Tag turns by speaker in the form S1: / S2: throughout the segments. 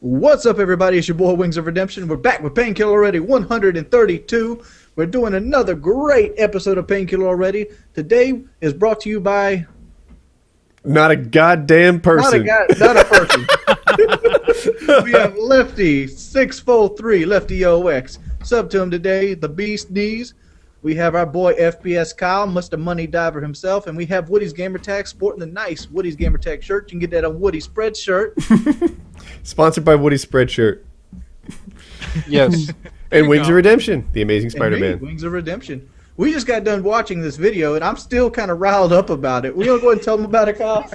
S1: What's up, everybody? It's your boy Wings of Redemption. We're back with Painkiller Already 132. We're doing another great episode of Painkiller Already. Today is brought to you by...
S2: Not a goddamn person.
S1: Not a person. We have Lefty 643, Lefty OX. Sub to him today, the Beast Knees. We have our boy FPS Kyle, Mr. Money Diver himself, and we have Woody's Gamertag sporting the nice Woody's Gamertag shirt. You can get that on Woody's Spreadshirt.
S2: Sponsored by Woody's Spreadshirt.
S1: Yes.
S2: And Wings of Redemption, the Amazing Spider-Man.
S1: Wings of Redemption. We just got done watching this video, and I'm still kind of riled up about it. We gonna go ahead and tell them about it, Kyle?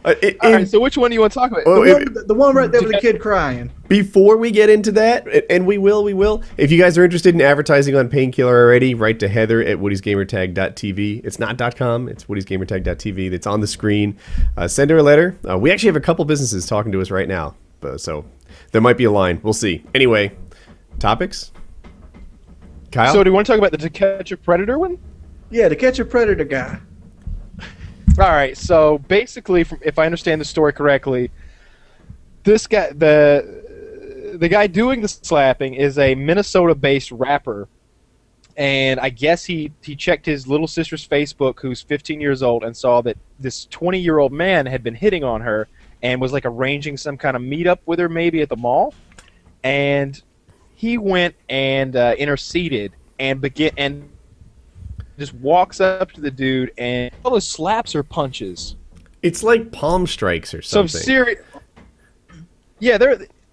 S3: All right, so which one do you want to talk about?
S1: The one right there with the kid crying.
S2: Before we get into that, and we will, if you guys are interested in advertising on Painkiller Already, write to Heather at woodysgamertag.tv. It's not .com, it's woodysgamertag.tv. That's on the screen. Send her a letter. We actually have a couple businesses talking to us right now, so there might be a line. We'll see. Anyway, topics? Kyle?
S3: So do you want to talk about the To Catch a Predator one?
S1: Yeah, To Catch a Predator guy.
S3: All right, so basically, if I understand the story correctly, this guy, the guy doing the slapping is a Minnesota-based rapper, and I guess he checked his little sister's Facebook, who's 15 years old, and saw that this 20-year-old man had been hitting on her and was like arranging some kind of meetup with her, maybe at the mall, and he went and interceded and just walks up to the dude and all those slaps or punches.
S2: It's like palm strikes or something.
S3: Some serious. Yeah,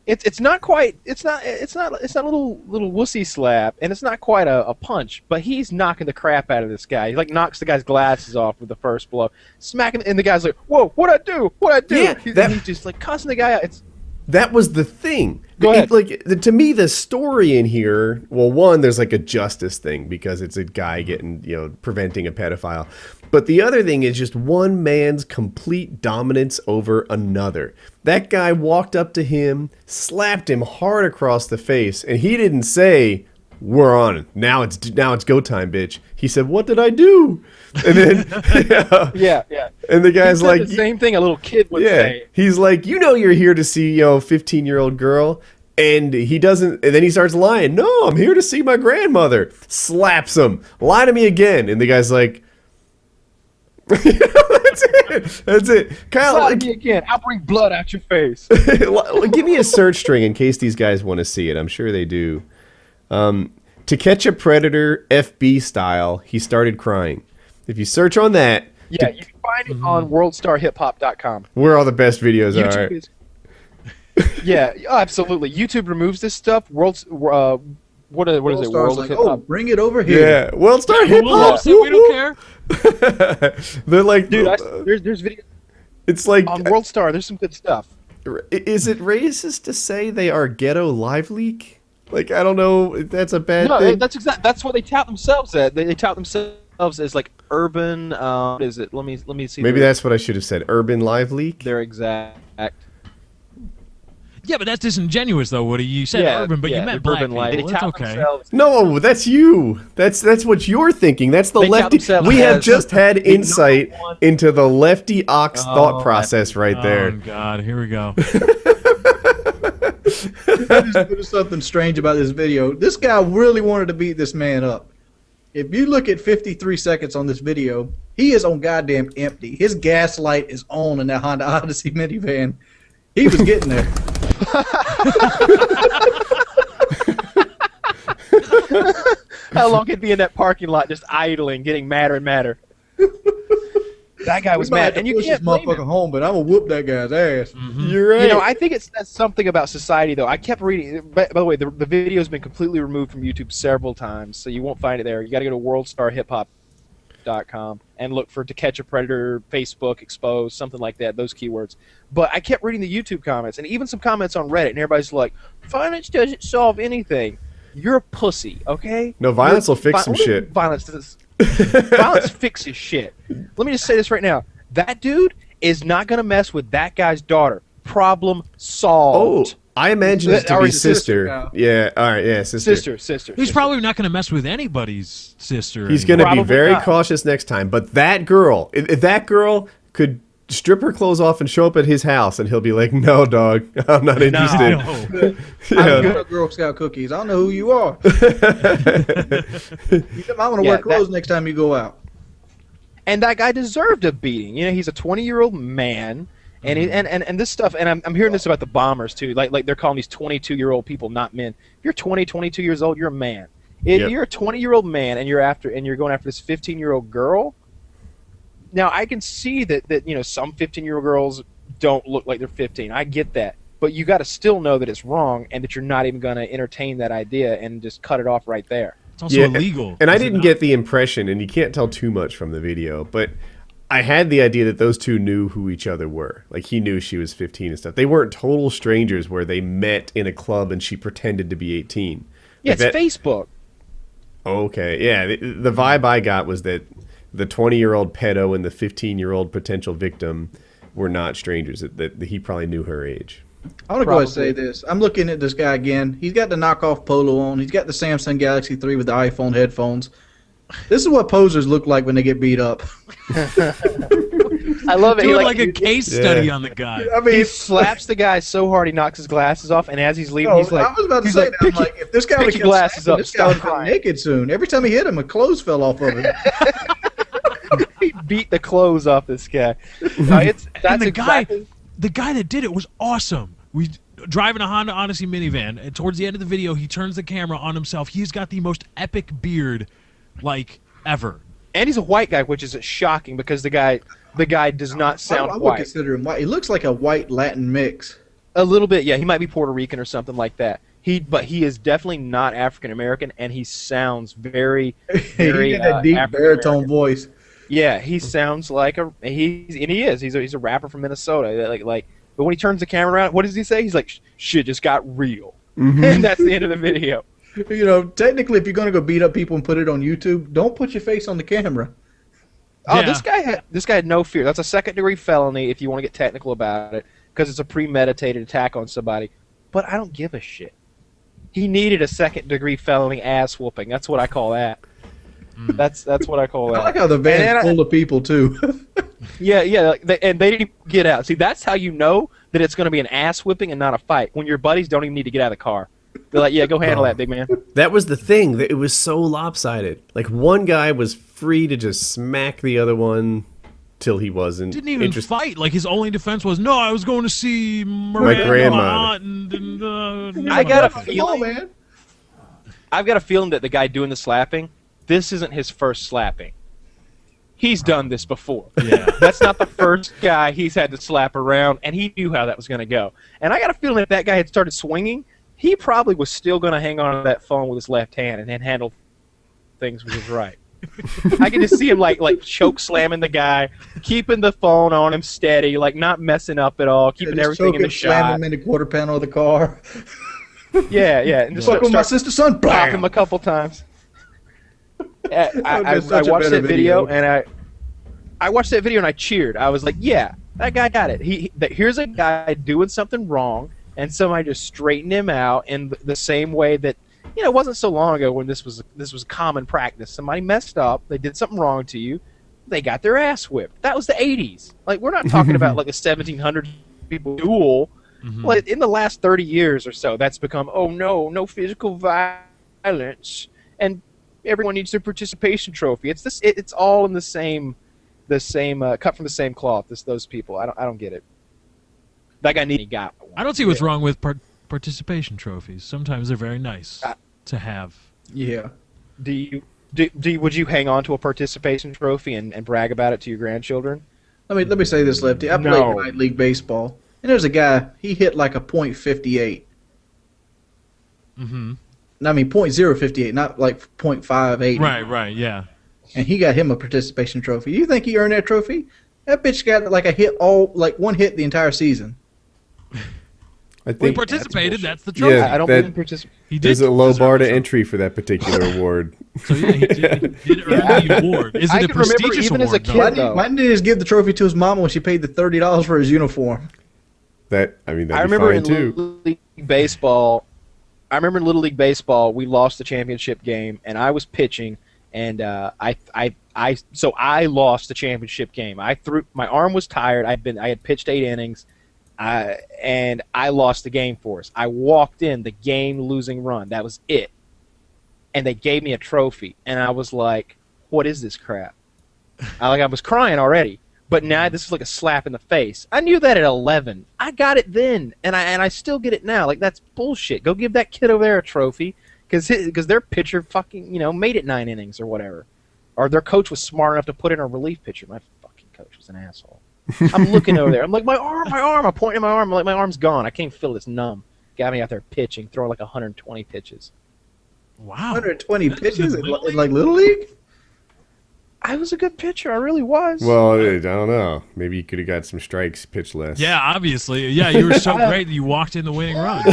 S3: it's not quite. It's not a little wussy slap, and it's not quite a punch. But he's knocking the crap out of this guy. He like knocks the guy's glasses off with the first blow, smacking, and the guy's like, "Whoa, what'd I do? What'd I do?"
S2: Yeah,
S3: he's just like cussing the guy out.
S2: That was the thing.
S3: Go ahead.
S2: To me, the story in here, well, one, there's like a justice thing because it's a guy getting, preventing a pedophile. But the other thing is just one man's complete dominance over another. That guy walked up to him, slapped him hard across the face, and he didn't say, "We're on it. Now it's go time, bitch." He said, "What did I do?" And then
S3: yeah.
S2: And the guy's like,
S3: the same thing a little kid would say.
S2: He's like, "You're here to see, 15-year-old girl." And he doesn't, and then he starts lying. "No, I'm here to see my grandmother." Slaps him. "Lie to me again." And the guy's like, that's it. Kyle,
S3: lie to me again. I'll bring blood out your face.
S2: Give me a search string in case these guys want to see it. I'm sure they do. To Catch a Predator FB style, he started crying. If you search on that,
S3: you can find it on worldstarhiphop.com.
S2: Where all the best videos are.
S3: Yeah, absolutely. YouTube removes this stuff. What is it? World of Hip Hop.
S1: Bring it over here.
S2: Yeah, WorldStar Hip Hop.
S4: We don't care.
S2: They're like,
S3: dude. There's videos.
S2: It's like
S3: on WorldStar. There's some good stuff.
S2: Is it racist to say they are ghetto live leak? Like, I don't know. That's a bad thing.
S3: No, that's what they tout themselves as. They tout themselves as like urban. What is it? Let me see.
S2: Maybe that's what I should have said. Urban live leak.
S3: Their exact.
S4: Yeah, but that's disingenuous, though, Woody. You said urban, but you meant black people. That's okay.
S2: No, that's you. That's what you're thinking. That's the lefty. We have just had insight into the lefty ox thought process right there.
S4: Oh, God. Here we go.
S1: There's something strange about this video. This guy really wanted to beat this man up. If you look at 53 seconds on this video, he is on goddamn empty. His gas light is on in that Honda Odyssey minivan. He was getting there.
S3: How long could he be in that parking lot just idling, getting madder and madder? That guy was mad, and you can't blame him.
S1: Home, but I'm gonna whoop that guy's ass.
S2: Mm-hmm. You're right.
S3: I think it says something about society, though. I kept reading. By the way, the video's been completely removed from YouTube several times, so you won't find it there. You got to go to worldstarhiphop.com and look for To Catch a Predator, Facebook, Exposed, something like that. Those keywords. But I kept reading the YouTube comments, and even some comments on Reddit, and everybody's like, "Violence doesn't solve anything. You're a pussy, okay?
S2: No, violence will fix some shit.
S3: Violence fixes shit. Let me just say this right now. That dude is not going to mess with that guy's daughter. Problem solved.
S2: Oh, I imagine it to be sister. Yeah, all right, yeah, sister.
S3: Sister.
S4: He's probably not going to mess with anybody's sister.
S2: He's going to be very cautious next time. But that girl, if that girl could strip her clothes off and show up at his house, and he'll be like, "No, dog, I'm not interested."
S4: No.
S1: I'm good at Girl Scout cookies. I don't know who you are. You might want to wear clothes next time you go out.
S3: And that guy deserved a beating. You know, he's a 20-year-old man, and and this stuff. And I'm hearing this about the bombers too. Like they're calling these 22-year-old people not men. If you're 20, 22 years old, you're a man. If you're a 20-year-old man and you're going after this 15-year-old girl. Now, I can see that you know, some 15-year-old girls don't look like they're 15. I get that. But you got to still know that it's wrong and that you're not even going to entertain that idea and just cut it off right there.
S4: It's also illegal.
S2: And I didn't get the impression, and you can't tell too much from the video, but I had the idea that those two knew who each other were. Like, he knew she was 15 and stuff. They weren't total strangers where they met in a club and she pretended to be 18.
S3: Yeah, it's Facebook.
S2: Okay, yeah. The vibe I got was that the 20-year-old pedo and the 15-year-old potential victim were not strangers. That he probably knew her age.
S1: I want to go ahead and say this. I'm looking at this guy again. He's got the knockoff polo on. He's got the Samsung Galaxy 3 with the iPhone headphones. This is what posers look like when they get beat up.
S3: I love it.
S4: Doing like a case study on the guy.
S1: I mean,
S3: He slaps the guy so hard he knocks his glasses off, and as he's leaving, he's like,
S1: I was about to say that. I'm like, if this guy would
S3: pick
S1: have
S3: your glasses up,
S1: this guy would have
S3: stop
S1: been naked soon. Every time he hit him, a clothes fell off of him.
S3: he beat the clothes off this guy. That's
S4: And the guy that did it was awesome. We driving a Honda Odyssey minivan, and towards the end of the video, he turns the camera on himself. He's got the most epic beard, like, ever.
S3: And he's a white guy, which is shocking because the guy does not sound
S1: I would
S3: white.
S1: consider him white. He looks like a white Latin mix.
S3: A little bit, yeah. He might be Puerto Rican or something like that. But he is definitely not African American, and he sounds very, very
S1: he got that deep baritone voice.
S3: Yeah, he sounds like he is. He's a rapper from Minnesota. But when he turns the camera around, what does he say? He's like, "Shit just got real," and that's the end of the video.
S1: You know, technically, if you're going to go beat up people and put it on YouTube, don't put your face on the camera.
S3: Oh, this guy had no fear. That's a second-degree felony if you want to get technical about it, because it's a premeditated attack on somebody. But I don't give a shit. He needed a second-degree felony ass whooping. That's what I call that. That's what I call that.
S1: I like how the van's full of people too.
S3: Yeah, and they didn't get out. See, that's how you know that it's going to be an ass whipping and not a fight. When your buddies don't even need to get out of the car. They're like, "Yeah, go handle that, big man."
S2: That was the thing. That it was so lopsided. Like, one guy was free to just smack the other one till he wasn't.
S4: Didn't even fight. Like, his only defense was, "No, I was going to see my
S2: grandma."
S3: I got a feeling, man. I've got a feeling that the guy doing the slapping, this isn't his first slapping. He's done this before.
S4: Yeah.
S3: That's not the first guy he's had to slap around, and he knew how that was going to go. And I got a feeling if that guy had started swinging, he probably was still going to hang on to that phone with his left hand and then handle things with his right. I can just see him like choke slamming the guy, keeping the phone on him steady, like not messing up at all, keeping everything in the shot.
S1: Slam him in the quarter panel of the car.
S3: Yeah, and just
S1: fuck with my sister's son.
S3: Pop him a couple times. I watched that video and I watched that video and I cheered. I was like, "Yeah, that guy got it. Here's a guy doing something wrong." And somebody just straightened him out in the same way that, you know, it wasn't so long ago when this was common practice. Somebody messed up, they did something wrong to you, they got their ass whipped. That was the 80s. Like, we're not talking about like a 1700 people duel. Like, in the last 30 years or so, that's become, oh no physical violence, and everyone needs their participation trophy. It's all in the same cut from the same cloth. Those people. I don't get it. That guy got one.
S4: I don't see what's wrong with participation trophies. Sometimes they're very nice to have.
S1: Yeah.
S3: Would you hang on to a participation trophy and brag about it to your grandchildren?
S1: Let me say this, Lefty. I played night league baseball, and there's a guy. He hit like a .58.
S4: Mm-hmm.
S1: I mean .058, not like .58.
S4: Right, yeah.
S1: And he got him a participation trophy. You think he earned that trophy? That bitch got like one hit the entire season.
S2: I think
S4: he participated. That's the trophy.
S2: Yeah,
S3: I don't believe participate.
S2: There's a low bar to entry for that particular award.
S4: So yeah, he did earn the award. Is it a prestigious
S3: even
S4: award?
S3: As a kid,
S1: why didn't he just give the trophy to his mama when she paid the $30 for his uniform?
S2: That'd
S3: I
S2: be
S3: remember
S2: fine
S3: in
S2: too.
S3: Little League Baseball. We lost the championship game, and I was pitching, and so I lost the championship game. My arm was tired. I had pitched 8 innings, and I lost the game for us. I walked in the game losing run. That was it, and they gave me a trophy, and I was like, "What is this crap?" I was crying already. But now this is like a slap in the face. I knew that at 11. I got it then, and I still get it now. Like, that's bullshit. Go give that kid over there a trophy, because their pitcher fucking made it 9 innings or whatever, or their coach was smart enough to put in a relief pitcher. My fucking coach was an asshole. I'm looking over there. I'm like, my arm. I'm pointing at my arm. I'm like, my arm's gone. I can't feel it. It's numb. Got me out there pitching, throwing like 120 pitches.
S4: Wow.
S1: 120 pitches in like Little League?
S3: I was a good pitcher. I really was.
S2: Well, I don't know. Maybe you could have got some strikes, pitch less.
S4: Yeah, obviously. Yeah, you were so great that you walked in the winning run.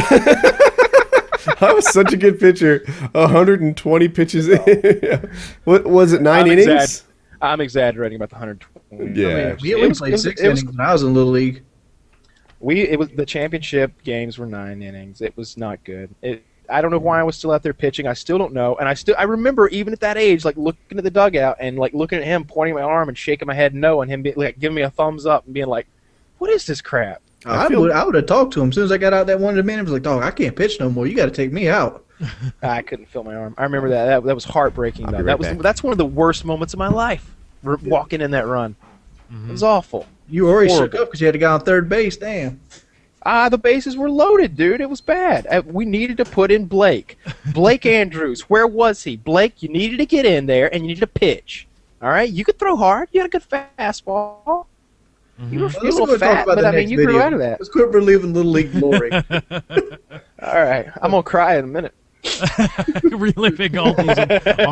S2: I was such a good pitcher. 120 pitches in. What was it, 9 innings?
S3: I'm exaggerating about the 120.
S2: Yeah.
S1: I mean, we only played 6 innings when I was in Little League.
S3: It was the championship games were 9 innings. It was not good. I don't know why I was still out there pitching. I still don't know. And I remember even at that age, like looking at the dugout and like looking at him, pointing my arm and shaking my head no, and him giving me a thumbs up and being like, "What is this crap?"
S1: I would have talked to him as soon as I got out that one of the minutes. I was like, "Dog, I can't pitch no more. You got to take me out."
S3: I couldn't feel my arm. I remember that. That was heartbreaking. Though. That's one of the worst moments of my life. Walking in that run, It was awful.
S1: You were already shook up because you had to go on third base. Damn.
S3: The bases were loaded, dude. It was bad. We needed to put in Blake. Blake Andrews. Where was he? Blake, you needed to get in there, and you needed to pitch. All right? You could throw hard. You had a good fastball. You were a little fat, but I mean, you grew out of that.
S1: Let's quit reliving Little League glory.
S3: All right. I'm going to cry in a minute.
S4: Reliving all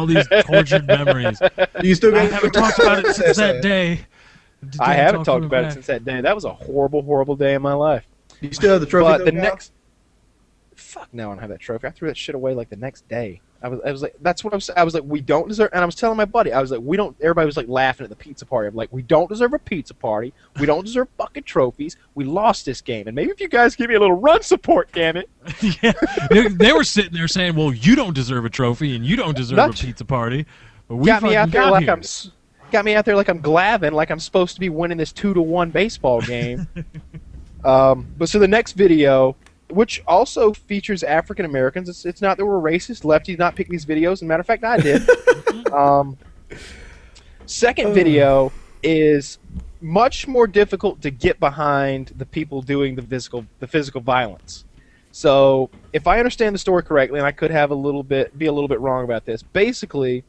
S4: these tortured memories.
S1: You still
S4: I haven't talked about it since that day.
S3: I haven't talked about it since that day. That was a horrible, horrible day in my life.
S1: You still have the trophy.
S3: But fuck no, I don't have that trophy. I threw that shit away like the next day. I was like, that's what I was like, we don't deserve. And I was telling my buddy, I was like, we don't. Everybody was like laughing at the pizza party. I'm like, we don't deserve a pizza party. We don't deserve fucking trophies. We lost this game, and maybe if you guys give me a little run support, damn it.
S4: Yeah, they were sitting there saying, well, you don't deserve a trophy, and you don't deserve a pizza party. But we
S3: got me out there like
S4: here.
S3: Got me out there like I'm Glavin, like I'm supposed to be winning this 2-1 baseball game. But so the next video, which also features African Americans, it's not that we're racist. Lefty did not pick these videos. As a matter of fact, I did. Second video is much more difficult to get behind the people doing the physical violence. So if I understand the story correctly, and I could have be a little bit wrong about this, basically,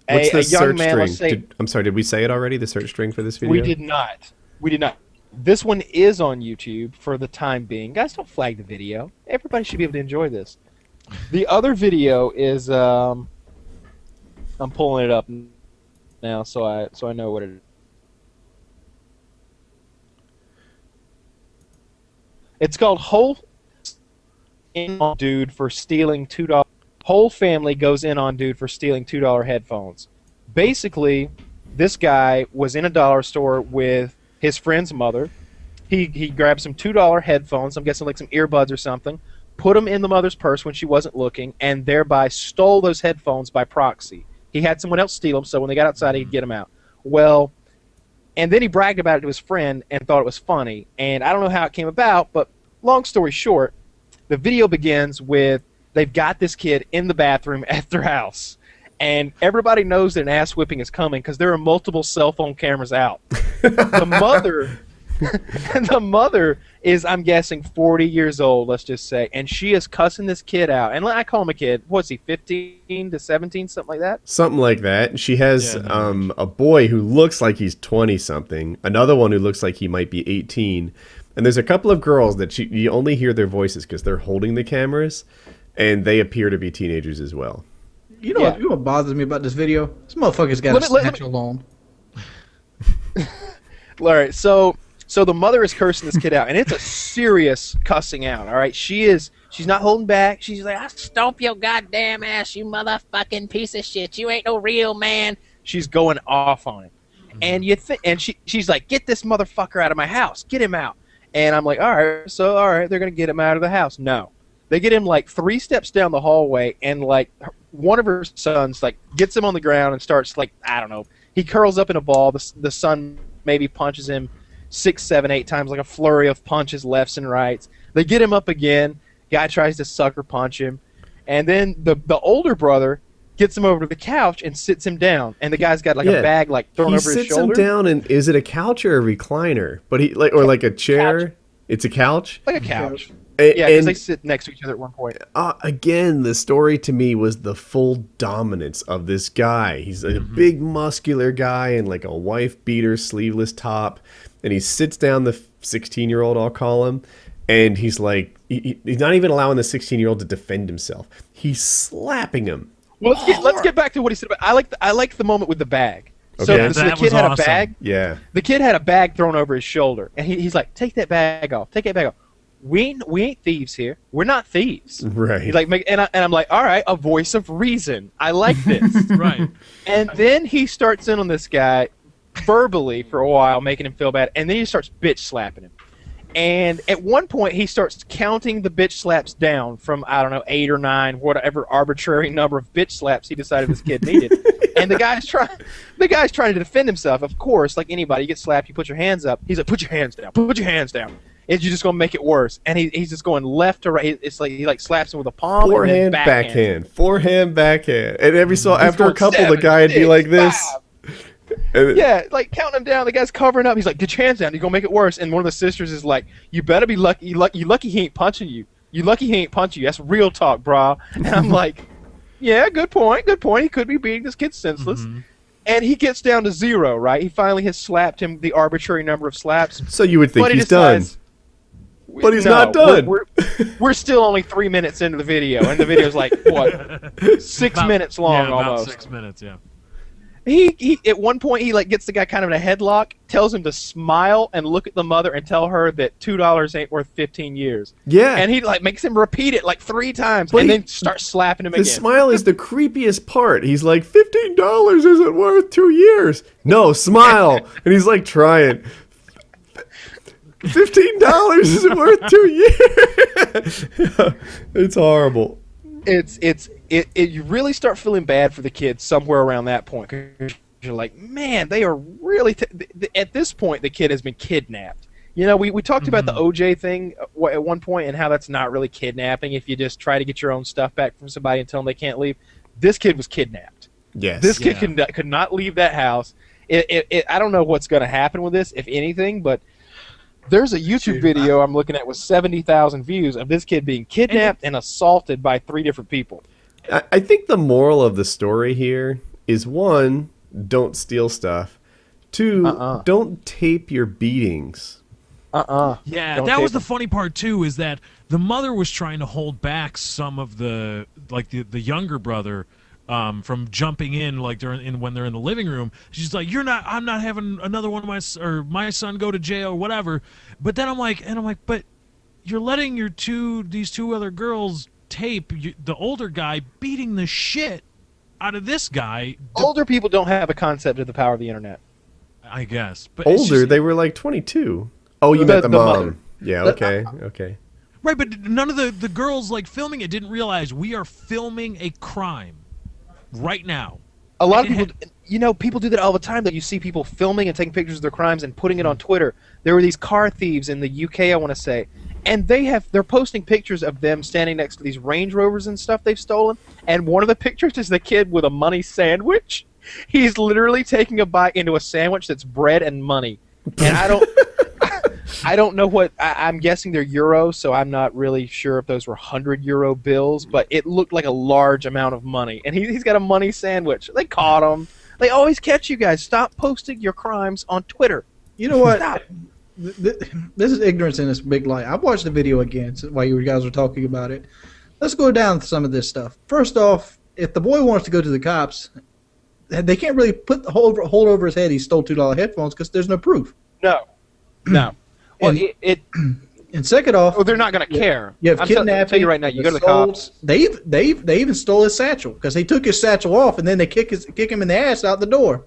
S2: What's the
S3: a young
S2: search
S3: man. Let's say,
S2: string? I'm sorry, did we say it already? The search string for this video?
S3: we did not. We did not. This one is on YouTube for the time being. Guys, don't flag the video. Everybody should be able to enjoy this. The other video is I'm pulling it up now so I know what it is. It's called Whole in on Dude for stealing $2. Whole family goes in on dude for stealing $2 headphones. Basically, this guy was in a dollar store with his friend's mother. He grabbed some $2 headphones, I'm guessing like some earbuds or something, put them in the mother's purse when she wasn't looking, and thereby stole those headphones by proxy. He had someone else steal them, so when they got outside, he'd get them out. Well, and then he bragged about it to his friend and thought it was funny. And I don't know how it came about, but long story short, the video begins with they've got this kid in the bathroom at their house. And everybody knows that an ass whipping is coming because there are multiple cell phone cameras out. The mother is, I'm guessing, 40 years old, let's just say, and she is cussing this kid out. And I call him a kid. What's he, 15 to 17, something like that?
S2: Something like that. She has a boy who looks like he's 20-something, another one who looks like he might be 18, and there's a couple of girls that you only hear their voices because they're holding the cameras, and they appear to be teenagers as well.
S1: You know what bothers me about this video? This motherfucker's got a snatch alone.
S3: All right, so the mother is cursing this kid out, and it's a serious cussing out. All right, she's not holding back. She's like, "I stomp your goddamn ass, you motherfucking piece of shit. You ain't no real man." She's going off on him, and she's like, "Get this motherfucker out of my house. Get him out." And I'm like, all right, they're gonna get him out of the house. No, they get him like 3 steps down the hallway, and like one of her sons like gets him on the ground and starts like, I don't know, he curls up in a ball. The son maybe punches him 6, 7, 8 times, like a flurry of punches lefts and rights. They get him up again. Guy tries to sucker punch him, and then the older brother gets him over to the couch and sits him down. And the guy's got like a bag like thrown over his shoulder.
S2: He sits him down, and is it a couch or a recliner? But he like or like a chair.
S3: Couch.
S2: It's a couch.
S3: Like a couch.
S2: Yeah,
S3: because they sit next to each other at one point.
S2: Again, the story to me was the full dominance of this guy. He's a big, muscular guy in like a wife beater, sleeveless top, and he sits down the 16-year-old, I'll call him, and he's like, he's not even allowing the 16-year-old to defend himself. He's slapping him.
S3: Well, let's get back to what he said. I like the moment with the bag. So
S2: Okay.
S3: the kid had a bag.
S2: Yeah.
S3: The kid had a bag thrown over his shoulder, and he's like, "Take that bag off. Take that bag off. We ain't thieves here. We're not thieves."
S2: Right.
S3: He's like, and I'm like, all right, a voice of reason. I like this.
S4: Right.
S3: And then he starts in on this guy verbally for a while, making him feel bad, and then he starts bitch slapping him. And at one point, he starts counting the bitch slaps down from, I don't know, 8 or 9, whatever arbitrary number of bitch slaps he decided this kid needed. And the guy's trying to defend himself. Of course, like anybody, you get slapped, you put your hands up. He's like, "Put your hands down. Put your hands down." And you're just gonna make it worse. And he's just going left to right. It's like he like slaps him with a palm.
S2: Forehand,
S3: and then
S2: backhand. Forehand, backhand. And after a
S3: going
S2: couple,
S3: 7,
S2: the guy would be
S3: 6,
S2: like this.
S3: 5.
S2: And-
S3: Yeah, like counting him down. The guy's covering up. He's like, "Get your hands down. You're gonna make it worse." And one of the sisters is like, "You better be lucky. You lucky he ain't punching you. You lucky he ain't punching you. That's real talk, brah." And I'm like, "Yeah, good point. Good point. He could be beating this kid senseless." And he gets down to 0. Right? He finally has slapped him the arbitrary number of slaps.
S2: So you would think
S3: But he
S2: he's done.
S3: decides-
S2: But he's
S3: No,
S2: not done.
S3: We're still only 3 minutes into the video, and the video's like what, 6 minutes long
S4: yeah,
S3: almost.
S4: About 6 minutes. Yeah.
S3: He at one point he like gets the guy kind of in a headlock, tells him to smile and look at the mother and tell her that $2 ain't worth 15 years.
S2: Yeah.
S3: And he like makes him repeat it like 3 times,
S2: But
S3: and
S2: he-
S3: then starts slapping him
S2: The
S3: again.
S2: smile is the creepiest part. He's like, $15 isn't worth 2 years. No, smile. And he's like trying. $15 isn't worth 2 years. It's horrible.
S3: You really start feeling bad for the kids somewhere around that point. 'Cause you're like, man, they are really at this point the kid has been kidnapped. You know, we talked about the OJ thing at one point and how that's not really kidnapping if you just try to get your own stuff back from somebody and tell them they can't leave. This kid was kidnapped.
S2: Yes.
S3: This kid could not leave that house. I don't know what's going to happen with this, if anything, but there's a YouTube video I'm looking at with 70,000 views of this kid being kidnapped and assaulted by 3 different people.
S2: I think the moral of the story here is 1, don't steal stuff. 2, don't tape your beatings.
S4: Yeah,
S3: Don't
S4: that was
S3: tape
S4: the
S3: them.
S4: funny part too. Is that the mother was trying to hold back some of the younger brother from jumping in like when they're in the living room. She's like, I'm not having another one of my son go to jail or whatever. But then I'm like, but you're letting these two other girls tape the older guy beating the shit out of this guy.
S3: Older people don't have a concept of the power of the internet.
S4: I guess, but it's
S2: Older,
S4: just-
S2: they were like 22. Oh, you
S3: The-
S2: meant the
S3: the
S2: mom.
S3: mother.
S2: Yeah, okay.
S4: right, but none of the girls like filming it didn't realize we are filming a crime right now.
S3: A lot of
S4: And
S3: people, people do that all the time. That you see people filming and taking pictures of their crimes and putting it on Twitter. There were these car thieves in the UK, I want to say, and they're posting pictures of them standing next to these Range Rovers and stuff they've stolen. And one of the pictures is the kid with a money sandwich. He's literally taking a bite into a sandwich that's bread and money. And I don't know what I'm guessing they're euros, so I'm not really sure if those were €100 bills, but it looked like a large amount of money. And he's got a money sandwich. They caught him. They always catch you guys. Stop posting your crimes on Twitter.
S1: You know what?
S3: Stop.
S1: This is ignorance in its big light. I watched the video again while you guys were talking about it. Let's go down some of this stuff. First off, if the boy wants to go to the cops, they can't really put the hold over his head he stole $2 headphones because there's no proof.
S3: No. Well,
S1: And- And second off,
S3: they're not going to care.
S1: you have
S3: I'm
S1: kidnapping.
S3: tell you right now, you go to the
S1: assaults.
S3: cops.
S1: They even stole his satchel because he took his satchel off and then they kick him in the ass out the door.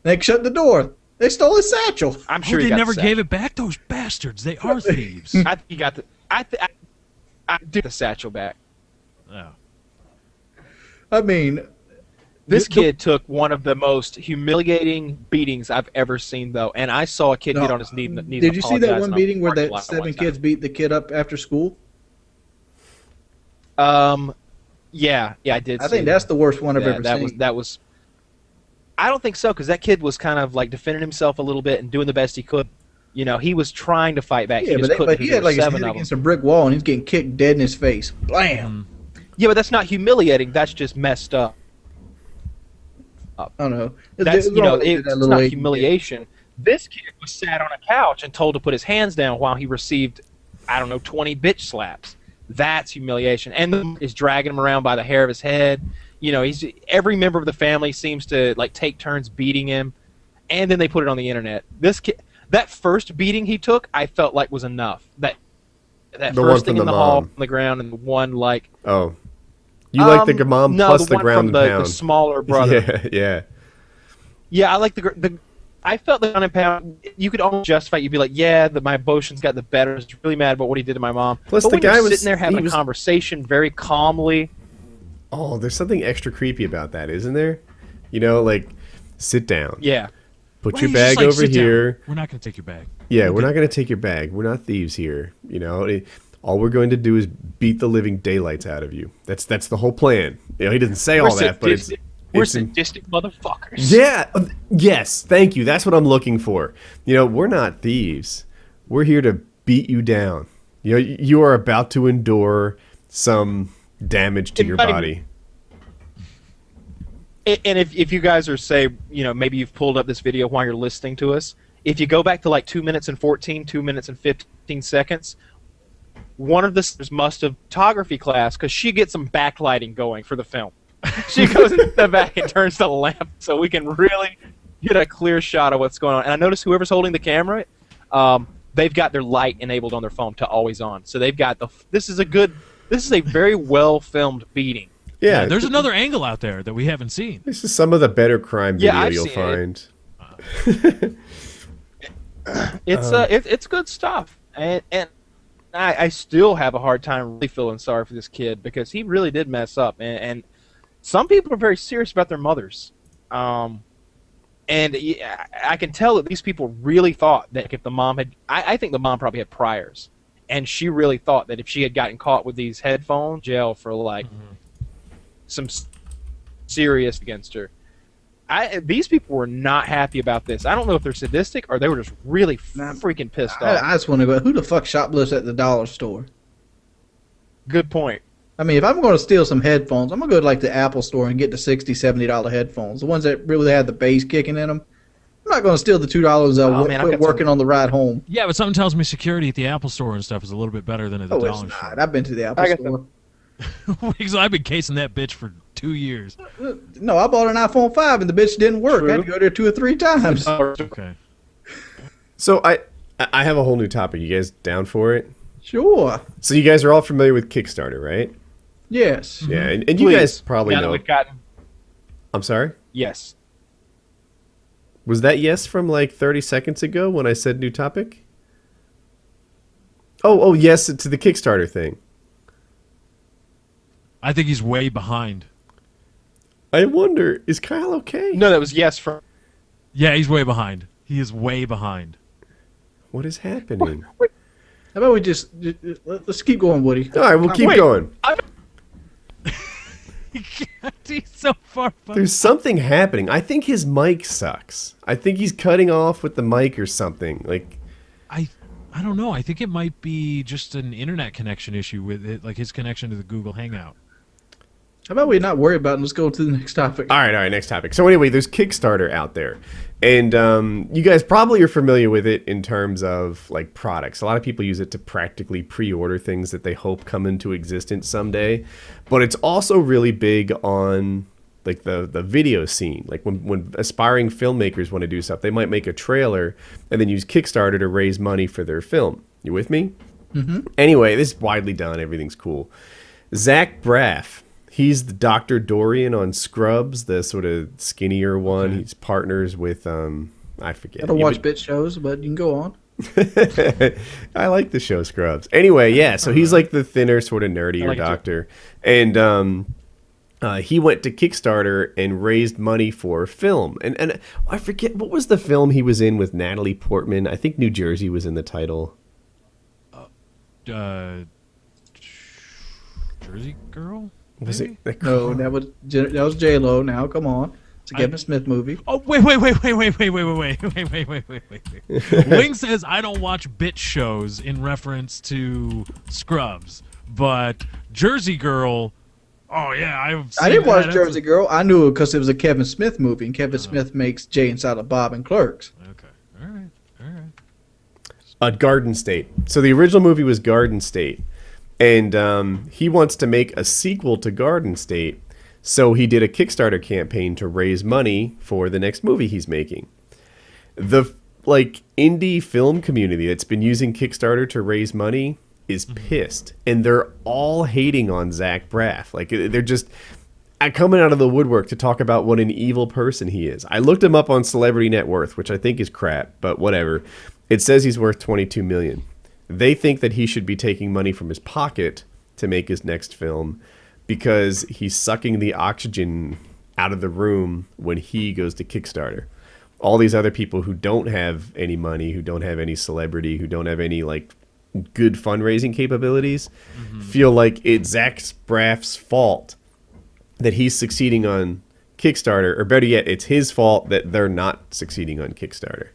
S1: They shut the door. They stole his satchel.
S3: I'm sure he
S4: they
S3: got
S4: never
S3: the
S4: gave it back. Those bastards. They are thieves.
S3: I think he got the. I did the satchel back.
S4: Oh.
S1: I mean,
S3: This kid took one of the most humiliating beatings I've ever seen, though, and I saw a kid get on his knees.
S1: Did you see that one beating where that 7 kids beat the kid up after school?
S3: Yeah, I did.
S1: I think that's the worst one I've ever seen.
S3: That was. I don't think so, because that kid was kind of like defending himself a little bit and doing the best he could. You know, he was trying to fight back.
S1: Yeah, but he had like his head against a brick wall, and he's getting kicked dead in his face. Blam!
S3: Yeah, but that's not humiliating. That's just messed up.
S1: I don't know.
S3: That's, it's not humiliation. This kid was sat on a couch and told to put his hands down while he received, 20 bitch slaps. That's humiliation. And is dragging him around by the hair of his head. You know, every member of the family seems to like take turns beating him, and then they put it on the internet. This kid, that first beating he took, I felt like was enough. That first thing in the hall on the ground, and the one like
S2: you like the mom plus the ground
S3: and pound. The smaller brother. Yeah. I like the. I felt the ground and pound. You could almost justify it. You'd be like, yeah, my emotions got the better. I was really mad about what he did to my mom.
S2: Plus,
S3: but
S2: the guy was
S3: sitting there having a conversation very calmly.
S2: Oh, there's something extra creepy about that, isn't there? You know, like, sit down.
S3: Yeah.
S2: Put your bag over here.
S4: We're not going to take your bag.
S2: Yeah, we're not going to take your bag. We're not thieves here. You know, all we're going to do is beat the living daylights out of you. That's the whole plan. You know, he doesn't say all that, but
S3: we're sadistic motherfuckers.
S2: Yeah. Yes. Thank you. That's what I'm looking for. You know, we're not thieves. We're here to beat you down. You know, you are about to endure some damage to your body.
S3: And if you guys are, say, maybe you've pulled up this video while you're listening to us, if you go back to like 2 minutes and 2 minutes and 15 seconds, one of the sisters must have photography class, because she gets some backlighting going for the film. She goes in the back and turns the lamp so we can really get a clear shot of what's going on. And I notice whoever's holding the camera, they've got their light enabled on their phone to always on. So they've got this is a very well filmed beating.
S2: Yeah,
S4: there's another angle out there that we haven't seen.
S2: This is some of the better crime video you'll find.
S3: It's good stuff, and I still have a hard time really feeling sorry for this kid, because he really did mess up, and some people are very serious about their mothers, and I can tell that these people really thought that if the mom had, I think the mom probably had priors, and she really thought that if she had gotten caught with these headphones, jail for like some serious against her. These people were not happy about this. I don't know if they're sadistic or they were just really freaking pissed off.
S1: I just want to go, who the fuck shoplifts at the dollar store?
S3: Good point.
S1: I mean, if I'm going to steal some headphones, I'm going to go to like the Apple store and get the $60, $70 headphones. The ones that really had the bass kicking in them. I'm not going to steal the $2 working on the ride home.
S4: Yeah, but something tells me security at the Apple store and stuff is a little bit better than at the dollar
S1: it's
S4: store.
S1: not. I've been to the Apple store.
S4: Because I've been casing that bitch for 2 years.
S1: No, I bought an iPhone 5 and the bitch didn't work. I had to go there 2 or 3 times.
S4: Okay.
S2: So I have a whole new topic. You guys down for it?
S1: Sure.
S2: So you guys are all familiar with Kickstarter, right?
S1: Yes.
S2: Yeah, and you guys probably know. I'm sorry?
S3: Yes.
S2: Was that yes from like 30 seconds ago when I said new topic? Oh, yes, to the Kickstarter thing.
S4: I think he's way behind.
S2: I wonder, is Kyle okay?
S3: No, that was yes from...
S4: Yeah, he's way behind. He is way behind.
S2: What is happening?
S1: How about we just let's keep going, Woody.
S2: All right, we'll keep going.
S4: He's so far behind.
S2: There's something happening. I think his mic sucks. I think he's cutting off with the mic or something. Like,
S4: I don't know. I think it might be just an internet connection issue with it, like his connection to the Google Hangout.
S1: How about we not worry about it and let's go to the next topic?
S2: All right, next topic. So anyway, there's Kickstarter out there. And you guys probably are familiar with it in terms of like products. A lot of people use it to practically pre-order things that they hope come into existence someday. But it's also really big on like the video scene. Like when aspiring filmmakers want to do stuff, they might make a trailer and then use Kickstarter to raise money for their film. You with me?
S1: Mm-hmm.
S2: Anyway, this is widely done. Everything's cool. Zack Braff. He's the Dr. Dorian on Scrubs, the sort of skinnier one. Okay. He's partners with, I forget.
S1: I don't watch bitch shows, but you can go on.
S2: I like the show Scrubs. Anyway, yeah, so he's like the thinner, sort of nerdier doctor. And he went to Kickstarter and raised money for film. And I forget, what was the film he was in with Natalie Portman? I think New Jersey was in the title.
S4: Jersey Girl?
S2: Was
S4: maybe?
S2: it?
S1: No, that was J-Lo. Now, come on. It's a Kevin Smith movie.
S4: Oh, wait. Wing says I don't watch bitch shows in reference to Scrubs, but Jersey Girl, oh yeah,
S1: I didn't watch Jersey Girl. I knew it because it was a Kevin Smith movie, and Kevin Smith makes Jay and Silent Bob and Clerks.
S4: Okay, all right.
S2: Garden State. So the original movie was Garden State. And he wants to make a sequel to Garden State. So he did a Kickstarter campaign to raise money for the next movie he's making. The indie film community that's been using Kickstarter to raise money is pissed. And they're all hating on Zach Braff. Like, they're just coming out of the woodwork to talk about what an evil person he is. I looked him up on Celebrity Net Worth, which I think is crap, but whatever. It says he's worth $22 million. They think that he should be taking money from his pocket to make his next film because he's sucking the oxygen out of the room when he goes to Kickstarter. All these other people who don't have any money, who don't have any celebrity, who don't have any good fundraising capabilities, feel like it's Zach Braff's fault that he's succeeding on Kickstarter, or better yet, it's his fault that they're not succeeding on Kickstarter.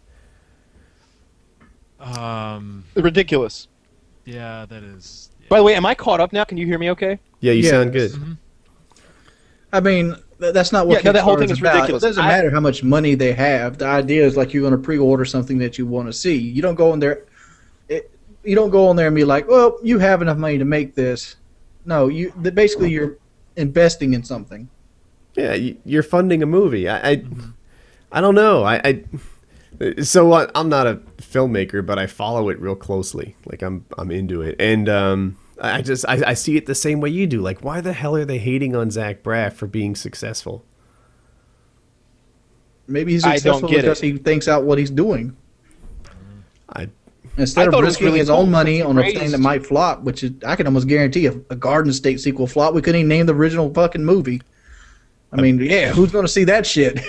S3: Ridiculous.
S4: Yeah, that is. Yeah.
S3: By the way, am I caught up now? Can you hear me okay?
S2: Yeah, you
S1: Yes.
S2: sound good.
S1: I mean, that's not what
S3: that whole thing
S1: Kickstarter's
S3: is
S1: about.
S3: ridiculous.
S1: It doesn't matter how much money they have. The idea is like you're going to pre-order something that you want to see. You don't go in there. You don't go in there and be like, "Well, you have enough money to make this." No, basically you're investing in something.
S2: Yeah, you're funding a movie. I don't know. So I'm not a filmmaker, but I follow it real closely. Like I'm into it, and I see it the same way you do. Like, why the hell are they hating on Zach Braff for being successful?
S1: Maybe he's
S3: I don't
S1: successful
S3: get
S1: because he thinks out what he's doing. Instead
S3: I
S1: of
S3: thought it was
S1: risking
S3: really
S1: his
S3: cool
S1: own money
S3: because
S1: on a
S3: he
S1: thing
S3: raised-
S1: that might flop, which is, I can almost guarantee a Garden State sequel flop. We couldn't even name the original fucking movie. I mean, yeah, who's going to see that shit?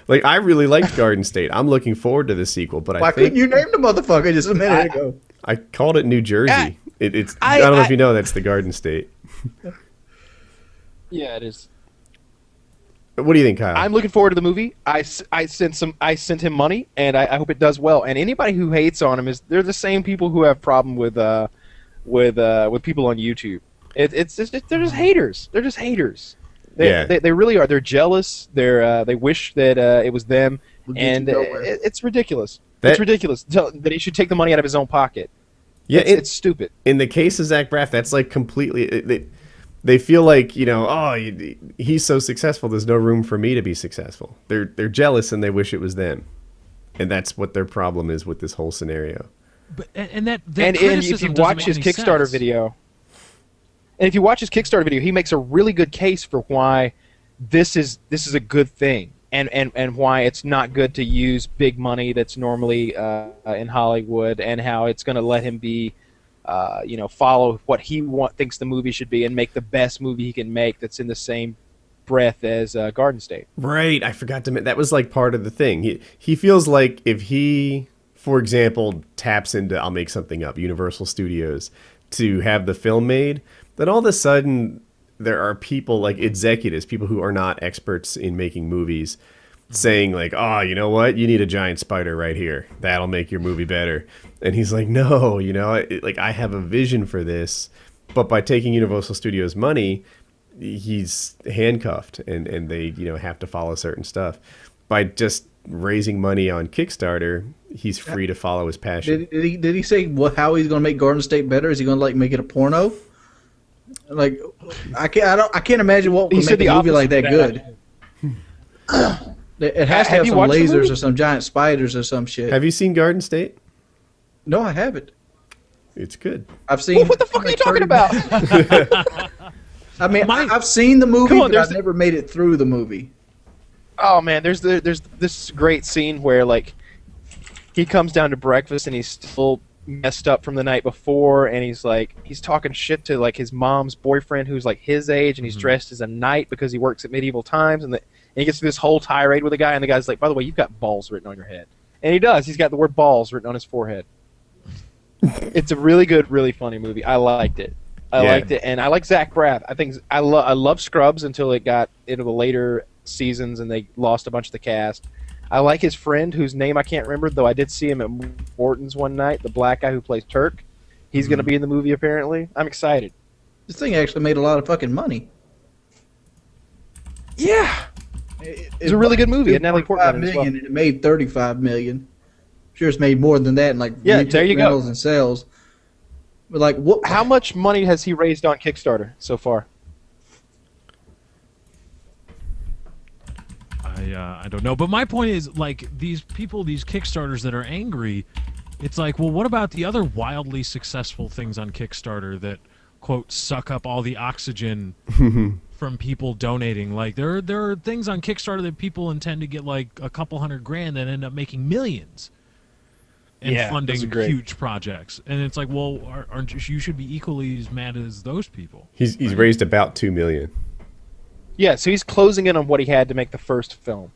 S2: Like, I really liked Garden State. I'm looking forward to the sequel, but
S1: Why
S2: I think
S1: couldn't you name the motherfucker just a minute ago?
S2: I called it New Jersey. It's I
S3: I-
S2: don't know
S3: I-
S2: if you know that's the Garden State.
S3: Yeah, it is.
S2: What do you think, Kyle?
S3: I'm looking forward to the movie. I sent him money, and I hope it does well. And anybody who hates on him they're the same people who have problem with people on YouTube. They're just haters. They're just haters. They really are. They're jealous. They wish that it was them, and it's ridiculous. It's ridiculous that he should take the money out of his own pocket.
S2: Yeah,
S3: it's stupid.
S2: In the case of Zach Braff, that's like completely. They feel like, he's so successful. There's no room for me to be successful. They're jealous and they wish it was them, and that's what their problem is with this whole scenario.
S4: But and if
S3: you watch his Kickstarter video, he makes a really good case for why this is a good thing, and why it's not good to use big money that's normally in Hollywood, and how it's going to let him be. Follow what he thinks the movie should be and make the best movie he can make that's in the same breath as Garden State.
S2: Right, I forgot to mention that was like part of the thing. He feels like if he, for example, taps into, I'll make something up, Universal Studios to have the film made, then all of a sudden there are people like executives, people who are not experts in making movies, saying like, oh, you know what? You need a giant spider right here. That'll make your movie better. And he's like, no, I have a vision for this. But by taking Universal Studios money, he's handcuffed and they, have to follow certain stuff. By just raising money on Kickstarter, he's free to follow his passion.
S1: Did he say how he's going to make Garden State better? Is he going to make it a porno? Like, I can't imagine what would make a movie like that good. It has to have some lasers or some giant spiders or some shit.
S2: Have you seen Garden State?
S1: No, I haven't.
S2: It's good.
S1: I've seen.
S3: What the fuck are you talking about?
S1: I mean, I've seen the movie, but I've
S3: the-
S1: never made it through the movie.
S3: Oh man, there's this great scene where like he comes down to breakfast and he's still messed up from the night before, and he's talking shit to like his mom's boyfriend who's like his age, and he's dressed as a knight because he works at medieval times, and he gets through this whole tirade with the guy, and the guy's like, by the way, you've got balls written on your head. And he does. He's got the word balls written on his forehead. It's a really good, really funny movie. I liked it. I liked it, and I like Zach Braff. I love Scrubs until it got into the later seasons and they lost a bunch of the cast. I like his friend, whose name I can't remember, though I did see him at Morton's one night, the black guy who plays Turk. He's going to be in the movie, apparently. I'm excited.
S1: This thing actually made a lot of fucking money.
S3: Yeah. It's a really good movie. And Natalie Portman as well.
S1: And it made $35 million. Sure, it's made more than that in like
S3: there you go.
S1: rentals and sales. But like, what?
S3: How much money has he raised on Kickstarter so far?
S4: I don't know, but my point is, like, these people, these Kickstarters that are angry, it's like, well, what about the other wildly successful things on Kickstarter that, quote, suck up all the oxygen from people donating? Like, there are things on Kickstarter that people intend to get like a couple $100,000 and end up making millions and funding huge projects. And it's like, well, aren't you should be equally as mad as those people?
S2: He's raised about $2 million.
S3: Yeah, so he's closing in on what he had to make the first film.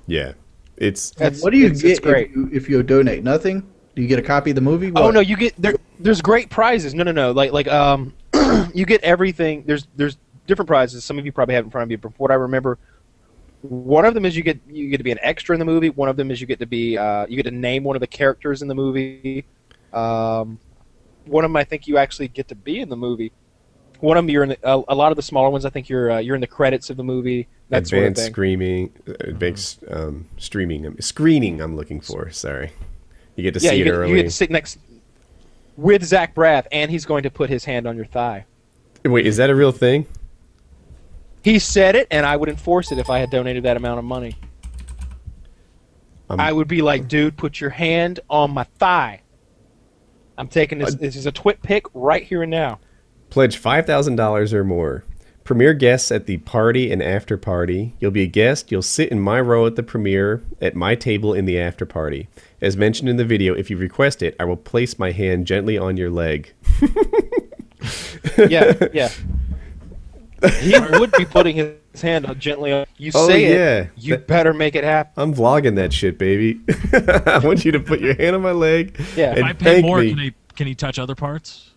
S2: Yeah,
S1: what do you get if you donate? Nothing? Do you get a copy of the movie? What?
S3: Oh no, you get there's great prizes. No, like you get everything. There's different prizes. Some of you probably have in front of you, but from what I remember, one of them is you get to be an extra in the movie. One of them is you get to name one of the characters in the movie. One of them I think you actually get to be in the movie. One of them you're in a lot of the smaller ones. I think you're in the credits of the movie. That sort of thing.
S2: Screening. I'm looking for. Sorry, you get to see it early.
S3: You get to sit next with Zach Braff, and he's going to put his hand on your thigh.
S2: Wait, is that a real thing?
S3: He said it, and I would enforce it if I had donated that amount of money. I would be like, dude, put your hand on my thigh. I'm taking this. This is a twit pick right here and now.
S2: Pledge $5,000 or more. Premiere guests at the party and after party. You'll be a guest. You'll sit in my row at the premiere, at my table in the after party. As mentioned in the video, if you request it, I will place my hand gently on your leg.
S3: Yeah. He would be putting his hand gently on. You say it. You better make it happen.
S2: I'm vlogging that shit, baby. I want you to put your hand on my leg.
S3: Yeah.
S4: If I pay more, can he touch other parts?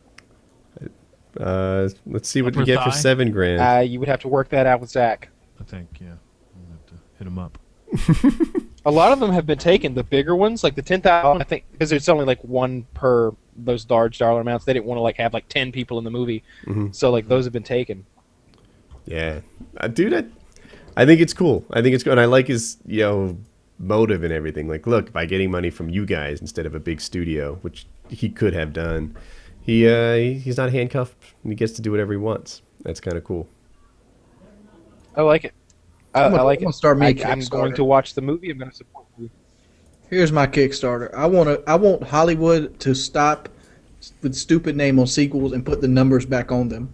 S2: Let's see what you get for $7,000.
S3: You would have to work that out with Zach.
S4: I think, yeah. I'll have to hit him up.
S3: A lot of them have been taken. The bigger ones, like the 10,000, I think, because it's only like one per those large dollar amounts. They didn't want to like have like 10 people in the movie, so like those have been taken.
S2: Yeah, dude, I think it's cool. I think it's good, and I like his motive and everything. Like, look, by getting money from you guys instead of a big studio, which he could have done. He's not handcuffed, and he gets to do whatever he wants. That's kind of cool.
S3: I like it. I like it.
S1: I'm
S3: going to watch the movie. I'm going to support the movie.
S1: Here's my Kickstarter. I want Hollywood to stop with stupid name on sequels and put the numbers back on them.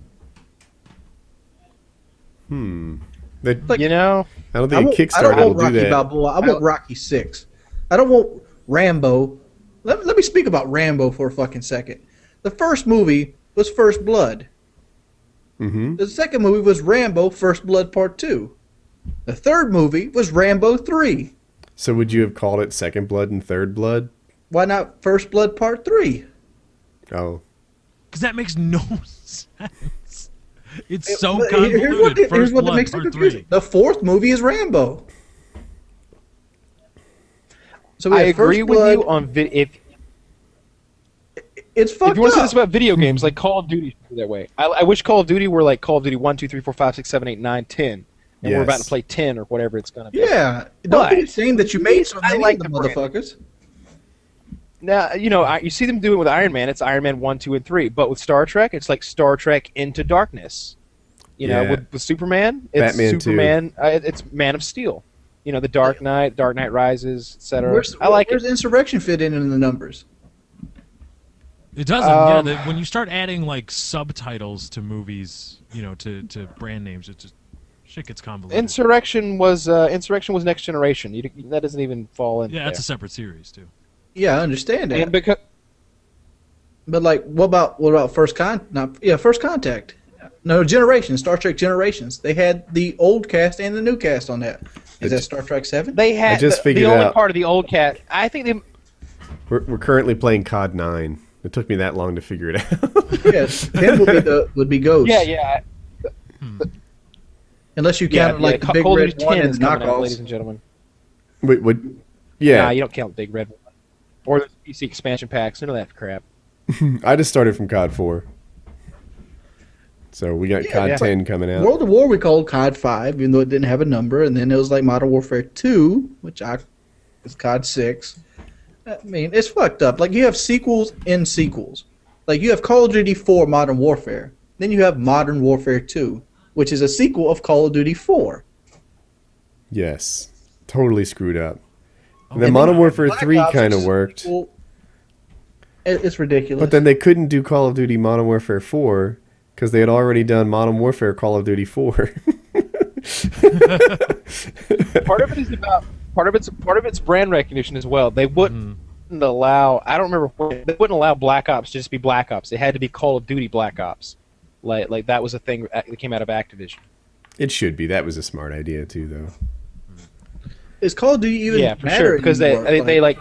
S2: I don't think a Kickstarter will do that.
S1: Balboa. I want Rocky 6. I don't want Rambo. Let me speak about Rambo for a fucking second. The first movie was First Blood. The second movie was Rambo First Blood Part 2. The third movie was Rambo 3.
S2: So would you have called it Second Blood and Third Blood?
S1: Why not First Blood Part 3?
S2: Oh.
S4: Because that makes no sense. It's so convoluted.
S1: Here's what makes it confusing. The fourth movie is Rambo. So
S3: I agree with you on
S1: it's fucked up.
S3: If you want to say this about video games, like Call of Duty should be that way. I wish Call of Duty were like Call of Duty 1, 2, 3, 4, 5, 6, 7, 8, 9, 10. And we're about to play 10 or whatever it's going to be.
S1: Yeah. Don't be ashamed that you made so many of the motherfuckers.
S3: Now, you see them doing it with Iron Man. It's Iron Man 1, 2, and 3. But with Star Trek, it's like Star Trek Into Darkness. With Superman, it's
S2: Batman
S3: Superman. It's Man of Steel. The Dark Knight, Dark Knight Rises, etc.
S1: Where's Insurrection fit in the numbers?
S4: It doesn't. When you start adding like subtitles to movies, to brand names, it just shit gets convoluted.
S3: Insurrection was Next Generation. That doesn't even fall in.
S4: Yeah, that's a separate series too.
S1: Yeah, I understand that. But like, what about First Contact? No, Generations, Star Trek Generations. They had the old cast and the new cast on that. Is that Star Trek 7?
S3: They had
S2: I just figured
S3: the only
S2: out.
S3: part of the old cat. I think they.
S2: We're currently playing COD 9. It took me that long to figure it out.
S1: Yes, 10 would be Ghost.
S3: Yeah.
S1: Unless you count like the big
S3: Call of
S1: red
S3: Duty
S1: one
S3: 10
S1: and
S3: is coming out,
S1: knockoffs.
S3: ladies and gentlemen.
S2: Wait, what? Yeah,
S3: Nah, you don't count the big red one. Or the PC expansion packs. None of that crap.
S2: I just started from COD 4. So we got COD
S3: yeah.
S2: 10 coming out.
S1: World of War we called COD 5, even though it didn't have a number, and then it was like Modern Warfare 2, which is COD 6. I mean, it's fucked up. Like, you have sequels in sequels. Like, you have Call of Duty 4 Modern Warfare. Then you have Modern Warfare 2, which is a sequel of Call of Duty 4.
S2: Yes. Totally screwed up. And
S1: And
S2: then
S1: then
S2: Modern Warfare
S1: Black
S2: 3
S1: Ops
S2: kind of
S1: is-
S2: worked.
S1: Well, it's ridiculous.
S2: But then they couldn't do Call of Duty Modern Warfare 4 because they had already done Modern Warfare Call of Duty 4.
S3: Part of it is about part of it's brand recognition as well. They wouldn't allow. I don't remember. They wouldn't allow Black Ops to just be Black Ops. It had to be Call of Duty Black Ops. Like that was a thing that came out of Activision.
S2: It should be. That was a smart idea too, though.
S1: Is Call of Duty even
S3: Yeah, for
S1: matter
S3: sure. Because
S1: anymore?
S3: they like.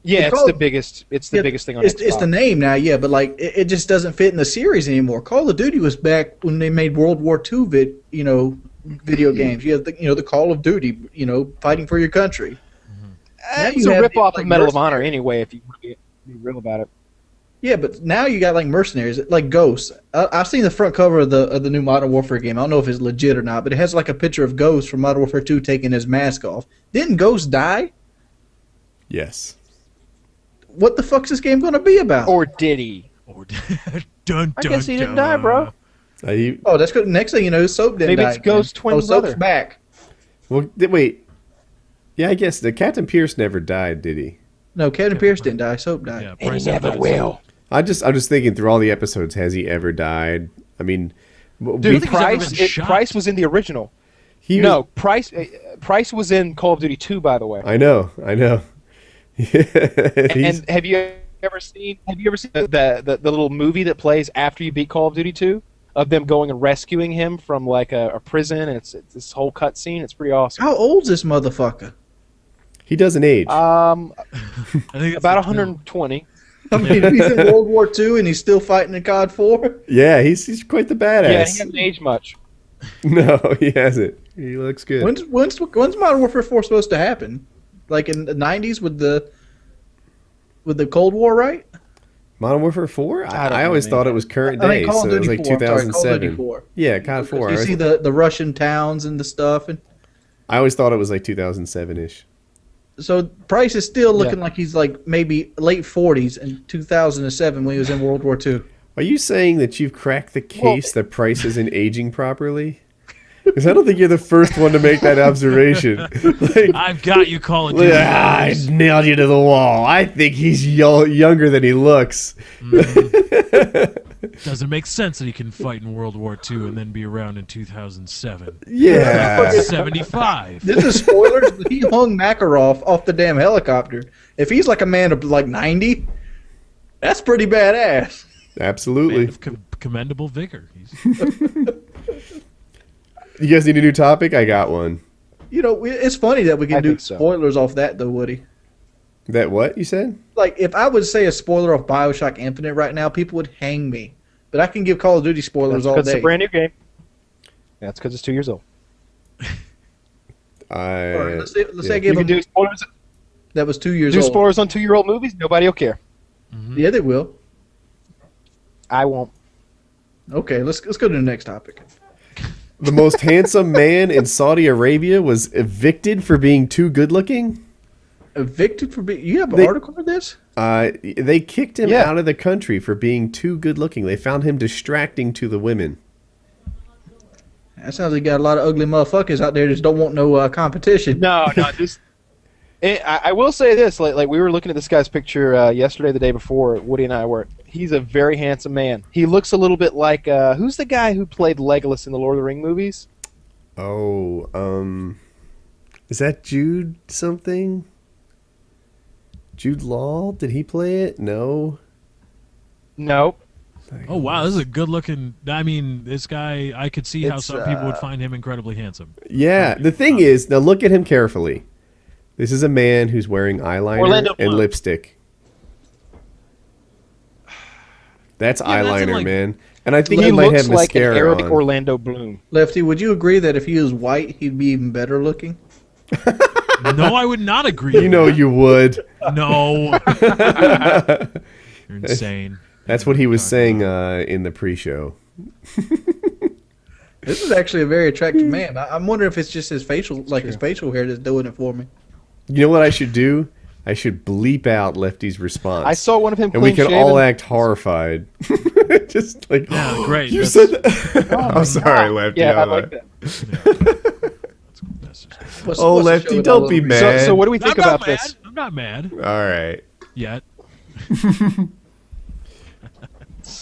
S3: Yeah,
S1: Call-
S3: it's the biggest. It's the biggest thing on
S1: it's
S3: Xbox.
S1: the name now, yeah, but like it just doesn't fit in the series anymore. Call of Duty was back when they made World War II video games. You have the Call of Duty, fighting for your country. Now
S3: It's
S1: you
S3: a
S1: have
S3: rip off
S1: like,
S3: of Medal of
S1: mercenaries.
S3: Honor anyway. If you want to be real about it.
S1: Yeah, but now you got like mercenaries, like Ghosts. I've seen the front cover of the new Modern Warfare game. I don't know if it's legit or not, but it has like a picture of Ghost from Modern Warfare 2 taking his mask off. Didn't Ghost die?
S2: Yes.
S1: What the fuck's this game going to be about?
S3: Or did he?
S4: Or dun,
S3: I
S4: dun,
S3: guess he didn't
S4: dun.
S3: die, bro.
S1: Oh, that's good. Next thing you know, Soap didn't
S3: Maybe
S1: die.
S3: it's Ghost's twin
S1: Soap's
S3: brother.
S1: back.
S2: Well, wait. Yeah, I guess the Captain Pierce never died, did he?
S1: No, Captain Pierce didn't die. Soap died.
S4: Yeah,
S3: And he
S4: Bryce
S3: never
S4: died.
S3: will.
S2: I'm just thinking through all the episodes. Has he ever died? I mean,
S4: Dude,
S2: we-
S4: I think he's ever been shot.
S3: Price was in the original.
S2: he
S3: No,
S2: was-
S3: Price was in Call of Duty 2, by the way.
S2: I know. He's-
S3: And have you ever seen the little movie that plays after you beat Call of Duty 2 of them going and rescuing him from like a prison, and it's this whole cutscene. It's pretty awesome.
S1: How old's this motherfucker?
S2: he doesn't age.
S4: I think it's
S3: About
S4: like,
S3: 120.
S1: I mean, he's in World War II and he's still fighting in COD 4.
S2: Yeah, he's quite the
S3: Yeah, he
S2: badass.
S3: hasn't aged much.
S2: No, he hasn't. He looks good.
S1: When's Modern Warfare 4 supposed to happen? Like in the 90s with the Cold War, right?
S2: Modern Warfare 4?
S3: I don't
S2: I
S3: know,
S2: always
S3: man.
S2: thought it was current
S1: I mean,
S2: day,
S1: Call
S2: so
S1: of
S2: it was
S1: Duty
S2: like
S1: 4. I'm sorry, Call of Duty
S2: 2007.
S1: 4.
S2: Yeah, COD 4.
S1: You see the Russian towns and the stuff, and
S2: I always thought it was like 2007-ish.
S1: so Price is still looking like he's like maybe late 40s in 2007 when he was in World War II.
S2: Are you saying that you've cracked the case that Price isn't aging properly? Because I don't think you're the first one to make that observation. Like,
S4: I've got you, Call of Duty.
S2: I nailed you to the wall. I think he's younger than he looks.
S4: Doesn't make sense that he can fight in World War II and then be around in 2007.
S2: Yeah.
S4: 75.
S1: This is spoilers, but he hung Makarov off the damn helicopter. If he's like a man of like 90, that's pretty badass.
S2: Absolutely.
S4: Man of commendable vigor. He's,
S2: You guys need a new topic? I got one.
S1: It's funny that we can
S3: I
S1: do
S3: think so.
S1: spoilers off that though, Woody.
S2: That what you said?
S1: Like, if I would say a spoiler of BioShock Infinite right now, people would hang me. But I can give Call of Duty spoilers
S3: That's
S1: all
S3: because it's
S1: day.
S3: a brand new game. That's because it's 2 years old.
S1: Or let's say I
S3: You
S1: gave
S3: can
S1: them
S3: do spoilers.
S1: that was 2 years
S3: Do
S1: old.
S3: spoilers on 2-year-old movies. Nobody will care.
S1: Yeah, they will.
S3: I won't.
S1: Okay, let's go to the next topic.
S2: The most handsome man in Saudi Arabia was evicted for being too good looking?
S1: Evicted for being. You have an
S2: They-
S1: article for this?
S2: They kicked him
S3: Yeah.
S2: out of the country for being too good looking. They found him distracting to the women.
S1: That sounds like you got a lot of ugly motherfuckers out there that just don't want no competition.
S3: No. This. I will say this. Like we were looking at this guy's picture yesterday, the day before. Woody and I were. He's a very handsome man. He looks a little bit like who's the guy who played Legolas in the Lord of the Ring movies?
S2: Oh, is that Jude something? Jude Law, did he play it? No.
S3: Nope.
S4: Oh wow, this is a good looking. I mean, this guy. I could see how some people would find him incredibly handsome.
S2: Yeah, the thing is, now look at him carefully. This is a man who's wearing eyeliner
S3: Orlando
S2: and
S3: Bloom.
S2: lipstick. That's
S4: Yeah, that's
S2: eyeliner,
S4: like-
S2: man. And I think
S3: He
S2: he might
S3: looks
S2: have
S3: like an
S2: mascara
S3: Arabic
S2: on.
S3: Orlando Bloom.
S1: Lefty, would you agree that if he was white, he'd be even better looking?
S4: No, I would not agree.
S2: You know you would.
S4: No. You're insane.
S2: That's what he was saying in the pre-show.
S1: This is actually a very attractive man. I'm wondering if it's just his facial, his facial hair that's doing it for me.
S2: You know what I should do? I should bleep out Lefty's response.
S3: I saw one of him
S2: and we
S3: clean
S2: can all
S3: shaven.
S2: act horrified. Just like,
S4: Yeah, great.
S2: You
S4: That's-
S2: said that. I'm sorry, Lefty.
S3: Yeah, I
S2: I'm
S3: like
S2: not-
S3: that.
S4: That's just-
S1: What's-
S2: Oh,
S1: what's the
S2: Lefty,
S1: show
S2: don't
S1: about
S2: be
S1: little-
S2: mad.
S3: So what do we
S4: I'm
S3: think
S4: not
S3: about
S4: mad.
S3: this?
S4: I'm not mad
S2: All right.
S4: yet.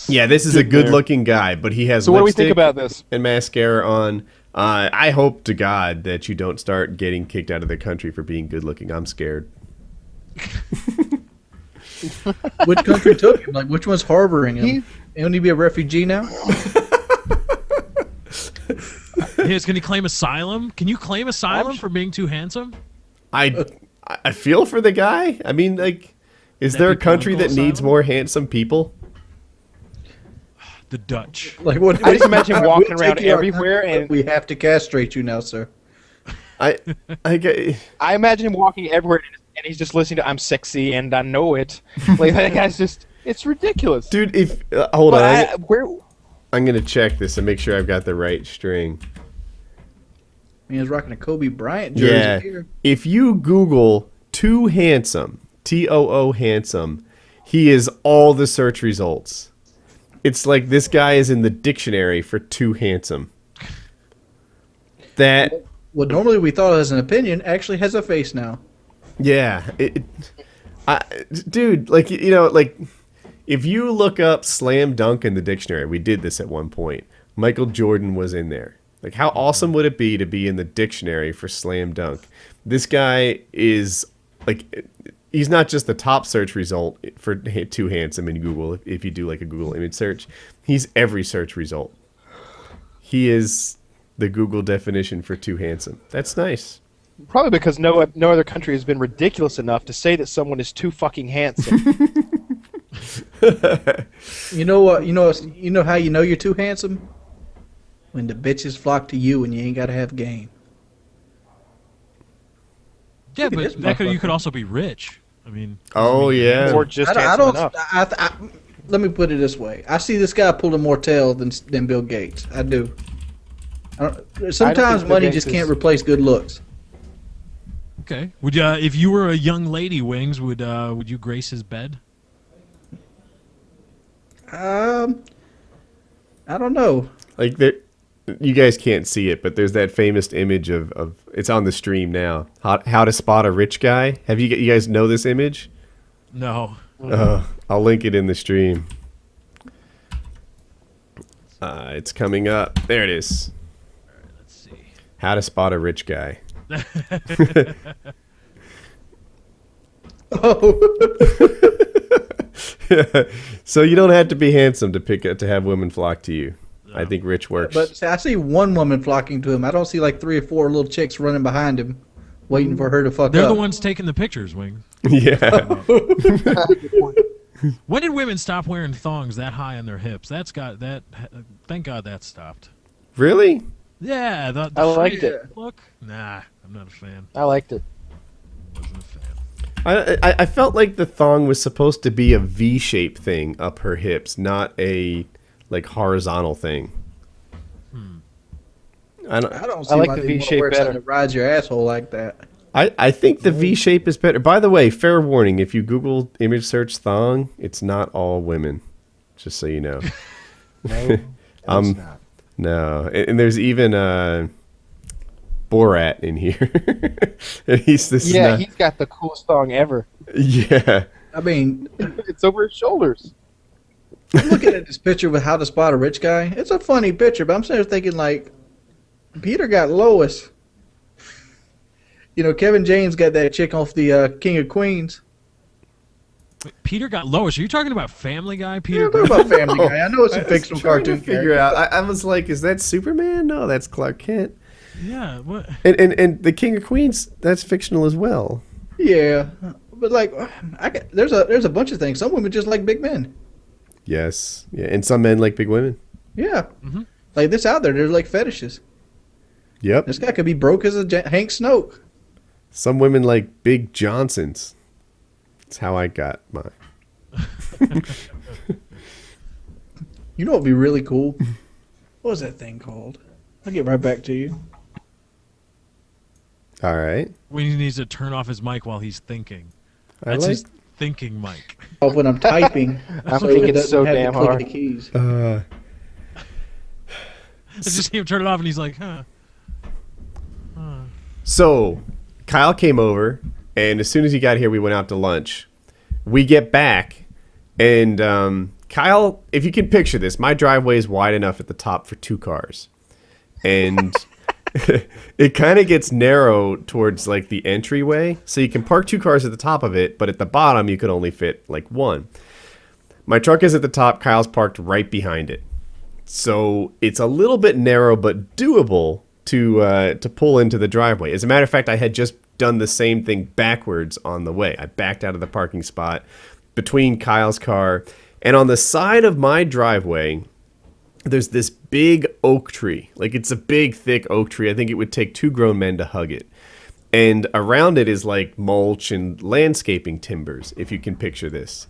S2: Yeah, this is a good-looking guy, but he has
S3: So what do we think
S2: lipstick
S3: about this?
S2: and mascara on. I hope to God that you don't start getting kicked out of the country for being good-looking. I'm scared.
S1: Which country took him? Like, which one's harboring him? Won't he be a refugee now?
S4: Yes, can he claim asylum? Can you claim asylum for being too handsome?
S2: I feel for the guy. I mean, like, is
S4: That
S2: there a
S4: be
S2: country that
S4: political
S2: needs
S4: asylum?
S2: more handsome people?
S4: The Dutch.
S1: Like, what?
S3: I just imagine
S1: we'll
S3: walking
S1: take
S3: around
S1: you out,
S3: everywhere and-
S1: we have to castrate you now, sir.
S2: I get.
S3: I imagine him walking everywhere and he's just listening to "I'm sexy and I know it." Like that guy's just—it's ridiculous.
S2: Dude, if hold on,
S3: But where?
S2: I'm gonna check this and make sure I've got the right string.
S1: I mean, he's rocking a Kobe Bryant jersey
S2: Yeah,
S1: here.
S2: if you Google "too handsome," Too handsome, he is all the search results. It's like this guy is in the dictionary for too handsome. That
S1: What normally we thought as an opinion actually has a face now.
S2: yeah, dude, like you know, like if you look up slam dunk in the dictionary, we did this at one point. Michael Jordan was in there. Like, how awesome would it be to be in the dictionary for slam dunk? This guy is like, he's not just the top search result for too handsome in Google. If you do like a Google image search, he's every search result. He is the Google definition for too handsome. That's nice.
S3: Probably because no other country has been ridiculous enough to say that someone is too fucking handsome.
S1: You know what? You know how you know you're too handsome? When the bitches flock to you and you ain't gotta have game.
S4: Yeah,
S1: Look at this
S4: but you could
S1: motherfucker.
S4: also be rich. I mean,
S2: Oh yeah.
S3: Or just
S1: I
S3: handsome
S1: don't.
S3: enough.
S1: Let me put it this way: I see this guy pulling more tail than Bill Gates. I do. Sometimes
S3: Bill
S1: money
S3: Gates
S1: just
S3: is-
S1: can't replace good looks.
S4: okay. Would you, if you were a young lady, Wings, would you grace his bed?
S1: I don't know.
S2: Like there, you guys can't see it, but there's that famous image of it's on the stream now. How to spot a rich guy. Have you guys know this image?
S4: No.
S2: I'll link it in the stream. It's coming up. There it is.
S4: Let's see.
S2: How to spot a rich guy.
S1: Oh,
S2: So you don't have to be handsome to have women flock to you. I think rich works.
S1: but see, I see one woman flocking to him. I don't see like 3 or 4 little chicks running behind him, waiting for her to fuck
S4: They're
S1: up.
S4: the ones taking the pictures, Wings.
S2: yeah.
S4: When did women stop wearing thongs that high on their hips? That's got that. Thank God that stopped.
S2: Really?
S4: Yeah, the
S3: I liked
S4: high
S3: it.
S4: Look, nah, I'm not a fan.
S3: I liked it.
S4: Wasn't a fan.
S2: I felt like the thong was supposed to be a V-shaped thing up her hips, not a like horizontal thing.
S1: I don't see
S3: I like
S1: why
S3: the
S1: they wanna
S3: V-shape
S1: wear something
S3: better.
S1: that rides your asshole like that.
S2: I think the V shape is better. By the way, fair warning: if you Google image search thong, it's not all women. Just so you know.
S3: No, it's not.
S2: No, and there's even Borat in here, and this is
S3: Yeah,
S2: not-
S3: he's got the coolest song ever.
S2: yeah.
S1: I mean,
S3: It's over his shoulders.
S1: I'm looking at this picture with How to Spot a Rich Guy. It's a funny picture, but I'm sitting there thinking, like, Peter got Lois. You know, Kevin James got that chick off the King of Queens.
S4: Wait, Peter got Lois. Are you talking about Family Guy? Peter.
S1: Yeah, what about Family Guy? I know it's a fictional cartoon.
S2: Figure out. I was like, is that Superman? No, that's Clark Kent.
S4: Yeah. What?
S2: And the King of Queens, that's fictional as well.
S1: Yeah, but like, there's a bunch of things. Some women just like big men.
S2: Yes. Yeah, and some men like big women.
S1: Yeah, like this out there, there's like fetishes.
S2: Yep.
S1: This guy could be broke as a Hank Snoke.
S2: Some women like big Johnsons. That's how I got mine.
S1: You know what'd be really cool? What was that thing called? I'll get right back to you.
S2: All right.
S4: When he needs to turn off his mic while he's thinking.
S2: I
S4: That's
S2: like.
S4: his thinking mic.
S1: Oh, when I'm typing,
S3: I'm
S1: so
S3: thinking
S1: it doesn't
S3: so
S1: have to
S3: damn
S1: click
S3: hard.
S1: the keys.
S4: I just see him turn it off, and he's like, huh.
S2: So, Kyle came over, and as soon as he got here, we went out to lunch. We get back, and Kyle, if you can picture this, my driveway is wide enough at the top for 2 cars. And it kind of gets narrow towards, like, the entryway. So you can park 2 cars at the top of it, but at the bottom, you could only fit, like, 1. My truck is at the top. Kyle's parked right behind it. So it's a little bit narrow, but doable to pull into the driveway. As a matter of fact, I had just done the same thing backwards on the way. I backed out of the parking spot between Kyle's car, and on the side of my driveway, there's this big oak tree. Like, it's a big, thick oak tree. I think it would take 2 grown men to hug it. And around it is like mulch and landscaping timbers, if you can picture this.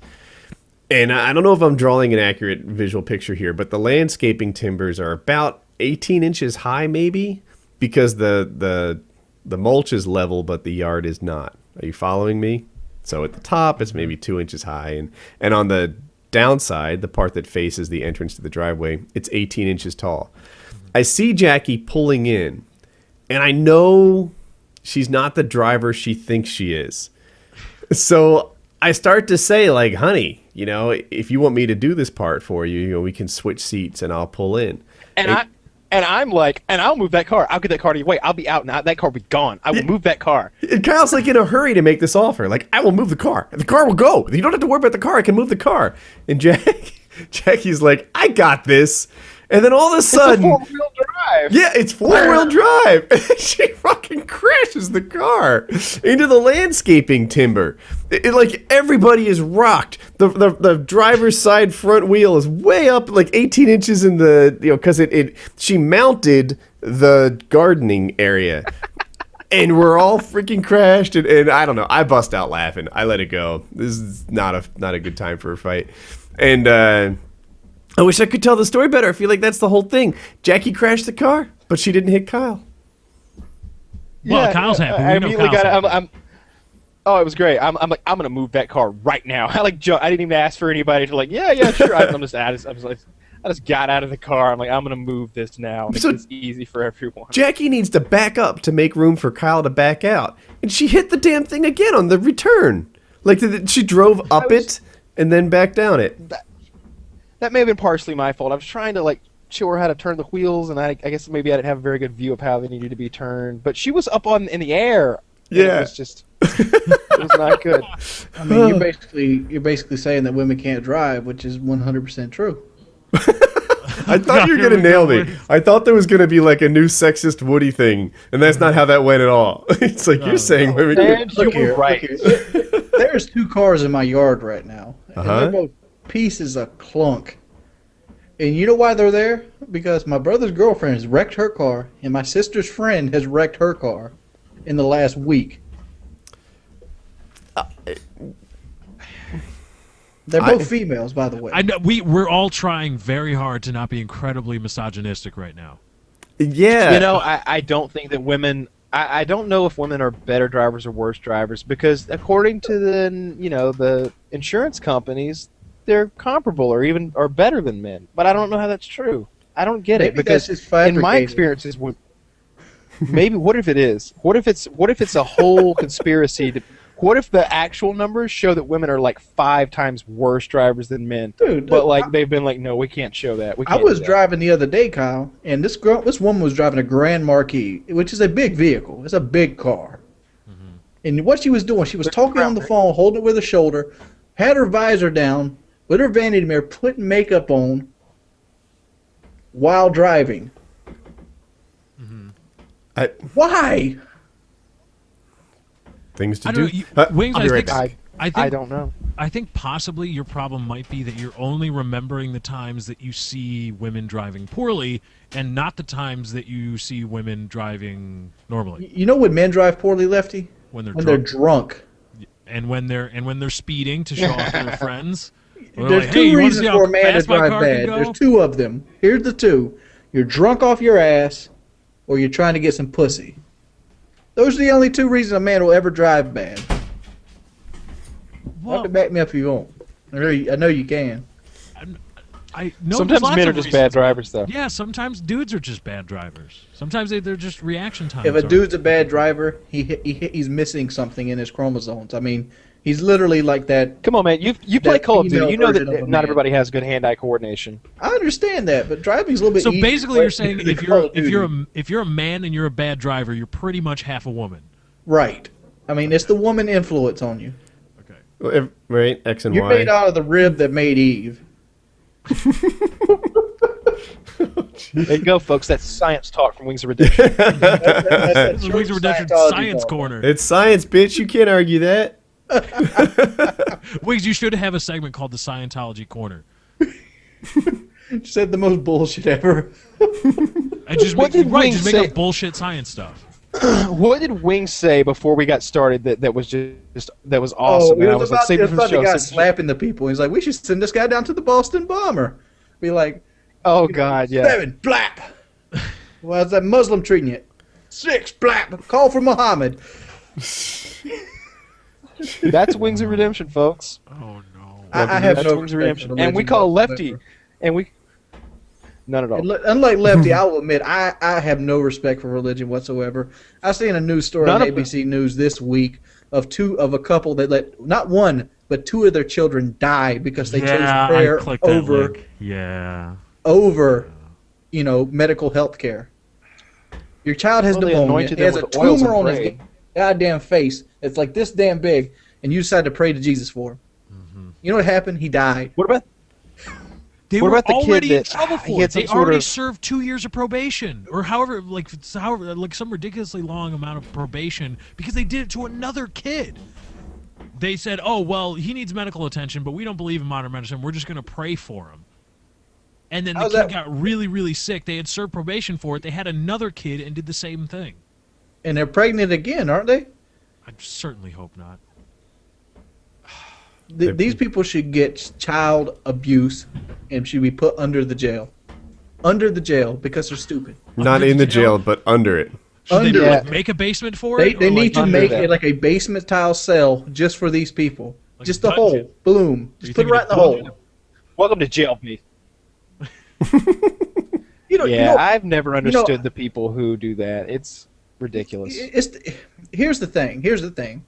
S2: And I don't know if I'm drawing an accurate visual picture here, but the landscaping timbers are about 18 inches high, maybe, because the mulch is level, but the yard is not. Are you following me? So at the top, it's maybe 2 inches high, and on the downside, the part that faces the entrance to the driveway, it's 18 inches tall. I see Jackie pulling in, and I know she's not the driver she thinks she is. So I start to say, like, honey, you know, if you want me to do this part for you, you know, we can switch seats and I'll pull in.
S3: And I'm like, and I'll move that car. I'll get that car to you. Wait, I'll be out now. That car will be gone. I will move that car.
S2: And Kyle's like in a hurry to make this offer. Like, I will move the car. The car will go. You don't have to worry about the car. I can move the car. And Jackie's like, I got this. And then all of a sudden,
S3: It's a 4-wheel drive.
S2: yeah, it's 4-wheel drive. And she fucking crashes the car into the landscaping timber. Like, everybody is rocked. The driver's side front wheel is way up, like 18 inches in the, you know, because she mounted the gardening area. And we're all freaking crashed, and I don't know. I bust out laughing. I let it go. This is not a good time for a fight. And I wish I could tell the story better. I feel like that's the whole thing. Jackie crashed the car, but she didn't hit Kyle.
S4: Well, Kyle's happy.
S3: I
S4: We know
S3: immediately
S4: Kyle's
S3: got it.
S4: happy.
S3: Oh, it was great. I'm like, I'm gonna move that car right now. I didn't even ask for anybody to, like, yeah, sure. I just got out of the car. I'm like, I'm gonna move this now. Make
S2: So-
S3: this easy for everyone.
S2: Jackie needs to back up to make room for Kyle to back out. And she hit the damn thing again on the return. Like, she drove up it and then back down it.
S3: That may have been partially my fault. I was trying to, like, show her how to turn the wheels, and I guess maybe I didn't have a very good view of how they needed to be turned. But she was up in the air. And
S2: Yeah.
S3: it was just, it was not good.
S1: I mean, you're basically saying that women can't drive, which is 100% true.
S2: I thought you were going to nail me. I thought there was going to be like a new sexist Woody thing, and that's not how that went at all. It's like you're saying women can't.
S3: And you were right.
S1: There's 2 cars in my yard right now, and
S2: Uh-huh.
S1: they're both pieces of clunk. And you know why they're there? Because my brother's girlfriend has wrecked her car, and my sister's friend has wrecked her car in the last week. They're both females, by the way.
S4: I know we're all trying very hard to not be incredibly misogynistic right now.
S2: Yeah.
S3: You know, I don't think that women. I don't know if women are better drivers or worse drivers, because according to the insurance companies, they're comparable or better than men. But I don't know how that's true. I don't get it,
S1: Maybe
S3: because
S1: that's just
S3: in my
S1: fabricated.
S3: experiences, maybe what if it is? What if it's a whole conspiracy? What if the actual numbers show that women are like 5 times worse drivers than men?
S1: Dude,
S3: but
S1: look,
S3: like they've been like, no, we can't show that.
S1: I was driving the other day, Kyle, and this woman was driving a Grand Marquis, which is a big vehicle. It's a big car. And what she was doing, she was talking on the phone, holding it with her shoulder, had her visor down, with her vanity mirror, putting makeup on while driving. Why?
S2: Things to
S4: I
S2: do.
S4: don't know. Wings,
S2: I'll be right back.
S3: I don't know.
S4: I think possibly your problem might be that you're only remembering the times that you see women driving poorly and not the times that you see women driving normally.
S1: You know when men drive poorly, Lefty?
S4: When they're
S1: They're
S4: drunk.
S1: drunk.
S4: And when they're speeding to show off to their friends. They're
S1: There's
S4: like,
S1: two
S4: "Hey, you wanna
S1: reasons
S4: see how
S1: for a man to
S4: fast my
S1: drive
S4: car can
S1: bad.
S4: go?"
S1: There's two of them. Here's the two. You're drunk off your ass, or you're trying to get some pussy. Those are the only two reasons a man will ever drive bad.
S4: Well,
S1: You can back me up if you want. I know you can.
S4: no,
S3: Sometimes
S4: there's lots
S3: men are
S4: of
S3: just
S4: reasons.
S3: bad drivers, though.
S4: Yeah, sometimes dudes are just bad drivers. Sometimes they're just reaction times.
S1: If a
S4: are-
S1: dude's a bad driver, he's missing something in his chromosomes. I mean, he's literally like that.
S3: Come on, man. You play
S1: That
S3: Call of
S1: female
S3: Duty. You know
S1: version of a
S3: that not
S1: man.
S3: everybody has good hand-eye coordination.
S1: I understand that, but driving's a little bit
S4: So
S1: easier
S4: basically, you're saying
S1: than
S4: if
S1: Call
S4: you're
S1: of Duty.
S4: if you're a man and you're a bad driver, you're pretty much half a woman.
S1: Right. I mean, it's the woman influence on you.
S4: Okay.
S2: Well, right, X and
S1: You're
S2: Y.
S1: made out of the rib that made Eve.
S3: There you go, folks. That's science talk from Wings of Redemption.
S4: This is Wings of Redemption Science Corner.
S2: It's science, bitch. You can't argue that.
S4: Wings, you should have a segment called the Scientology Corner.
S1: Said the most bullshit ever.
S4: And just
S3: What
S4: make,
S3: did
S4: right,
S3: Wings
S4: just make
S3: say?
S4: up bullshit science stuff.
S3: What did Wings say before we got started that was just that was awesome?
S1: Oh,
S3: And
S1: it
S3: I
S1: was
S3: like,
S1: about,
S3: save
S1: it
S3: it
S1: was
S3: for the
S1: about the
S3: show.
S1: guy
S3: save it for the show.
S1: slapping the people. He's like, we should send this guy down to the Boston bomber. Be like,
S3: Oh God, yeah.
S1: 7, blap. Well, how's that Muslim treating you? 6, blap. Call for Muhammad.
S3: That's Wings of Redemption, folks.
S4: Oh no.
S1: I have
S3: That's
S1: no
S3: Wings of
S1: respect for
S3: Redemption, and we
S1: religion
S3: call
S1: whatsoever.
S3: Lefty, and we none at all.
S1: Unlike Lefty, I will admit I have no respect for religion whatsoever. I seen a news story on
S3: None of
S1: ABC News this week of a couple that let not one but 2 of their children die because they chose prayer over over medical health care. Your child has
S3: Well, they
S1: pneumonia.
S3: anointed
S1: He has
S3: them
S1: a
S3: with oils
S1: tumor
S3: and
S1: on his
S3: prayed.
S1: goddamn face. It's like this damn big, and you decide to pray to Jesus for him. You know what happened? He died.
S3: What about
S4: They
S3: What
S4: were
S3: about the kid
S4: already in
S3: that-
S4: trouble
S3: he
S4: for
S3: had
S4: it. They
S3: some sort
S4: already
S3: of-
S4: served 2 years of probation, or however some ridiculously long amount of probation because they did it to another kid. They said, "Oh well, he needs medical attention, but we don't believe in modern medicine. We're just going to pray for him." And then the
S1: How's
S4: kid
S1: that-
S4: got really, really sick. They had served probation for it. They had another kid and did the same thing.
S1: And they're pregnant again, aren't they?
S4: I certainly hope not.
S1: These people should get child abuse and should be put under the jail. Under the jail because they're stupid.
S2: Not
S4: Under
S2: in
S4: the
S2: the jail, but under it.
S4: Should
S1: Under
S4: they
S1: it.
S4: like, make a basement for
S1: They
S4: it?
S1: they
S4: or,
S1: need
S4: like,
S1: to
S3: under
S1: make
S3: that.
S1: it like a basement style cell just for these people.
S4: Like
S1: Just
S4: a
S1: a hole.
S4: dungeon.
S1: Boom.
S4: you
S1: Just put it
S4: thinking
S1: right in the
S4: of dungeon?
S1: hole.
S3: Welcome to jail, please.
S1: You know,
S3: Yeah,
S1: you know,
S3: I've never
S1: know-
S3: understood the people who do that. It's ridiculous.
S1: Here's the thing.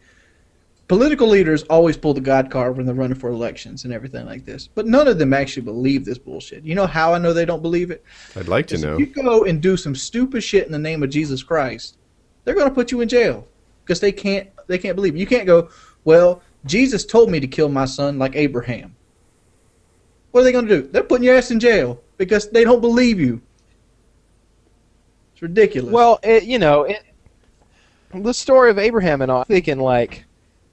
S1: Political leaders always pull the God card when they're running for elections and everything like this. But none of them actually believe this bullshit. You know how I know they don't believe it?
S2: I'd like to
S1: Is
S2: know.
S1: if you go and do some stupid shit in the name of Jesus Christ, they're going to put you in jail because they can't believe it. You can't go, well, Jesus told me to kill my son like Abraham. What are they going to do? They're putting your ass in jail because they don't believe you. It's ridiculous.
S3: Well, the story of Abraham and all, I'm thinking like,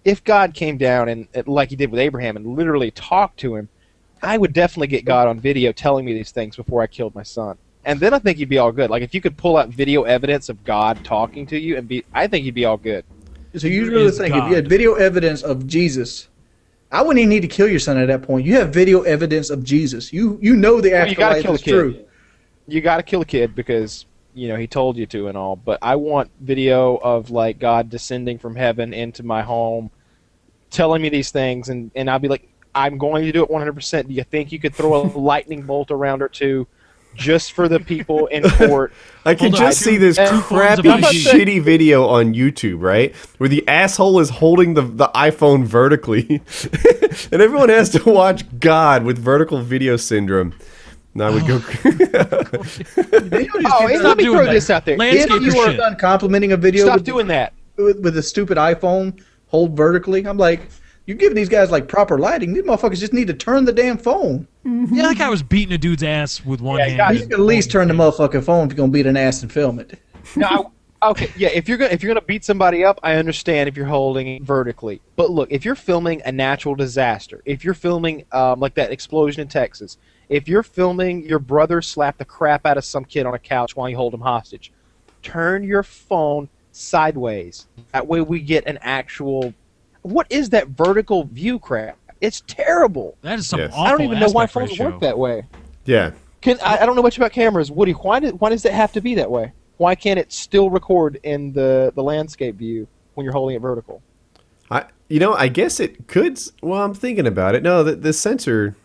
S3: if God came down and like he did with Abraham and literally talked to him, I would definitely get God on video telling me these things before I killed my son. And then I think you'd be all good. Like if you could pull out video evidence of God talking to you I think you'd be all good.
S1: So you
S4: Here
S1: really
S4: is
S1: think if
S4: God.
S1: you had video evidence of Jesus, I wouldn't even need to kill your son at that point. You have video evidence of Jesus. You know the
S3: Well, you gotta
S1: afterlife
S3: kill a
S1: is
S3: kid.
S1: true.
S3: You got to kill a kid because he told you to and all. But I want video of like God descending from heaven into my home, telling me these things, and I'll be like, I'm going to do it 100%. Do you think you could throw a lightning bolt around or two, just for the people in court?
S2: I can
S4: Hold on,
S2: just
S4: two-
S2: see this
S3: two
S4: forms of
S2: crappy,
S4: ID.
S2: shitty video on YouTube, right? Where the asshole is holding the iPhone vertically, and everyone has to watch God with vertical video syndrome. And I would go.
S3: Oh, and
S4: Stop
S3: let me
S4: doing
S3: throw
S4: that.
S3: this out there.
S4: Landscape
S1: If you
S4: your
S1: were
S4: shit.
S1: done complimenting a video
S3: Stop
S1: with,
S3: doing that.
S1: with a stupid iPhone hold vertically, I'm like, You give these guys like proper lighting. These motherfuckers just need to turn the damn phone.
S4: Yeah, that guy was beating a dude's ass with one hand.
S3: guys,
S1: You can at least turn the motherfucking phone if you're gonna beat an ass and film it.
S3: No, okay, yeah. If you're gonna beat somebody up, I understand if you're holding it vertically. But look, if you're filming a natural disaster, if you're filming like that explosion in Texas, if you're filming your brother slap the crap out of some kid on a couch while you hold him hostage, turn your phone sideways. That way we get an actual. What is that vertical view crap? It's terrible.
S4: That is some
S2: Yes.
S4: awful
S3: I don't even know why
S4: aspect
S3: phones
S4: ratio.
S3: work that way.
S2: Yeah.
S3: I don't know much about cameras. Woody, why does it have to be that way? Why can't it still record in the landscape view when you're holding it vertical?
S2: I guess it could. Well, I'm thinking about it. No, the sensor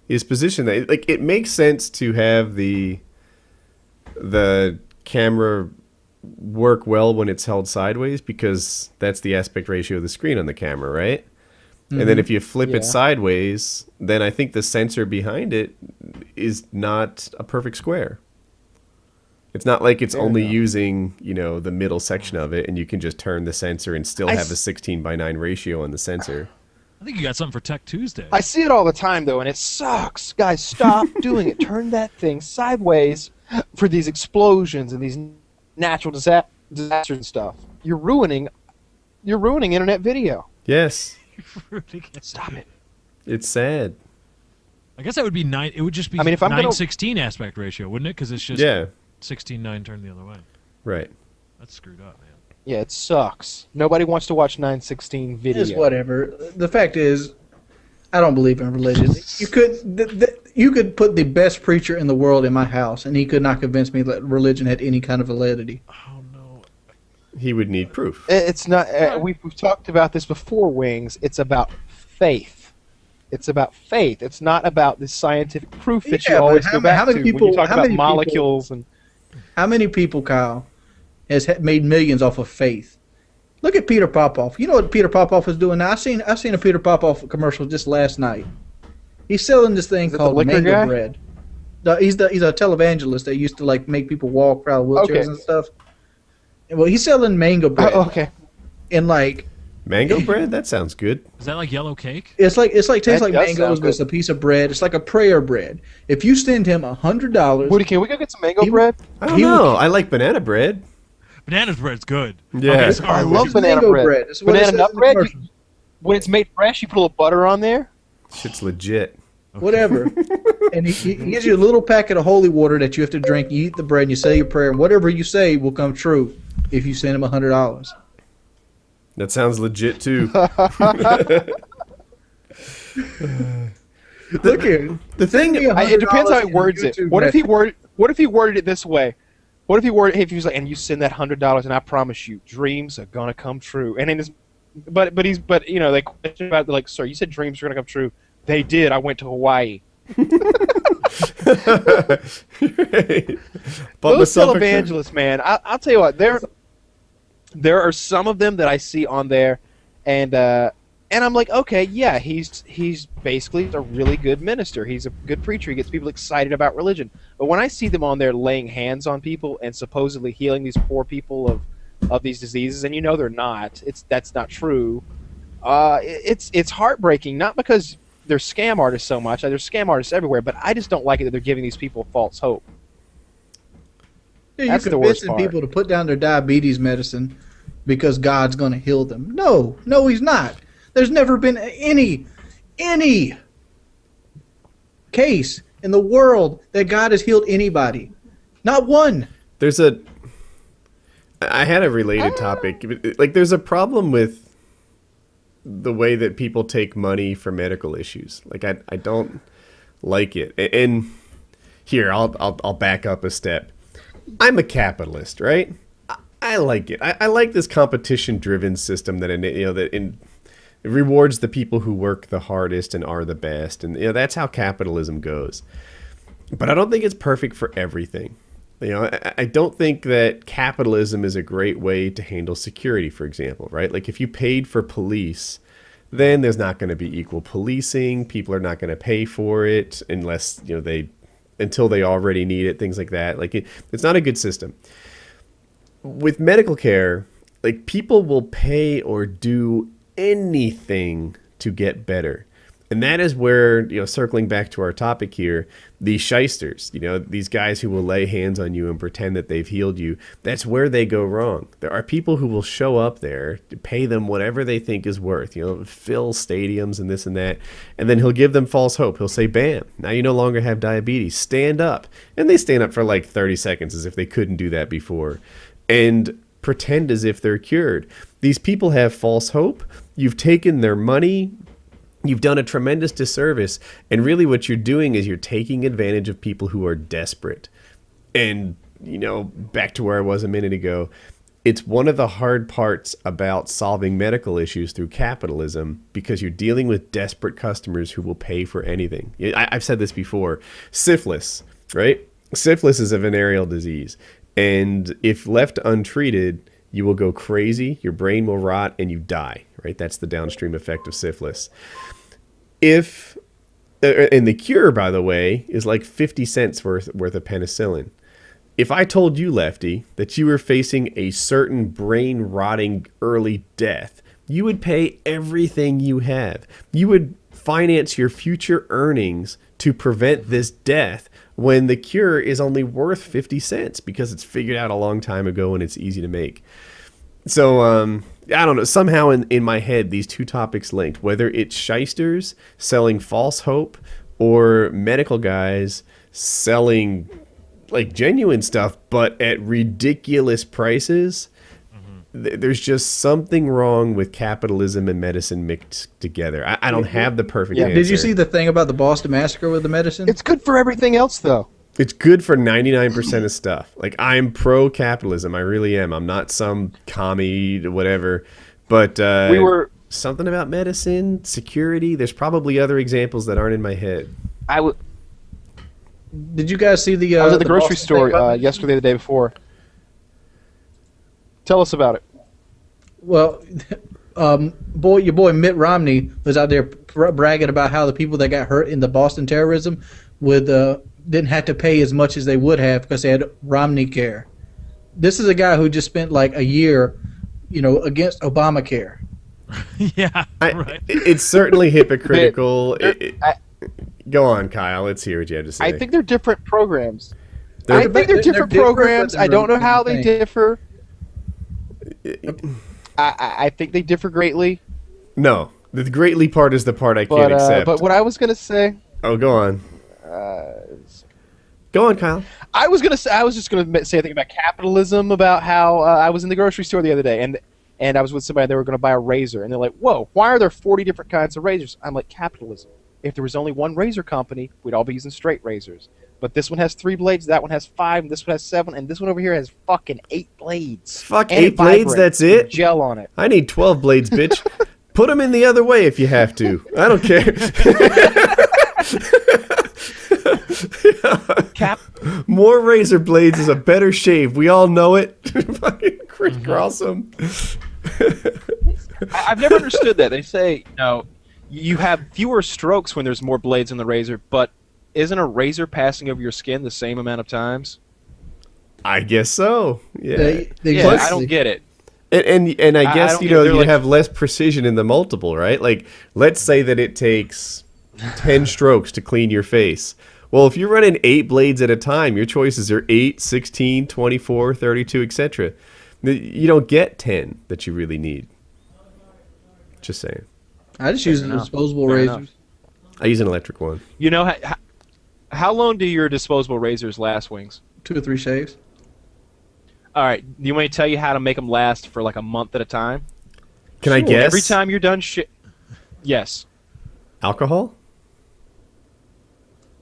S2: is positioned that like it makes sense to have the camera work well when it's held sideways because that's the aspect ratio of the screen on the camera, right? And then if you flip it sideways, then I think the sensor behind it is not a perfect square. It's not like it's only using, the middle section of it and you can just turn the sensor and still have a 16:9 ratio on the sensor.
S4: I think you got something for Tech Tuesday.
S3: I see it all the time, though, and it sucks. Guys, stop doing it. Turn that thing sideways for these explosions and these natural disasters and stuff. You're ruining internet video.
S2: Yes.
S3: Stop it.
S2: It's sad.
S4: I guess that would be 9. It would just be
S3: I mean, if I'm gonna-
S4: 9:16 aspect ratio, wouldn't it? Because it's just
S2: Yeah.
S4: 16:9 turned the other way.
S2: Right.
S4: That's screwed up, man.
S3: Yeah, it sucks. Nobody wants to watch 9:16 video.
S1: It's whatever. The fact is, I don't believe in religion. You could put the best preacher in the world in my house, and he could not convince me that religion had any kind of validity.
S4: Oh no.
S2: He would need proof.
S3: It's not. We've talked about this before, Wings. It's about faith. It's about faith. It's not about the scientific proof that you
S1: Yeah, but
S3: always
S1: how
S3: go back
S1: many
S3: to
S1: people-
S3: when you talk
S1: how
S3: about
S1: many people-
S3: molecules and.
S1: How many people, Kyle, has made millions off of faith? Look at Peter Popoff. You know what Peter Popoff is doing now? I seen a Peter Popoff commercial just last night. He's selling this thing
S3: Is it the
S1: called
S3: liquor
S1: mango
S3: guy?
S1: bread. He's a televangelist that used to like make people walk out of wheelchairs
S3: Okay.
S1: and stuff. Well, he's selling mango bread,
S3: Oh, okay.
S1: and like
S2: Mango bread? That sounds good.
S4: Is that like yellow cake?
S1: it's like tastes
S3: That
S1: like
S3: does
S1: mangoes,
S3: sound
S1: but it's a piece of bread. It's like a prayer bread. If you send him $100,
S3: Woody, can we go get some mango
S1: He-
S3: bread?
S2: I don't
S1: He would-
S2: know. I like banana bread.
S4: Banana bread's good.
S2: Yeah.
S4: Okay, sorry,
S3: I
S4: Woody.
S3: love banana
S1: mango
S3: bread.
S1: bread. That's what it
S3: Banana
S1: says
S3: nut
S1: in the
S3: bread.
S1: commercial.
S3: When it's made fresh, you put a little butter on there.
S2: Shit's legit.
S1: Whatever. And he gives you a little packet of holy water that you have to drink. You eat the bread and you say your prayer, and whatever you say will come true if you send him $100.
S2: That sounds legit too.
S1: Look here.
S2: The thing,
S3: It depends how he
S1: $100
S3: words it.
S1: YouTube
S3: What if he worded it this way? What if he worded? Hey, if he was like, and you send that $100, and I promise you, dreams are gonna come true. And in his, but they question about it, like, sir, you said dreams are gonna come true. They did. I went to Hawaii.
S2: Bought
S3: Those
S2: myself a
S3: televangelists, man. I'll tell you what. There are some of them that I see on there, and I'm like, okay, yeah, he's basically a really good minister. He's a good preacher. He gets people excited about religion. But when I see them on there laying hands on people and supposedly healing these poor people of these diseases, and they're not. That's not true. It's heartbreaking. Not because they're scam artists so much. There's scam artists everywhere, but I just don't like it that they're giving these people false hope.
S1: You're
S3: That's the worst
S1: convincing
S3: part.
S1: people to put down their diabetes medicine because God's going to heal them. No, he's not. There's never been any case in the world that God has healed anybody. Not one.
S2: I had a related topic. Like, there's a problem with the way that people take money for medical issues. Like, I don't like it. And here, I'll back up a step. I'm a capitalist, right? I like it. I like this competition-driven system that it rewards the people who work the hardest and are the best, and that's how capitalism goes. But I don't think it's perfect for everything. I don't think that capitalism is a great way to handle security, for example, right? Like, if you paid for police, then there's not going to be equal policing. People are not going to pay for it unless until they already need it, things like that. Like, it's not a good system. With medical care, like, people will pay or do anything to get better. And that is where, circling back to our topic here, these shysters, these guys who will lay hands on you and pretend that they've healed you, that's where they go wrong. There are people who will show up there, to pay them whatever they think is worth, fill stadiums and this and that, and then he'll give them false hope. He'll say, bam, now you no longer have diabetes, stand up. And they stand up for like 30 seconds as if they couldn't do that before, and pretend as if they're cured. These people have false hope. You've taken their money. You've done a tremendous disservice, and really what you're doing is you're taking advantage of people who are desperate. And, back to where I was a minute ago, it's one of the hard parts about solving medical issues through capitalism, because you're dealing with desperate customers who will pay for anything. I've said this before. Syphilis, right? Syphilis is a venereal disease, and if left untreated, you will go crazy, your brain will rot, and you die, right? That's the downstream effect of syphilis. And the cure, by the way, is like 50 cents worth of penicillin. If I told you, Lefty, that you were facing a certain brain-rotting early death, you would pay everything you have. You would finance your future earnings to prevent this death, when the cure is only worth 50 cents because it's figured out a long time ago and it's easy to make. So, I don't know, somehow in my head, these two topics linked, whether it's shysters selling false hope or medical guys selling like genuine stuff, but at ridiculous prices. There's just something wrong with capitalism and medicine mixed together. I don't have the perfect answer.
S1: Did you see the thing about the Boston Massacre with the medicine?
S3: It's good for everything else, though.
S2: It's good for 99% of stuff. Like, I'm pro-capitalism. I really am. I'm not some commie, whatever. But something about medicine, security, there's probably other examples that aren't in my head.
S1: Did you guys see the...
S3: I was at the grocery
S1: Boston
S3: store yesterday, the day before. Tell us about it.
S1: Well, your boy Mitt Romney was out there bragging about how the people that got hurt in the Boston terrorism didn't have to pay as much as they would have because they had Romney Care. This is a guy who just spent like a year, against Obamacare.
S4: Yeah, right.
S2: It's certainly hypocritical. Go on, Kyle. Let's hear what you have to say.
S3: I think they're different programs. I think they're different programs. I don't know how they differ. I think they differ greatly.
S2: No, the greatly part is the part I can't accept.
S3: But what I was gonna say.
S2: Oh, go on. Go on, Kyle.
S3: I was just gonna say a thing about capitalism, about how I was in the grocery store the other day, and I was with somebody. They were gonna buy a razor, and they're like, "Whoa, why are there 40 different kinds of razors?" I'm like, capitalism. If there was only one razor company, we'd all be using straight razors. But this one has 3 blades, that one has 5, and this one has 7, and this one over here has fucking 8 blades.
S2: Fuck, 8 blades, that's it?
S3: Gel on it.
S2: I need 12 blades, bitch. Put them in the other way if you have to. I don't care. More razor blades is a better shave. We all know it. Fucking crisscross them.
S3: I've never understood that. They say, you have fewer strokes when there's more blades in the razor, but isn't a razor passing over your skin the same amount of times?
S2: I guess so. Yeah.
S3: I don't get it.
S2: And I guess, you have less precision in the multiple, right? Like, let's say that it takes 10 strokes to clean your face. Well, if you're running 8 blades at a time, your choices are 8, 16, 24, 32, etc. You don't get 10 that you really need. Just saying.
S1: I just use disposable razors.
S2: I use an electric one.
S3: How long do your disposable razors last, Wings?
S1: 2 or 3 shaves.
S3: All right. Do you want me to tell you how to make them last for like a month at a time?
S2: Can I guess?
S3: Every time you're done Yes.
S2: Alcohol?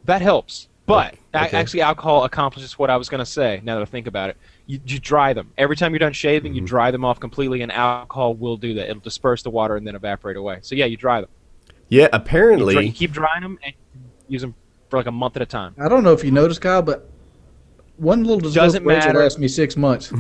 S3: That helps. But
S2: okay.
S3: Actually, alcohol accomplishes what I was going to say, now that I think about it. You dry them. Every time you're done shaving, you dry them off completely, and alcohol will do that. It'll disperse the water and then evaporate away. So, yeah, you dry them.
S2: Yeah, apparently.
S3: You keep drying them and use them for like a month at a time.
S1: I don't know if you noticed, Kyle, but one little disposable razor lasts me 6 months.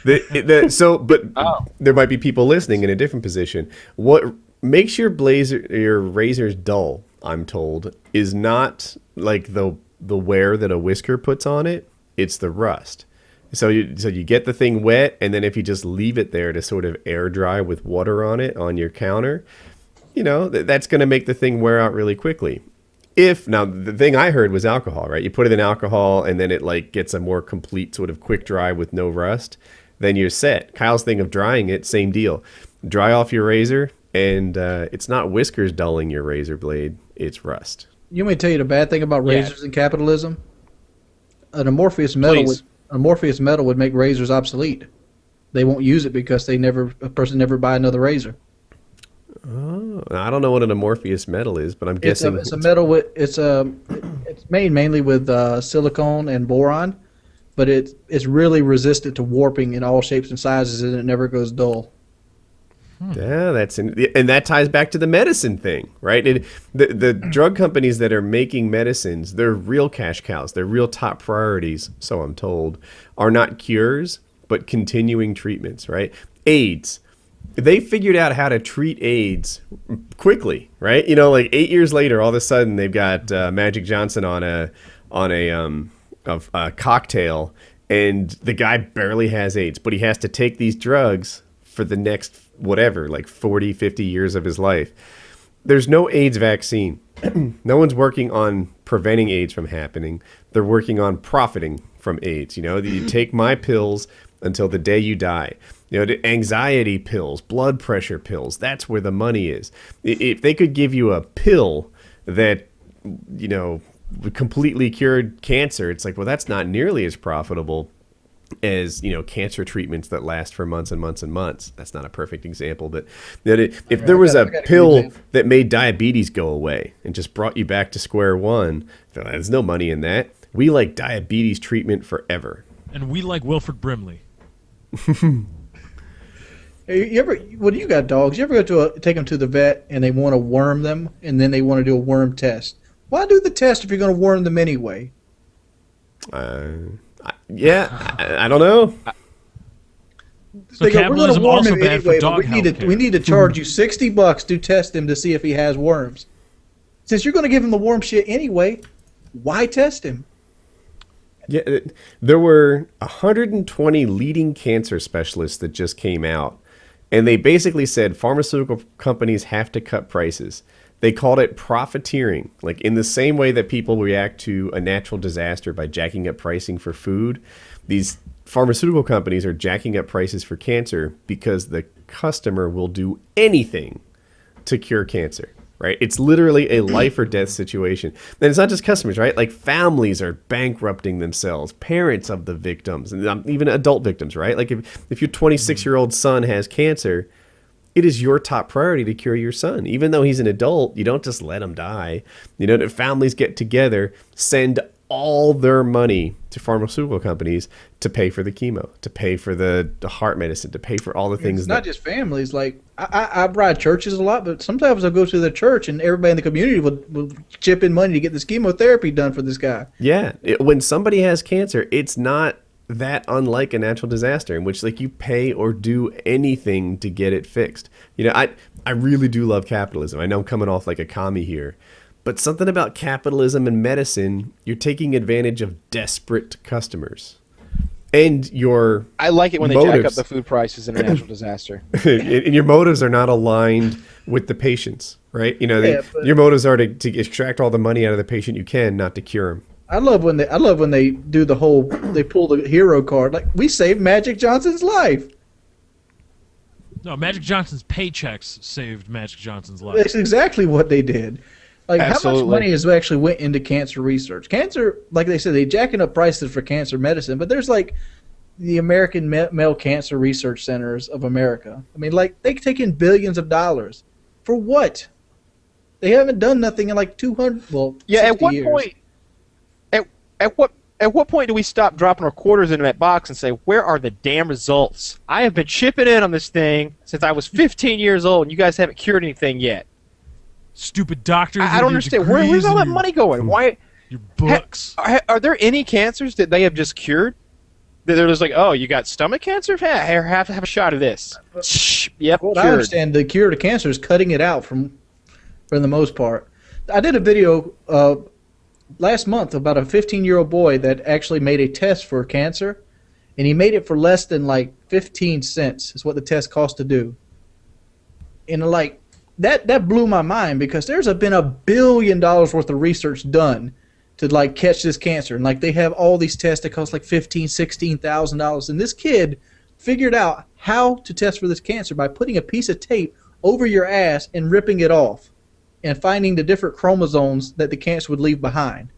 S2: There might be people listening in a different position. What makes your razors dull, I'm told, is not like the wear that a whisker puts on it. It's the rust. So you get the thing wet, and then if you just leave it there to sort of air dry with water on it on your counter, that's going to make the thing wear out really quickly. Now the thing I heard was alcohol, right? You put it in alcohol, and then it like gets a more complete sort of quick dry with no rust. Then you're set. Kyle's thing of drying it, same deal. Dry off your razor, and it's not whiskers dulling your razor blade; it's rust.
S1: You want me to tell you the bad thing about razors and capitalism? An amorphous metal would make razors obsolete. They won't use it because a person never buy another razor.
S2: Oh, I don't know what an amorphous metal is, but I'm guessing
S1: it's a metal with it's made mainly with silicone and boron, but it's really resistant to warping in all shapes and sizes, and it never goes dull.
S2: Yeah, and that ties back to the medicine thing, right? The drug companies that are making medicines, they're real cash cows. They're real top priorities, so I'm told, are not cures, but continuing treatments, right? AIDS. They figured out how to treat AIDS quickly, right? Like 8 years later, all of a sudden they've got Magic Johnson on a cocktail, and the guy barely has AIDS, but he has to take these drugs for the next whatever, like 40, 50 years of his life. There's no AIDS vaccine. No one's working on preventing AIDS from happening. They're working on profiting from AIDS. You take my pills until the day you die. The anxiety pills, blood pressure pills, that's where the money is. If they could give you a pill that, completely cured cancer, it's like, well, that's not nearly as profitable as cancer treatments that last for months and months and months. That's not a perfect example, but if there was a pill that made diabetes go away and just brought you back to square one, there's no money in that. We like diabetes treatment forever,
S4: and we like Wilford Brimley.
S1: When you got dogs, you ever go take them to the vet and they want to worm them, and then they want to do a worm test? Why do the test if you're going to worm them anyway?
S2: Yeah, I don't know.
S4: So capitalism also bad for dog healthcare.
S1: We need to charge you $60 to test him to see if he has worms. Since you're going to give him the worm shit anyway, why test him?
S2: Yeah, there were 120 leading cancer specialists that just came out, and they basically said pharmaceutical companies have to cut prices. They called it profiteering, like in the same way that people react to a natural disaster by jacking up pricing for food. These pharmaceutical companies are jacking up prices for cancer because the customer will do anything to cure cancer, right? It's literally a life or death situation. And it's not just customers, right? Like families are bankrupting themselves, parents of the victims, and even adult victims, right? Like if your 26-year-old son has cancer, it is your top priority to cure your son. Even though he's an adult, you don't just let him die. The families get together, send all their money to pharmaceutical companies to pay for the chemo, to pay for the heart medicine, to pay for all the things.
S1: It's not just families. Like I ride churches a lot, but sometimes I'll go to the church and everybody in the community will chip in money to get this chemotherapy done for this guy.
S2: Yeah. When somebody has cancer, it's not that unlike a natural disaster in which like you pay or do anything to get it fixed. I really do love capitalism. I know I'm coming off like a commie here, but something about capitalism and medicine, you're taking advantage of desperate customers. And
S3: I like it when they jack up the food prices in a natural disaster.
S2: And your motives are not aligned with the patients, right? Your motives are to extract all the money out of the patient you can, not to cure him.
S1: I love when they do they pull the hero card. Like, we saved Magic Johnson's life.
S4: No, Magic Johnson's paychecks saved Magic Johnson's life.
S1: That's exactly what they did. Like,
S3: Absolutely.
S1: How much money has actually went into cancer research? Cancer, like they said, they're jacking up prices for cancer medicine, but there's like the American Male Cancer Research Centers of America. I mean, like, they take in billions of dollars. For what? They haven't done nothing in like 200,
S3: yeah,
S1: 60
S3: at what
S1: years.
S3: point? At what point do we stop dropping our quarters into that box and say, where are the damn results? I have been chipping in on this thing since I was 15 years old, and you guys haven't cured anything yet.
S4: Stupid doctors.
S3: I don't understand. Where's all that money going? Why?
S4: Your books.
S3: Are there any cancers that they have just cured? That they're just like, oh, you got stomach cancer? Here, have a shot of this. Yep,
S1: Well,
S3: cured.
S1: I understand the cure to cancer is cutting it out for the most part. I did a video last month about a 15-year-old boy that actually made a test for cancer, and he made it for less than like 15 cents. Is what the test cost to do. And like that blew my mind because there's been $1 billion worth of research done to like catch this cancer, and like they have all these tests that cost like $16,000, and this kid figured out how to test for this cancer by putting a piece of tape over your ass and ripping it off and finding the different chromosomes that the cancer would leave behind.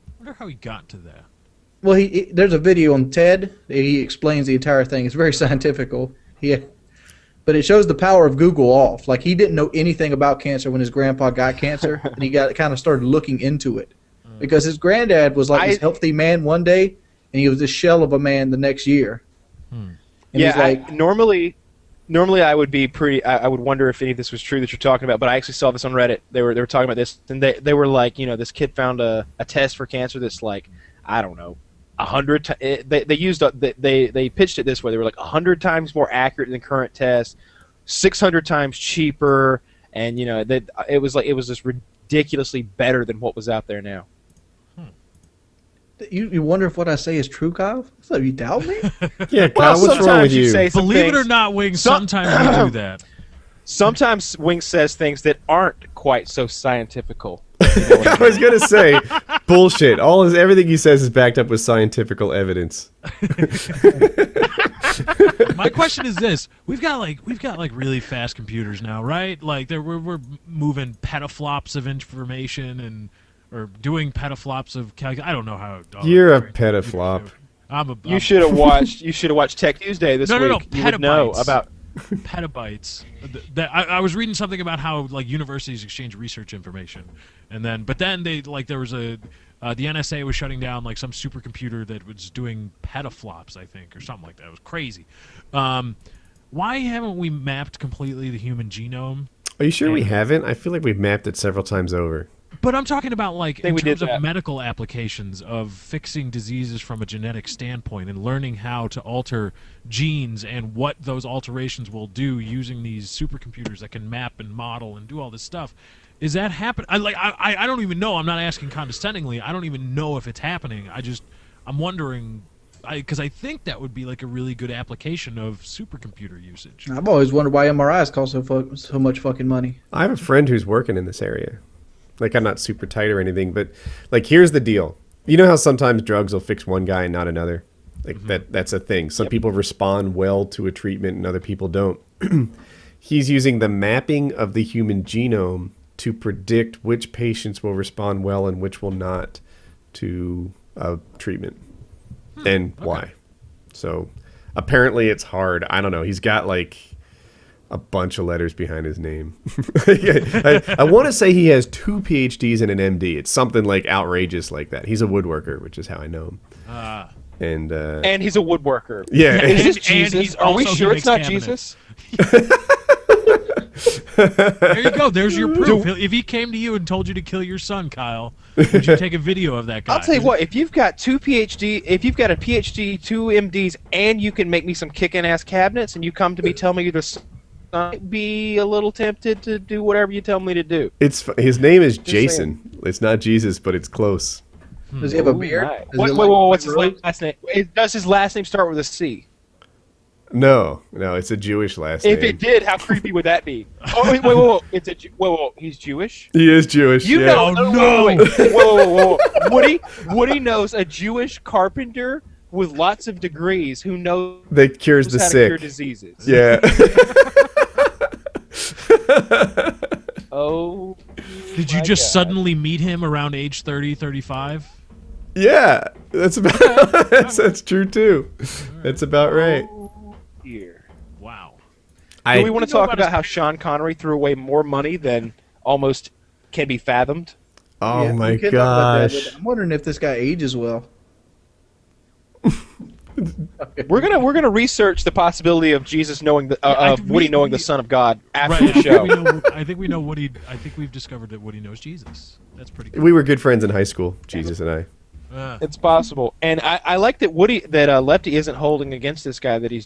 S4: I wonder how he got to that.
S1: Well, there's a video on TED. He explains the entire thing. It's very scientifical. But it shows the power of Google off. Like, he didn't know anything about cancer when his grandpa got cancer, and he kind of started looking into it. Because his granddad was like this healthy man one day, and he was this shell of a man the next year. And
S3: yeah,
S1: like,
S3: normally I would be pretty. I would wonder if any of this was true that you're talking about. But I actually saw this on Reddit. They were talking about this, and they were like, this kid found a test for cancer that's like, I don't know, 100. They pitched it this way. They were like 100 times more accurate than current tests, 600 times cheaper, and it was just ridiculously better than what was out there now.
S1: you wonder if what I say is true, Kyle? So you doubt me?
S2: Yeah, Kyle, what's wrong with you?
S4: Believe it or not, Wings, sometimes we do that.
S3: Sometimes Wings says things that aren't quite so scientifical.
S2: I was gonna say bullshit. Everything he says is backed up with scientific evidence.
S4: My question is this: we've got really fast computers now, right? Like we're moving petaflops of information or doing petaflops of I don't know how.
S2: You're a petaflop.
S3: You should have watched Tech Tuesday this week.
S4: No,
S3: you would know about
S4: petabytes. I was reading something about how like universities exchange research information, but then they there was the NSA was shutting down like some supercomputer that was doing petaflops, I think, or something like that. It was crazy. Why haven't we mapped completely the human genome?
S2: Are you sure we haven't? I feel like we've mapped it several times over.
S4: But I'm talking about in terms of
S3: that.
S4: medical applications of fixing diseases from a genetic standpoint and learning how to alter genes and what those alterations will do using these supercomputers that can map and model and do all this stuff. Is that happening? I don't even know. I'm not asking condescendingly. I don't even know if it's happening. I'm wondering because I think that would be like a really good application of supercomputer usage.
S1: I've always wondered why MRIs cost so much fucking money.
S2: I have a friend who's working in this area. Like, I'm not super tight or anything, but like, here's the deal. You know how sometimes drugs will fix one guy and not another? Like that's a thing. Some people respond well to a treatment and other people don't. He's using the mapping of the human genome to predict which patients will respond well and which will not to treatment and why. So apparently it's hard. I don't know. He's got like a bunch of letters behind his name. I want to say he has 2 PhDs and an MD. It's something like outrageous like that. He's a woodworker, which is how I know him.
S3: And he's a woodworker.
S2: Yeah.
S3: Is this Jesus? Are we sure it's not
S4: cabinets.
S3: Jesus?
S4: There you go. There's your proof. If he came to you and told you to kill your son, Kyle, would you take a video of that guy?
S3: I'll tell you what. If you've got a PhD, 2 MDs, and you can make me some kicking ass cabinets, and you come to me tell me you're I'd be a little tempted to do whatever you tell me to do.
S2: His name is Jason. It's not Jesus, but it's close.
S1: Does he have a beard?
S3: Right. What's his last name? Does his last name start with a C?
S2: No, it's a Jewish last name.
S3: If it did, how creepy would that be? Oh, wait, he's Jewish?
S2: He is Jewish.
S3: Whoa. Woody knows a Jewish carpenter with lots of degrees who knows
S2: that cures the
S3: how
S2: sick.
S3: to cure diseases.
S2: Yeah.
S3: Oh.
S4: Did you just suddenly meet him around age 30, 35?
S2: Yeah, that's about that's true too. That's about right.
S3: Oh, dear.
S4: Wow.
S3: Do we want to talk about how Sean Connery threw away more money than almost can be fathomed?
S2: Oh
S1: Yeah,
S2: my
S1: we could talk about that,
S2: gosh.
S1: but I'm wondering if this guy ages well.
S3: We're gonna research the possibility of Jesus knowing Woody knowing the Son of God after
S4: Right.
S3: the show.
S4: I think we know Woody. I think we've discovered that Woody knows Jesus. That's pretty cool.
S2: We were good friends in high school, Jesus and I.
S3: It's possible, and I like that Lefty isn't holding against this guy that he's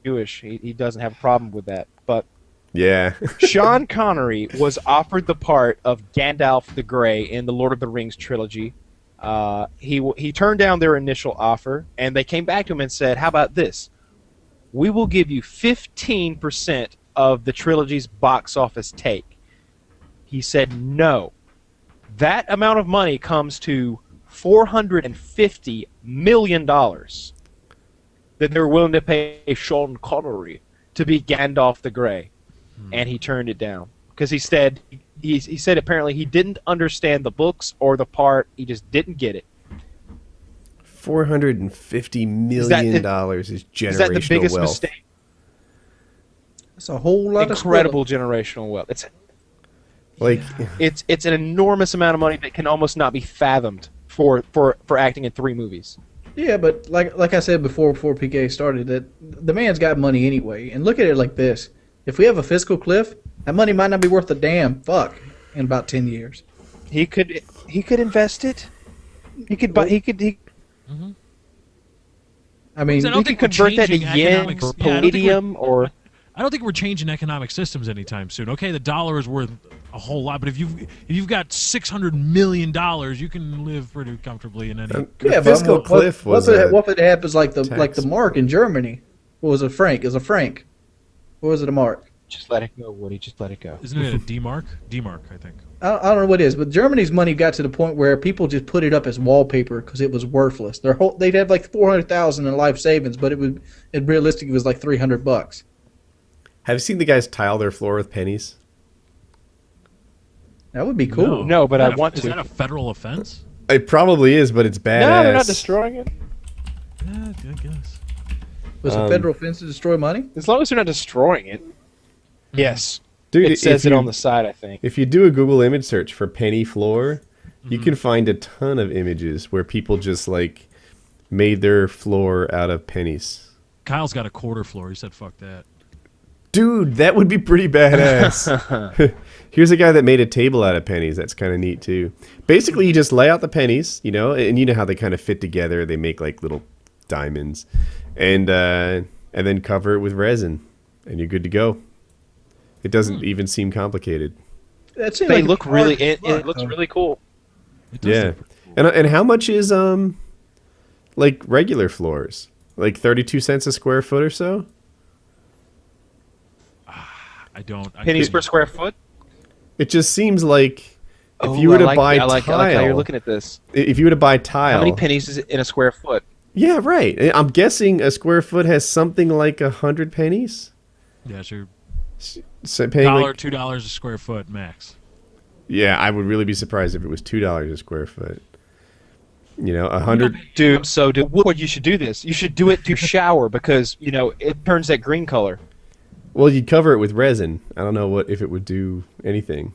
S3: Jewish. He doesn't have a problem with that. But
S2: Yeah.
S3: Sean Connery was offered the part of Gandalf the Grey in the Lord of the Rings trilogy. He turned down their initial offer, and they came back to him and said, "How about this? We will give you 15% of the trilogy's box office take." He said no. That amount of money comes to $450 million that they were willing to pay Sean Connery to be Gandalf the Grey, and he turned it down because he said apparently he didn't understand the books or the part. He just didn't get it.
S2: $450 million is generational
S3: Is that the biggest
S2: wealth.
S3: mistake?
S1: That's a whole lot
S3: Incredible generational wealth. It's an enormous amount of money that can almost not be fathomed for acting in 3 movies.
S1: Yeah, but like I said before PK started, that the man's got money anyway. And look at it like this: if we have a fiscal cliff, that money might not be worth a damn fuck in about 10 years.
S3: He could invest it. He could buy.
S1: I mean,
S4: I don't think we're
S3: convert that to
S4: changing
S3: yen
S4: economics.
S3: or
S4: Yeah, I don't think
S3: palladium or.
S4: I don't think we're changing economic systems anytime soon. Okay, the dollar is worth a whole lot, but if you've got $600 million, you can live pretty comfortably in any.
S2: The fiscal cliff was
S1: what if it happens like the mark in Germany? What was a franc? Is a franc? What was it, a mark?
S3: Just let it go, Woody. Just let it go.
S4: Isn't it a D-mark? D-mark, I think.
S1: I don't know what it is, but Germany's money got to the point where people just put it up as wallpaper because it was worthless. They'd have like $400,000 in life savings, but it realistically was like $300.
S2: Have you seen the guys tile their floor with pennies?
S1: That would be cool.
S3: No, but I want
S4: Is
S3: to.
S4: that a federal offense?
S2: It probably is, but it's badass.
S3: No, they're not destroying it.
S4: Yeah, I guess.
S1: Was it a federal offense to destroy money?
S3: As long as they're not destroying it. Yes.
S2: Dude,
S3: It says it on the side, I think.
S2: If you do a Google image search for penny floor, you can find a ton of images where people just like made their floor out of pennies.
S4: Kyle's got a quarter floor. He said, "Fuck that."
S2: Dude, that would be pretty badass. Here's a guy that made a table out of pennies. That's kind of neat too. Basically, you just lay out the pennies, and you know how they kind of fit together. They make like little diamonds, and then cover it with resin, and you're good to go. It doesn't even seem complicated.
S3: They look really. It looks really cool.
S4: It does
S2: Yeah,
S4: look pretty cool.
S2: and how much is like regular floors? Like 32 cents a square foot or so?
S4: I don't.
S3: Pennies per square foot?
S2: It just seems like if you were to buy tile,
S3: I like how you're looking at this.
S2: If you were to buy tile,
S3: How many pennies is in a square foot?
S2: Yeah, right. I'm guessing a square foot has something like 100 pennies.
S4: Yeah, sure.
S2: So paying
S4: $1, $2 a square foot max.
S2: Yeah, I would really be surprised if it was $2 a square foot. 100.
S3: Dude, Wood, you should do this. You should do it to shower because, it turns that green color.
S2: Well, you'd cover it with resin. I don't know if it would do anything.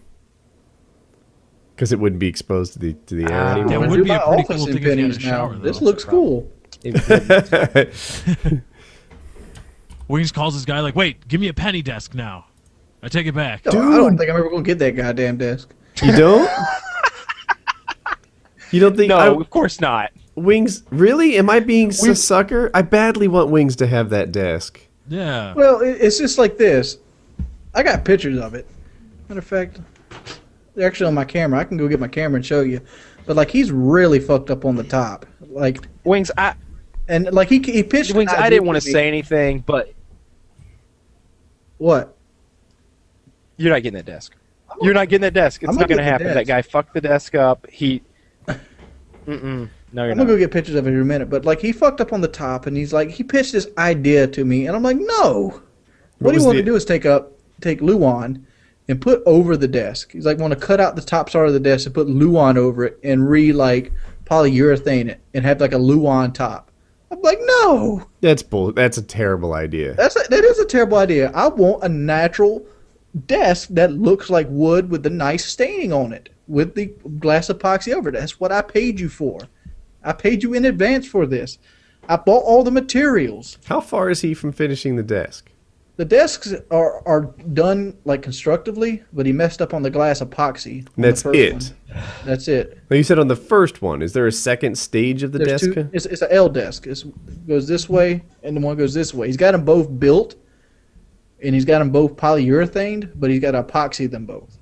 S2: Because it wouldn't be exposed to the air
S4: That
S2: anymore.
S4: would be a pretty cool thing if you had a shower, though.
S1: This looks cool.
S4: Wings calls this guy like, "Wait, give me a penny desk now. I take it back."
S1: I don't think I'm ever going to get that goddamn desk.
S2: You don't? You don't think?
S3: No, of course not.
S2: Wings, really? Am I being a sucker? I badly want Wings to have that desk.
S4: Yeah.
S1: Well, it's just like this. I got pictures of it. Matter of fact, they're actually on my camera. I can go get my camera and show you. But like, he's really fucked up on the top. Like
S3: Wings,
S1: he pitched.
S3: Wings, I didn't want to say anything, but
S1: what?
S3: You're not getting that desk. You're not getting that desk. It's not going to happen. That guy fucked the desk up. No, you're
S1: I'm
S3: not.
S1: gonna go get pictures of it in a minute. But like, he fucked up on the top, and he pitched this idea to me, and I'm like, no. What he wanted to do is take Luan and put over the desk. He's like, want to cut out the top part of the desk and put Luan over it and polyurethane it and have like a Luan top. I'm like, no.
S2: That's a terrible idea.
S1: That is a terrible idea. I want a natural desk that looks like wood with the nice staining on it with the glass epoxy over it. That's what I paid you for. I paid you in advance for this. I bought all the materials.
S2: How far is he from finishing the desk?
S1: The desks are done like constructively, but he messed up on the glass epoxy.
S2: And that's it.
S1: That's it.
S2: Well, you said on the first one. Is there a second stage of the
S1: There's
S2: desk?
S1: It's an L desk. It goes this way, and the one goes this way. He's got them both built, and he's got them both polyurethaned, but he's got to epoxy them both.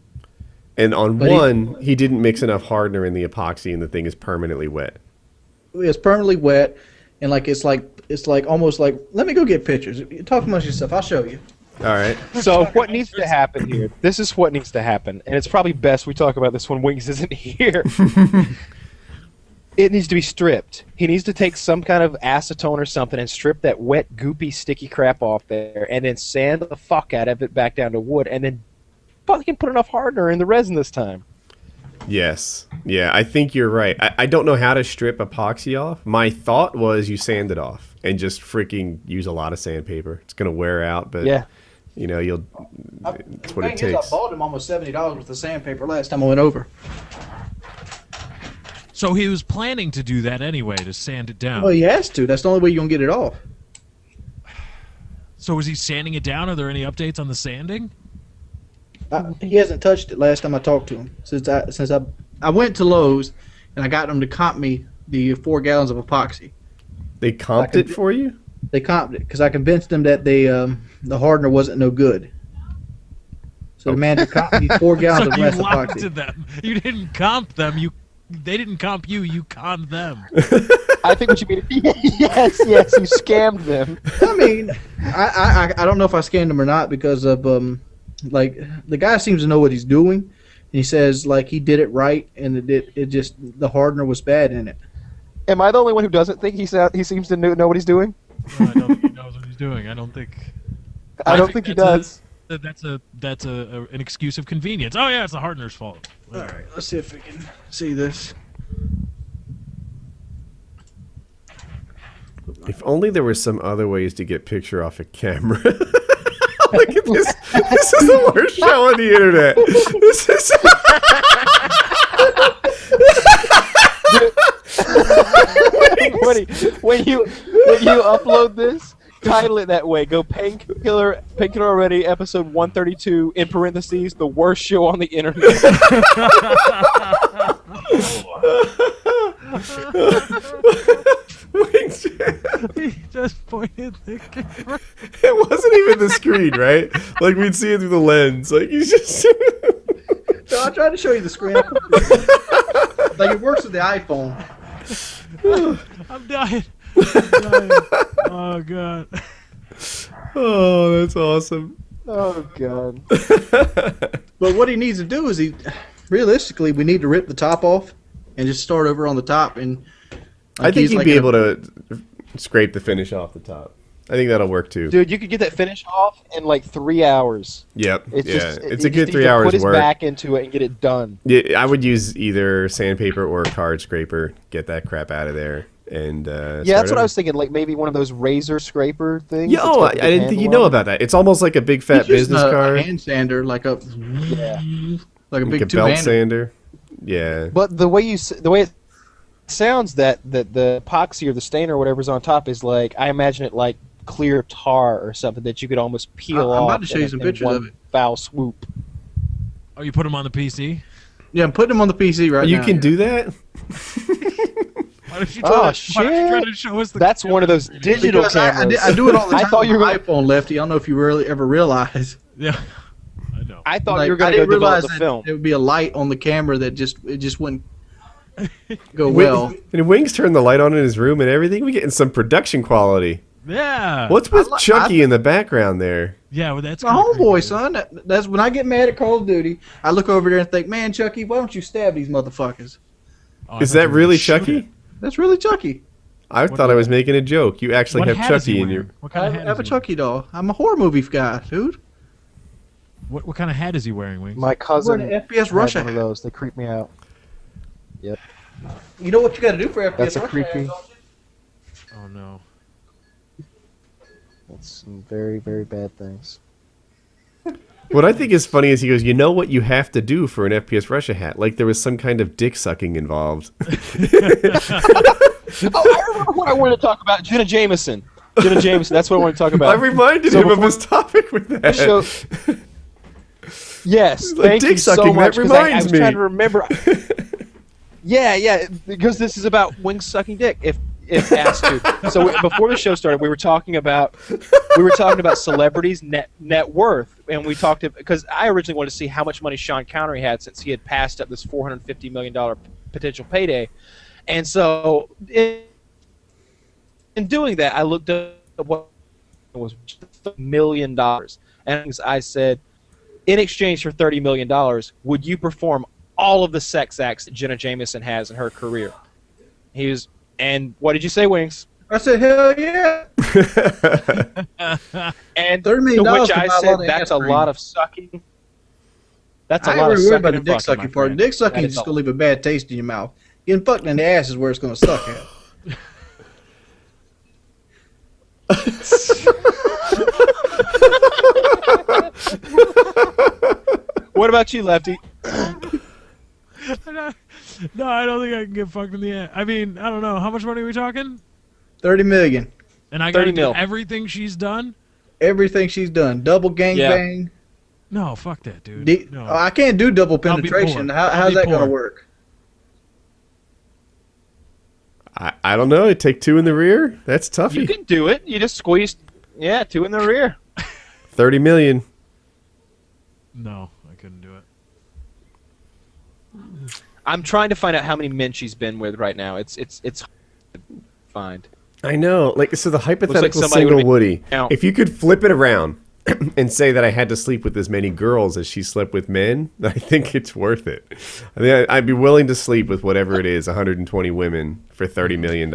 S2: And on
S1: But
S2: one, he didn't mix enough hardener in the epoxy, and the thing is permanently wet.
S1: It's permanently wet, and it's like almost like, let me go get pictures. Talk amongst yourself. I'll show you.
S2: All right.
S3: So what needs to happen here? This is what needs to happen, and it's probably best we talk about this when Wings isn't here. It needs to be stripped. He needs to take some kind of acetone or something and strip that wet, goopy, sticky crap off there, and then sand the fuck out of it back down to wood, and then fucking put enough hardener in the resin this time.
S2: Yes. Yeah, I think you're right. I don't know how to strip epoxy off. My thought was you sand it off and just freaking use a lot of sandpaper. It's going to wear out, but
S3: Yeah.
S2: you know, it's what it takes.
S1: I bought him almost $70 worth of sandpaper last time I went over.
S4: So he was planning to do that anyway, to sand it down.
S1: Well, he has to. That's the only way you're going to get it off.
S4: So was he sanding it down? Are there any updates on the sanding?
S1: He hasn't touched it last time I talked to him. Since I went to Lowe's and I got them to comp me the 4 gallons of epoxy.
S2: They comped it for you?
S1: They comped it because I convinced them that the hardener wasn't no good. So the man comped me 4 gallons
S4: So
S1: of
S4: you
S1: less
S4: lied to
S1: epoxy.
S4: them. You didn't comp them. They didn't comp you. You conned them.
S3: I think what you mean. Yes, you scammed them.
S1: I mean, I don't know if I scanned him or not because of like the guy seems to know what he's doing, and he says like he did it right, and it just the hardener was bad in it.
S3: Am I the only one who doesn't think he seems to know what he's doing?
S4: No, I don't think he knows what he's doing. I don't think.
S3: I don't think he does.
S4: That's an excuse of convenience. Oh yeah, it's the hardener's fault.
S1: All right, let's see if we can see this.
S2: If only there were some other ways to get picture off a camera. Look at this. This is the worst show on the internet. This is.
S3: when you upload this, title it that way. Go Painkiller Already, episode 132, in parentheses, the worst show on the internet.
S4: He just pointed the camera.
S2: It wasn't even the screen, right? Like we'd see it through the lens. Like you just.
S1: So I tried to show you the screen. Like it works with the iPhone.
S4: I'm dying. Oh god.
S2: Oh, that's awesome.
S3: Oh god.
S1: But what he needs to do is realistically we need to rip the top off and just start over on the top and.
S2: I think you'd be able to scrape the finish off the top. I think that'll work too.
S3: Dude, you could get that finish off in like 3 hours.
S2: Yep. It's a
S3: he
S2: good
S3: just
S2: 3
S3: needs to
S2: hours
S3: put his
S2: work.
S3: back into it and get it done.
S2: Yeah, I would use either sandpaper or a card scraper. Get that crap out of there. And
S3: Yeah, that's what I was thinking. Like maybe one of those razor scraper things.
S2: Yo,
S3: that's got
S2: I
S3: the big
S2: didn't think you know
S3: handle on
S2: about that. It's almost like a big fat business
S1: a
S2: card.
S1: hand sander, like a
S3: Yeah.
S1: like a
S2: Like
S1: big
S2: a belt
S1: two-handed.
S2: sander. Yeah.
S3: But the way it sounds that the epoxy or the stain or whatever's on top is like, I imagine it like clear tar or something that you could almost peel off.
S1: I'm about to show you some
S3: in
S1: pictures
S3: one
S1: of it.
S3: foul swoop.
S4: Oh, you put him on the PC?
S1: Yeah, I'm putting them on the PC right
S2: You
S1: now.
S2: can do that?
S4: Why don't you
S3: Oh,
S4: try, why don't you
S3: shit.
S4: try to show us the
S3: That's one of those digital
S1: Because
S3: cameras.
S1: I do it all the
S3: I
S1: time
S3: thought
S1: on
S3: you were
S1: my
S3: gonna-
S1: iPhone, Lefty. I don't know if you really ever realize.
S4: Yeah. I know.
S3: I thought
S1: Like,
S3: you were
S1: I
S3: going to go
S1: didn't
S3: develop
S1: realize
S3: the
S1: that
S3: film.
S1: there would be a light on the camera that just wouldn't go well.
S2: And Wings turned the light on in his room and everything. We're getting some production quality.
S4: Yeah.
S2: What's with
S1: I-
S2: Chucky in the background there?
S4: Yeah, well, that's
S1: My
S4: kinda
S1: homeboy,
S4: creepy.
S1: son. That's when I get mad at Call of Duty. I look over there and think, man, Chucky, why don't you stab these motherfuckers?
S4: Oh, I
S2: Is
S4: thought
S2: that
S4: you were
S2: really
S4: gonna shoot
S2: Chucky?
S4: it.
S1: That's really Chucky.
S2: I thought I was making a joke. You actually
S4: What
S2: have
S4: hat is he
S2: Chucky in
S4: wearing?
S2: your.
S4: What
S1: I
S4: kind of hat
S1: have a
S4: is he
S1: Chucky doll. I'm a horror movie guy, dude.
S4: What kind of hat is he wearing, Wings?
S3: My cousin
S1: Wearing an FPS
S3: had
S1: Russia
S3: one of
S1: hat.
S3: those. They creep me out.
S1: You know what you got to do for FPS
S3: That's a
S1: Russia
S3: creepy-
S1: hat, don't you?
S4: Oh no.
S3: That's some very, very bad things.
S2: What I think is funny is he goes, you know what you have to do for an FPS Russia hat? Like there was some kind of dick sucking involved.
S3: Oh, I remember what I wanted to talk about. Jenna Jameson. Jenna Jameson. That's what I wanted to talk about.
S2: I reminded
S3: So
S2: him of
S3: before-
S2: his topic with that.
S3: So, yes,
S2: Like
S3: thank
S2: dick
S3: you so
S2: sucking, that
S3: much. 'Cause I
S2: reminds
S3: was
S2: me.
S3: trying to remember. Yeah, because this is about wings sucking dick. If if asked to. So before the show started, we were talking about celebrities' net worth, and we talked because I originally wanted to see how much money Sean Connery had since he had passed up this $450 million potential payday, and so in doing that, I looked up what was $1 million, and I said, in exchange for $30 million, would you perform all of the sex acts that Jenna Jameson has in her career? He was, and what did you say, Wings?
S1: I said, hell yeah.
S3: And
S1: $30 million
S3: to which I
S1: could buy a
S3: said,
S1: lot of
S3: that's a
S1: aspirin.
S3: lot of sucking. That's a
S1: I
S3: lot
S1: ain't
S3: of
S1: really worried
S3: sucking
S1: about the
S3: and
S1: dick
S3: fucking,
S1: sucking
S3: my
S1: part.
S3: friend.
S1: Dick sucking
S3: That
S1: is
S3: is
S1: just
S3: all.
S1: going to leave a bad taste in your mouth. Getting fucked in the ass is where it's going to suck at.
S3: What about you, Lefty?
S4: No, I don't think I can get fucked in the ass. I mean, I don't know. How much money are we talking?
S1: $30 million.
S4: And I got to
S3: 30
S4: do
S3: mil.
S4: everything she's done?
S1: Everything she's done. Double gangbang.
S4: No, fuck that, dude. No.
S1: I can't do double
S4: I'll be
S1: penetration.
S4: poor.
S1: How's
S4: I'll be
S1: that going to
S4: poor.
S1: work?
S2: I don't know. Take two in the rear. That's
S3: You
S2: toughy.
S3: can do it. You just squeeze, two in the rear.
S2: 30 million.
S4: No, I couldn't do it.
S3: I'm trying to find out how many men she's been with right now. It's hard to find.
S2: I know. Like, so the hypothetical
S3: somebody
S2: single
S3: would be-
S2: Woody.
S3: Now-
S2: If you could flip it around and say that I had to sleep with as many girls as she slept with men, I think it's worth it. I think I'd be willing to sleep with whatever it is, 120 women for $30 million.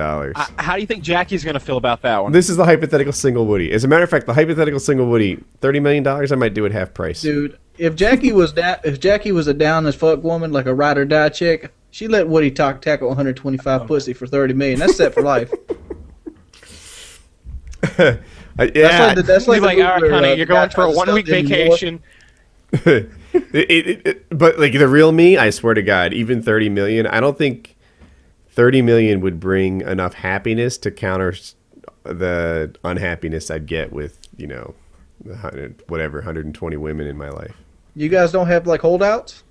S3: How do you think Jackie's going to feel about that one?
S2: This is the hypothetical single Woody. As a matter of fact, the hypothetical single Woody, $30 million, I might do it half price.
S1: Dude, if Jackie was a down as fuck woman, like a ride or die chick, she let Woody tackle 125 pussy for $30 million. That's set for life.
S2: Yeah.
S1: That's
S3: He's like,
S1: the
S3: all right,
S1: movie where,
S3: honey,
S1: the
S3: you're
S1: guy
S3: going for a
S1: tries to
S3: 1 week
S1: stunt Demi Moore.
S3: vacation.
S2: But like the real me, I swear to God, even 30 million, I don't think 30 million would bring enough happiness to counter the unhappiness I'd get with, the 120 women in my life.
S1: You guys don't have like holdouts?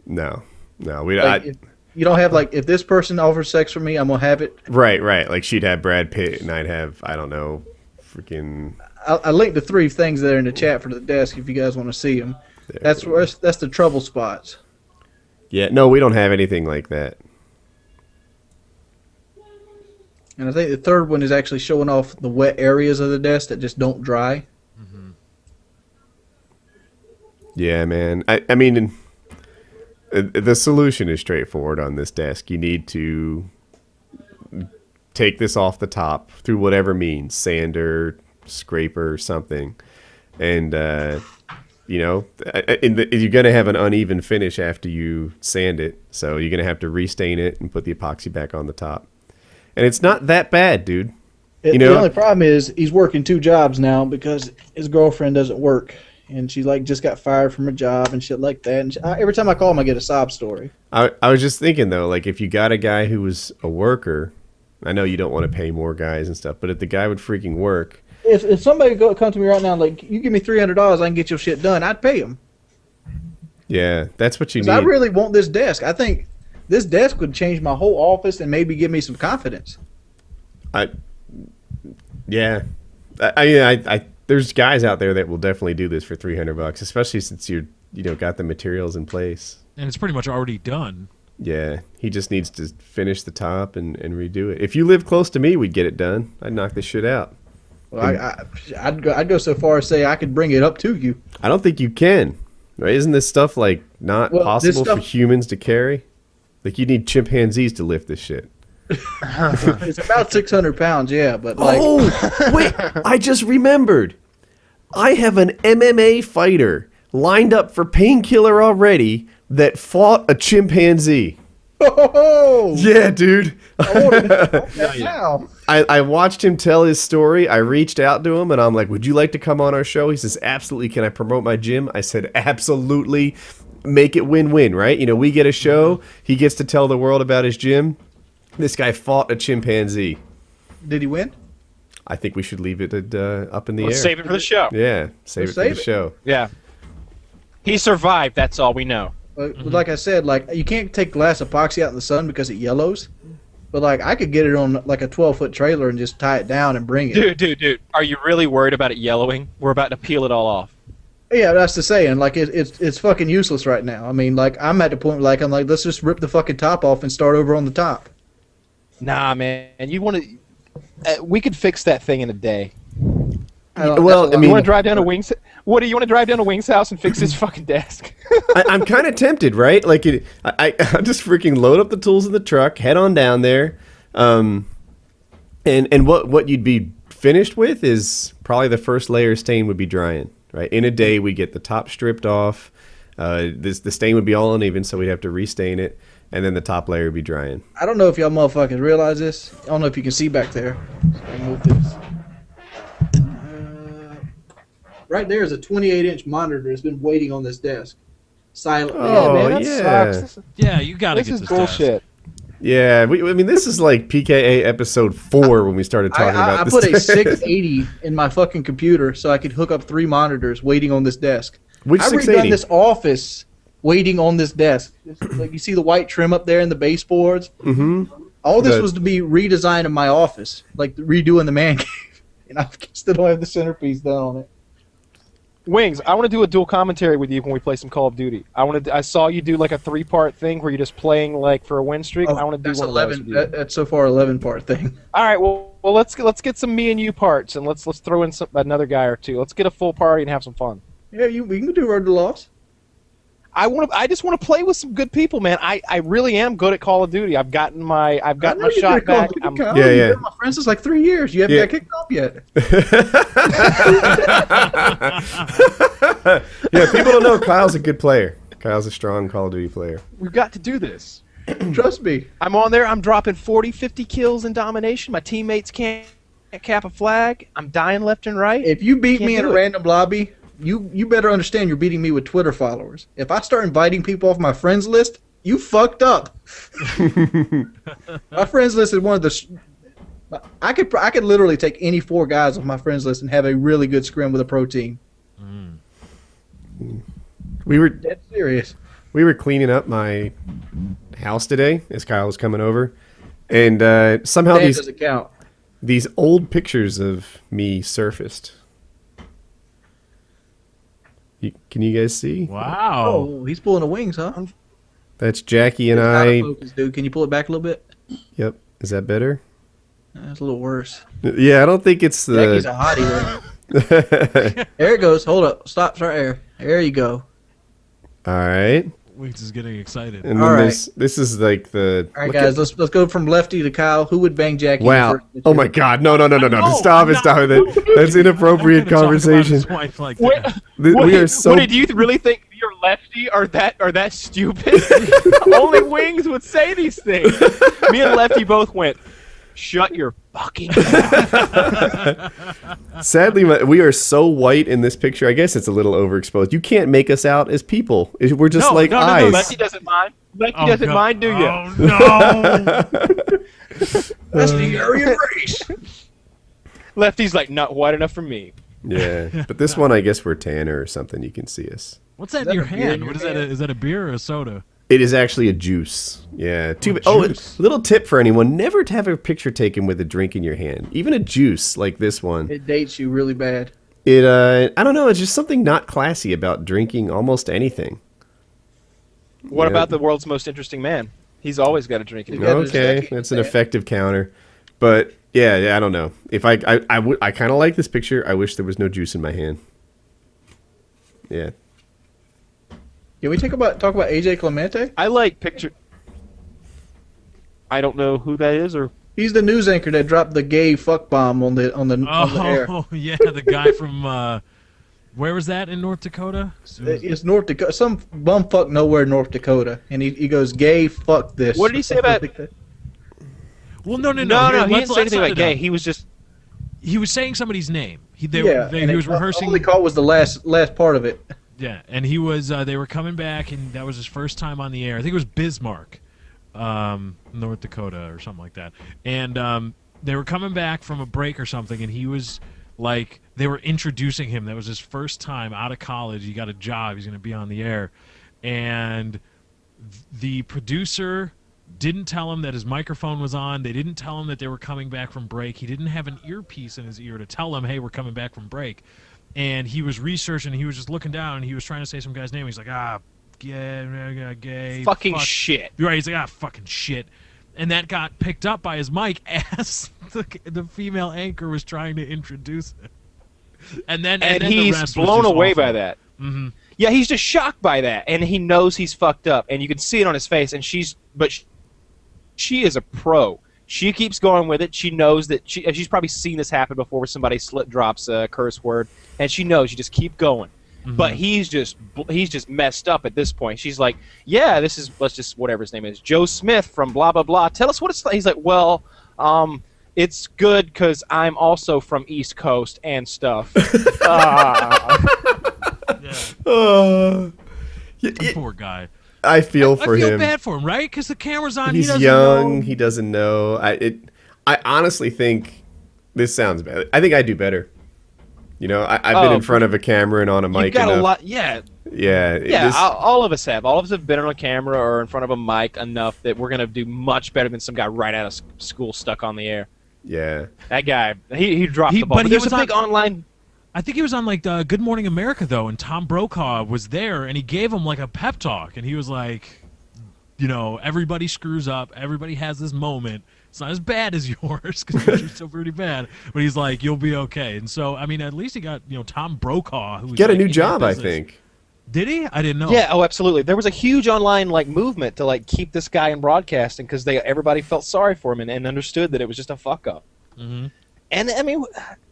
S2: No, we
S1: Like,
S2: don't.
S1: you don't have like, if this person offers sex for me, I'm gonna have it.
S2: Right. Like she'd have Brad Pitt and I'd have, I don't know, freaking.
S1: I linked the 3 things there in the chat for the desk if you guys want to see them. That's the trouble spots.
S2: Yeah, no, we don't have anything like that.
S1: And I think the third one is actually showing off the wet areas of the desk that just don't dry.
S2: Yeah, man. I mean, the solution is straightforward on this desk. You need to take this off the top through whatever means, sander, scraper, something. And, you're going to have an uneven finish after you sand it. So you're going to have to restain it and put the epoxy back on the top. And it's not that bad, dude.
S1: The only problem is he's working 2 jobs now because his girlfriend doesn't work. And she like just got fired from her job and shit like that. And every time I call him, I get a sob story.
S2: I was just thinking, though, like if you got a guy who was a worker, I know you don't want to pay more guys and stuff, but if the guy would freaking work.
S1: If somebody come to me right now, like, you give me $300, I can get your shit done, I'd pay him.
S2: Yeah, that's what you need.
S1: Because I really want this desk. I think this desk would change my whole office and maybe give me some confidence.
S2: There's guys out there that will definitely do this for $300, especially since you're got the materials in place.
S4: And it's pretty much already done.
S2: Yeah, he just needs to finish the top and redo it. If you live close to me, we'd get it done. I'd knock this shit out.
S1: Well, I'd go so far as say I could bring it up to you.
S2: I don't think you can. Right? Isn't this stuff like not possible for humans to carry? Like you need chimpanzees to lift this shit.
S1: It's about 600 pounds, yeah, but like.
S2: Oh, wait! I just remembered. I have an MMA fighter lined up for Painkiller Already that fought a chimpanzee.
S1: Oh,
S2: Yeah, dude.
S1: now.
S2: I watched him tell his story. I reached out to him and I'm like, would you like to come on our show? He says, absolutely. Can I promote my gym? I said, absolutely. Make it win-win, right? We get a show. He gets to tell the world about his gym. This guy fought a chimpanzee.
S1: Did he win?
S2: I think we should leave it up in the
S3: Let's
S2: air.
S3: save it for the show.
S2: Yeah, save it for the show.
S3: Yeah. He survived, that's all we know.
S1: Like I said, like you can't take glass epoxy out in the sun because it yellows. But like, I could get it on like a 12-foot trailer and just tie it down and bring it.
S3: Dude, are you really worried about it yellowing? We're about to peel it all off.
S1: Yeah, that's the saying. Like, it's fucking useless right now. I mean, like, I'm at the point where, like, I'm like, let's just rip the fucking top off and start over on the top.
S3: Nah, man. You want to? We could fix that thing in a day.
S2: Well, I mean,
S3: you want to drive down to Wings? What do you want to drive down to Wings' house and fix his fucking desk?
S2: I'm kind of tempted, right? Like, I just freaking load up the tools in the truck, head on down there, and what you'd be finished with is probably the first layer of stain would be drying. Right, in a day we get the top stripped off. The stain would be all uneven, so we'd have to restain it, and then the top layer would be drying.
S1: I don't know if y'all motherfuckers realize this. I don't know if you can see back there. So I'll move this. Right there is a 28-inch monitor that's been waiting on this desk. Silent.
S2: Oh,
S3: man, that
S2: yeah.
S3: sucks.
S4: Yeah, you gotta
S3: This
S4: get
S3: is
S4: this
S3: bullshit.
S2: Yeah, I mean, this is like PKA episode 4 when we started talking about
S1: I
S2: this.
S1: put a 680 in my fucking computer so I could hook up 3 monitors waiting on this desk.
S2: Which
S1: I've
S2: 680?
S1: redone this office waiting on this desk. Like, you see the white trim up there in the baseboards?
S2: Mm-hmm.
S1: All this
S2: The-
S1: was to be redesign of my office, like redoing the man cave. And I still don't have the centerpiece done on it.
S3: Wings, I want to do a dual commentary with you when we play some Call of Duty. I saw you do like a 3-part thing where you're just playing like for a win streak. I want to do
S1: that's
S3: one
S1: 11.
S3: of those with you.
S1: That's so far 11-part thing.
S3: All right, well let's get some me and you parts, and let's throw in another guy or two. Let's get a full party and have some fun.
S1: Yeah, we can do Road to Loss.
S3: I just want to play with some good people, man. I really am good at Call of Duty. I've got my shot back.
S2: Yeah,
S1: You've
S2: yeah.
S1: been my friends since like 3 years. You haven't
S2: Yeah.
S1: got kicked off yet.
S2: Yeah, people don't know Kyle's a good player. Kyle's a strong Call of Duty player.
S3: We've got to do this.
S1: Trust me.
S3: I'm on there. I'm dropping 40, 50 kills in domination. My teammates can't cap a flag. I'm dying left and right.
S1: If you beat
S3: Can't
S1: me in
S3: do
S1: a
S3: it.
S1: random lobby, you better understand you're beating me with Twitter followers. If I start inviting people off my friends list, you fucked up. My friends list is one of the. I could literally take any 4 guys off my friends list and have a really good scrim with a pro team.
S2: We were
S1: Dead serious.
S2: cleaning up my house today as Kyle was coming over, and somehow
S1: That doesn't count.
S2: these old pictures of me surfaced. Can you guys see?
S4: Wow.
S1: Oh, he's pulling the wings, huh?
S2: That's Jackie and
S1: It's out
S2: I.
S1: of focus, dude. Can you pull it back a little bit?
S2: Yep. Is that better?
S1: That's a little worse.
S2: Yeah, I don't think it's
S1: Jackie's
S2: the.
S1: a hottie. There it goes. Hold up. Stop. Right there. There you go.
S2: All right.
S4: Weeks is getting excited.
S2: And
S1: All
S2: then
S1: right.
S2: this is like the.
S1: All right,
S2: look
S1: guys.
S2: at-
S1: Let's go from Lefty to Kyle. Who would bang Jackie?
S2: Wow.
S1: first?
S2: Oh my God. No.
S4: No,
S2: Stop it.
S4: I'm
S2: Stop
S4: not-
S2: it. That's inappropriate
S4: I'm not gonna talk about
S2: conversation.
S4: his wife like that.
S2: We are so.
S3: Woody, do you really think you're Lefty or that stupid? Only Wings would say these things. Me and Lefty both went, shut your fucking mouth.
S2: Sadly, we are so white in this picture. I guess it's a little overexposed. You can't make us out as people. We're just
S4: No,
S2: like
S4: no, no, no,
S2: eyes.
S3: Lefty doesn't mind. Lefty
S4: Oh,
S3: doesn't
S4: God.
S3: mind, do you?
S4: Oh no!
S1: That's the Aryan race.
S3: Lefty's like, not white enough for me.
S2: Yeah, but this one, I guess we're tanner or something. You can see us.
S4: What's that
S1: that
S4: in your
S1: a beer in
S4: hand?
S1: your
S4: What is that?
S1: hand?
S4: Is that a beer or a soda?
S2: It is actually a juice. Yeah.
S4: juice.
S2: Little tip for anyone: never to have a picture taken with a drink in your hand, even a juice like this one.
S1: It dates you really bad.
S2: I don't know. It's just something not classy about drinking almost anything.
S3: What
S2: Yeah.
S3: about the world's most interesting man? He's always got a drink in his
S1: Yeah,
S3: hand.
S1: there's
S2: Okay,
S1: that-
S2: that's an effective counter. But yeah, I don't know. If I kind of like this picture. I wish there was no juice in my hand. Yeah.
S1: Can we talk about AJ Clemente?
S3: I like picture. I don't know who that is or.
S1: He's the news anchor that dropped the gay fuck bomb on the air.
S4: Oh yeah, the guy from where was that in North Dakota?
S1: It's North Dakota, some bumfuck nowhere, North Dakota, and he goes gay. Fuck this.
S3: What did he say about-
S4: Well, no.
S3: No,
S4: Here,
S3: he
S4: let's-
S3: didn't say
S4: let's
S3: anything
S4: set
S3: about
S4: it
S3: gay.
S4: up.
S3: He was just.
S4: He was saying somebody's name. He
S1: And
S4: was rehearsing.
S1: All he caught was the last part of it.
S4: Yeah, and he was. They were coming back, and that was his first time on the air. I think it was Bismarck, North Dakota, or something like that. And they were coming back from a break or something, and he was like, they were introducing him. That was his first time out of college. He got a job. He's going to be on the air, and the producer Didn't tell him that his microphone was on. They didn't tell him that they were coming back from break. He didn't have an earpiece in his ear to tell him, hey, we're coming back from break. And he was researching. He was just looking down, and he was trying to say some guy's name. He's like, gay.
S3: Fucking shit.
S4: Right, he's like, fucking shit. And that got picked up by his mic as the female anchor was trying to introduce it. And then
S3: he's blown away by that. Mm-hmm. Yeah, he's just shocked by that, and he knows he's fucked up, and you can see it on his face. And she is a pro. She keeps going with it. She knows that she's probably seen this happen before, where somebody drops a curse word, and she knows. You just keep going. Mm-hmm. But he's just messed up at this point. She's like, yeah, this is, let's just, whatever his name is, Joe Smith from blah blah blah. Tell us what it's like. He's like, well, it's good because I'm also from East Coast and stuff.
S4: Poor guy.
S2: I feel for him.
S4: I feel bad for him, right? Because the camera's on.
S2: He's young. He doesn't know. I honestly think this sounds bad. I think I do better. You know, I've been in front of a camera and on a mic.
S3: You've got a lot. Yeah.
S2: Yeah.
S3: All of us have. All of us have been on a camera or in front of a mic enough that we're gonna do much better than some guy right out of school stuck on the air.
S2: Yeah.
S3: That guy, he dropped the ball. But there's a big online.
S4: I think he was on like Good Morning America though, and Tom Brokaw was there, and he gave him like a pep talk, and he was like, you know, everybody screws up, everybody has this moment. It's not as bad as yours because yours is still pretty bad, but he's like, you'll be okay. And so, I mean, at least he got Tom Brokaw, who
S2: got a new job, I think.
S4: Did he? I didn't know.
S3: Yeah. Oh, absolutely. There was a huge online movement to keep this guy in broadcasting because everybody felt sorry for him and understood that it was just a fuck up.
S4: Mm-hmm.
S3: And I mean,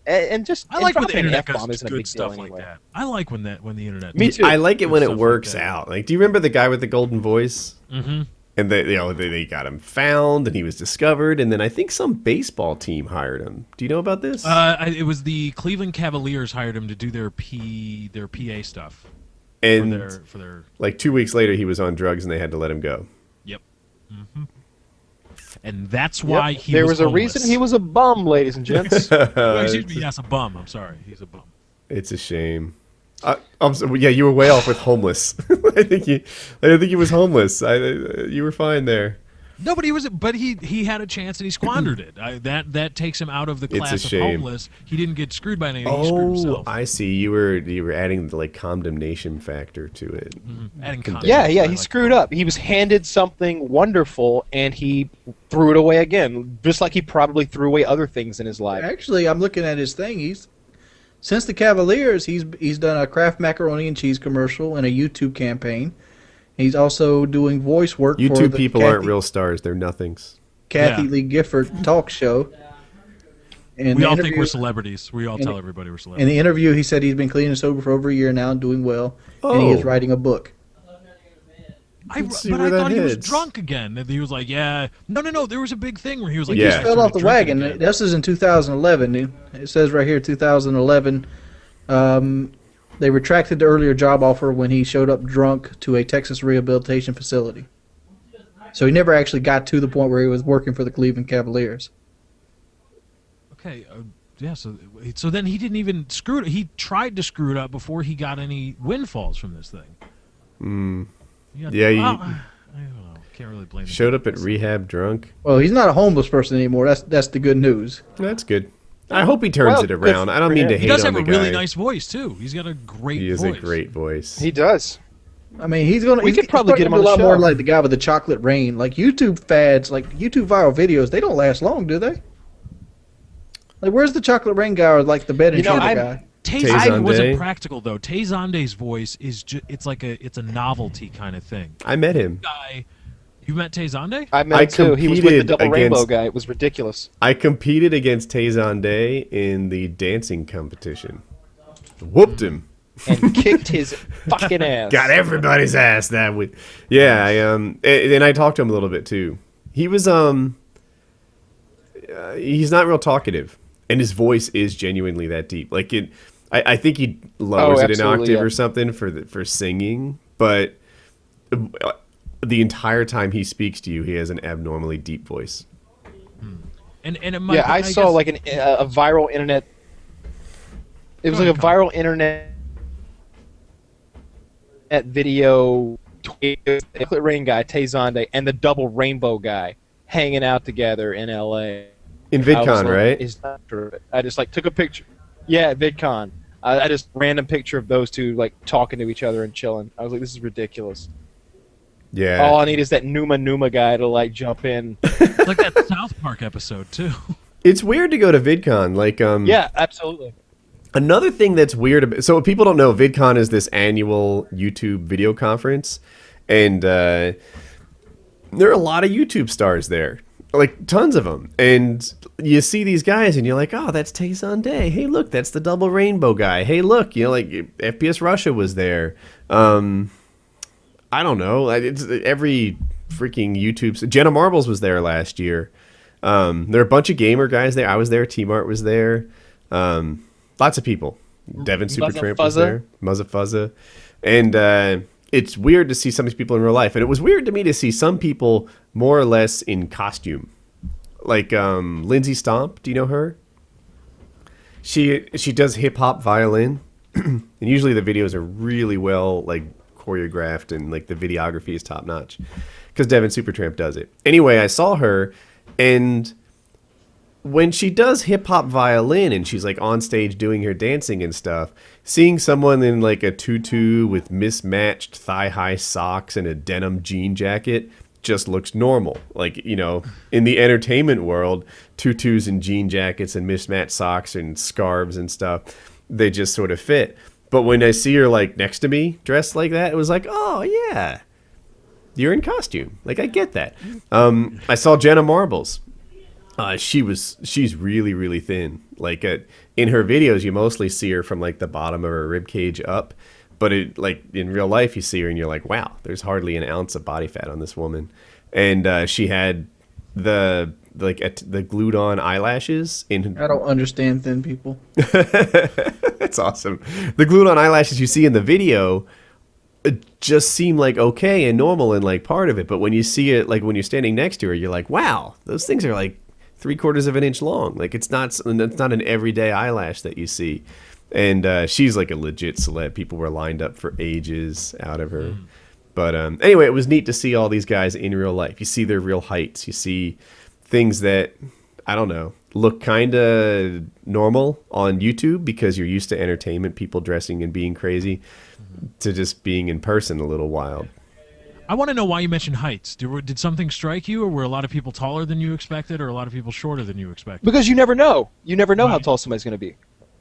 S3: and just
S4: I like when the internet
S3: F-bomb
S4: does
S3: isn't a
S4: good
S3: big
S4: stuff
S3: deal
S4: like
S3: anyway.
S4: that. I like when the internet.
S3: Me too.
S2: I like it when it works
S4: like
S2: out. Like, do you remember the guy with the golden voice?
S4: Mm-hmm.
S2: And they got him found, and he was discovered, and then I think some baseball team hired him. Do you know about this?
S4: It was the Cleveland Cavaliers hired him to do their PA stuff.
S2: And
S4: for their
S2: like 2 weeks later, he was on drugs, and they had to let him go.
S4: Yep. Mm-hmm. And that's why
S3: there was a
S4: homeless.
S3: reason he was a bum, ladies and gents.
S4: Excuse me, yes, a bum. I'm sorry, he's a bum.
S2: It's a shame. I'm sorry, yeah, you were way off with homeless. I think he was homeless. You were fine there.
S4: No, but he had a chance and he squandered it. That takes him out of the class of homeless. He didn't get screwed by anything. He screwed himself.
S2: I see. You were adding the condemnation factor to it.
S4: Mm-hmm. Adding condemnation.
S3: Yeah, he screwed up. He was handed something wonderful and he threw it away again, just like he probably threw away other things in his life.
S1: Actually, I'm looking at his thing. Since the Cavaliers, he's done a Kraft macaroni and cheese commercial and a YouTube campaign. He's also doing voice work for
S2: YouTube
S1: the
S2: people aren't real stars. They're nothings.
S1: Kathy Lee Gifford talk show. And
S4: we all think we're celebrities. We all tell everybody we're celebrities.
S1: In the interview, he said he's been clean and sober for over a year now and doing well. And he is writing a book.
S4: I thought he was drunk again. He was like, yeah. No. There was a big thing where he was like,
S1: he just fell off the wagon. Again. This is in 2011. It says right here, 2011. They retracted the earlier job offer when he showed up drunk to a Texas rehabilitation facility. So he never actually got to the point where he was working for the Cleveland Cavaliers.
S4: Okay, yeah. So then he didn't even screw it. He tried to screw it up before he got any windfalls from this thing.
S2: Yeah,
S4: I don't know. Can't really blame him.
S2: Showed up at rehab drunk.
S1: Well, he's not a homeless person anymore. That's the good news.
S2: That's good. I hope he turns it around. I don't mean to hate on the guy.
S4: He does have a really nice voice too. He's got a great voice.
S2: He is a great voice.
S3: He does.
S1: I mean, he's could probably get him on a lot more like the guy with the chocolate rain. Like YouTube fads, like YouTube viral videos, they don't last long, do they? Like, where's the chocolate rain guy or like the bed and shoulder guy?
S4: Tay wasn't practical though. Tay Zonde's voice is it's a novelty kind of thing.
S2: I met him.
S4: You met Tay Zonde?
S3: I met him too. He was with the double rainbow guy. It was ridiculous.
S2: I competed against Tay Zonde in the dancing competition. Whooped him.
S3: And kicked his fucking ass.
S2: Got everybody's ass that week. Yeah, and I talked to him a little bit too. He was he's not real talkative, and his voice is genuinely that deep. Like I think he lowers it an octave or something for singing, but the entire time he speaks to you, he has an abnormally deep voice.
S4: And
S3: I saw like a viral internet. It was like a viral internet video the Rain guy, Tayzonde, and the double rainbow guy hanging out together in L.A.
S2: In VidCon, right?
S3: I just like took a picture. Yeah, at VidCon. I just random picture of those two like talking to each other and chilling. I was like, this is ridiculous.
S2: Yeah.
S3: All I need is that Numa guy to like jump in.
S4: It's like that South Park episode too.
S2: It's weird to go to VidCon. Like,
S3: Yeah, absolutely.
S2: another thing that's weird about, so people don't know, VidCon is this annual YouTube video conference, and there are a lot of YouTube stars there, like tons of them, and you see these guys and you're like, oh, that's Tayzonde. Hey, look, that's the double rainbow guy. Hey, look, you know, like FPS Russia was there. I don't know, it's every freaking YouTube. Jenna Marbles was there last year. There are a bunch of gamer guys there. I was there. T-Mart was there. Lots of people. Devin Supertramp was there. Muzza Fuzza. And it's weird to see some of these people in real life. And it was weird to me to see some people more or less in costume. Like Lindsay Stomp. Do you know her? She does hip-hop violin. And usually the videos are really well like choreographed and like the videography is top-notch. Because Devin Supertramp does it. Anyway, I saw her, and when she does hip-hop violin and she's like on stage doing her dancing and stuff, seeing someone in like a tutu with mismatched thigh-high socks and a denim jean jacket just looks normal. Like, you know, in the entertainment world, tutus and jean jackets and mismatched socks and scarves and stuff, they just sort of fit. But when I see her like next to me dressed like that, it was like, oh yeah, you're in costume. Like, I get that. I saw Jenna Marbles. She's really, really thin. Like in her videos, you mostly see her from like the bottom of her rib cage up, but it like in real life, you see her and you're like, wow, there's hardly an ounce of body fat on this woman. And she had the glued on eyelashes in.
S1: I don't understand thin people.
S2: That's awesome. The glued on eyelashes you see in the video just seem like okay and normal and like part of it, but when you see it, like when you're standing next to her, you're like, wow, those things are like 3/4 of an inch long. Like it's not an everyday eyelash that you see. And she's like a legit celeb. People were lined up for ages out of her. But anyway, it was neat to see all these guys in real life. You see their real heights. You see things that, I don't know, look kind of normal on YouTube because you're used to entertainment, people dressing and being crazy, to just being in person a little wild.
S4: I want to know why you mentioned heights. Did something strike you, or were a lot of people taller than you expected, or a lot of people shorter than you expected?
S3: Because you never know. You never know how tall somebody's going to be.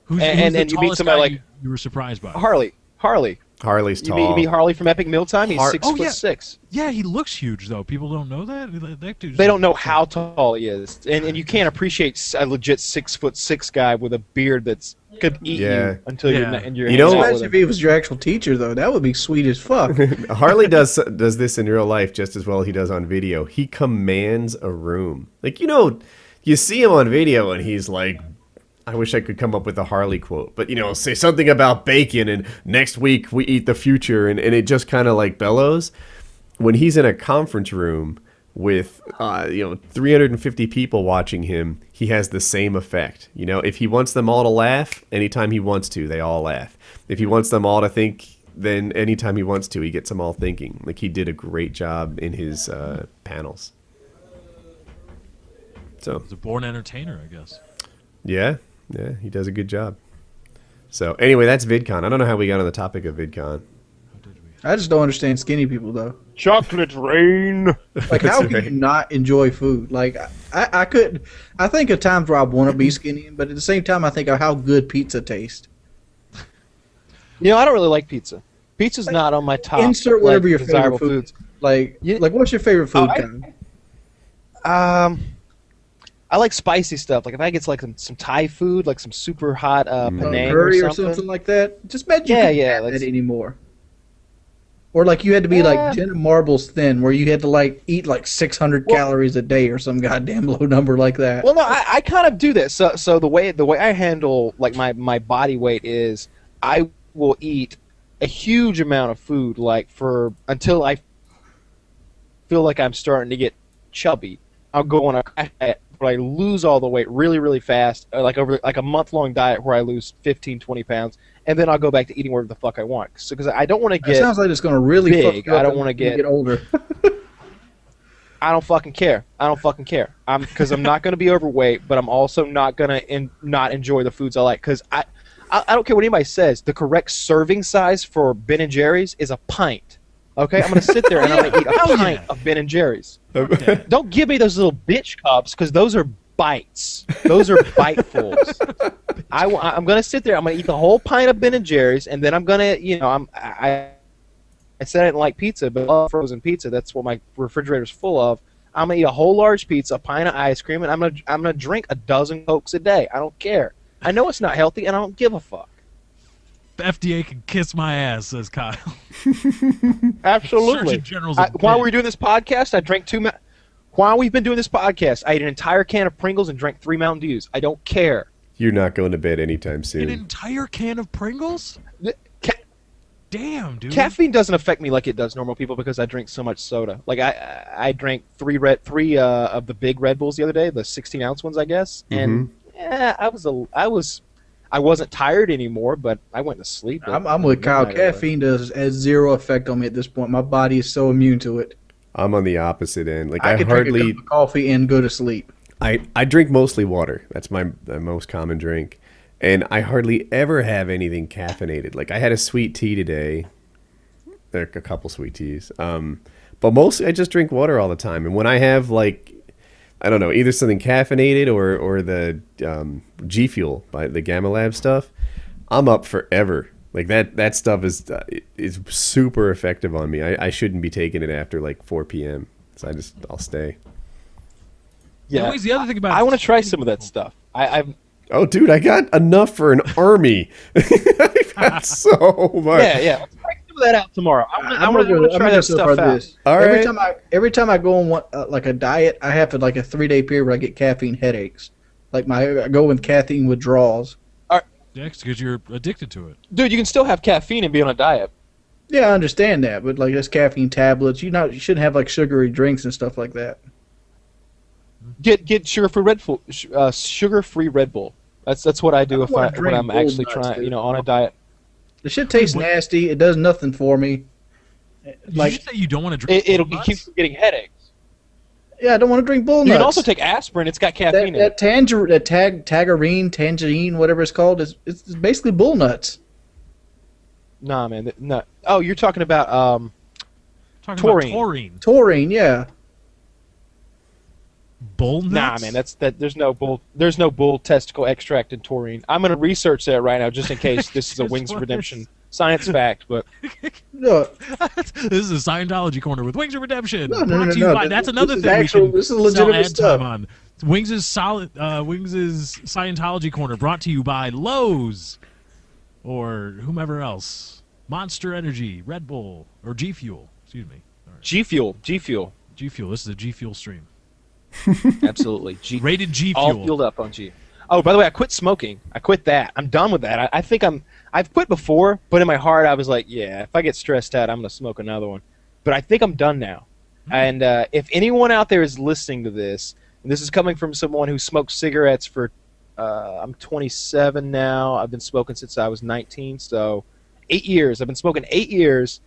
S4: Who's
S3: and
S4: the
S3: you meet
S4: tallest
S3: somebody
S4: guy
S3: like
S4: you were surprised by?
S3: Harley.
S2: Harley's tall.
S3: You meet Harley from Epic Mealtime. He's 6'6".
S4: Yeah, he looks huge though. People don't know that. That dude's
S3: They don't know how tall he is, and you can't appreciate a legit 6'6" guy with a beard that's could eat you until you're
S2: You know,
S1: imagine if he was your actual teacher though. That would be sweet as fuck.
S2: Harley does this in real life just as well as he does on video. He commands a room. Like, you know, you see him on video and he's like, I wish I could come up with a Harley quote, but, you know, say something about bacon and next week we eat the future, and it just kind of like bellows. When he's in a conference room with 350 people watching him, he has the same effect. You know, if he wants them all to laugh, anytime he wants to, they all laugh. If he wants them all to think, then anytime he wants to, he gets them all thinking. Like, he did a great job in his panels. So
S4: He's a born entertainer, I guess.
S2: yeah, he does a good job. So anyway, that's VidCon. I don't know how we got on the topic of VidCon.
S1: I just don't understand skinny people though.
S3: chocolate rain.
S1: Like, how can you not enjoy food? Like, I could. I think of times where I want to be skinny, but at the same time, I think of how good pizza tastes.
S3: You know, I don't really like pizza. Pizza's not on my top.
S1: Insert whatever your favorite
S3: desirable
S1: foods. Like, what's your favorite food kind?
S3: I like spicy stuff. Like if I get like some Thai food, like some super hot Penang
S1: curry
S3: or
S1: or something like that. Just bet you
S3: Yeah,
S1: can't
S3: yeah,
S1: have that anymore. Or like you had to be like Jenna Marbles thin, where you had to like eat like 600 calories a day or some goddamn low number like that.
S3: Well, no, I kind of do this. So the way I handle like my body weight is I will eat a huge amount of food until I feel like I'm starting to get chubby. I'll go on a crash diet where I lose all the weight really, really fast, like over like a month-long diet where I lose 15, 20 pounds, and then I'll go back to eating whatever the fuck I want. So because I don't want to
S1: It
S3: get
S1: sounds like it's going to really
S3: big.
S1: fuck you up
S3: I don't
S1: when
S3: wanna
S1: you
S3: get
S1: older.
S3: I don't fucking care. I don't fucking care. Because I'm not going to be overweight, but I'm also not going to not enjoy the foods I like. Because I don't care what anybody says. The correct serving size for Ben and Jerry's is a pint. Okay, I'm going to sit there and I'm going to eat a pint of Ben and Jerry's.
S2: Okay.
S3: Don't give me those little bitch cups because those are bites. Those are bitefuls. I'm going to sit there. I'm going to eat the whole pint of Ben and Jerry's, and then I'm going to, I said I didn't like pizza, but I love frozen pizza. That's what my refrigerator's full of. I'm gonna eat a whole large pizza, a pint of ice cream, and I'm gonna drink a dozen Cokes a day. I don't care. I know it's not healthy, and I don't give a fuck.
S4: The FDA can kiss my ass, says Kyle.
S3: Absolutely.
S4: Surgeon General's
S3: While we were doing this podcast, I drank While we've been doing this podcast, I ate an entire can of Pringles and drank 3 Mountain Dews. I don't care.
S2: You're not going to bed anytime soon.
S4: An entire can of Pringles? Damn, dude.
S3: Caffeine doesn't affect me like it does normal people because I drink so much soda. Like I drank three of the big Red Bulls the other day, the 16-ounce ones, I guess. And I wasn't tired anymore, but I went to sleep.
S1: I'm with Kyle. Caffeine has zero effect on me at this point. My body is so immune to it.
S2: I'm on the opposite end. Like
S1: I can drink a cup of coffee and go to sleep.
S2: I drink mostly water. That's my most common drink. And I hardly ever have anything caffeinated. Like I had a sweet tea today. There are a couple sweet teas. But mostly I just drink water all the time. And when I have like, I don't know, either something caffeinated or the G Fuel by the Gamma Lab stuff, I'm up forever. Like that stuff is super effective on me. I shouldn't be taking it after like 4 p.m. So I'll stay.
S3: Yeah.
S4: Anyways, the other thing about
S3: I want to try some of that stuff.
S2: Oh, dude, I got enough for an army. I've got so much.
S3: Yeah. Let's try some of that out tomorrow. I'm gonna try that stuff out.
S2: All right.
S1: Every time I go on one, like a diet, I have like a 3-day period where I get caffeine headaches. Like I go with caffeine withdrawals.
S4: Yeah, because you're addicted to it.
S3: Dude, you can still have caffeine and be on a diet.
S1: Yeah, I understand that, but like there's caffeine tablets. You shouldn't have like sugary drinks and stuff like that.
S3: Get sugar-free Red Bull. Sugar-free Red Bull. That's what I do when I'm actually trying, on a diet.
S1: The shit tastes nasty. It does nothing for me.
S4: Did you say you don't want to drink?
S3: It keeps you getting headaches.
S1: Yeah, I don't want to drink bull nuts.
S3: You can also take aspirin. It's got caffeine in it.
S1: Tangerine, whatever it's called, it's basically bull nuts.
S3: Nah, man. No. Oh, you're talking about taurine.
S1: Taurine, yeah.
S4: Bull nuts?
S3: Nah, man. There's no bull testicle extract in taurine. I'm gonna research that right now just in case this is a Wings of Redemption science fact. But
S1: no,
S3: this
S4: is a Scientology corner with Wings of Redemption.
S1: No.
S4: That's another thing we can this is legitimate stuff. On. Wings' Scientology corner brought to you by Lowe's or whomever else. Monster Energy, Red Bull, or G Fuel. Excuse me.
S3: Right. G Fuel.
S4: This is a G Fuel stream.
S3: Absolutely.
S4: Rated G Fuel.
S3: All fueled up on G. Oh, by the way, I quit smoking. I quit that. I'm done with that. I think I've quit before, but in my heart I was like, yeah, if I get stressed out, I'm going to smoke another one. But I think I'm done now. And if anyone out there is listening to this, and this is coming from someone who smoked cigarettes for, I'm 27 now. I've been smoking since I was 19, so 8 years. I've been smoking 8 years.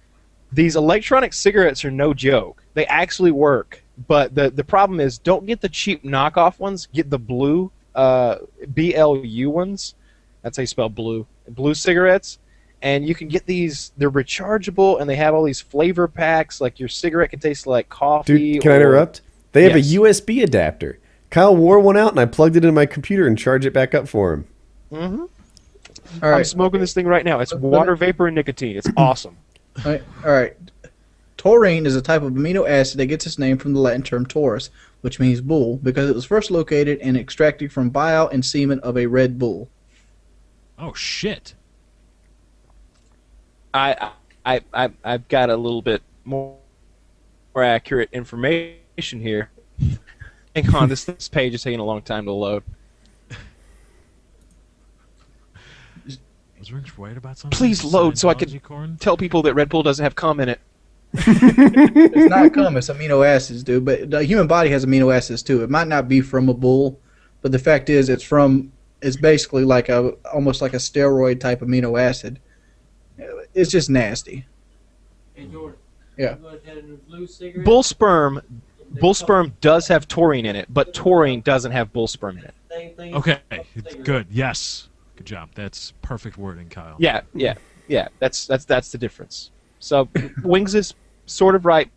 S3: These electronic cigarettes are no joke. They actually work. But the problem is, don't get the cheap knockoff ones. Get the blue, BLU ones. That's how you spell blue. Blue cigarettes. And you can get these. They're rechargeable, and they have all these flavor packs. Like your cigarette can taste like coffee.
S2: Dude, can I interrupt? They have a USB adapter. Kyle wore one out, and I plugged it into my computer and charged it back up for him.
S3: Mm-hmm.
S1: All right.
S3: I'm smoking this thing right now. It's water vapor and nicotine. It's awesome.
S1: All right. Taurine is a type of amino acid that gets its name from the Latin term taurus, which means bull, because it was first located and extracted from bile and semen of a red bull.
S4: Oh shit!
S3: I've got a little bit more accurate information here. Hang on, this page is taking a long time to load.
S4: Was Rich right about something?
S3: Please load so I can tell people that Red Bull doesn't have cum in it.
S1: It's not cum, it's amino acids, dude. But the human body has amino acids too. It might not be from a bull, but the fact is, it's basically like almost like a steroid type amino acid. It's just nasty.
S5: Hey, Jordan.
S1: Yeah.
S5: You want to have a blue cigarette?
S3: Bull sperm does have taurine in it, but taurine doesn't have bull sperm in it.
S5: Same thing.
S4: Okay, good. Yes, good job. That's perfect wording, Kyle.
S3: Yeah. That's the difference. So Wings is sort of right,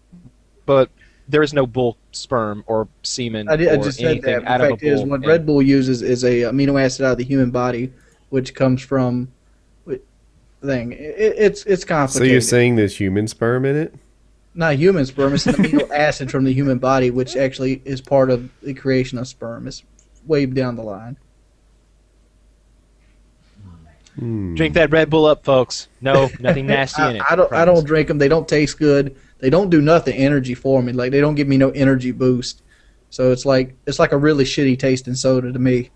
S3: but there is no bull sperm or semen
S1: I
S3: or
S1: just said
S3: anything
S1: that.
S3: out
S1: The
S3: of a
S1: fact is,
S3: bull.
S1: what Red Bull uses is a amino acid out of the human body, which comes from thing. It's
S2: So
S1: complicated.
S2: you're saying there's human sperm in it?
S1: Not human sperm. It's an amino acid from the human body, which actually is part of the creation of sperm. It's way down the line.
S3: Drink that Red Bull up, folks. No, nothing nasty in it.
S1: I don't drink them. They don't taste good. They don't do nothing energy for me. Like they don't give me no energy boost. So it's like a really shitty tasting soda to me.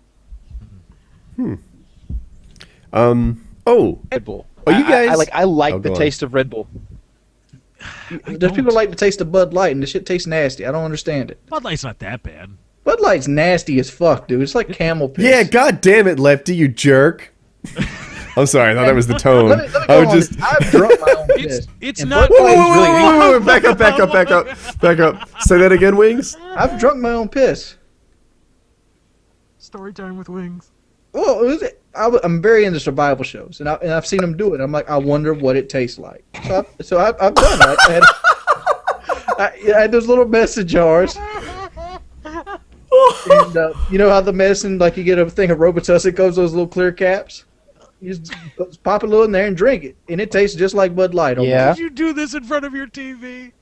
S2: Oh,
S3: Red Bull.
S2: Oh, you guys-
S3: I like
S2: Oh,
S3: the
S2: go on.
S3: taste of Red Bull.
S1: There's people like the taste of Bud Light, and the shit tastes nasty. I don't understand it.
S4: Bud Light's not that bad.
S1: Bud Light's nasty as fuck, dude. It's like camel piss.
S2: yeah, god damn it, Lefty, you jerk. I'm sorry, I thought that was the tone.
S1: Let me
S2: I
S1: go
S2: was
S1: on
S2: just...
S1: this. I've drunk my own piss.
S4: It's
S1: And
S4: not.
S1: Bud
S2: Whoa,
S1: Light
S2: whoa,
S1: is
S2: whoa,
S1: really
S2: whoa, whoa, whoa, back up, back up, back up, back up. Say that again, Wings?
S1: I've drunk my own piss.
S4: Story time with Wings.
S1: Well, I'm very into survival shows, and I've seen them do it. I'm like, I wonder what it tastes like. So I've done it. I had those little medicine jars. And you know how the medicine, like you get a thing of Robitussin, goes those little clear caps? You just pop a little in there and drink it, and it tastes just like Bud Light. Almost.
S3: Yeah.
S4: Did you do this in front of your TV?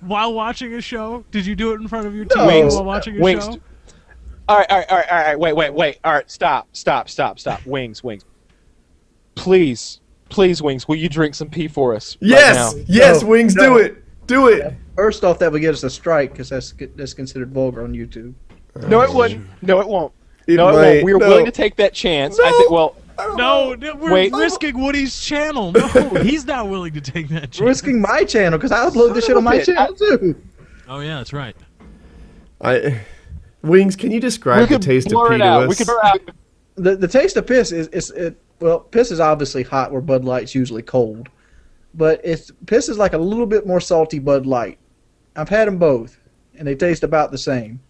S4: While watching a show? Did you do it in front of your TV
S1: No.
S4: while watching a
S3: Wings.
S4: show?
S3: All right. Wait. All right, stop. Wings. Please, Wings, will you drink some pee for us?
S2: Yes,
S3: Right now?
S2: yes,
S1: No,
S2: Wings,
S1: no.
S2: do it. Do it.
S1: First off, that would get us a strike because that's considered vulgar on YouTube.
S3: No, it wouldn't. No, it won't.
S2: It
S3: No, it
S2: might.
S3: won't. We are
S2: No.
S3: willing to take that chance. I
S2: No.
S3: think. Well,
S4: No, we're
S3: Wait.
S4: risking Woody's channel. No, he's not willing to take that chance.
S1: Risking my channel because I upload this shit on my channel too.
S4: Oh yeah, that's right.
S2: Wings, can you describe
S3: we
S2: the
S3: could
S2: taste of
S3: blur
S2: pee
S3: it
S2: to
S3: out.
S2: us?
S3: We could blur out.
S1: The taste of piss well, piss is obviously hot where Bud Light's usually cold, but piss is like a little bit more salty Bud Light. I've had them both, and they taste about the same.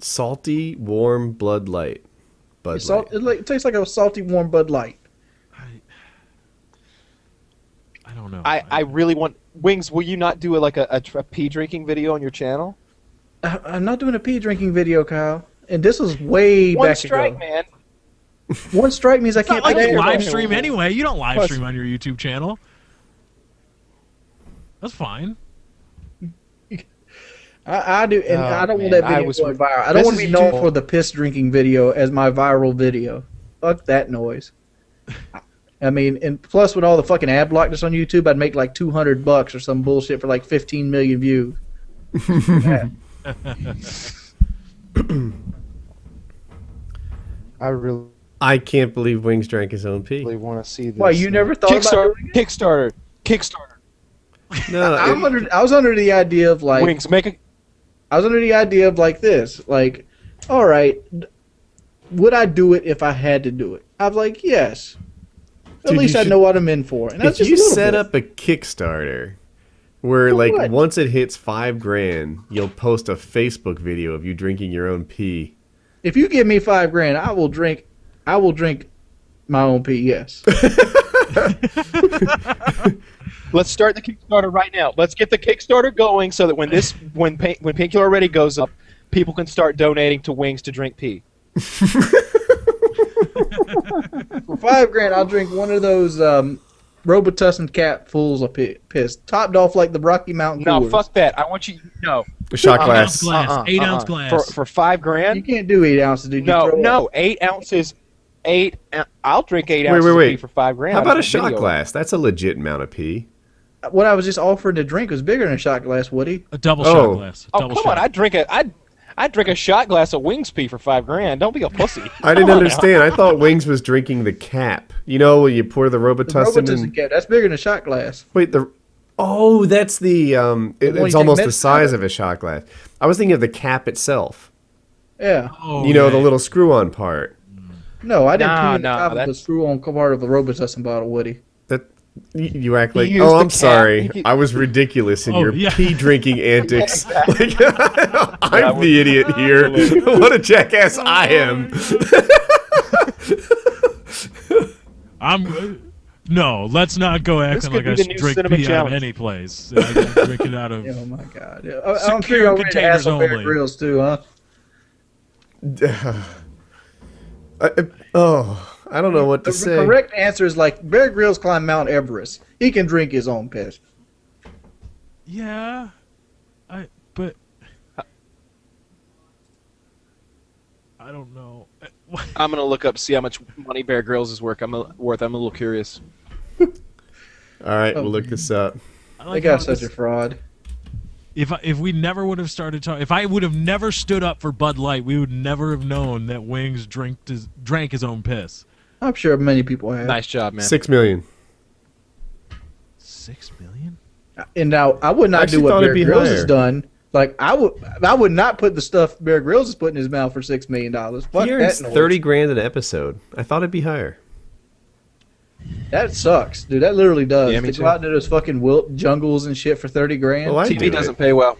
S2: Salty, warm Bud Light. Bud Light.
S1: It tastes like a salty, warm Bud Light.
S4: I don't know.
S3: I really want Wings. Will you not do a pee drinking video on your channel?
S1: I'm not doing a pee drinking video, Kyle. And this was way
S3: One
S1: back
S3: strike,
S1: ago.
S3: man.
S1: One strike means I
S4: it's not
S1: can't
S4: like
S1: play
S4: you
S1: it.
S4: live stream anyway. You don't live
S3: Plus-
S4: stream on your YouTube channel. That's fine.
S1: I do, and
S3: Oh,
S1: I don't
S3: man,
S1: want that
S3: I
S1: video
S3: was-
S1: going viral. I don't
S3: this
S1: want to
S3: is
S1: be known
S3: YouTube.
S1: for the piss drinking video as my viral video. Fuck that noise. I mean, and plus with all the fucking ad block that's on YouTube, I'd make like $200 or some bullshit for like 15 million views. Yeah.
S3: I really
S2: I can't believe Wings drank his own pee.
S3: want to see this.
S1: Why, you never thought about doing it?
S3: Kickstarter.
S2: No,
S1: I was under the idea of like
S3: Wings, make a.
S1: I was under the idea of like this, like, all right, would I do it if I had to do it? I was like, yes. At
S2: Dude,
S1: least
S2: you
S1: I
S2: should-
S1: know what I'm in for. And that's
S2: if
S1: just
S2: you
S1: a little
S2: set
S1: bit.
S2: up a Kickstarter where,
S1: For
S2: like,
S1: what?
S2: once it hits $5,000, you'll post a Facebook video of you drinking your own pee.
S1: If you give me $5,000, I will drink my own pee. Yes.
S3: Let's start the Kickstarter right now. Let's get the Kickstarter going so that when Painkiller Already goes up, people can start donating to Wings to drink pee.
S1: For $5,000, I'll drink one of those Robitussin capfuls of piss, topped off like the Rocky Mountain
S3: No,
S1: Coolers.
S3: fuck that. I want you. No.
S2: A shot
S4: 8
S2: glass.
S4: ounce glass. 8 ounce glass.
S3: For $5,000.
S1: You can't do 8 ounces, dude. You throw up.
S3: No, 8 ounces. I'll drink 8 ounces of
S2: wait.
S3: pee for $5,000.
S2: How about a
S3: I've
S2: shot
S3: video.
S2: glass? That's a legit amount of pee.
S1: What I was just offering to drink was bigger than a shot glass, Woody.
S4: A double
S2: Oh.
S4: shot glass. A
S3: Oh,
S4: double
S3: come
S4: shot.
S3: on! I'd I'd drink a shot glass of Wings pee for $5,000. Don't be a pussy.
S2: I didn't
S3: Come on
S2: understand. I thought Wings was drinking the cap. You know, when you pour the
S1: The
S2: Robitussin
S1: Robitussin
S2: in.
S1: cap, that's bigger than a shot glass.
S2: Wait, oh, that's the
S1: one
S2: it's
S1: you take
S2: almost the
S1: medicine
S2: size
S1: out
S2: of a shot glass. I was thinking of the cap itself.
S1: Yeah.
S4: Oh,
S2: You know, the
S4: yeah.
S2: little screw-on part.
S1: No, I didn't
S3: No,
S1: pee in the
S3: no,
S1: top of the
S3: that's-
S1: screw-on part of the Robitussin bottle, Woody.
S2: That you act like.
S3: used
S2: Oh,
S3: the
S2: I'm
S3: cap.
S2: sorry.
S3: You-
S2: I was ridiculous in
S4: Oh,
S2: your
S4: yeah.
S2: pee drinking antics. Like, I'm
S3: Yeah,
S2: the idiot here. What a jackass I am.
S4: No, let's not go
S3: This
S4: acting
S3: could
S4: like
S3: be
S4: I
S3: the new
S4: drink
S3: cinema
S4: pee out of
S3: challenge.
S4: any place. I can drink it out of.
S1: Oh my god. Yeah. I'm
S4: Secure
S1: sure y'all ready to
S4: containers
S1: ask some Bear
S4: only.
S1: Grylls too, huh?
S2: I don't know what to
S1: The
S2: say.
S1: correct answer is like Bear Grylls climbed Mount Everest. He can drink his own piss.
S4: Yeah, but I don't know.
S3: I'm gonna look up see how much money Bear Grylls is worth. I'm a little curious.
S2: All right, we'll look this up.
S4: I
S1: That
S4: like
S1: guy's
S4: how
S1: such a fraud.
S4: If we never would have started talking, if I would have never stood up for Bud Light, we would never have known that Wings drank his own piss.
S1: I'm sure many people have.
S3: Nice job, man.
S2: 6 million.
S4: 6 million?
S1: And now I would not
S2: Actually
S1: do what
S2: thought
S1: Bear
S2: it'd be
S1: Grylls
S2: higher.
S1: has done. Like I would not put the stuff Bear Grylls is putting in his mouth for $6 million. Fuck
S2: He earns
S1: that noise.
S2: 30 grand an episode. I thought it'd be higher.
S1: That sucks, dude. That literally does.
S3: Yeah, me
S1: to
S3: too.
S1: go out into those fucking wilt jungles and shit for 30 grand.
S2: Well, I do
S3: TV
S2: it.
S3: doesn't pay well.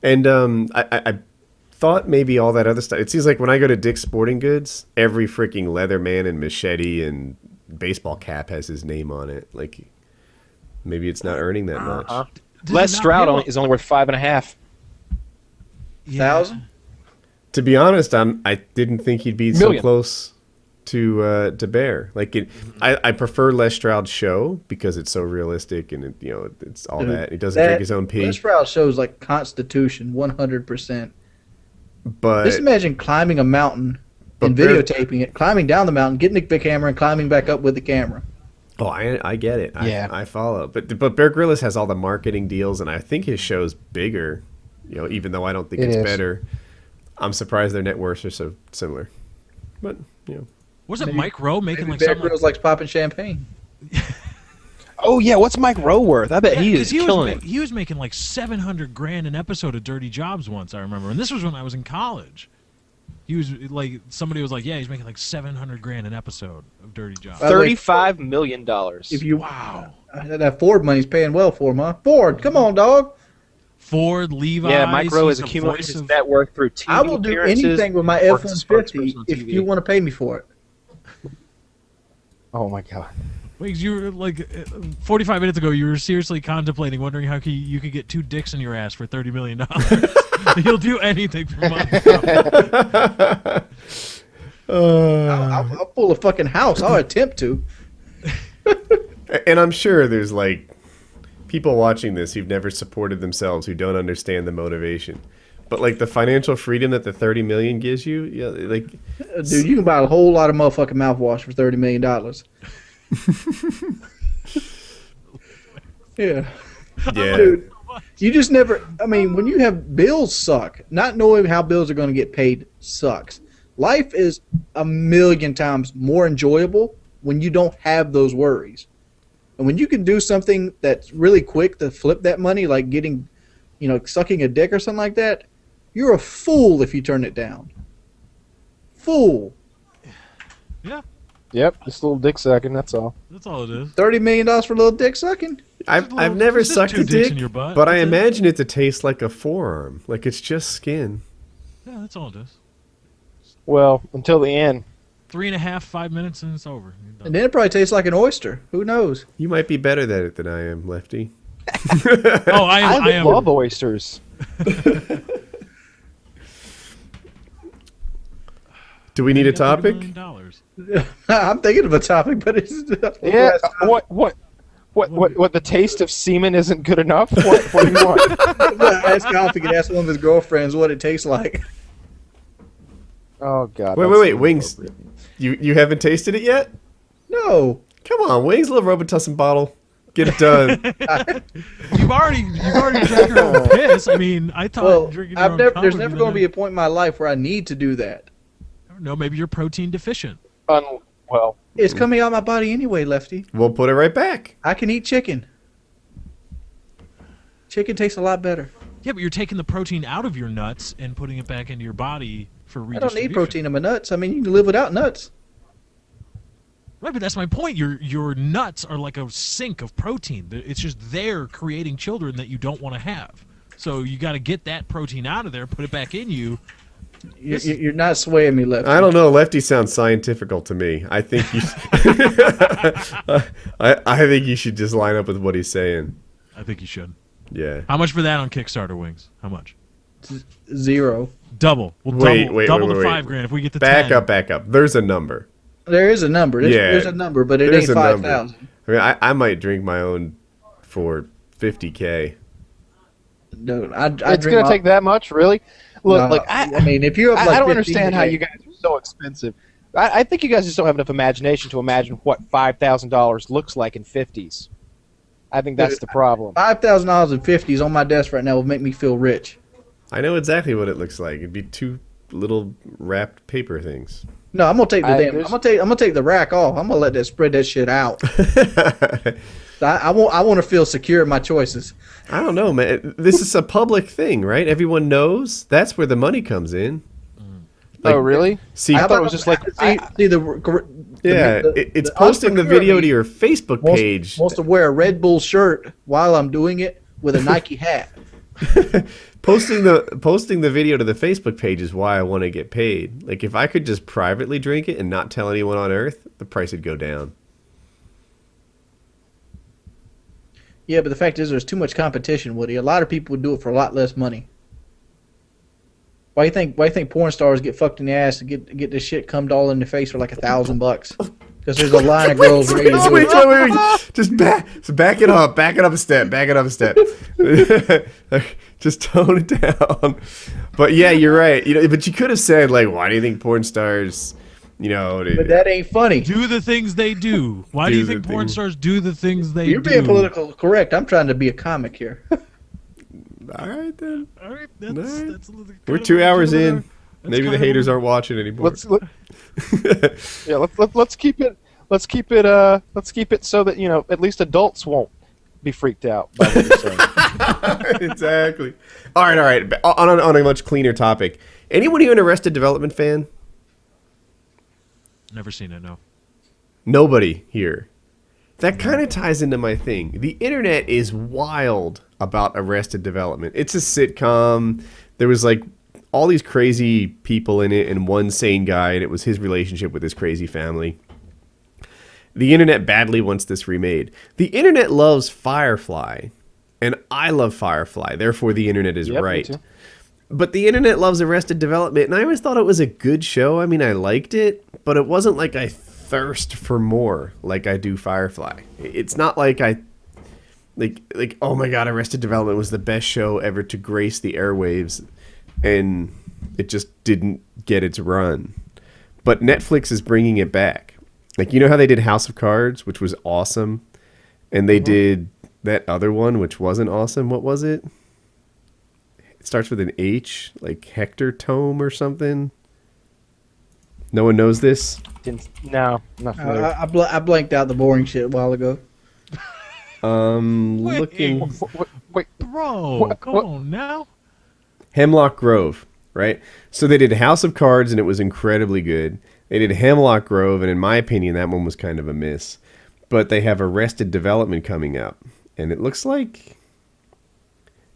S2: And I thought maybe all that other stuff. It seems like when I go to Dick's Sporting Goods, every freaking Leatherman and machete and baseball cap has his name on it. Like, maybe it's not earning that much.
S4: Does
S3: Les
S4: it not
S3: Stroud
S4: pay
S3: is only worth 5.5.
S4: Yeah.
S1: 1,000?
S2: To be honest, I didn't think he'd be so
S3: Million.
S2: close to Bear. Like, I prefer Les Stroud's show because it's so realistic and it's all
S1: Dude,
S2: that. He doesn't drink his own pee.
S1: Les Stroud shows like Constitution 100%.
S2: But
S1: Just imagine climbing a mountain and
S2: Bear-
S1: videotaping it, climbing down the mountain, getting the camera, and climbing back up with the camera.
S2: oh, I get it.
S3: Yeah.
S2: I follow. But Bear Grylls has all the marketing deals, and I think his show's bigger. Even though I don't think
S3: It
S2: it's
S3: is.
S2: better. I'm surprised their net worths are so similar. But
S4: Wasn't Mike Rowe making
S1: Maybe
S4: like
S1: Bear
S4: something?
S1: Grylls likes popping champagne.
S3: Oh yeah, what's Mike Rowe worth? I bet he is killing it.
S4: He was making like 700 grand an episode of Dirty Jobs once, I remember, and this was when I was in college. He was like, somebody was like, yeah, he's making like 700 grand an episode of Dirty Jobs.
S1: By the way,
S3: $35 million.
S1: If you
S4: Wow.
S1: that Ford money's paying well for him, huh? Ford, come on, dog.
S4: Ford, Levi's.
S3: Yeah, Mike Rowe
S4: he's
S3: has
S4: the
S3: accumulated
S4: voice
S3: his
S4: of-
S3: net worth through TV
S1: I will do
S3: appearances,
S1: anything with my
S3: works as a
S1: F-150
S3: spokesperson on
S1: if
S3: TV.
S1: you want to pay me for it.
S3: Oh my god.
S4: Wait, you were like 45 minutes ago. You were seriously contemplating, wondering how you could get 2 dicks in your ass for $30 million. He'll do anything for money.
S1: I'll pull a fucking house. I'll attempt to.
S2: and I'm sure there's like people watching this who've never supported themselves who don't understand the motivation. But like the financial freedom that the 30 million gives you, like
S1: Dude, you can buy a whole lot of motherfucking mouthwash for $30 million. Yeah.
S2: yeah.
S1: Dude, you just never. I mean, when you have bills suck, not knowing how bills are going to get paid sucks. Life is a million times more enjoyable when you don't have those worries. And when you can do something that's really quick to flip that money, like getting, sucking a dick or something like that, you're a fool if you turn it down. Fool.
S4: Yeah,
S3: Yep, just a little dick sucking, that's all.
S4: that's all it is.
S1: $30 million for a little dick sucking?
S2: I've never
S4: It's just
S2: sucked
S4: 2
S2: a
S4: dicks
S2: dick,
S4: in your butt.
S2: but I
S4: That's it.
S2: imagine it to taste like a forearm. Like it's just skin.
S4: Yeah, that's all it is.
S3: Well, until the end.
S4: 3.5, 5 minutes, and it's over. You're done.
S1: And then it probably tastes like an oyster. Who knows?
S2: You might be better at it than I am, Lefty.
S4: Oh, I am.
S3: love oysters.
S2: Do we need a
S4: $30
S2: topic?
S4: million.
S1: I'm thinking of a topic, but it's
S3: Yeah. What? The taste of semen isn't good enough? What do you want?
S1: Ask Alf, he can ask one of his girlfriends what it tastes like.
S3: Oh god.
S2: Wait, Wings. You haven't tasted it yet?
S1: No.
S2: Come on, Wings. Little Robitussin bottle. Get it done.
S4: You've already drank your own piss. I mean, I thought
S1: Well,
S4: drinking your own cum
S1: there's
S4: would
S1: never
S4: the
S1: going to be a
S4: next-
S1: point in my life where I need to do that.
S4: I don't know, maybe you're protein deficient.
S3: Well,
S1: It's coming out of my body anyway, Lefty.
S2: We'll put it right back.
S1: I can eat chicken. Chicken tastes a lot better.
S4: Yeah, but you're taking the protein out of your nuts and putting it back into your body for
S1: I don't
S4: redistribution.
S1: need protein in my nuts. I mean, you can live without nuts.
S4: Right, but that's my point. Your nuts are like a sink of protein. It's just there creating children that you don't want to have. So you got to get that protein out of there, put it back in you.
S1: You're not swaying me, Lefty.
S2: I don't know. Lefty sounds scientifical to me. I think you. I think you should just line up with what he's saying.
S4: I think you should.
S2: Yeah.
S4: How much for that on Kickstarter, Wings? How much?
S1: 0.
S4: Double. We'll double the $5,000 if we get the 10.
S2: Back up. There's a number.
S1: There is a number. There's a number, but it
S2: There's
S1: ain't
S2: a number.
S1: 5,000.
S2: I mean, I might drink my own for $50K.
S1: Dude, I
S3: it's
S1: drink
S3: going to
S1: my-
S3: take that much, really? Look,
S1: No,
S3: like
S1: I mean, if you're up like
S3: I don't
S1: 15
S3: understand how
S1: today-
S3: you guys are so expensive. I think you guys just don't have enough imagination to imagine what $5,000 looks like in 50s. I think that's the problem.
S1: $5,000 in 50s on my desk right now will make me feel rich.
S2: I know exactly what it looks like. It'd be 2 little wrapped paper things.
S1: No, I'm gonna take the
S3: I-
S1: damn.
S3: there's-
S1: I'm gonna take the rack off. I'm gonna let that spread that shit out. I want to feel secure in my choices.
S2: I don't know, man. This is a public thing, right? Everyone knows. That's where the money comes in.
S3: Oh, really?
S2: See,
S3: I thought it was just like
S1: see the
S2: yeah, it's
S1: the
S2: posting the
S1: entrepreneur
S2: video
S1: me
S2: to your Facebook page.
S1: wants to wear a Red Bull shirt while I'm doing it with a Nike hat.
S2: Posting the video to the Facebook page is why I want to get paid. Like, if I could just privately drink it and not tell anyone on Earth, the price would go down.
S1: Yeah, but the fact is, there's too much competition, Woody. A lot of people would do it for a lot less money. Why do you think porn stars get fucked in the ass and get this shit cummed all in the face for like $1,000? Because there's a line of girls ready to do it.
S2: Wait. Just back it up. Back it up a step. Just tone it down. But yeah, you're right. But you could have said, like, why do you think porn stars,
S1: But that ain't funny.
S4: Do the things they do. Why do you think porn stars do the things they
S1: You're
S4: do?
S1: being political correct. I'm trying to be a comic here.
S2: All right, then.
S4: All right,
S2: All right.
S4: that's a little kind
S2: We're
S4: of
S2: 2 hours
S4: a-
S2: in.
S4: that's
S2: Maybe the
S4: kind of
S2: haters
S4: a-
S2: aren't watching anymore.
S3: let's keep it let's keep it so that at least adults won't be freaked out by what you're saying.
S2: Exactly. All right. On a much cleaner topic. Anyone here an Arrested Development fan?
S4: Never seen it, no.
S2: Nobody here. That kind of ties into my thing. The internet is wild about Arrested Development. It's a sitcom. There was like all these crazy people in it and one sane guy, and it was his relationship with his crazy family. The internet badly wants this remade. The internet loves Firefly, and I love Firefly. Therefore, the internet is
S3: Yep, me
S2: right.
S3: too.
S2: But the internet loves Arrested Development, and I always thought it was a good show. I mean, I liked it, but it wasn't like I thirst for more like I do Firefly. It's not like I like oh my god, Arrested Development was the best show ever to grace the airwaves, and it just didn't get its run. But Netflix is bringing it back. Like, how they did House of Cards, which was awesome, and they did that other one, which wasn't awesome. What was it? It starts with an H, like Hector Tome or something. No one knows this?
S3: No, not familiar.
S1: I blanked out the boring shit a while ago.
S4: Wait.
S2: Looking...
S3: Wait,
S4: Bro, come on now.
S2: Hemlock Grove, right? So they did House of Cards, and it was incredibly good. They did Hemlock Grove, and in my opinion, that one was kind of a miss. But they have Arrested Development coming up, and it looks like...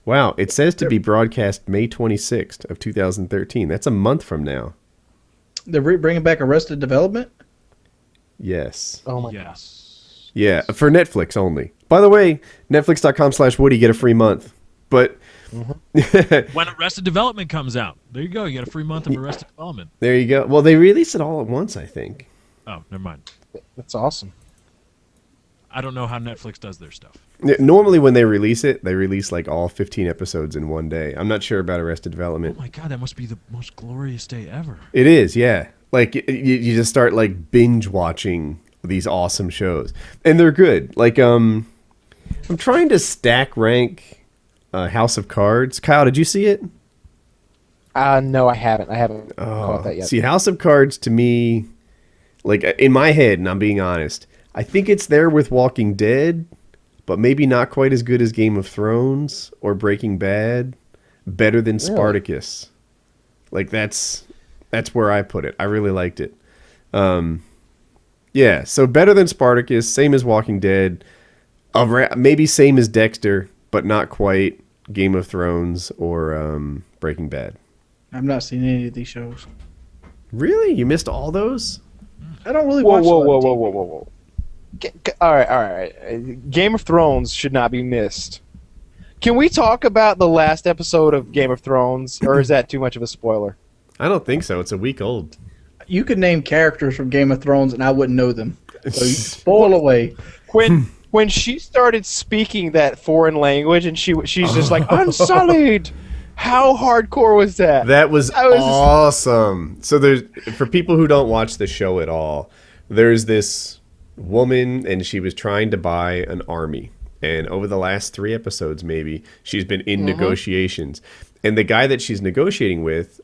S2: Wow, it says to be broadcast May 26th of 2013. That's a month from now.
S1: They're bringing back Arrested Development.
S2: Yes.
S3: oh my god.
S4: Yes.
S2: Yeah, for Netflix only. By the way, netflix.com/Woody, get a free month. But
S4: When Arrested Development comes out, there you go. You get a free month of Arrested Development.
S2: there you go. Well, they release it all at once, I think.
S4: Oh, never mind.
S3: That's awesome.
S4: I don't know how Netflix does their stuff.
S2: Normally when they release it, they release like all 15 episodes in one day. I'm not sure about Arrested
S4: Oh
S2: Development.
S4: my god, that must be the most glorious day ever.
S2: It is, yeah. Like you just start like binge watching these awesome shows. And they're good. Like I'm trying to stack rank House of Cards. Kyle, did you see it?
S3: No, I haven't. I haven't caught that yet.
S2: See, House of Cards to me, like in my head, and I'm being honest, I think it's there with Walking Dead, but maybe not quite as good as Game of Thrones or Breaking Bad. Better than Spartacus. Like that's where I put it. I really liked it. Yeah, so better than Spartacus, same as Walking Dead, maybe same as Dexter, but not quite Game of Thrones or Breaking Bad.
S1: I've not seen any of these shows.
S2: Really? You missed all those?
S1: I don't really
S3: Whoa,
S1: watch.
S3: whoa. All right. Game of Thrones should not be missed. Can we talk about the last episode of Game of Thrones, or is that too much of a spoiler?
S2: I don't think so. It's a week old.
S1: You could name characters from Game of Thrones, and I wouldn't know them. So you spoil away.
S3: When she started speaking that foreign language, and she's just like Unsullied. How hardcore was that?
S2: That was awesome. So there's, for people who don't watch the show at all, there's this woman, and she was trying to buy an army. And over the last 3 episodes, maybe, she's been in negotiations. And the guy that she's negotiating with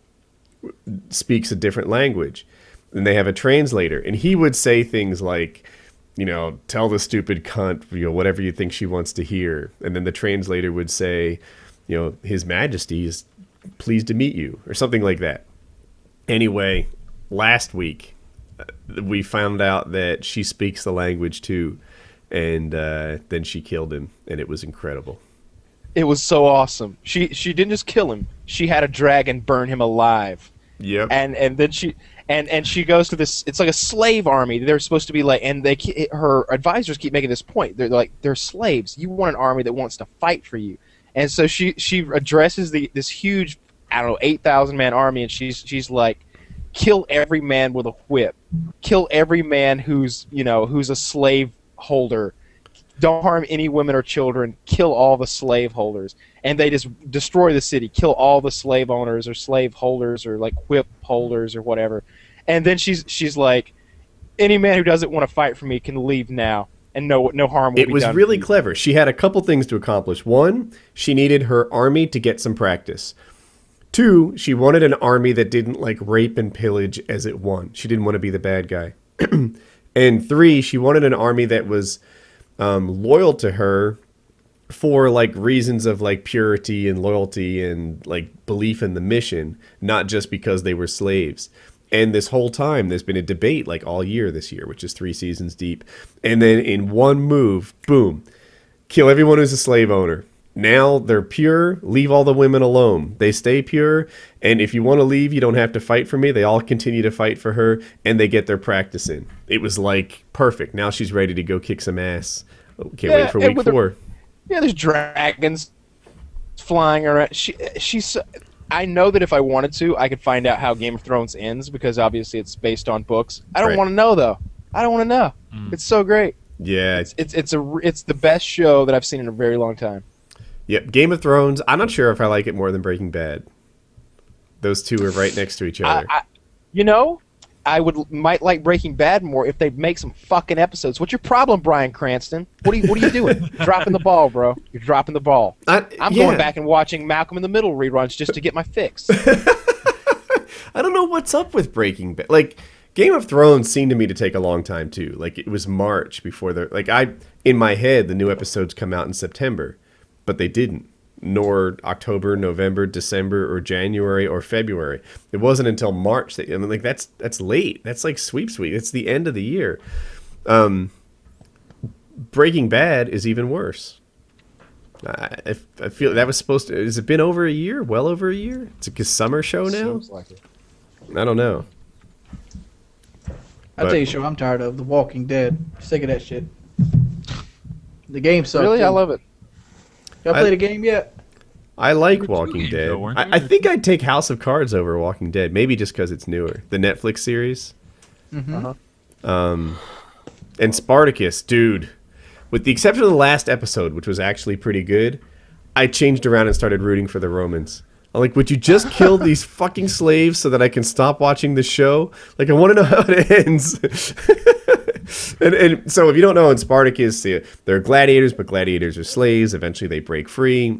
S2: speaks a different language. And they have a translator. And he would say things like, you know, tell the stupid cunt, you know, whatever you think she wants to hear. And then the translator would say, you know, His Majesty is pleased to meet you, or something like that. Anyway, last week, we found out that she speaks the language too. And then she killed him, and it was incredible.
S3: It was so awesome. She didn't just kill him. She had a dragon burn him alive.
S2: Yep.
S3: And then she goes to this. It's like a slave army. They're supposed to be like, and her advisors keep making this point. They're like, they're slaves. You want an army that wants to fight for you. And so she addresses this huge, I don't know, 8,000 man army, and she's like, kill every man with a whip. Kill every man who's a slave holder. Don't harm any women or children. Kill all the slave holders. And they just destroy the city. Kill all the slave owners or slave holders or like whip holders or whatever. And then she's like, any man who doesn't want to fight for me can leave now, and no harm will be done.
S2: It was really clever. She had a couple things to accomplish. 1, she needed her army to get some practice. 2, she wanted an army that didn't like rape and pillage as it won. She didn't want to be the bad guy. And 3, she wanted an army that was loyal to her for like reasons of like purity and loyalty and like belief in the mission, not just because they were slaves. And this whole time, there's been a debate like all year this year, which is 3 seasons deep. And then in one move, boom, kill everyone who's a slave owner. Now they're pure, leave all the women alone. They stay pure, and if you want to leave, you don't have to fight for me. They all continue to fight for her, and they get their practice in. It was like perfect. Now she's ready to go kick some ass. Can't wait for week 4.
S3: There's dragons flying around. She's. I know that if I wanted to, I could find out how Game of Thrones ends, because obviously it's based on books. I don't want to know, though. I don't want to know. It's so great.
S2: Yeah,
S3: it's the best show that I've seen in a very long time.
S2: Yep, Game of Thrones. I'm not sure if I like it more than Breaking Bad. Those two are right next to each other.
S3: I might like Breaking Bad more if they'd make some fucking episodes. What's your problem, Bryan Cranston? What are you doing? Dropping the ball, bro. You're dropping the ball. I'm going back and watching Malcolm in the Middle reruns just to get my fix.
S2: I don't know what's up with Breaking Bad. Like, Game of Thrones seemed to me to take a long time too. Like, it was March before in my head the new episodes come out in September, but they didn't. Nor October, November, December, or January, or February. It wasn't until March that, that's late. That's like sweep. It's the end of the year. Breaking Bad is even worse. I feel that was supposed to. Has it been over a year? Well over a year? It's a summer show now.
S3: Seems like it.
S2: I don't know.
S1: I'll tell you, show I'm tired of The Walking Dead. Sick of that shit. The game sucks.
S3: Really,
S1: too.
S3: I love it.
S1: Y'all play the game yet?
S2: I like Walking Dead. I think I'd take House of Cards over Walking Dead. Maybe just because it's newer. The Netflix series.
S1: Mm-hmm.
S2: And Spartacus, dude. With the exception of the last episode, which was actually pretty good, I changed around and started rooting for the Romans. I'm like, would you just kill these fucking slaves so that I can stop watching the show? Like, I want to know how it ends. and so if you don't know, in Spartacus, they're gladiators, but gladiators are slaves. Eventually they break free.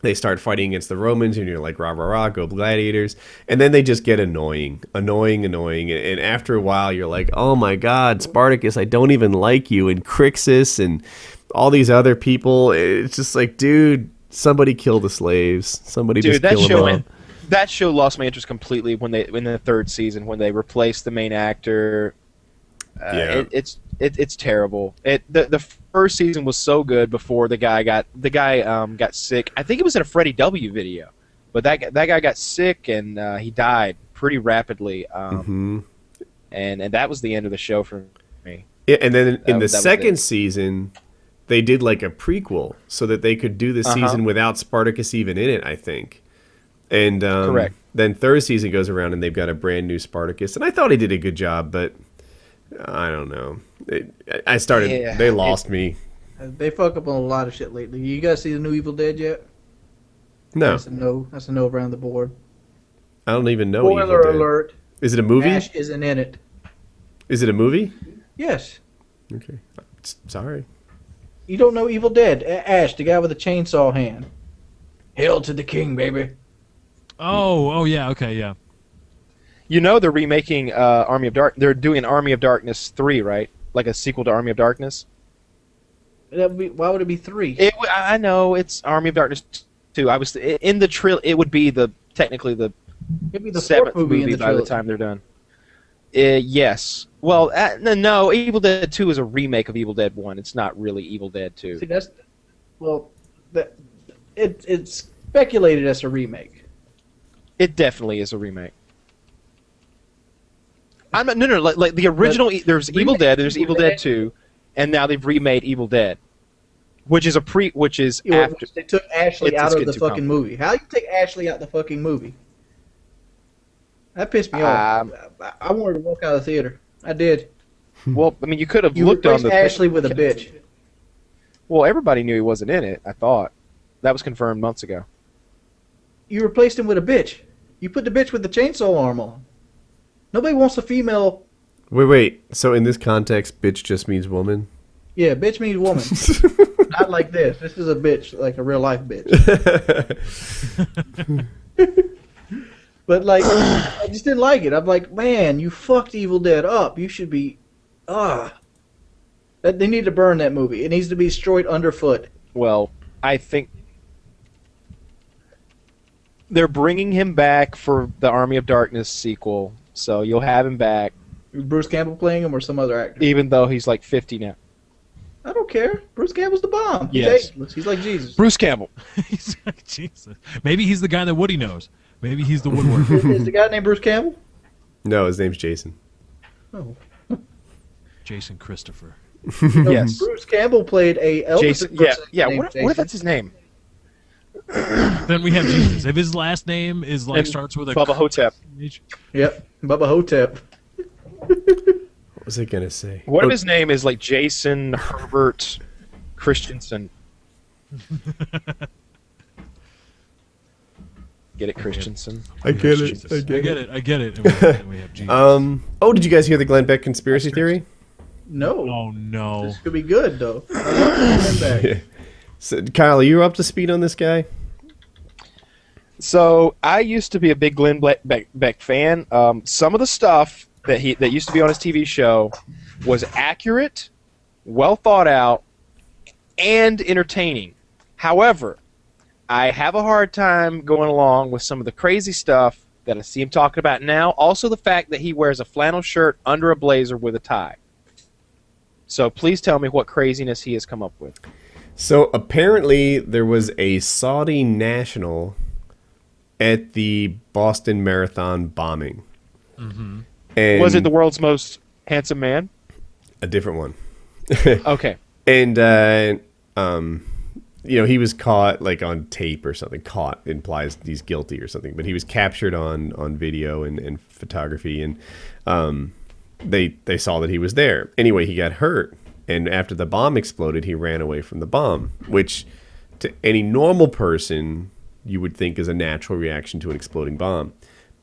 S2: They start fighting against the Romans, and you're like, rah, rah, rah, go gladiators. And then they just get annoying. And after a while, you're like, oh my God, Spartacus, I don't even like you. And Crixus and all these other people. It's just like, dude, somebody kill the slaves. Somebody just kill them all.
S3: That show lost my interest completely when they in the third season when they replaced the main actor. It's terrible. The first season was so good before the guy got sick. I think it was in a Freddie W video, but that guy got sick and he died pretty rapidly. And that was the end of the show for me.
S2: Yeah, and then in the second season, they did like a prequel so that they could do the season without Spartacus even in it, I think. And
S3: correct.
S2: Then third season goes around and they've got a brand new Spartacus, and I thought he did a good job, but I don't know. They lost me.
S1: They fuck up on a lot of shit lately. You guys see the new Evil Dead yet?
S2: No.
S1: That's a no. That's a no around the board.
S2: I don't even know.
S1: Spoiler alert.
S2: Is it a movie?
S1: Ash isn't in it.
S2: Is it a movie?
S1: Yes.
S2: Okay. Sorry.
S1: You don't know Evil Dead. Ash, the guy with the chainsaw hand. Hail to the king, baby.
S4: Oh, yeah, okay, yeah.
S3: You know they're remaking Army of Dark. They're doing Army of Darkness 3, right? Like a sequel to Army of Darkness.
S1: Why would it be 3?
S3: I know it's Army of Darkness 2. I was in the It would be technically the
S1: It'd be the
S3: 7th
S1: fourth movie in the
S3: by the
S1: trilogy.
S3: time they're done. Yes. Well, no. Evil Dead 2 is a remake of Evil Dead 1. It's not really Evil Dead 2.
S1: See, it's speculated as a remake.
S3: It definitely is a remake. No. Like the original. There's Evil Dead. There's Evil Dead 2, and now they've remade Evil Dead, which is after.
S1: They took Ashley out of the fucking
S3: complicated.
S1: movie. How you take Ashley out the fucking movie? That pissed me off. I wanted to walk out of the theater. I did.
S3: Well, I mean, you could have
S1: You
S3: looked on
S1: replaced
S3: the.
S1: Ashley with a bitch.
S3: Well, everybody knew he wasn't in it. I thought that was confirmed months ago.
S1: You replaced him with a bitch. You put the bitch with the chainsaw arm on. Nobody wants a female.
S2: Wait. So in this context, bitch just means woman?
S1: Yeah, bitch means woman. Not like this. This is a bitch, like a real life bitch. But like, I just didn't like it. I'm like, man, you fucked Evil Dead up. You should be, They need to burn that movie. It needs to be destroyed underfoot.
S3: Well, I think they're bringing him back for the Army of Darkness sequel, so you'll have him back.
S1: Bruce Campbell playing him or some other actor?
S3: Even though he's like 50 now.
S1: I don't care. Bruce Campbell's the bomb.
S3: Yes.
S1: He's like Jesus.
S3: Bruce Campbell.
S4: He's like, Jesus. Maybe he's the guy that Woody knows. Maybe he's the woodworker.
S1: Is the guy named Bruce Campbell?
S2: No, his name's Jason.
S1: Oh.
S4: Jason Christopher.
S3: Yes.
S1: Bruce Campbell played a Elvis
S3: Jason.
S1: impersonator
S3: Yeah.
S1: named
S3: What if
S1: Jason.
S3: that's his name?
S4: Then we have Jesus. If his last name is like
S3: And
S4: starts with a
S3: Bubba Hotep.
S1: Yep, Bubba Hotep.
S2: What was I going to say?
S3: What if his name is like Jason Herbert Christensen? Get it, Christensen?
S2: I get
S4: Jesus.
S2: it.
S4: I get it. And we have Jesus.
S2: Oh, did you guys hear the Glenn Beck conspiracy theory?
S1: No.
S4: Oh, no.
S1: This could be good, though. I love Glenn Beck.
S2: So, Kyle, are you up to speed on this guy?
S3: So I used to be a big Glenn Beck fan. Some of the stuff that used to be on his TV show was accurate, well thought out, and entertaining. However, I have a hard time going along with some of the crazy stuff that I see him talking about now. Also, the fact that he wears a flannel shirt under a blazer with a tie. So please tell me what craziness he has come up with.
S2: So apparently there was a Saudi national at the Boston Marathon bombing.
S4: Mm-hmm.
S2: And
S3: Was it the world's most handsome man?
S2: a different one?
S3: Okay.
S2: And he was caught like on tape or something. Caught implies he's guilty or something, but he was captured on video and photography, and they saw that he was there. Anyway, he got hurt, and after the bomb exploded, he ran away from the bomb, which to any normal person you would think is a natural reaction to an exploding bomb.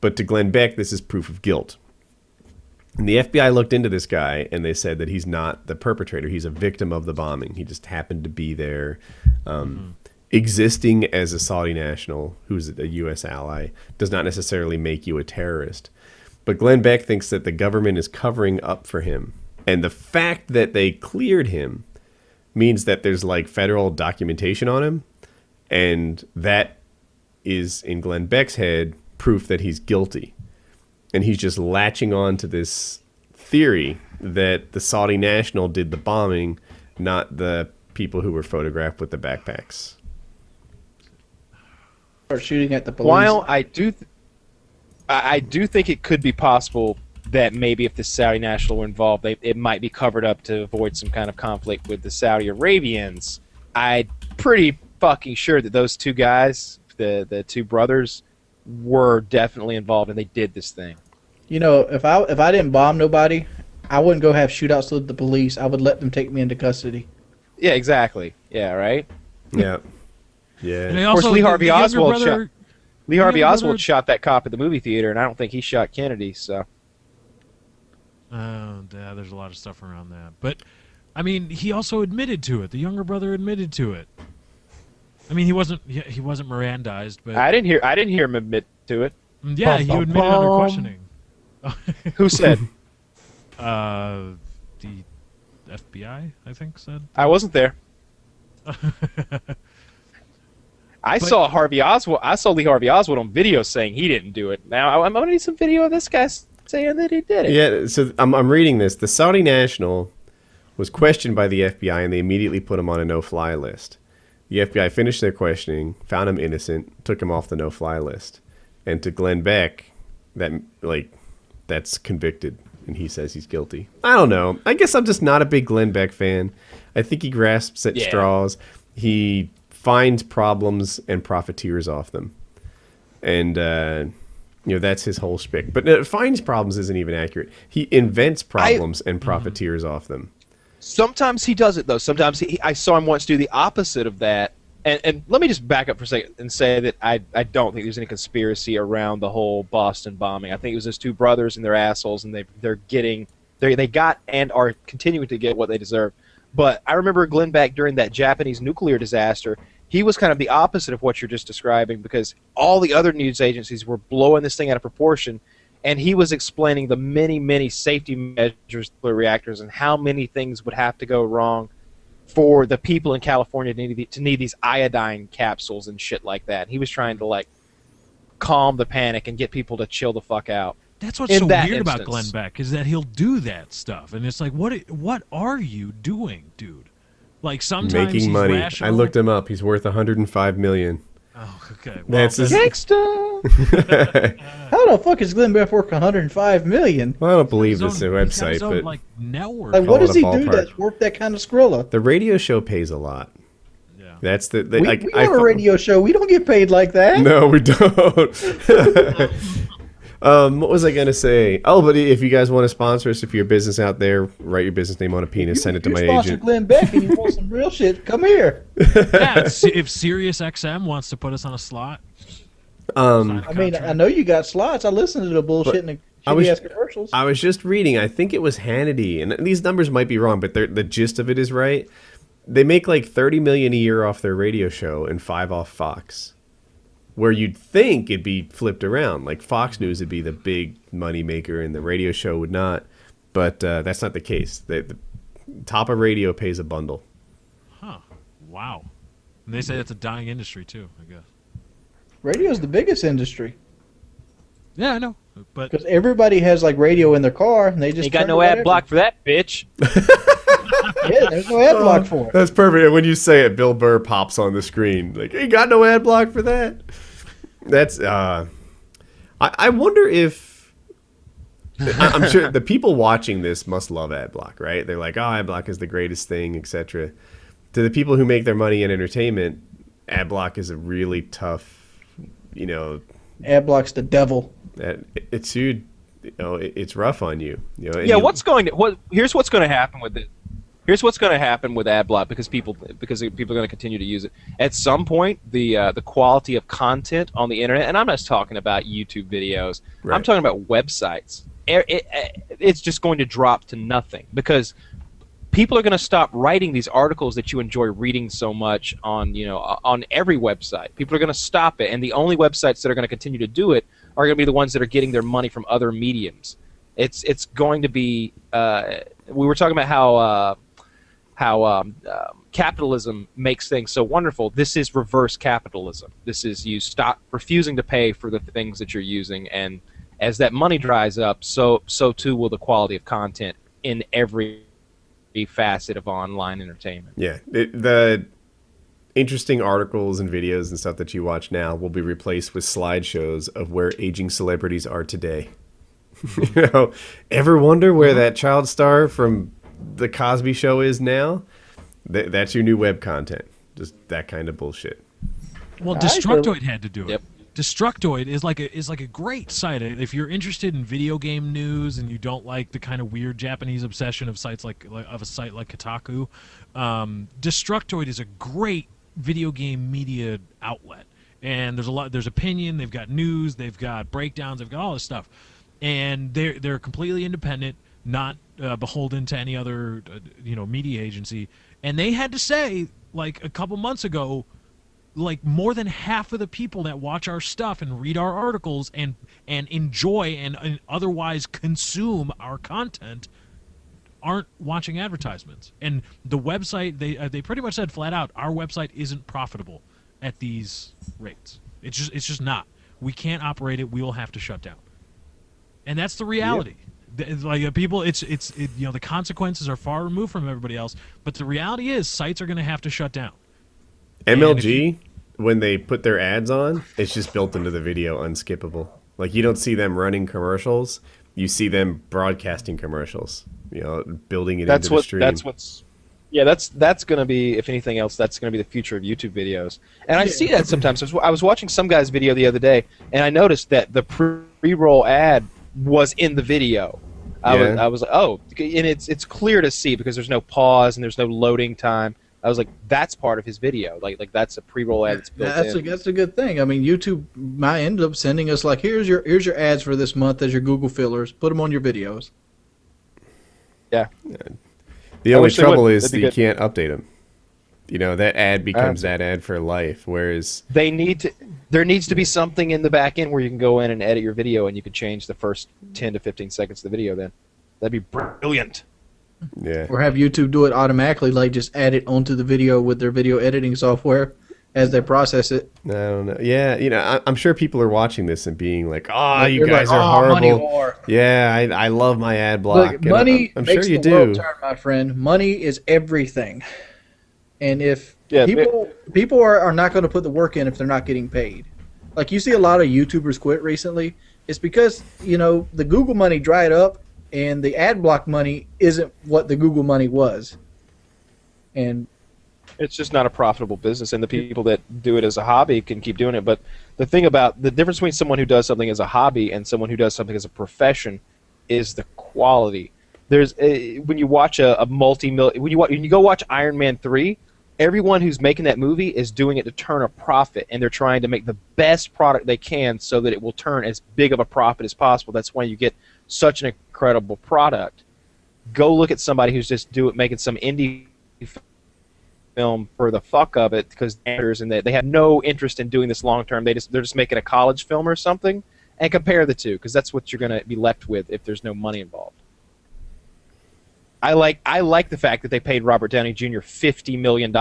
S2: But to Glenn Beck, this is proof of guilt. And the FBI looked into this guy, and they said that he's not the perpetrator. He's a victim of the bombing. He just happened to be there. Existing as a Saudi national who's a U.S. ally does not necessarily make you a terrorist. But Glenn Beck thinks that the government is covering up for him. And the fact that they cleared him means that there's like federal documentation on him. And that is, in Glenn Beck's head, proof that he's guilty. And he's just latching on to this theory that the Saudi national did the bombing, not the people who were photographed with the backpacks.
S1: Or shooting at the police.
S3: While I do think it could be possible that maybe if the Saudi national were involved, it might be covered up to avoid some kind of conflict with the Saudi Arabians. I'm pretty fucking sure that those two guys, the two brothers, were definitely involved and they did this thing.
S1: You know, if I didn't bomb nobody, I wouldn't go have shootouts with the police. I would let them take me into custody.
S3: Yeah, exactly. Yeah, right?
S2: Yeah.
S4: And
S2: Yeah.
S4: they
S3: Of course,
S4: also-
S3: Lee
S4: the
S3: Harvey
S4: younger
S3: Oswald
S4: brother-
S3: shot. Lee Harvey
S4: younger
S3: Oswald
S4: brother-
S3: shot that cop at the movie theater, and I don't think he shot Kennedy. So
S4: Yeah, there's a lot of stuff around that. But, I mean, he also admitted to it. The younger brother admitted to it. I mean, he wasn't Mirandized, but
S3: I didn't hear him admit to it.
S4: yeah, he admitted under questioning.
S3: Who said?
S4: The FBI, I think, said.
S3: I wasn't there. I saw Harvey Oswald. I saw Lee Harvey Oswald on video saying he didn't do it. Now I'm gonna need some video of this guy saying that he did it.
S2: Yeah, so I'm reading this. The Saudi national was questioned by the FBI, and they immediately put him on a no-fly list. The FBI finished their questioning, found him innocent, took him off the no-fly list. And to Glenn Beck, that's convicted, and he says he's guilty. I don't know. I guess I'm just not a big Glenn Beck fan. I think he grasps at straws. He finds problems and profiteers off them. And, that's his whole shtick. But finds problems isn't even accurate. He invents problems and profiteers off them.
S3: Sometimes he does it though. Sometimes I saw him once do the opposite of that. And let me just back up for a second and say that I don't think there's any conspiracy around the whole Boston bombing. I think it was those two brothers and they're assholes, and they got and are continuing to get what they deserve. But I remember Glenn Beck during that Japanese nuclear disaster. He was kind of the opposite of what you're just describing, because all the other news agencies were blowing this thing out of proportion, and he was explaining the many, many safety measures for reactors and how many things would have to go wrong for the people in California to need these iodine capsules and shit like that. He was trying to calm the panic and get people to chill the fuck out.
S4: That's what's so weird about Glenn Beck, is that he'll do that stuff, and it's like, what are you doing, dude? Like, sometimes
S2: Making
S4: he's
S2: money.
S4: rational.
S2: I looked him up. He's worth $105 million.
S4: Oh, okay. Well,
S2: That's his...
S3: Gangsta!
S1: How the fuck is Glenn Beck worth $105 million?
S2: Well, I don't believe this is a
S4: he's got
S2: website,
S4: his own,
S2: but
S4: network.
S1: Like,
S2: Call
S1: what
S2: it
S1: does
S2: a
S1: he do
S2: ballpark.
S1: that's worth that kind of Skrilla?
S2: the radio show pays a lot.
S4: Yeah.
S2: That's the...
S1: We have a radio show. We don't get paid like that.
S2: No, we don't. What was I going to say? Oh, but if you guys want to sponsor us, if you're a business out there, write your business name on a penis, send it to my
S1: sponsor
S2: agent.
S1: Glenn Beck and you want some real shit, come here.
S4: Yeah, if Sirius XM wants to put us on a slot.
S2: Um,
S1: I mean, I know you got slots. I listen to the bullshit and the shitty-ass commercials.
S2: I was just reading, I think it was Hannity, and these numbers might be wrong, but the gist of it is right. They make like $30 million a year off their radio show and $5 million off Fox. Where you'd think it'd be flipped around. Like Fox News would be the big money maker and the radio show would not. But that's not the case. The top of radio pays a bundle.
S4: Huh. Wow. And they say it's a dying industry, too, I guess.
S1: Radio's the biggest industry.
S4: Yeah, I know. But
S1: Because everybody has like radio in their car and they just
S3: You got
S1: turn
S3: no
S1: to
S3: ad
S1: whatever.
S3: block for that, bitch.
S1: Yeah, there's no ad block for it.
S2: That's perfect. When you say it, Bill Burr pops on the screen. Like, you got no ad block for that? That's, I wonder if, I'm sure the people watching this must love ad block, right? They're like, oh, ad block is the greatest thing, etc. To the people who make their money in entertainment, ad block is a really tough,
S1: Ad block's the devil.
S2: it's rough on you. And
S3: Yeah,
S2: you-
S3: here's what's going to happen with it. Here's what's going to happen with AdBlock because people are going to continue to use it. At some point, the quality of content on the internet, and I'm not just talking about YouTube videos.
S2: Right.
S3: I'm talking about websites. it's just going to drop to nothing because people are going to stop writing these articles that you enjoy reading so much on on every website. People are going to stop it, and the only websites that are going to continue to do it are going to be the ones that are getting their money from other mediums. It's going to be. We were talking about how capitalism makes things so wonderful. This is reverse capitalism. This is you stop refusing to pay for the things that you're using, and as that money dries up, so too will the quality of content in every facet of online entertainment.
S2: Yeah, the interesting articles and videos and stuff that you watch now will be replaced with slideshows of where aging celebrities are today. Ever wonder where that child star from the Cosby Show is now? That's your new web content. Just that kind of bullshit.
S4: Well, Destructoid had to do it.
S3: Yep.
S4: Destructoid is like a great site. If you're interested in video game news and you don't like the kind of weird Japanese obsession of sites like a site like Kotaku, Destructoid is a great video game media outlet. And there's opinion, they've got news, they've got breakdowns, they've got all this stuff. And they're completely independent, not beholden to any other media agency. And they had to say, like a couple months ago, like more than half of the people that watch our stuff and read our articles and enjoy and otherwise consume our content aren't watching advertisements. And the website, they pretty much said flat out, our website isn't profitable at these rates. It's just not. We can't operate it. We will have to shut down. And that's the reality. Yep. Like people, the consequences are far removed from everybody else. But the reality is, sites are going to have to shut down.
S2: MLG, when they put their ads on, it's just built into the video, unskippable. Like you don't see them running commercials, you see them broadcasting commercials. Building it into the stream.
S3: That's going to be, if anything else, that's going to be the future of YouTube videos. And I see that sometimes. I was watching some guy's video the other day, and I noticed that the pre-roll ad was in the video. I was like, oh, and it's clear to see because there's no pause and there's no loading time. I was like, that's part of his video. Like that's a pre-roll ad that's built in.
S1: That's a good thing. I mean, YouTube might end up sending us like, here's your ads for this month as your Google fillers. Put them on your videos.
S3: Yeah.
S2: The only trouble is that you can't update them. That ad becomes that ad for life. Whereas
S3: there needs to be something in the back end where you can go in and edit your video, and you can change the first 10 to 15 seconds of the video. Then that'd be brilliant.
S2: Yeah.
S1: Or have YouTube do it automatically, like just add it onto the video with their video editing software as they process it.
S2: I don't know. Yeah, I'm sure people are watching this and being like, "Oh, you guys are horrible."
S1: Money war.
S2: Yeah, I love my ad block.
S1: Look, money
S2: I'm
S1: makes
S2: sure you
S1: the
S2: do.
S1: world turn, my friend. Money is everything. And if people are not going to put the work in if they're not getting paid. Like you see a lot of YouTubers quit recently. It's because, the Google money dried up and the ad block money isn't what the Google money was. And
S3: it's just not a profitable business, and the people that do it as a hobby can keep doing it. But the thing about the difference between someone who does something as a hobby and someone who does something as a profession is the quality. There's when you watch when you go watch Iron Man 3, everyone who's making that movie is doing it to turn a profit, and they're trying to make the best product they can so that it will turn as big of a profit as possible. That's why you get such an incredible product. Go look at somebody who's just making some indie film for the fuck of it because they have no interest in doing this long term. They're just making a college film or something, and compare the two because that's what you're going to be left with if there's no money involved. I like the fact that they paid Robert Downey Jr. $50 million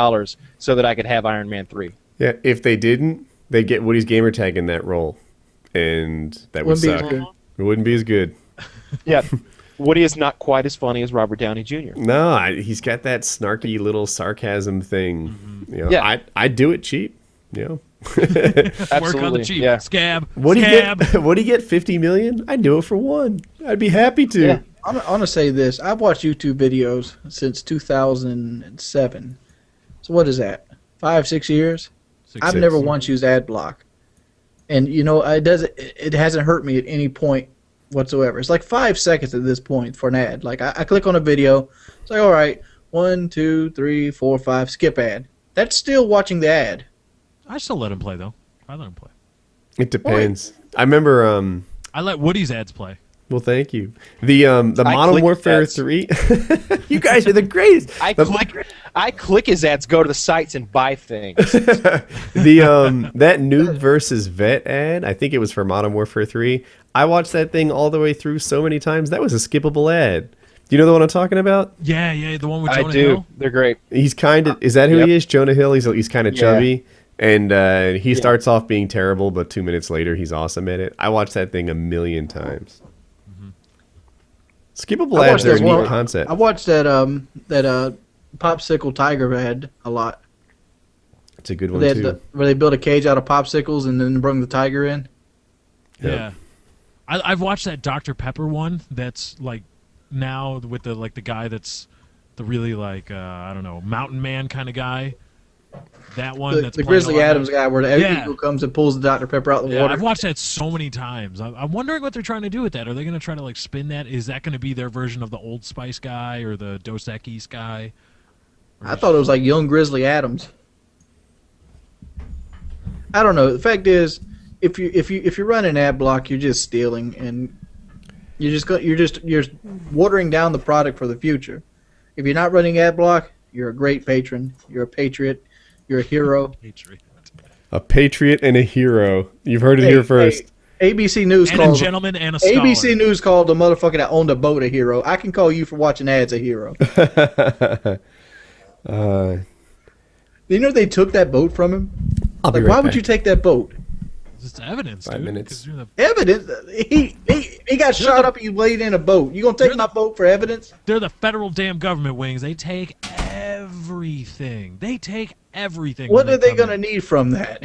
S3: so that I could have Iron Man 3.
S2: Yeah, if they didn't, they'd get Woody's gamertag in that role, and that would suck. It wouldn't be as good.
S3: Yeah, Woody is not quite as funny as Robert Downey Jr.
S2: No, he's got that snarky little sarcasm thing.
S3: Yeah.
S2: I'd do it cheap.
S4: Work on the cheap.
S3: Yeah.
S4: Scab.
S2: Would he get $50 million? I'd do it for one. I'd be happy to.
S1: Yeah. I'm going to say this. I've watched YouTube videos since 2007. So what is that? 5-6 years? I've never once used ad block. And, it hasn't hurt me at any point whatsoever. It's like 5 seconds at this point for an ad. Like I click on a video. It's like, all right, 1, 2, 3, 4, 5, skip ad. That's still watching the ad.
S4: I still let him play, though. I let him play.
S2: It depends. I remember...
S4: I let Woody's ads play.
S2: Well, thank you. The Modern
S3: click
S2: Warfare
S3: ads.
S2: 3. You guys are the greatest.
S3: I click his ads, go to the sites, and buy things.
S2: That noob versus vet ad, I think it was for Modern Warfare 3. I watched that thing all the way through so many times. That was a skippable ad. Do you know the one I'm talking about?
S4: Yeah, the one with
S3: I
S4: Jonah
S3: do.
S4: Hill.
S3: They're great.
S2: He's kind of, is that who
S3: Yep.
S2: he is? Jonah Hill? He's kind of
S3: Yeah.
S2: chubby. And he starts off being terrible, but 2 minutes later, he's awesome at it. I watched that thing a million times. Skippable ads are a neat concept.
S1: I watched that popsicle tiger ad a lot.
S2: It's a good one,
S1: They had
S2: too.
S1: where they built a cage out of popsicles and then brought the tiger in.
S4: Yeah. I've watched that Dr. Pepper one that's like now with the guy that's the really I don't know, mountain man kind of guy. That one that's
S1: The
S4: playing
S1: Grizzly
S4: a lot
S1: Adams
S4: of-
S1: guy where the eagle comes and pulls the Dr. Pepper out of the
S4: Yeah,
S1: water.
S4: I've watched that so many times. I'm wondering what they're trying to do with that. Are they going to try to spin that? Is that going to be their version of the Old Spice guy or the Dos Equis guy?
S1: I thought it was like young Grizzly Adams. I don't know. The fact is, if you run an ad block, you're just stealing, and you're watering down the product for the future. If you're not running ad block, you're a great patron. You're a patriot. You're a hero.
S4: Patriot.
S2: A patriot and a hero. You've heard it here first.
S1: ABC News
S4: And a
S1: calls
S4: gentleman and a scholar.
S1: ABC News called the motherfucker that owned a boat a hero. I can call you for watching ads a hero. You know they took that boat from him?
S2: I'll be
S1: Like,
S2: right
S1: why would
S2: back.
S1: you take that boat?
S4: It's evidence,
S2: 5
S4: dude.
S2: minutes.
S4: 'Cause you're the-
S1: Evidence? He got shot up and you laid in a boat. You gonna take my boat for evidence?
S4: They're the federal damn government wings. They take everything. They take everything.
S1: What
S4: when
S1: are they
S4: come
S1: gonna
S4: in.
S1: need from that?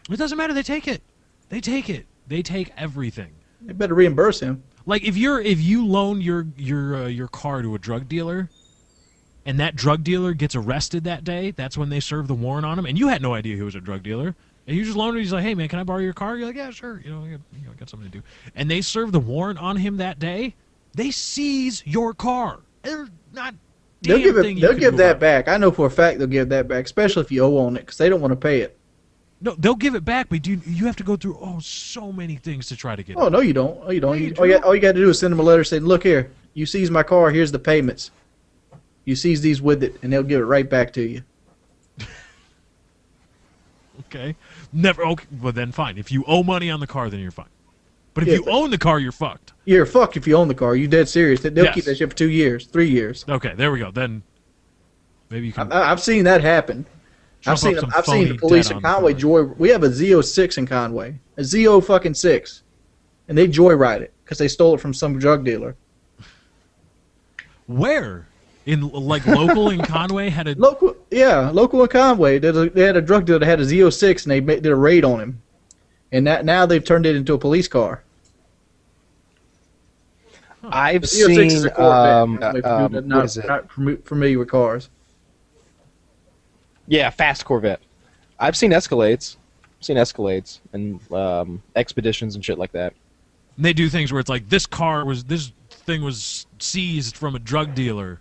S4: It doesn't matter. They take it. They take it. They take everything.
S1: They better reimburse him.
S4: Like if you loan your car to a drug dealer, and that drug dealer gets arrested that day, that's when they serve the warrant on him, and you had no idea he was a drug dealer. And you just loaned him. He's like, "Hey man, can I borrow your car?" You're like, "Yeah, sure." I got something to do. And they serve the warrant on him that day. They seize your car. They're not.
S1: They'll give
S4: thing
S1: it.
S4: you
S1: They'll
S4: can
S1: give
S4: do
S1: that
S4: about it.
S1: back. I know for a fact they'll give that back, especially if you owe on it, because they don't want to pay it.
S4: No, they'll give it back, but you have to go through so many things to try to get
S1: Oh
S4: it.
S1: no, you don't. Oh, you don't.
S4: Yeah,
S1: You,
S4: you
S1: all you got to do is send them a letter saying, "Look here, you seized my car. Here's the payments. You seize these with it, and they'll give it right back to you."
S4: Okay. Never. Okay. Well, then fine. If you owe money on the car, then you're fine. But if
S1: Yeah,
S4: you own the car, you're fucked.
S1: You're fucked if you own the car. You dead serious? They'll
S4: Yes.
S1: keep that shit for 2 years, 3 years.
S4: Okay. There we go. Then maybe you can.
S1: I've seen that happen.
S4: trump up some
S1: I've seen
S4: phony
S1: the police
S4: debt
S1: in
S4: on the
S1: Conway
S4: car.
S1: joy. We have a Z06 in Conway, a Z0 fucking 6, and they joyride it because they stole it from some drug dealer.
S4: Where? In local in Conway had a.
S1: Local in Conway. They had a drug dealer that had a Z06, and they did a raid on him, and now they've turned it into a police car.
S3: I've
S1: The Z06 is
S3: seen
S1: a Corvette.
S3: what
S1: not,
S3: is it?
S1: not familiar with cars.
S3: Yeah, fast Corvette. I've seen Escalades. And expeditions and shit like that.
S4: And they do things where it's like this thing was seized from a drug dealer.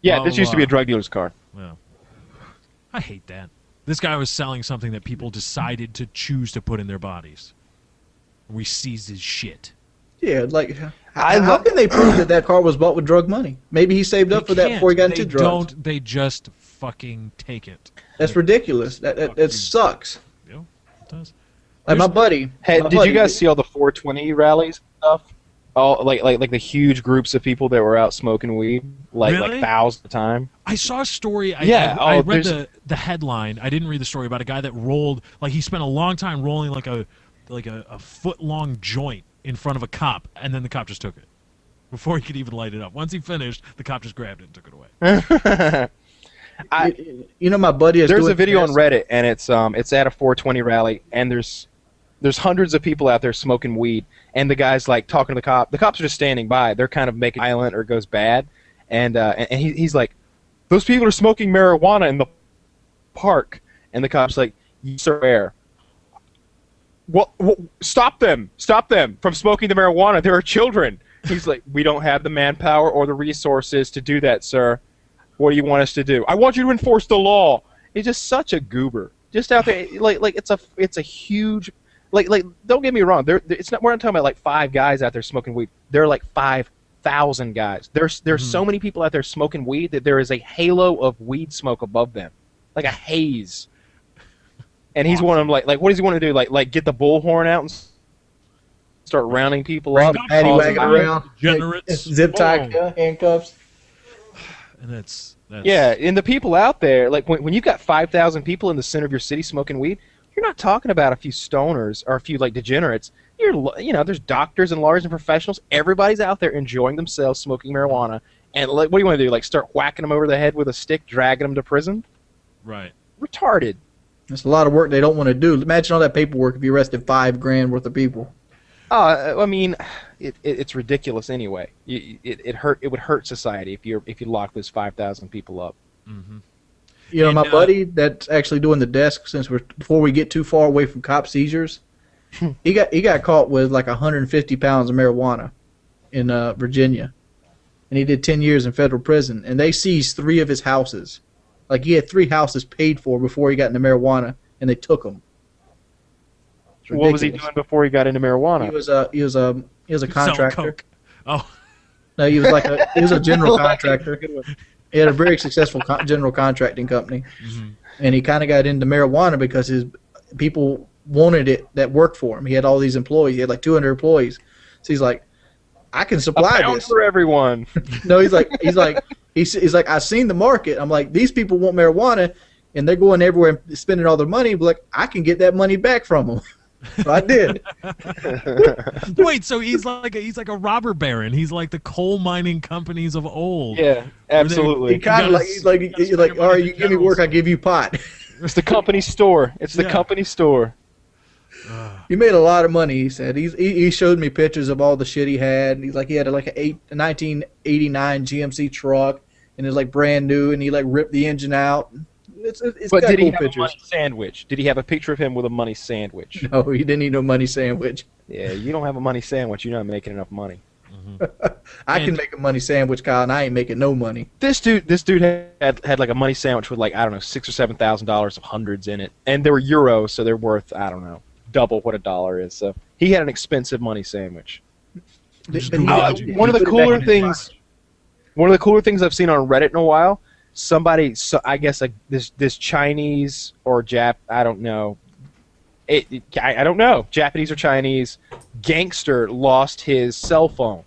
S3: Yeah,
S4: Blah,
S3: this
S4: blah,
S3: used to be a
S4: blah.
S3: drug dealer's car.
S4: Well, I hate that. This guy was selling something that people decided to choose to put in their bodies. We seized his shit.
S1: Yeah, like how can they prove that car was bought with drug money? Maybe he saved up for that before he got into drugs.
S4: They just fucking take it.
S1: That's ridiculous. That sucks.
S4: You know, it does.
S1: Like my buddy.
S3: Hey,
S1: my
S3: did
S1: buddy-
S3: you guys see all the 420 rallies and stuff? All like the huge groups of people that were out smoking weed, like
S4: Really?
S3: thousands of time.
S4: I saw a story.
S3: Yeah,
S4: I read
S3: there's-
S4: the headline. I didn't read the story about a guy that rolled he spent a long time rolling like a foot long joint in front of a cop, and then the cop just took it before he could even light it up. Once he finished, the cop just grabbed it and took it away.
S1: You know my buddy is
S3: There's
S1: doing
S3: a video on
S1: this.
S3: Reddit, and it's at a 420 rally, and there's hundreds of people out there smoking weed, and the guy's like talking to the cop. The cops are just standing by. They're kind of making violent or goes bad, and he's like, "Those people are smoking marijuana in the park," and the cop's like, "You swear." Well, stop them from smoking the marijuana. There are children. He's like, "We don't have the manpower or the resources to do that, sir. What do you want us to do?" "I want you to enforce the law." He's just such a goober. Just out there, like it's a huge like don't get me wrong. It's not. We're not talking about like 5 guys out there smoking weed. There are like 5,000 guys. There's so many people out there smoking weed that there is a halo of weed smoke above them, like a haze. And he's one of them. Like what does he want to do? Like get the bullhorn out and start rounding people up,
S1: Paddy wagging
S3: causing-
S1: around,
S4: Degenerates.
S1: zip tie
S4: Whoa.
S1: handcuffs.
S4: And that's
S3: Yeah, and the people out there, like when you've got 5,000 people in the center of your city smoking weed, you're not talking about a few stoners or a few like degenerates. There's doctors and lawyers and professionals. Everybody's out there enjoying themselves smoking marijuana. And like, what do you want to do? Like start whacking them over the head with a stick, dragging them to prison?
S4: right.
S3: Retarded.
S1: That's a lot of work they don't want to do. Imagine all that paperwork if you arrested $5,000 worth of people.
S3: I mean, it's ridiculous anyway. It would hurt society if you lock those 5,000 people up.
S4: Mm-hmm.
S1: You know,
S4: And,
S1: my buddy that's actually doing the desk, before we get too far away from cop seizures, he got caught with like 150 pounds of marijuana in Virginia, and he did 10 years in federal prison. And they seized 3 of his houses. Like he had 3 houses paid for before he got into marijuana, and they took him.
S3: What was he doing before he got into marijuana?
S1: He was a
S4: Selling
S1: contractor.
S4: coke. Oh,
S1: No, he was a general contractor. He had a very successful general contracting company, and he kind of got into marijuana because his people wanted it that worked for him. He had all these employees. He had like 200 employees. So he's like, I can supply
S3: A pound
S1: this.
S3: for everyone.
S1: No, he's like, I've seen the market. I'm like, these people want marijuana, and they're going everywhere and spending all their money. But like, I can get that money back from them. So I did.
S4: wait. So he's like a robber baron. He's like the coal mining companies of old.
S3: Yeah, absolutely.
S1: He kind of like he's like, all right, you give me work, I give you pot.
S3: It's the company store. It's the
S4: Yeah.
S3: company store.
S1: He made a lot of money. He said he showed me pictures of all the shit he had. And he's like he had a 1989 GMC truck, and it's like brand new, and he like ripped the engine out. It's
S3: But
S1: got
S3: did he
S1: cool
S3: have
S1: pictures.
S3: a money sandwich? Did he have a picture of him with a money sandwich?
S1: No, he didn't eat no money sandwich.
S3: Yeah, you don't have a money sandwich, you're not making enough money.
S1: I can
S4: And-
S1: make a money sandwich, Kyle, and I ain't making no money.
S3: This dude had like a money sandwich with like, I don't know, $6,000 or $7,000 of hundreds in it, and they were euros, so they're worth, I don't know, double what a dollar is. So he had an expensive money sandwich.
S4: Just
S1: But he-
S4: Google
S1: he
S4: it.
S3: One of the
S1: put it back
S3: cooler
S1: in his
S3: things, I've seen on Reddit in a while. Somebody, so I guess like this Chinese or I don't know. I don't know, Japanese or Chinese gangster lost his cell phone,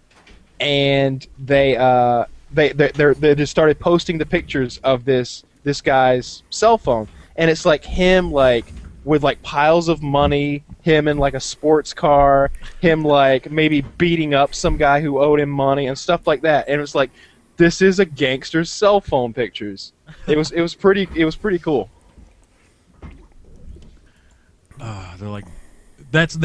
S3: and they just started posting the pictures of this guy's cell phone, and it's like him like with like piles of money, him in like a sports car, him like maybe beating up some guy who owed him money and stuff like that, and it's like, this is a gangster's cell phone pictures. It was pretty cool.
S4: They're like, is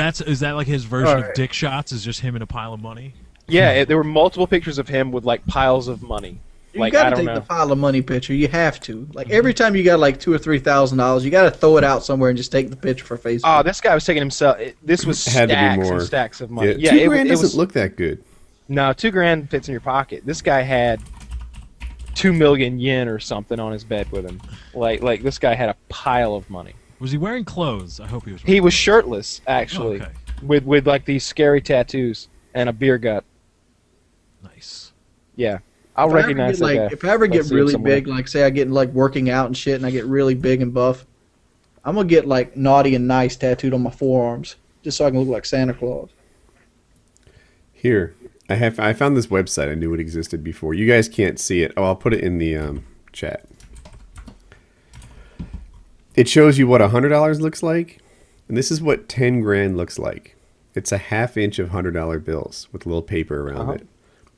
S4: that like his version
S1: Alright.
S4: of Dick Shots? Is just him in a pile of money?
S3: Yeah, there were multiple pictures of him with like piles of money.
S1: You
S3: Like,
S1: gotta
S3: I don't
S1: take
S3: know.
S1: the pile of money picture. You have to. Like every time you got like $2,000 or $3,000, you gotta throw it out somewhere and just take the picture for Facebook.
S3: Oh, this guy was taking himself. This was
S2: Had to be
S3: stacks
S2: more.
S3: and stacks of money.
S2: Yeah,
S3: Yeah,
S2: $2,000
S3: it
S2: doesn't
S3: was.
S2: look that good.
S3: No, $2,000 fits in your pocket. This guy had 2 million yen or something on his bed with him. Like this guy had a pile of money.
S4: Was he wearing clothes? I hope he was.
S3: He was shirtless actually,
S4: Okay.
S3: with like these scary tattoos and a beer gut.
S4: Nice.
S3: Yeah, I'll
S1: If I ever
S3: recognize
S1: get,
S3: that
S1: like,
S3: guy.
S1: if I ever
S3: I'll
S1: get
S3: see him
S1: really
S3: somewhere.
S1: big, like say I get like working out and shit, and I get really big and buff, I'm gonna get like naughty and nice tattooed on my forearms, just so I can look like Santa Claus.
S2: Here, I found this website. I knew it existed before. You guys can't see it. Oh, I'll put it in the chat. It shows you what $100 looks like, and this is what 10 grand looks like. It's a ½ inch of $100 bills with a little paper around it.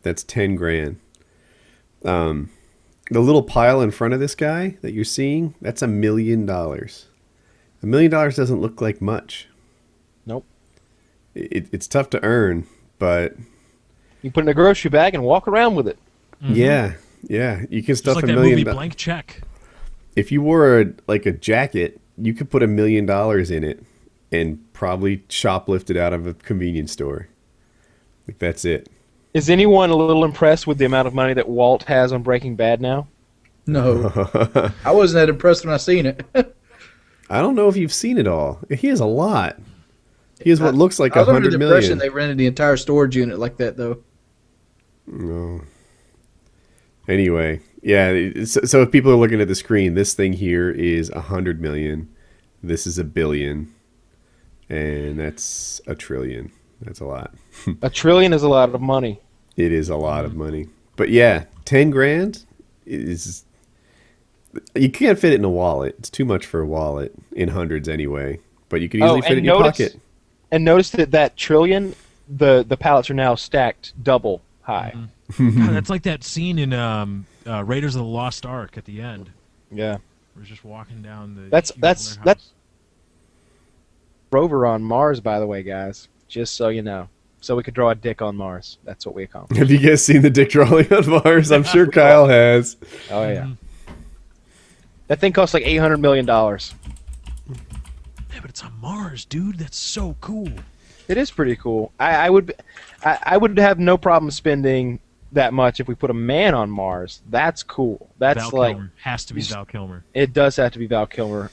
S2: That's 10 grand. The little pile in front of this guy that you're seeing, that's $1 million. $1 million doesn't look like much.
S3: Nope.
S2: It's tough to earn, but
S3: You put it in a grocery bag and walk around with it.
S2: yeah, you can
S4: Just
S2: stuff
S4: like
S2: $1
S4: that
S2: million.
S4: movie Blank Check.
S2: If you wore a jacket, you could put $1 million in it and probably shoplift it out of a convenience store. Like that's it.
S3: Is anyone a little impressed with the amount of money that Walt has on Breaking Bad now?
S1: No, I wasn't that impressed when I seen it.
S2: I don't know if you've seen it all. He has a lot. He has what looks like
S1: I was under
S2: 100
S1: the impression
S2: million.
S1: they rented the entire storage unit like that, though.
S2: No. Anyway, yeah. So if people are looking at the screen, this thing here is 100 million. This is 1 billion, and that's 1 trillion. That's a lot.
S3: $1 trillion is a lot of money.
S2: It is a lot of money. But yeah, 10 grand is. You can't fit it in a wallet. It's too much for a wallet in hundreds anyway. But you can easily fit it in your pocket.
S3: And notice that trillion, the pallets are now stacked double high.
S4: God, that's like that scene in Raiders of the Lost Ark at the end.
S3: Yeah.
S4: We're just walking down the.
S3: That's
S4: warehouse.
S3: rover on Mars, by the way, guys. Just so you know. So we could draw a dick on Mars. That's what we accomplished.
S2: Have you guys seen the dick drawing on Mars? I'm sure Kyle has.
S3: Oh, yeah. That thing costs like $800 million.
S4: Yeah, but it's on Mars, dude. That's so cool.
S3: It is pretty cool. I would have no problem spending that much if we put a man on Mars. That's cool. That's
S4: Val
S3: like
S4: Kilmer. Has to be Val Kilmer.
S3: it does have to be Val Kilmer.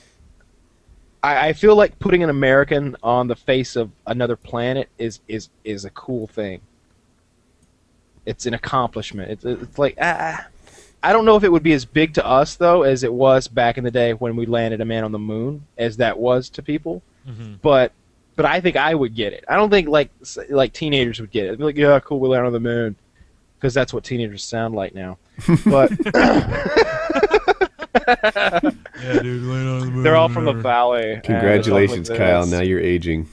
S3: I feel like putting an American on the face of another planet is a cool thing. It's an accomplishment. It's like I don't know if it would be as big to us though as it was back in the day when we landed a man on the moon, as that was to people.
S4: Mm-hmm.
S3: But I think I would get it. I don't think like teenagers would get it. They'd be like, yeah, cool, we landed on the moon, because that's what teenagers sound like now. But
S4: Yeah, dude. Land on the moon.
S3: they're all from the valley. and
S2: Congratulations,
S3: stuff like
S2: Kyle.
S3: this.
S2: Now you're aging.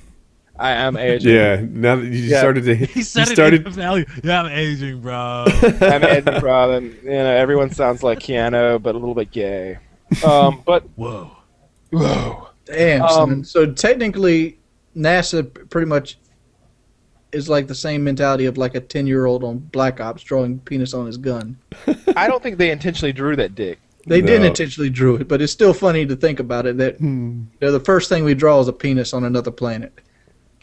S3: I am aging.
S2: Yeah. Now that you
S3: Yeah.
S2: started to.
S4: He said
S2: you
S4: it
S2: started.
S4: in the value. Yeah, I'm aging, bro.
S3: I'm aging, bro. And everyone sounds like Keanu, but a little bit gay. But
S4: Whoa.
S3: whoa.
S1: Damn. So technically, NASA pretty much is like the same mentality of like a 10-year-old on Black Ops drawing penis on his gun.
S3: I don't think they intentionally drew that dick.
S1: They didn't
S2: No.
S1: intentionally drew it, but it's still funny to think about it that the first thing we draw is a penis on another planet.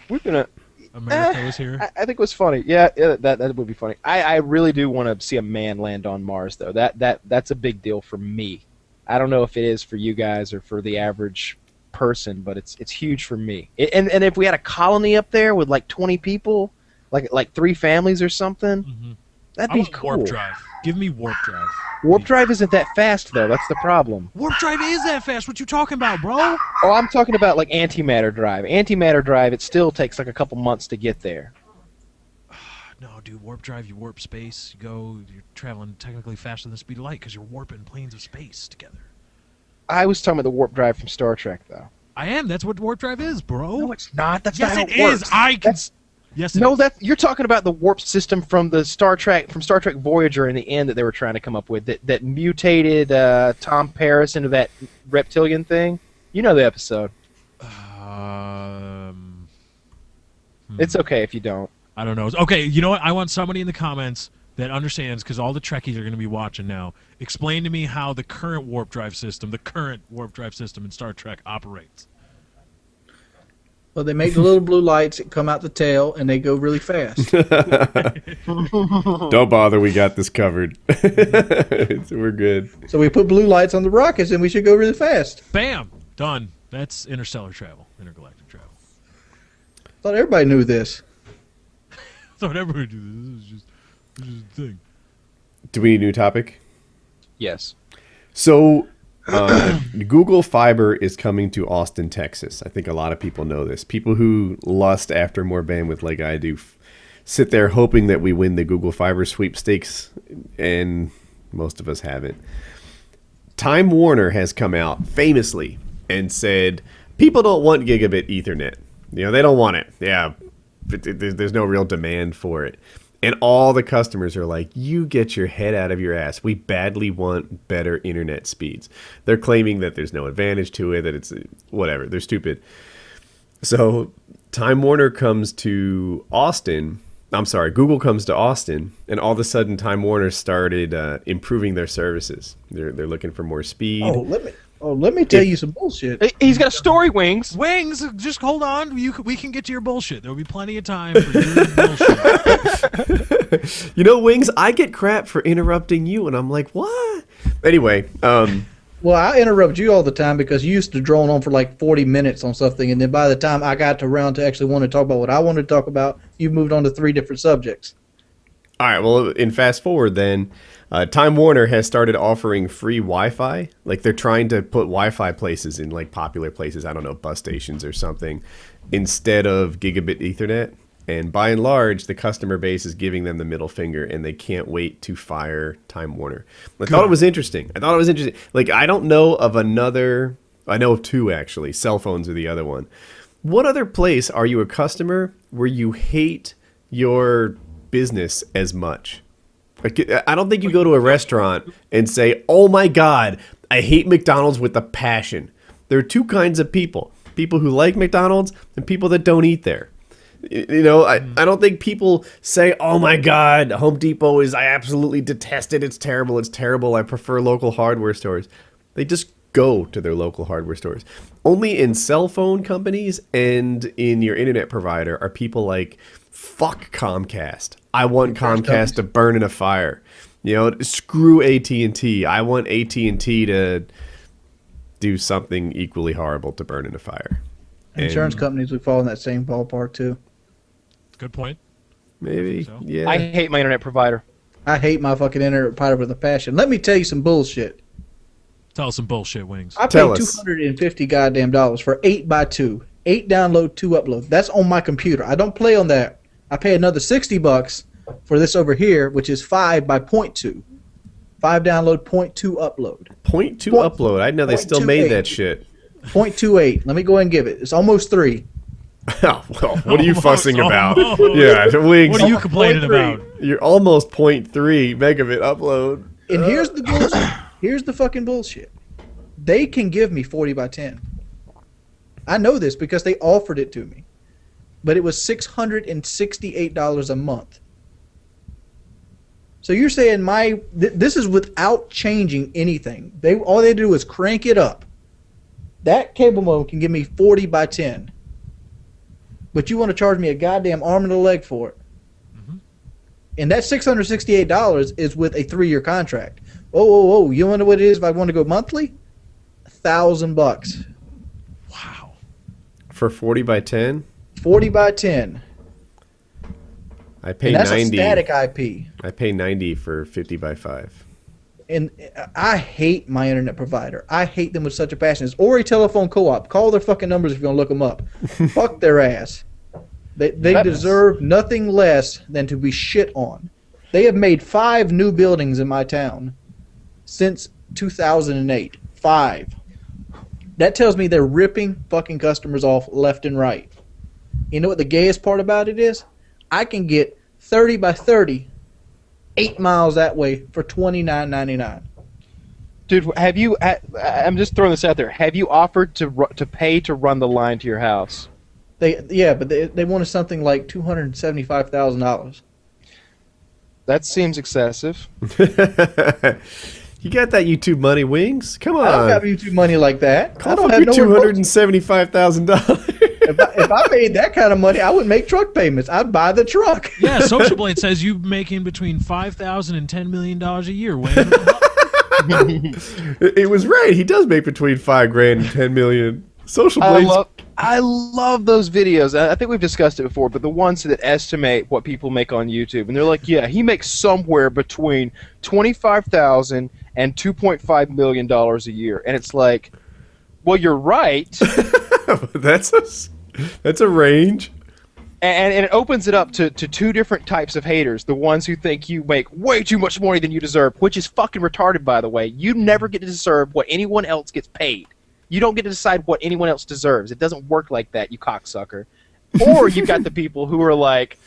S3: We're gonna.
S4: America was here.
S3: I think it was funny. Yeah, that would be funny. I really do want to see a man land on Mars, though. That's a big deal for me. I don't know if it is for you guys or for the average person, but it's huge for me. And if we had a colony up there with like 20 people, like 3 families or something,
S4: Mhm.
S3: that'd
S4: I
S3: be
S4: want
S3: cool.
S4: warp drive. Give me warp drive.
S3: Warp drive isn't that fast, though. That's the problem.
S4: Warp drive is that fast. What you talking about, bro?
S3: Oh, I'm talking about like antimatter drive. Antimatter drive, it still takes like a couple months to get there.
S4: No, dude. Warp drive. You warp space. You go. You're traveling technically faster than the speed of light because you're warping planes of space together.
S3: I was talking about the warp drive from Star Trek, though.
S4: I am. That's what warp drive is, bro.
S3: No, it's not. That's
S4: yes,
S3: not
S4: it
S3: how it
S4: is.
S3: works.
S4: I can.
S3: That's-
S4: Yes. It
S3: No,
S4: is.
S3: that you're talking about the warp system from the Star Trek Voyager in the end that they were trying to come up with that mutated Tom Paris into that reptilian thing. You know the episode. It's okay if you don't.
S4: I don't know. Okay, you know what? I want somebody in the comments that understands, because all the Trekkies are going to be watching now. Explain to me how the current warp drive system in Star Trek operates.
S1: Well, they make the little blue lights that come out the tail, and they go really fast.
S2: Don't bother. We got this covered. We're good.
S1: So we put blue lights on the rockets, and we should go really fast.
S4: Bam! Done. That's interstellar travel, intergalactic travel.
S1: Thought everybody knew this.
S4: Thought everyone do this. This is a thing.
S2: Do we need a new topic?
S3: Yes.
S2: So, Google Fiber is coming to Austin, Texas. I think a lot of people know this. People who lust after more bandwidth like I do sit there hoping that we win the Google Fiber sweepstakes, and most of us haven't. Time Warner has come out famously and said, people don't want gigabit Ethernet. You know, they don't want it. Yeah, there's no real demand for it. And all the customers are like, you get your head out of your ass. We badly want better internet speeds. They're claiming that there's no advantage to it, that it's whatever. They're stupid. So Time Warner comes to Austin. I'm sorry, Google comes to Austin, and all of a sudden Time Warner started improving their services. They're looking for more speed.
S1: Let me tell you some bullshit.
S3: He's got a story, Wings.
S4: Wings, just hold on. We can get to your bullshit. There will be plenty of time for your bullshit.
S2: You know, Wings, I get crap for interrupting you, and I'm like, what? Anyway,
S1: Well, I interrupt you all the time because you used to drone on for like 40 minutes on something, and then by the time I got around to actually want to talk about what I wanted to talk about, you moved on to 3 different subjects.
S2: All right, well, in fast forward then, Time Warner has started offering free Wi-Fi. Like, they're trying to put Wi-Fi places in, like, popular places, I don't know, bus stations or something, instead of gigabit Ethernet. And by and large, the customer base is giving them the middle finger, and they can't wait to fire Time Warner. I thought it was interesting. Like, I don't know of another... I know of 2, actually. Cell phones are the other one. What other place are you a customer where you hate your business as much? Like, I don't think you go to a restaurant and say, oh my God, I hate McDonald's with a passion. There are 2 kinds of people. People who like McDonald's and people that don't eat there. You know, I don't think people say, oh my God, Home Depot I absolutely detest it. It's terrible. I prefer local hardware stores. They just go to their local hardware stores. Only in cell phone companies and in your internet provider are people like, fuck Comcast. I want Comcast to burn in a fire. You know, screw AT&T. I want AT&T to do something equally horrible to burn in a fire.
S1: Insurance companies would fall in that same ballpark too.
S4: Good point.
S2: Maybe,
S4: So?
S2: yeah.
S3: I hate my internet provider.
S1: I hate my fucking internet provider with a passion. Let me tell you some bullshit.
S4: Tell us some bullshit, Wings.
S1: I
S2: Tell
S1: paid
S2: us.
S1: $250 goddamn dollars for 8x2, 8 download, 2 upload. That's on my computer. I don't play on that. I pay another $60 for this over here, which is 5 by 0.2. 5 download, 0.2 upload.
S2: 0.2 upload. I didn't know they still made that shit.
S1: 0.28. Let me go ahead and give it. It's almost 3.
S2: Oh, well, what are you fussing about?
S4: Almost.
S2: Yeah, Wings.
S4: What are you complaining about?
S2: You're almost 0.3 megabit upload.
S1: And here's the bullshit. Here's the fucking bullshit. They can give me 40 by 10. I know this because they offered it to me. But it was $668 a month. So you're saying this is without changing anything. All they do is crank it up. That cable modem can give me 40 by 10. But you want to charge me a goddamn arm and a leg for it.
S4: Mm-hmm.
S1: And that $668 is with a 3-year contract. Oh, you want to know what it is if I want to go monthly? $1,000.
S4: Wow.
S2: For 40 by 10?
S1: 40 by 10.
S2: I pay
S1: And that's
S2: 90.
S1: a static IP.
S2: I pay 90 for 50 by 5.
S1: And I hate my internet provider. I hate them with such a passion. It's Ori Telephone Co-op. Call their fucking numbers if you want to look them up. Fuck their ass. They deserve nothing less than to be shit on. They have made 5 new buildings in my town since 2008. 5. That tells me they're ripping fucking customers off left and right. You know what the gayest part about it is? I can get 30 by 30 8 miles that way for $29.99.
S3: Dude, have you? I'm just throwing this out there. Have you offered to pay to run the line to your house?
S1: But they wanted something like $275,000.
S3: That seems excessive.
S2: You got that YouTube money, Wings? Come on.
S1: I don't have YouTube money like that. I don't
S2: Cough
S1: have
S2: up
S1: no
S2: your $275,000.
S1: if I made that kind of money, I wouldn't make truck payments. I'd buy the truck.
S4: Yeah, Social Blade says you making between $5,000 and $10 million a year, Wayne.
S2: It was right. He does make between $5,000 and $10 million. Social Blades.
S3: I love those videos. I think we've discussed it before, but the ones that estimate what people make on YouTube, and they're like, yeah, he makes somewhere between $25,000 and $2.5 million a year, and it's like, well, you're right.
S2: That's a range.
S3: And it opens it up to 2 different types of haters. The ones who think you make way too much money than you deserve, which is fucking retarded, by the way. You never get to deserve what anyone else gets paid. You don't get to decide what anyone else deserves. It doesn't work like that, you cocksucker. Or you've got the people who are like,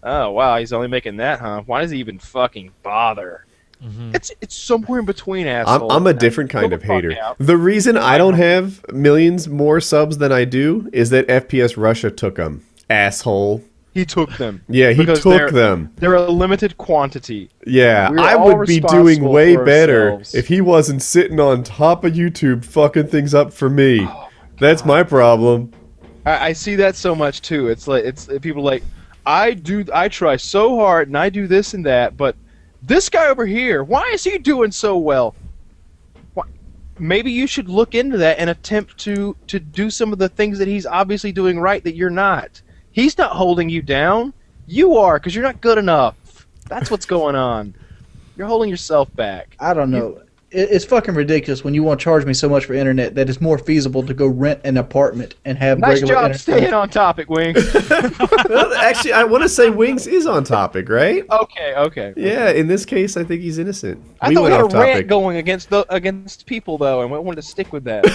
S3: oh, wow, he's only making that, huh? Why does he even fucking bother? Mm-hmm. It's somewhere in between, asshole.
S2: I'm a different kind of hater. The reason I don't have millions more subs than I do is that FPS Russia took them. Asshole.
S3: He took them.
S2: Yeah, he took them.
S3: They're a limited quantity.
S2: Yeah, I would be doing way better if he wasn't sitting on top of YouTube fucking things up for me. Oh, that's my problem.
S3: I see that so much too. It's like people like I try so hard and I do this and that, but this guy over here, why is he doing so well? maybe you should look into that and attempt to do some of the things that he's obviously doing right that you're not. He's not holding you down. You are, because you're not good enough. That's what's going on. You're holding yourself back.
S1: I don't know. It's fucking ridiculous when you want to charge me so much for internet that it's more feasible to go rent an apartment and have
S3: Nice
S1: regular
S3: job
S1: internet.
S3: staying on topic, Wings.
S2: Well, actually, I want to say Wings is on topic, right?
S3: Okay.
S2: Yeah, in this case, I think he's innocent.
S3: I thought we had a rant going against people, though, and we wanted to stick with that.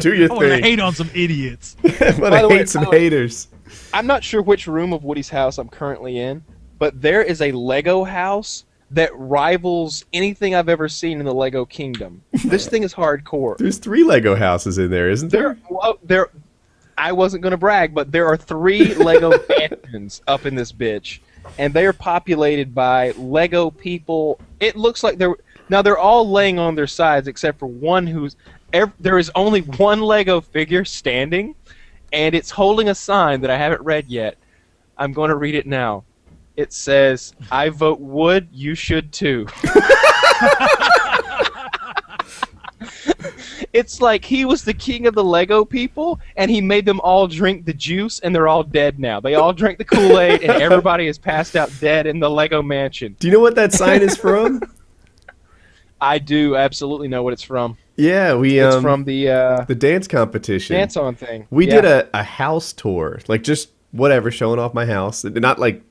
S2: Do your
S4: I want to
S2: thing.
S4: hate on some idiots.
S2: I want
S3: By the
S2: to
S3: way,
S2: hate some haters.
S3: I'm not sure which room of Woody's house I'm currently in, but there is a Lego house that rivals anything I've ever seen in the Lego Kingdom. This thing is hardcore.
S2: There's 3 Lego houses in there, isn't there?
S3: I wasn't going to brag, but there are 3 Lego mansions up in this bitch, and they are populated by Lego people. It looks like they're all laying on their sides except for one there is only one Lego figure standing, and it's holding a sign that I haven't read yet. I'm going to read it now. It says, "I vote Wood, you should too." It's like he was the king of the Lego people, and he made them all drink the juice, and they're all dead now. They all drank the Kool-Aid, and everybody is passed out dead in the Lego mansion.
S2: Do you know what that sign is from?
S3: I do absolutely know what it's from.
S2: Yeah,
S3: It's from the
S2: dance competition.
S3: dance-on thing.
S2: We did a house tour, like just whatever, showing off my house. Not like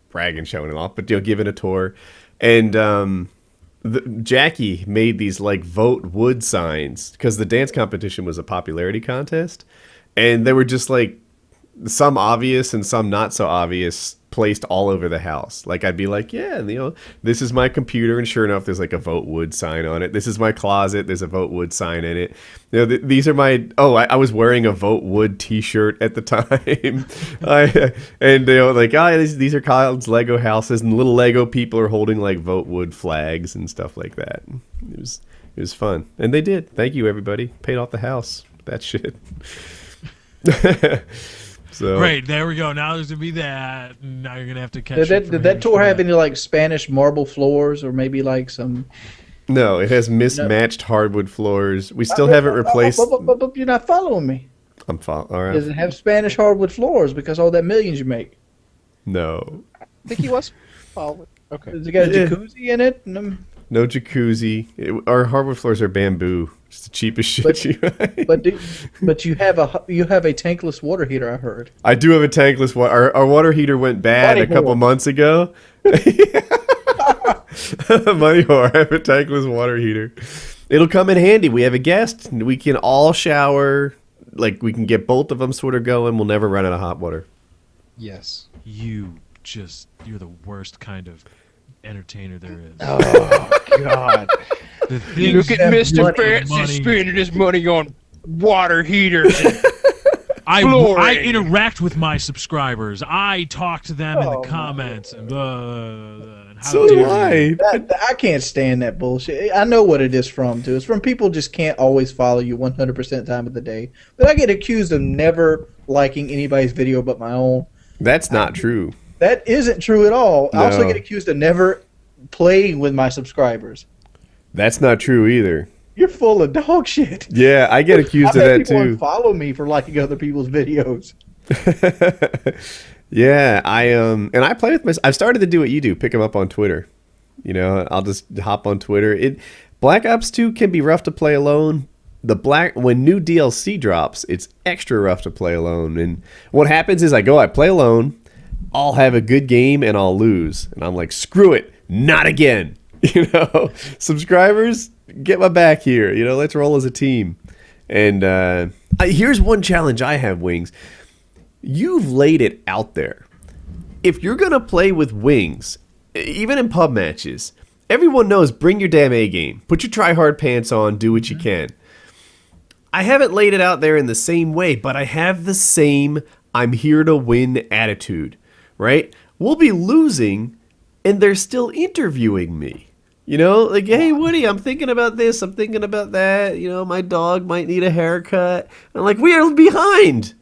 S2: bragging, showing it off, but giving a tour. And Jackie made these like vote Wood signs because the dance competition was a popularity contest, and they were just like some obvious and some not so obvious placed all over the house. Like I'd be like, yeah, this is my computer, and sure enough, there's like a vote Wood sign on it. This is my closet. There's a vote Wood sign in it. These are my. I was wearing a vote Wood T-shirt at the time. These are Kyle's Lego houses, and little Lego people are holding like vote Wood flags and stuff like that. It was fun, and they did. Thank you, everybody. Paid off the house. That shit. So.
S4: Great, there we go. Now there's gonna be that. Now you're gonna have to catch.
S1: Did that tour have any like Spanish marble floors or maybe like some?
S2: No, it has mismatched hardwood floors. We still haven't replaced.
S1: But you're not following me.
S2: I'm following. All right.
S1: Does it have Spanish hardwood floors because all that millions you make?
S2: No.
S3: I think he was following. Okay.
S1: Does it got a jacuzzi in it?
S2: No jacuzzi. Our hardwood floors are bamboo. It's the cheapest shit you buy.
S1: But you have a tankless water heater. I heard.
S2: I do have a tankless water. Our water heater went bad a couple months ago. Money whore. I have a tankless water heater. It'll come in handy. We have a guest. We can all shower. Like we can get both of them sort of going. We'll never run out of hot water.
S3: Yes.
S4: You're the worst kind of entertainer there is.
S3: Oh God. Look at Mr. Fancy spending his money on water heaters.
S4: I interact with my subscribers. I talk to them in the comments and
S2: so do I.
S1: I can't stand that bullshit. I know what it is from too. It's from people just can't always follow you 100% time of the day. But I get accused of never liking anybody's video but my own.
S2: That's not true.
S1: That isn't true at all.
S2: No.
S1: I also get accused of never playing with my subscribers.
S2: That's not true either.
S1: You're full of dog shit.
S2: Yeah, I get accused of that too.
S1: Follow me for liking other people's videos.
S2: Yeah, and I play with I've started to do what you do, pick them up on Twitter. I'll just hop on Twitter. Black Ops 2 can be rough to play alone. When new DLC drops, it's extra rough to play alone. And what happens is I play alone, I'll have a good game and I'll lose. And I'm like, screw it, not again. Subscribers, get my back here. Let's roll as a team. And here's one challenge I have, Wings. You've laid it out there. If you're going to play with Wings, even in pub matches, everyone knows bring your damn A game. Put your try-hard pants on, do what you can. I haven't laid it out there in the same way, but I have the same I'm here to win attitude, right? We'll be losing, and they're still interviewing me. Like, hey, Woody, I'm thinking about this, I'm thinking about that. My dog might need a haircut. I'm like, we are behind.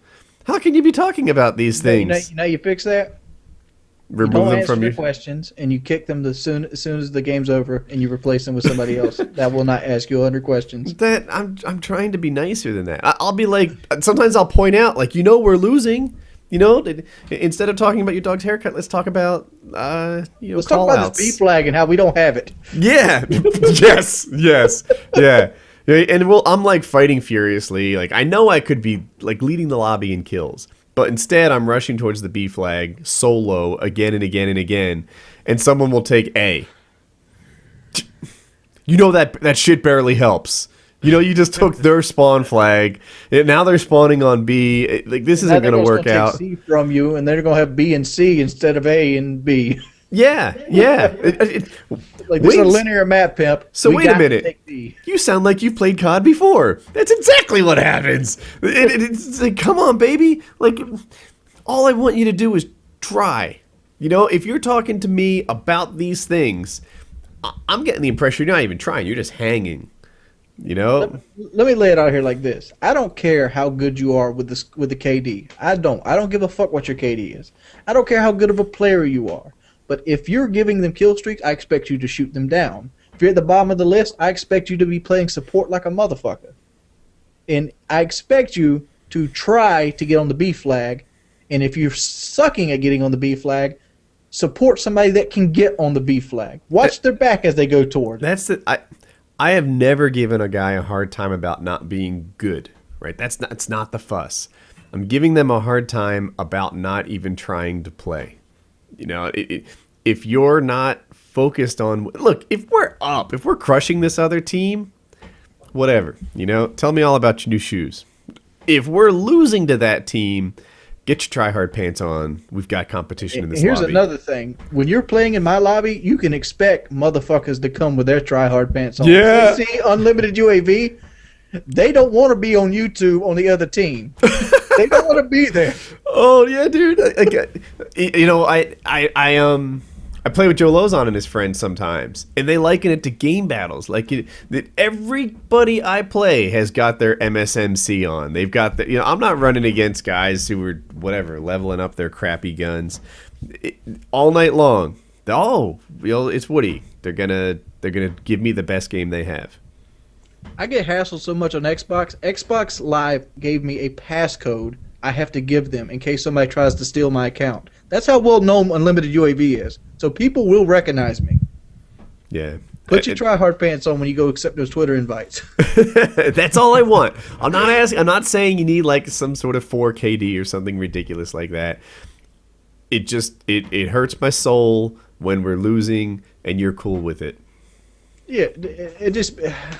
S2: How can you be talking about these things?
S1: You fix that? You
S2: Remove
S1: don't
S2: them
S1: answer
S2: from
S1: their
S2: your.
S1: questions, and you kick them as soon as the game's over, and you replace them with somebody else that will not ask you 100 questions.
S2: That I'm trying to be nicer than that. I'll be like, sometimes I'll point out, like, we're losing. Instead of talking about your dog's haircut, let's talk about
S1: Let's talk
S2: call
S1: about
S2: outs.
S1: this B flag and how we don't have it.
S2: Yeah. yes. Yeah. And I'm like fighting furiously. Like, I know I could be like leading the lobby in kills, but instead I'm rushing towards the B flag solo again and again and again, and someone will take A. That shit barely helps. You just took their spawn flag, and now they're spawning on B. Like, this isn't going to work out.
S1: Take C from you, and they're going to have B and C instead of A and B.
S2: Yeah.
S1: Like, this is a linear map, pimp.
S2: So
S1: We
S2: wait a
S1: got to
S2: minute.
S1: take D.
S2: You sound like you've played COD before. That's exactly what happens. It's like, come on, baby. Like, all I want you to do is try. If you're talking to me about these things, I'm getting the impression you're not even trying. You're just hanging.
S1: Let me lay it out here like this. I don't care how good you are with the KD. I don't give a fuck what your KD is. I don't care how good of a player you are. But if you're giving them kill streaks, I expect you to shoot them down. If you're at the bottom of the list, I expect you to be playing support like a motherfucker. And I expect you to try to get on the B flag. And if you're sucking at getting on the B flag, support somebody that can get on the B flag. Watch their back as they go toward.
S2: I have never given a guy a hard time about not being good, right? It's not the fuss. I'm giving them a hard time about not even trying to play. If you're not focused on, look, if we're crushing this other team, whatever, tell me all about your new shoes. If we're losing to that team, get your try-hard pants on. We've got competition in this
S1: Here's
S2: lobby.
S1: another thing. When you're playing in my lobby, you can expect motherfuckers to come with their try-hard pants on.
S2: Yeah.
S1: If they see unlimited UAV, they don't want to be on YouTube on the other team. They don't want to be there.
S2: Oh yeah, dude. I play with Joe Lozon and his friends sometimes, and they liken it to game battles. That everybody I play has got their MSMC on. They've got I'm not running against guys who are leveling up their crappy guns all night long. It's Woody. They're gonna give me the best game they have.
S1: I get hassled so much on Xbox. Xbox Live gave me a passcode I have to give them in case somebody tries to steal my account. That's how well known unlimited UAV is. So people will recognize me.
S2: Yeah.
S1: Put your try-hard pants on when you go accept those Twitter invites.
S2: That's all I want. I'm not saying you need like some sort of 4KD or something ridiculous like that. It it hurts my soul when we're losing and you're cool with it.
S1: Yeah,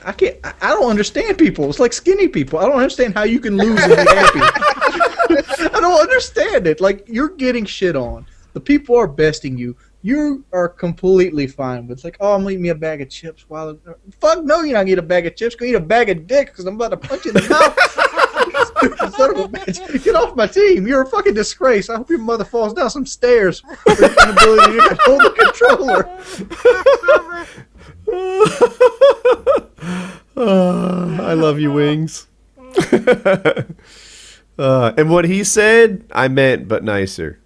S1: I don't understand people. It's like skinny people. I don't understand how you can lose and be happy. I don't understand it. Like, you're getting shit on. The people are besting you. You are completely fine with, like, oh, I'm eating me a bag of chips while... Fuck no, you're not eating a bag of chips. Go eat a bag of dick because I'm about to punch you in the mouth. Stupid son of a bitch. Get off my team. You're a fucking disgrace. I hope your mother falls down some stairs with the inability to hold the controller.
S2: I love you, Wings. And what he said, I meant, but nicer.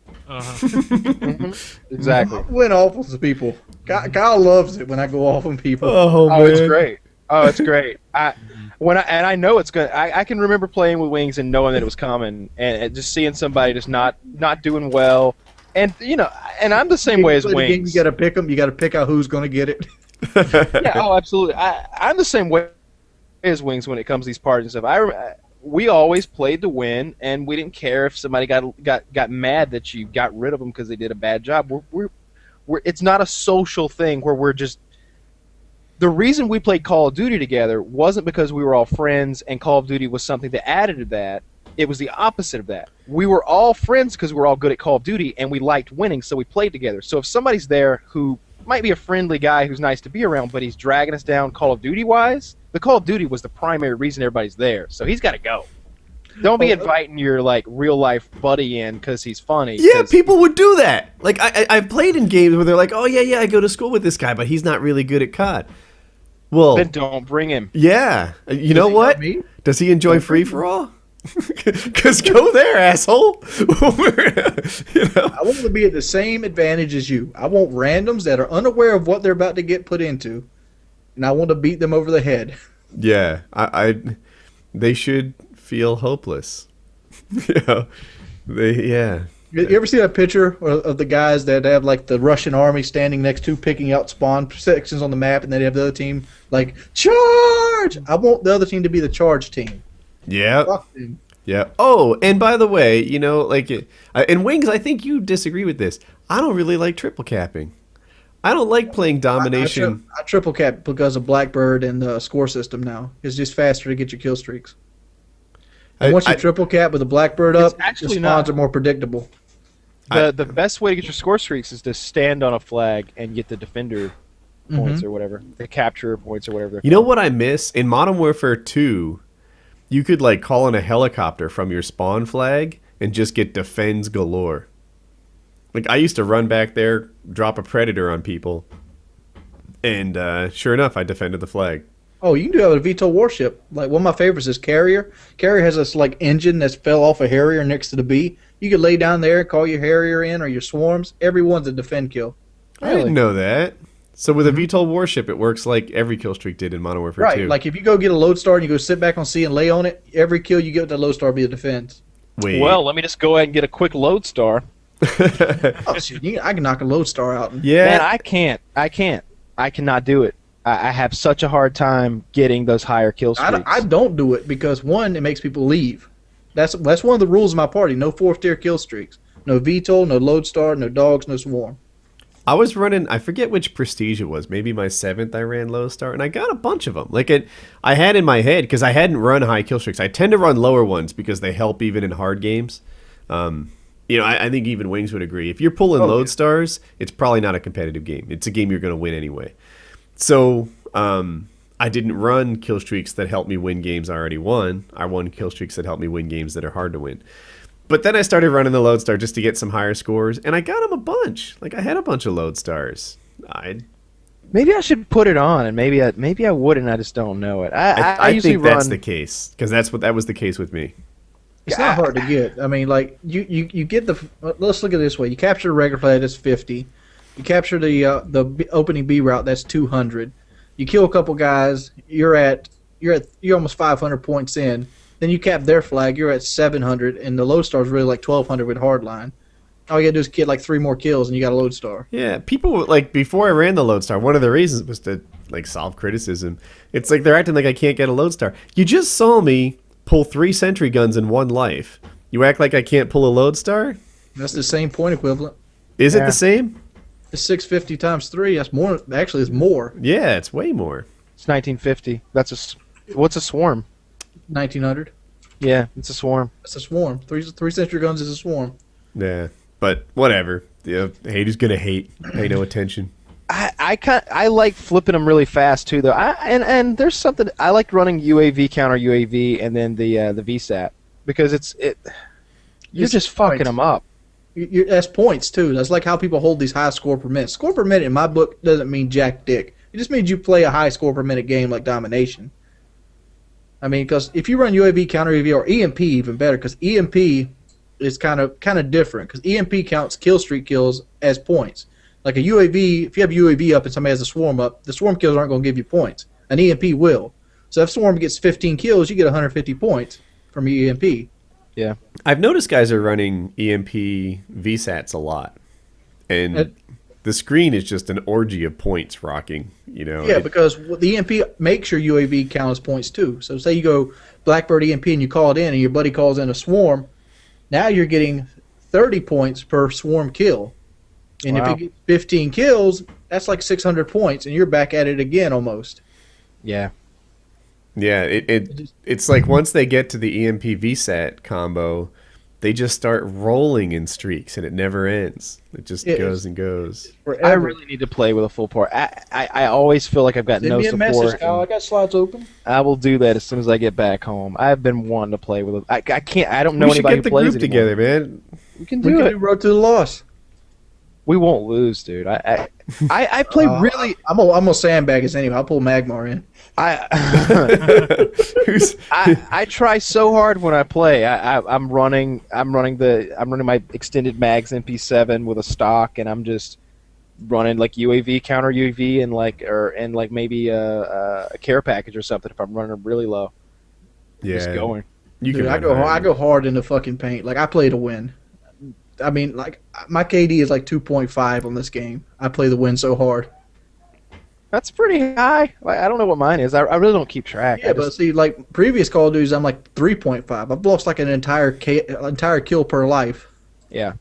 S3: Exactly.
S1: I went off on people. Kyle loves it when I go off on people.
S2: Oh, man.
S3: Oh, it's great. Oh, it's great. I know it's good. I can remember playing with Wings and knowing that it was coming, and just seeing somebody just not doing well, and and I'm the same way as Wings.
S1: You got to pick them. You got to pick out who's going to get it.
S3: Yeah. Oh, absolutely. I'm the same way as Wings when it comes to these parties and stuff. We always played to win, and we didn't care if somebody got mad that you got rid of them because they did a bad job. It's not a social thing where we're just. The reason we played Call of Duty together wasn't because we were all friends and Call of Duty was something that added to that. It was the opposite of that. We were all friends because we were all good at Call of Duty and we liked winning, so we played together. So if somebody's there who might be a friendly guy who's nice to be around, but he's dragging us down Call of Duty-wise, the Call of Duty was the primary reason everybody's there. So he's got to go. Don't be inviting your real-life buddy in because he's funny.
S2: Yeah, people would do that. Like, I've played in games where they're like, oh, yeah, I go to school with this guy, but he's not really good at COD. Well,
S3: Then don't bring him.
S2: yeah. You know what?
S1: me?
S2: Does he enjoy free-for-all? Because go there, asshole. You know?
S1: I want to be at the same advantage as you. I want randoms that are unaware of what they're about to get put into, and I want to beat them over the head.
S2: Yeah, they should feel hopeless. You know, yeah.
S1: You ever see that picture of the guys that have like the Russian army standing next to picking out spawn sections on the map, and then they have the other team like charge? I want the other team to be the charge team.
S2: Yeah.
S1: Fuck them.
S2: Yeah. Oh, and by the way, you know, like, in Wings, I think you disagree with this. I don't really like triple capping. I don't like playing domination.
S1: I triple cap because of Blackbird and the score system now. It's just faster to get your kill streaks. And once you triple cap with a Blackbird up, the spawns are more predictable.
S3: The best way to get your score streaks is to stand on a flag and get the defender points or whatever, the capture points or whatever.
S2: You know what I miss? In Modern Warfare 2, you could like call in a helicopter from your spawn flag and just get defends galore. Like I used to run back there, drop a predator on people, and sure enough, I defended the flag.
S1: Oh, you can do that with a VTOL warship. Like one of my favorites is Carrier. Carrier has this like engine that's fell off a Harrier next to the B. You could lay down there, call your Harrier in or your swarms. Everyone's a defend kill.
S2: I didn't know that. So with a VTOL warship, it works like every kill streak did in Modern Warfare 2.
S1: Right, like if you go get a lodestar and you go sit back on C and lay on it, every kill you get with that lodestar will be a defense.
S2: Wait.
S3: Well, let me just go ahead and get a quick lodestar.
S1: Oh, shit, I can knock a lodestar out.
S2: Yeah.
S3: Man, I can't. I cannot do it. I have such a hard time getting those higher kill streaks.
S1: I don't do it because, one, it makes people leave. That's one of the rules of my party. No 4th tier kill streaks. No VTOL, no lodestar, no dogs, no swarm.
S2: I was running, I forget which prestige it was. Maybe my 7th I ran lodestar, and I got a bunch of them. Like I had in my head, because I hadn't run high kill streaks. I tend to run lower ones because they help even in hard games. You know, I think even Wings would agree. If you're pulling lodestars, it's probably not a competitive game. It's a game you're going to win anyway. So I didn't run kill streaks that helped me win games I already won. I won kill streaks that helped me win games that are hard to win. But then I started running the lodestar just to get some higher scores, and I got them a bunch. Like I had a bunch of lodestars.
S3: Maybe I should put it on, and maybe I would, and I just don't know it. I usually
S2: think
S3: run.
S2: that's the case because that was the case with me.
S1: It's not hard to get. I mean, like you get the. Let's look at it this way: you capture a regular flag, that's 50. You capture the opening B route, that's 200. You kill a couple guys, you're almost 500 points in. Then you cap their flag, you're at 700, and the lodestar's really like 1200 with hardline. All you gotta do is get like 3 more kills, and you got a lodestar.
S2: Yeah, people like before I ran the lodestar, one of the reasons was to like solve criticism. It's like they're acting like I can't get a lodestar. You just saw me pull 3 sentry guns in one life. You act like I can't pull a lodestar?
S1: That's the same point equivalent.
S2: Is it the same?
S1: It's 650 times 3. That's more. Actually, it's more.
S2: Yeah, it's way more.
S3: It's 1950. What's a swarm?
S1: 1900.
S3: Yeah, it's a swarm.
S1: That's a swarm. Three sentry guns is a swarm.
S2: Yeah, but whatever. The haters gonna hate. Pay no attention.
S3: I like flipping them really fast too, though. And there's something I like running UAV counter UAV and then the VSAT because you're just fucking them up.
S1: That's points too. That's like how people hold these high score per minute. Score per minute in my book doesn't mean jack dick. It just means you play a high score per minute game like domination. I mean, because if you run UAV counter UAV or EMP, even better, because EMP is kind of different. Because EMP counts kill streak kills as points. Like a UAV, if you have UAV up and somebody has a swarm up, the swarm kills aren't going to give you points. An EMP will. So if swarm gets 15 kills, you get 150 points from your EMP.
S3: Yeah.
S2: I've noticed guys are running EMP VSATs a lot. And the screen is just an orgy of points rocking, you know.
S1: Yeah, because the EMP makes your UAV count as points too. So say you go Blackbird EMP and you call it in and your buddy calls in a swarm, now you're getting 30 points per swarm kill. And if you get 15 kills, that's like 600 points and you're back at it again almost.
S3: Yeah.
S2: Yeah, it's like once they get to the EMP VSAT combo, they just start rolling in streaks and it never ends. It just goes and goes.
S1: Forever.
S3: I really need to play with a full part. I always feel like I've got
S1: Send
S3: no
S1: me a
S3: support.
S1: message, Kyle. I got slots open.
S3: I will do that as soon as I get back home. I've been wanting to play with it. I can't. I don't know
S2: We should
S3: anybody
S2: get the
S3: who plays
S2: group
S3: anymore.
S2: together, man.
S3: We can
S1: We
S3: do
S1: can
S3: it.
S1: do Road to the Loss.
S3: We won't lose, dude. I play really.
S1: I'm gonna sandbag us anyway. I'll pull Magmar in.
S3: I try so hard when I play. I'm running my extended mags MP7 with a stock, and I'm just running like UAV, counter UAV, and maybe a care package or something if I'm running really low.
S2: Yeah,
S3: Just going.
S1: Dude, I go hard in the fucking paint. Like I play to win. I mean, like my KD is like 2.5 on this game. I play the win so hard.
S3: That's pretty high. Like, I don't know what mine is. I really don't keep track.
S1: Yeah, but see, like previous Call of Duties, I'm like 3.5. I've lost like an entire kill per life.
S3: Yeah.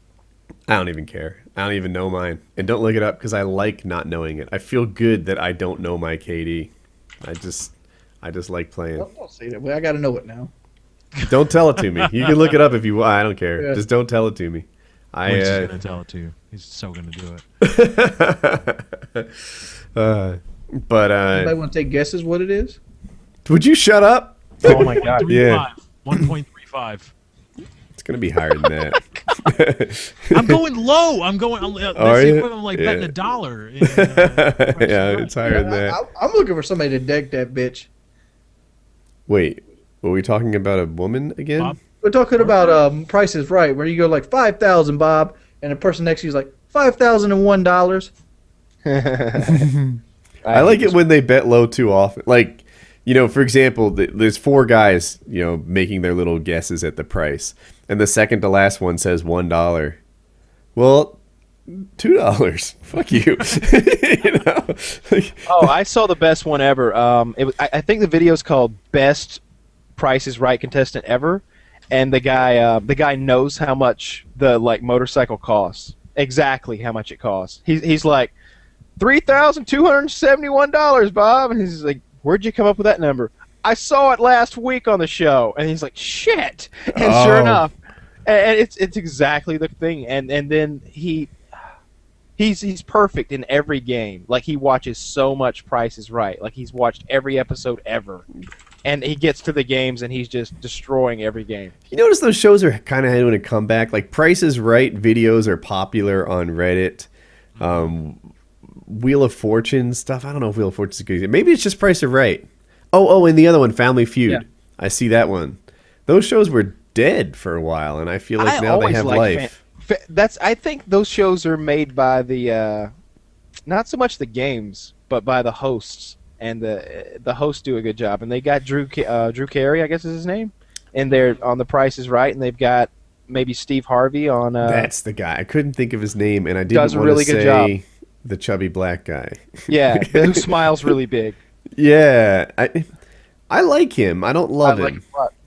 S2: I don't even care. I don't even know mine. And don't look it up because I like not knowing it. I feel good that I don't know my KD. I just like playing.
S1: Don't say that. Well, I got to know it now.
S2: Don't tell it to me. You can look it up if you want. I don't care.
S1: Yeah.
S2: Just don't tell it to me.
S4: He's gonna tell it to you. He's so gonna do it.
S1: Anybody want to take guesses what it is?
S2: Would you shut up?
S3: Oh my god.
S2: Yeah.
S4: 1.35.
S2: It's gonna be higher than that.
S4: I'm going low. I'm like betting $1.
S2: Yeah, it's higher than that.
S1: I'm looking for somebody to deck that bitch.
S2: Wait, were we talking about a woman again?
S4: Bob?
S1: We're talking about Price is Right, where you go like 5,000, Bob, and the person next to you is like $5,001.
S2: I like it when they bet low too often. Like, for example, there's 4 guys, making their little guesses at the price, and the second to last one says $1. Well, $2. Fuck you.
S3: Oh, I saw the best one ever. I think the video is called "Best Price is Right Contestant Ever," and the guy knows how much the motorcycle costs. Exactly how much it costs. He's like $3,271, Bob, and he's like, "Where'd you come up with that number?" "I saw it last week on the show," and he's like, "Shit!" And sure enough, and it's exactly the thing. And then he's perfect in every game. Like he watches so much Price is Right. Like he's watched every episode ever. And he gets to the games and he's just destroying every game.
S2: You notice those shows are kind of having a comeback. Like Price is Right videos are popular on Reddit. Wheel of Fortune stuff. I don't know if Wheel of Fortune is good. Maybe it's just Price is Right. Oh, and the other one, Family Feud. Yeah. I see that one. Those shows were dead for a while, and I feel like now they have life.
S3: I think those shows are made by the not so much the games, but by the hosts. And the hosts do a good job, and they got Drew Carey, I guess is his name, and they're on The Price is Right, and they've got maybe Steve Harvey on.
S2: That's the guy. I couldn't think of his name, and I didn't
S3: does a
S2: want
S3: really
S2: to
S3: good
S2: say
S3: job.
S2: The chubby black guy.
S3: Yeah, who smiles really big.
S2: Yeah, I like him. I don't love him.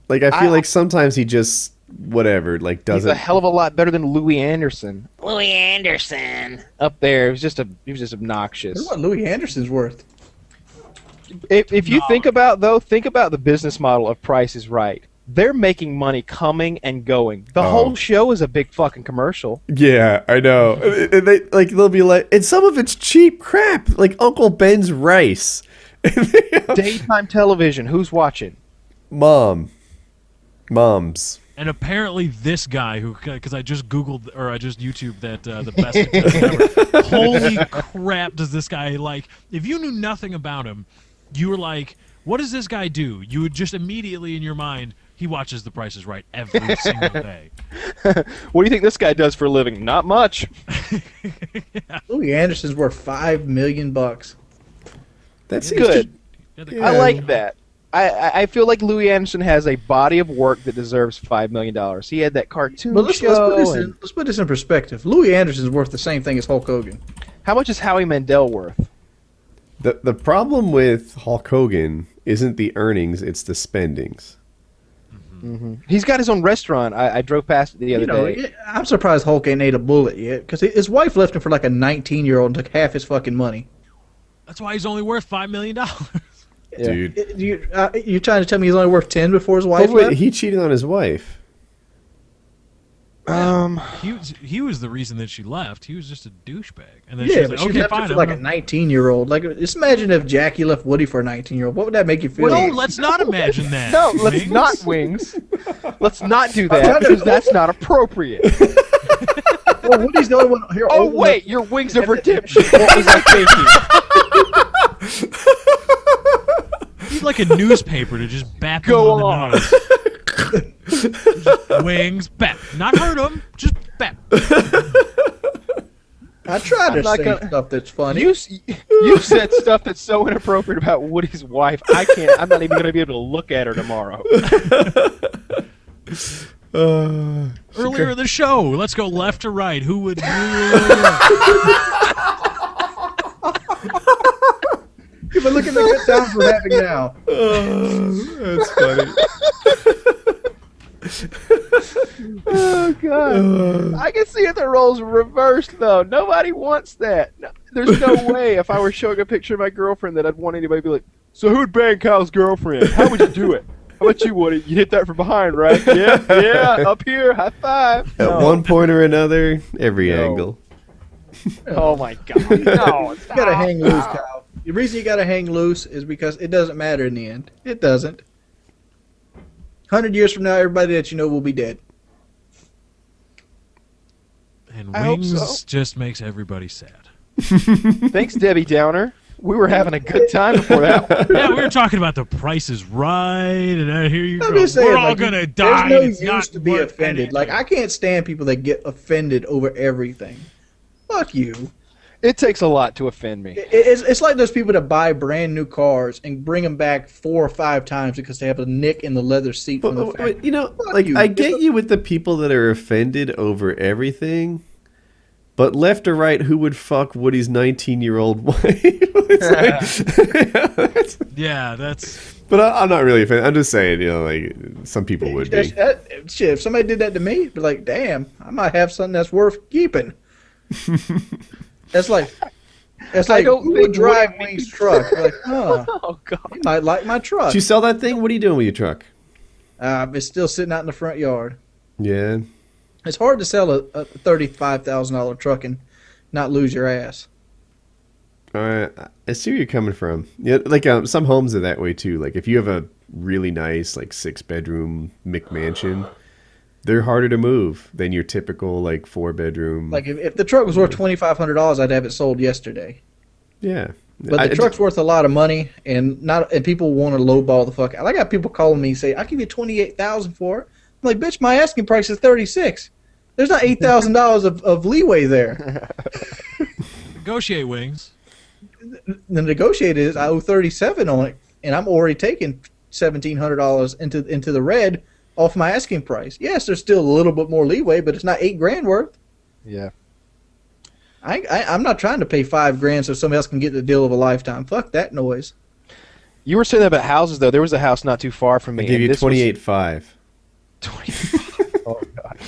S2: Like I feel like sometimes he just whatever doesn't.
S3: He's a hell of a lot better than Louis Anderson. Louis Anderson up there. He was just obnoxious.
S1: What Louis Anderson's worth?
S3: If you think about the business model of Price is Right. They're making money coming and going. The whole show is a big fucking commercial.
S2: Yeah, I know. And they'll be like, and some of it's cheap crap, like Uncle Ben's rice.
S3: Daytime television. Who's watching?
S2: Moms.
S4: And apparently this guy because I just Googled or I just YouTubed that the best contestant ever. Holy crap, does this guy if you knew nothing about him, you were like, what does this guy do? You would just immediately in your mind, he watches The Price is Right every single day.
S3: What do you think this guy does for a living? Not much.
S1: Yeah. Louis Anderson's worth $5 million.
S2: That's
S3: good.
S2: Yeah.
S3: I like that. I feel like Louis Anderson has a body of work that deserves $5 million. He had that cartoon show.
S1: Let's put this in perspective. Louis Anderson's worth the same thing as Hulk Hogan.
S3: How much is Howie Mandel worth?
S2: The problem with Hulk Hogan isn't the earnings, it's the spendings.
S3: Mm-hmm. He's got his own restaurant. I drove past it the other day.
S1: I'm surprised Hulk ain't ate a bullet yet, because his wife left him for like a 19-year-old and took half his fucking money.
S4: That's why he's only worth $5 million.
S2: Yeah. Dude.
S1: You're trying to tell me he's only worth 10 before his wife left?
S2: He cheated on his wife.
S4: He was the reason that she left. He was just a douchebag. And then
S1: yeah,
S4: she was
S1: but
S4: like,
S1: she left
S4: fine,
S1: him for like a 19-year-old. Just imagine if Jackie left Woody for a 19-year-old. What would that make you feel?
S4: No, let's not imagine that.
S3: No, let's not, Wings. Let's not do that because that's not appropriate.
S1: Well, Well, Woody's the only one here.
S3: Oh
S1: old
S3: wait, your wings of redemption. What was I thinking?
S4: You need like a newspaper to just bat them
S3: Go
S4: on
S3: on.
S4: the nose. Just wings, bat. Not hurt them, just bat.
S1: I try to
S3: I'm not
S1: say
S3: gonna-
S1: stuff that's funny.
S3: You said stuff that's so inappropriate about Woody's wife. I can't. I'm not even going to be able to look at her tomorrow.
S4: Earlier in the show, let's go left to right. Who would?
S1: Yeah, but look at the good times we're having now.
S2: That's funny.
S3: Oh God! I can see if the roles were reversed though. Nobody wants that. No, there's no way if I were showing a picture of my girlfriend that I'd want anybody to be like, "So who'd bang Kyle's girlfriend? How would you do it? How about you, Woody? You hit that from behind, right? Yeah, up here, high five."
S2: At one point or another, every
S3: No.
S2: angle.
S3: Oh my God! No,
S1: You gotta hang loose, Kyle. The reason you gotta hang loose is because it doesn't matter in the end. It doesn't. 100 years from now, everybody that you know will be dead.
S4: And
S3: I hope
S4: wings
S3: so.
S4: just makes everybody sad.
S3: Thanks, Debbie Downer. We were having a good time before that.
S4: Yeah, we were talking about the Price is Right, and here you
S1: I'm
S4: go.
S1: just saying,
S4: We're all
S1: like,
S4: gonna die.
S1: There's no
S4: and it's not
S1: use to be
S4: worth
S1: offended.
S4: anything.
S1: Like, I can't stand people that get offended over everything. Fuck you.
S3: It takes a lot to offend me.
S1: It's like those people that buy brand new cars and bring them back 4 or 5 times because they have a nick in the leather seat from the factory.
S2: But, you know,
S1: Fuck
S2: like
S1: you.
S2: I get you with the people that are offended over everything, but left or right, who would fuck Woody's 19-year-old wife? It's like,
S4: Yeah, that's.
S2: but I'm not really offended. I'm just saying, you know, like some people would be.
S1: Shit, if somebody did that to me, I'd be like, damn, I might have something that's worth keeping. That's like
S3: don't
S1: who
S3: think
S1: would drive
S3: Woody
S1: Wing's truck? Like, huh,
S3: Oh God!
S1: he might like my truck.
S2: Did you sell that thing? What are you doing with your truck?
S1: It's still sitting out in the front yard.
S2: Yeah.
S1: It's hard to sell a $35,000 truck and not lose your ass.
S2: All right. I see where you're coming from. Yeah, like some homes are that way too. Like if you have a really nice, like 6-bedroom McMansion, they're harder to move than your typical like 4-bedroom.
S1: Like if the truck was worth $2,500, I'd have it sold yesterday.
S2: Yeah.
S1: But the truck's worth a lot of money, and people want to lowball the fuck out. I got people calling me and say, "I'll give you $28,000 for it." I'm like, "Bitch, my asking price is $36. There's not $8,000 of leeway there."
S4: Negotiate, Wings.
S1: The negotiated is I owe $37 on it, and I'm already taking $1,700 into the red off my asking price. Yes, there's still a little bit more leeway, but it's not $8,000 worth.
S3: Yeah.
S1: I'm not trying to pay $5,000 so somebody else can get the deal of a lifetime. Fuck that noise.
S3: You were saying that about houses, though. There was a house not too far from me.
S2: I give
S3: and
S2: you
S3: this was-
S2: 28.5.
S3: 25. Oh God.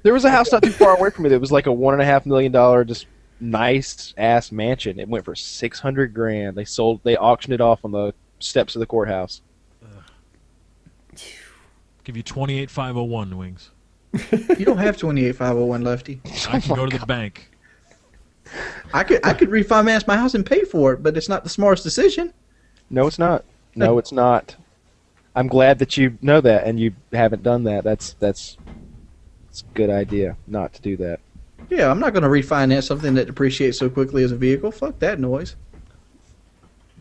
S3: There was a house not too far away from me that was like a $1.5 million just nice ass mansion. It went for $600,000. They auctioned it off on the steps of the courthouse.
S4: Give you 28,501, Wings.
S1: You don't have 28,501, Lefty.
S4: I can go to the bank.
S1: I could refinance my house and pay for it, but it's not the smartest decision.
S3: No, it's not. No, it's not. I'm glad that you know that and you haven't done that. That's a good idea not to do that.
S1: Yeah, I'm not going to refinance something that depreciates so quickly as a vehicle. Fuck that noise.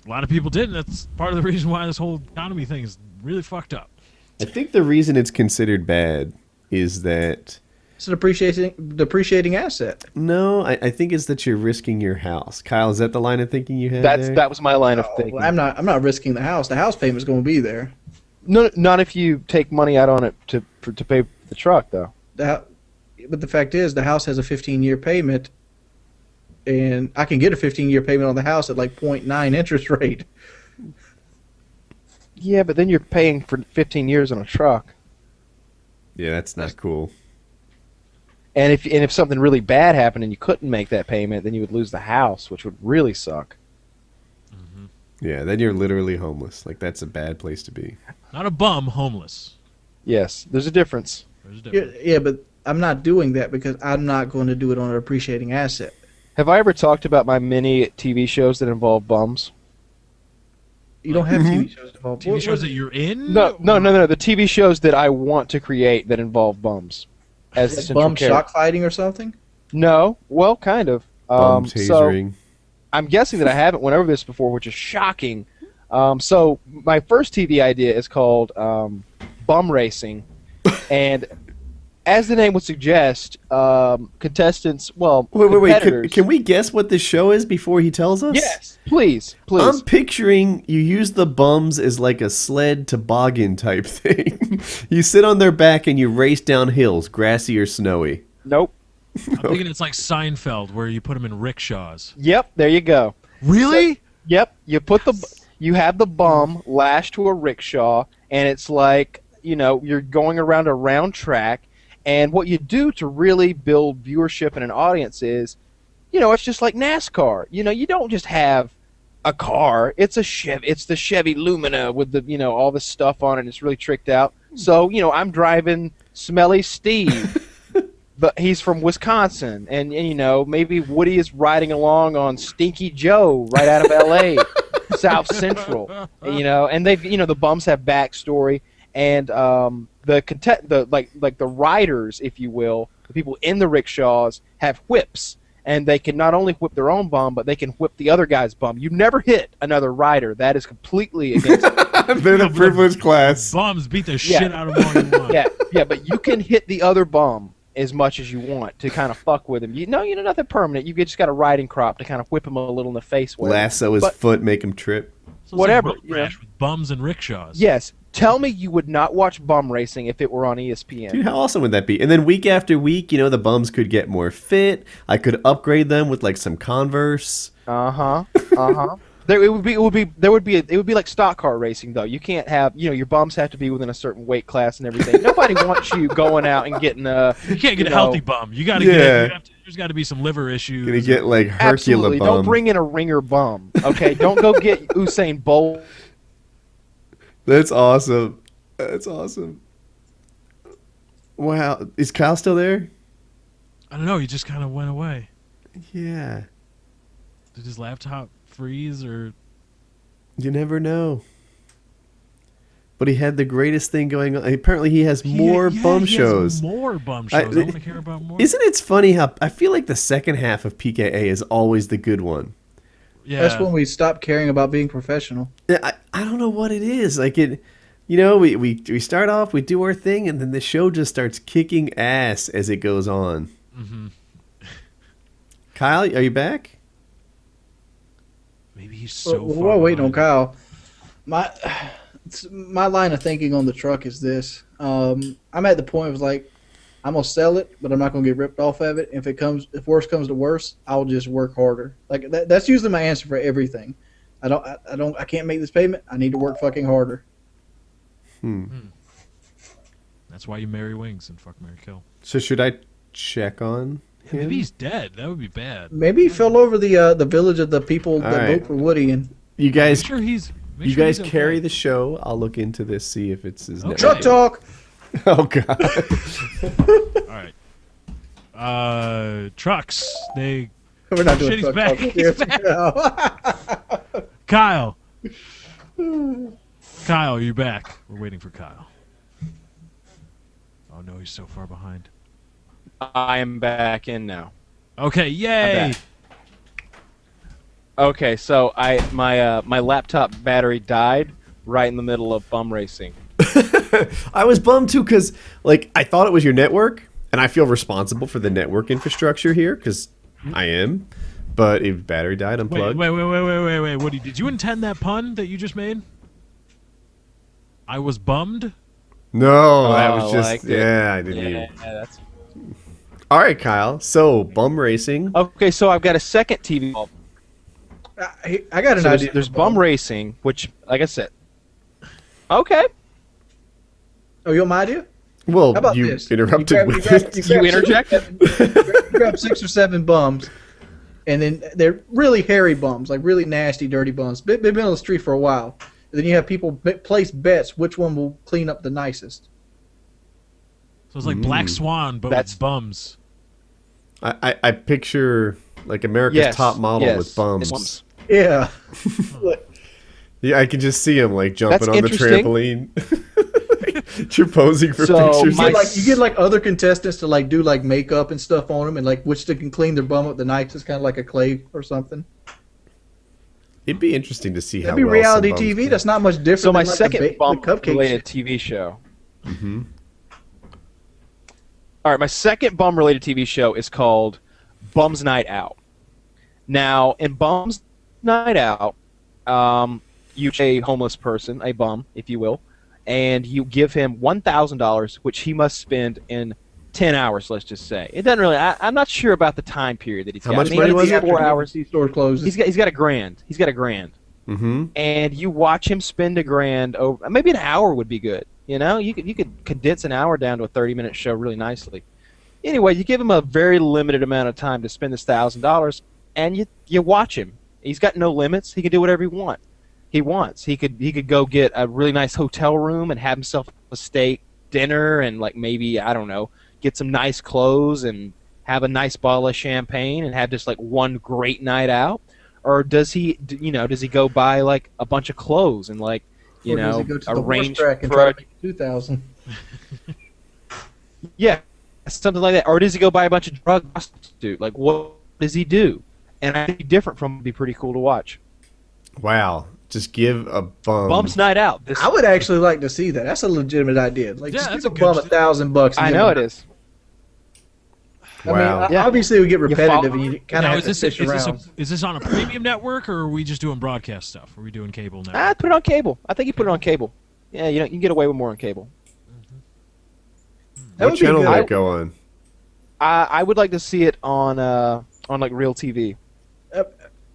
S4: A lot of people did, and that's part of the reason why this whole economy thing is really fucked up.
S2: I think the reason it's considered bad is that
S1: It's a depreciating asset.
S2: no, I think it's that you're risking your house. Kyle, is that the line of thinking you had there?
S3: That was my line of thinking.
S1: Well, I'm not risking the house. The house payment's going to be there.
S3: No, not if you take money out on it to pay for the truck, though.
S1: But the fact is, the house has a 15-year payment, and I can get a 15-year payment on the house at like 0.9 interest rate.
S3: Yeah, but then you're paying for 15 years on a truck.
S2: Yeah, that's not cool.
S3: And if something really bad happened and you couldn't make that payment, then you would lose the house, which would really suck.
S2: Yeah, then you're literally homeless. Like that's a bad place to be.
S4: Not a bum, homeless.
S3: Yes, there's a difference.
S4: There's a difference.
S1: Yeah, but I'm not doing that because I'm not going to do it on an appreciating asset.
S3: Have I ever talked about my many TV shows that involve bums?
S1: You don't have TV shows involved.
S4: TV shows that you're in?
S3: No. The TV shows that I want to create that involve bums as the central
S1: Bum
S3: character.
S1: shock fighting or something?
S3: No, well, kind of.
S2: Bum
S3: So
S2: tasering.
S3: I'm guessing that I haven't went over this before, which is shocking. So my first TV idea is called Bum Racing, and as the name would suggest, contestants, well,
S2: Wait.
S3: competitors.
S2: Can we guess what this show is before he tells us?
S3: Yes, please.
S2: I'm picturing you use the bums as like a sled toboggan type thing. You sit on their back and you race down hills, grassy or snowy.
S3: Nope.
S4: I'm thinking it's like Seinfeld, where you put them in rickshaws.
S3: Yep, there you go.
S4: Really?
S3: Yep, you have the bum lashed to a rickshaw, and it's like, you're going around a round track, and what you do to really build viewership and an audience is, it's just like NASCAR. You don't just have a car. It's the Chevy Lumina with the, all this stuff on it, and it's really tricked out. So, I'm driving Smelly Steve. But he's from Wisconsin, and maybe Woody is riding along on Stinky Joe right out of L.A., South Central, and they've the bums have backstory, and the riders, if you will, the people in the rickshaws have whips, and they can not only whip their own bum, but they can whip the other guy's bum. You never hit another rider. That is completely against.
S2: They're the privileged class.
S4: Bums beat the shit out of them all you want.
S3: Yeah, but you can hit the other bum as much as you want to kind of fuck with him. Nothing permanent. You just got a riding crop to kind of whip him a little in the face with.
S2: Lasso his foot, make him trip.
S4: So it's
S3: Whatever.
S4: Like road rash with bums and rickshaws.
S3: Yes. Tell me you would not watch bum racing if it were on ESPN.
S2: Dude, how awesome would that be? And then week after week, the bums could get more fit. I could upgrade them with like some Converse.
S3: It would be like stock car racing though. You can't have your bums have to be within a certain weight class and everything. Nobody wants you going out and getting
S4: You can't get a healthy bum. You got to there's got to be some liver issues.
S2: Gonna get like Hercula
S3: absolutely.
S2: bum.
S3: Don't bring in a ringer bum. Okay, don't go get Usain Bolt.
S2: That's awesome. Wow, is Kyle still there?
S4: I don't know. He just kind of went away.
S2: Yeah.
S4: Did his laptop freeze or?
S2: You never know. But he had the greatest thing going on. Apparently, he has more bum shows.
S4: More bum shows. I want to hear about more.
S2: Isn't it funny how I feel like the second half of PKA is always the good one?
S4: Yeah.
S1: That's when we stop caring about being professional.
S2: Yeah, I don't know what it is. Like it, we start off, we do our thing, and then the show just starts kicking ass as it goes on.
S4: Mm-hmm.
S2: Kyle, are you back?
S4: Maybe he's so.
S1: We're waiting on Kyle. My line of thinking on the truck is this: I'm at the point of like, I'm gonna sell it, but I'm not gonna get ripped off of it. If worse comes to worse, I'll just work harder. Like that's usually my answer for everything. I can't make this payment. I need to work fucking harder.
S4: That's why you marry Wings and fuck, marry, kill.
S2: So should I check on him?
S4: Maybe he's dead. That would be bad.
S1: Maybe he fell over the village of the people that vote for Woody and.
S2: You guys,
S4: Make sure he's.
S2: you guys carry the show. I'll look into this, see if it's his network.
S1: Truck talk.
S2: Oh god.
S4: All right. Trucks. We're
S1: not doing
S4: Shit, he's
S1: truck
S4: back.
S1: talk.
S4: He's back. Kyle. Kyle, you're back. We're waiting for Kyle. Oh no, he's so far behind.
S3: I am back in now.
S4: Okay, yay!
S3: Okay, so my laptop battery died right in the middle of bum racing.
S2: I was bummed too because I thought it was your network, and I feel responsible for the network infrastructure here because I am. But if battery died, unplugged.
S4: Wait, Woody, did you intend that pun that you just made? I was bummed?
S2: No, that was just
S3: I didn't.
S2: even.
S3: That's...
S2: All right, Kyle. So bum racing.
S3: Okay, so I've got a second TV.
S1: I got an
S3: So
S1: idea.
S3: there's bum racing, which, like I said. Okay.
S1: Oh, you want my idea?
S2: Well,
S1: How about
S2: you
S1: this?
S2: interrupted with it.
S3: You interjected.
S1: You grab 6 or 7 bums, and then they're really hairy bums, like really nasty, dirty bums. They've been on the street for a while. And then you have people place bets which one will clean up the nicest.
S4: So it's like Black Swan, but with bums.
S2: I picture like America's Top Model with bums.
S1: Yeah.
S2: Yeah, I can just see him like jumping
S3: That's
S2: on the
S3: interesting.
S2: trampoline. You're posing for
S3: So,
S2: pictures.
S3: my-
S1: You get like other contestants to like do like makeup and stuff on them, and like which they can clean their bum up the night. It's kind of like a clay or something.
S2: It'd be interesting to see how
S1: That'd be
S2: well
S1: reality
S2: some bums
S1: TV.
S2: can-
S1: That's not much different.
S3: So my
S1: than, like,
S3: second
S1: the
S3: bump
S1: cupcake
S3: related
S1: shit.
S3: TV show.
S2: Mhm.
S3: All right, my second bum related TV show is called Bum's Night Out. Now, in Bum's Night Out, you a homeless person, a bum, if you will, and you give him $1,000, which he must spend in 10 hours. Let's just say it doesn't really. I'm not sure about the time period that he's
S2: How
S3: got.
S2: much
S3: Maybe
S2: money
S3: it's
S2: was it?
S3: 4 hours.
S1: The store closes.
S3: He's got a grand. He's got a grand.
S2: Mm-hmm.
S3: And you watch him spend a grand over. Maybe an hour would be good. You know, you could condense an hour down to a 30-minute show really nicely. Anyway, you give him a very limited amount of time to spend this $1,000, and you watch him. He's got no limits. He can do whatever he wants. He could go get a really nice hotel room and have himself a steak dinner and like maybe I don't know, get some nice clothes and have a nice bottle of champagne and have just like one great night out. Or does he go buy like a bunch of clothes and like
S1: Or does he go to the horse
S3: arrange
S1: track and
S3: for
S1: try
S3: a,
S1: to make 2,000?
S3: yeah, something like that? Or does he go buy a bunch of drug prostitute? Like what does he do? And I think different from would be pretty cool to watch.
S2: Wow. Just give a bum.
S3: Bum's Night Out. This,
S1: I would actually like to see that. That's a legitimate idea. Like,
S4: Yeah,
S1: just
S4: that's
S1: give
S4: a
S1: a bum
S4: good-
S1: $1,000.
S3: I know it is.
S1: I mean,
S2: Wow.
S3: Yeah.
S1: obviously it would get repetitive,
S3: follow-
S1: and you kind of
S4: Now,
S1: have to fish around.
S4: is this on a premium network, or are we just doing broadcast stuff? Are we doing cable network?
S3: I put it on cable. I think you put it on cable. Yeah, you can get away with more on cable.
S1: That
S2: What
S1: would be
S2: channel
S1: good.
S2: would it go on?
S3: I would like to see it on like real TV.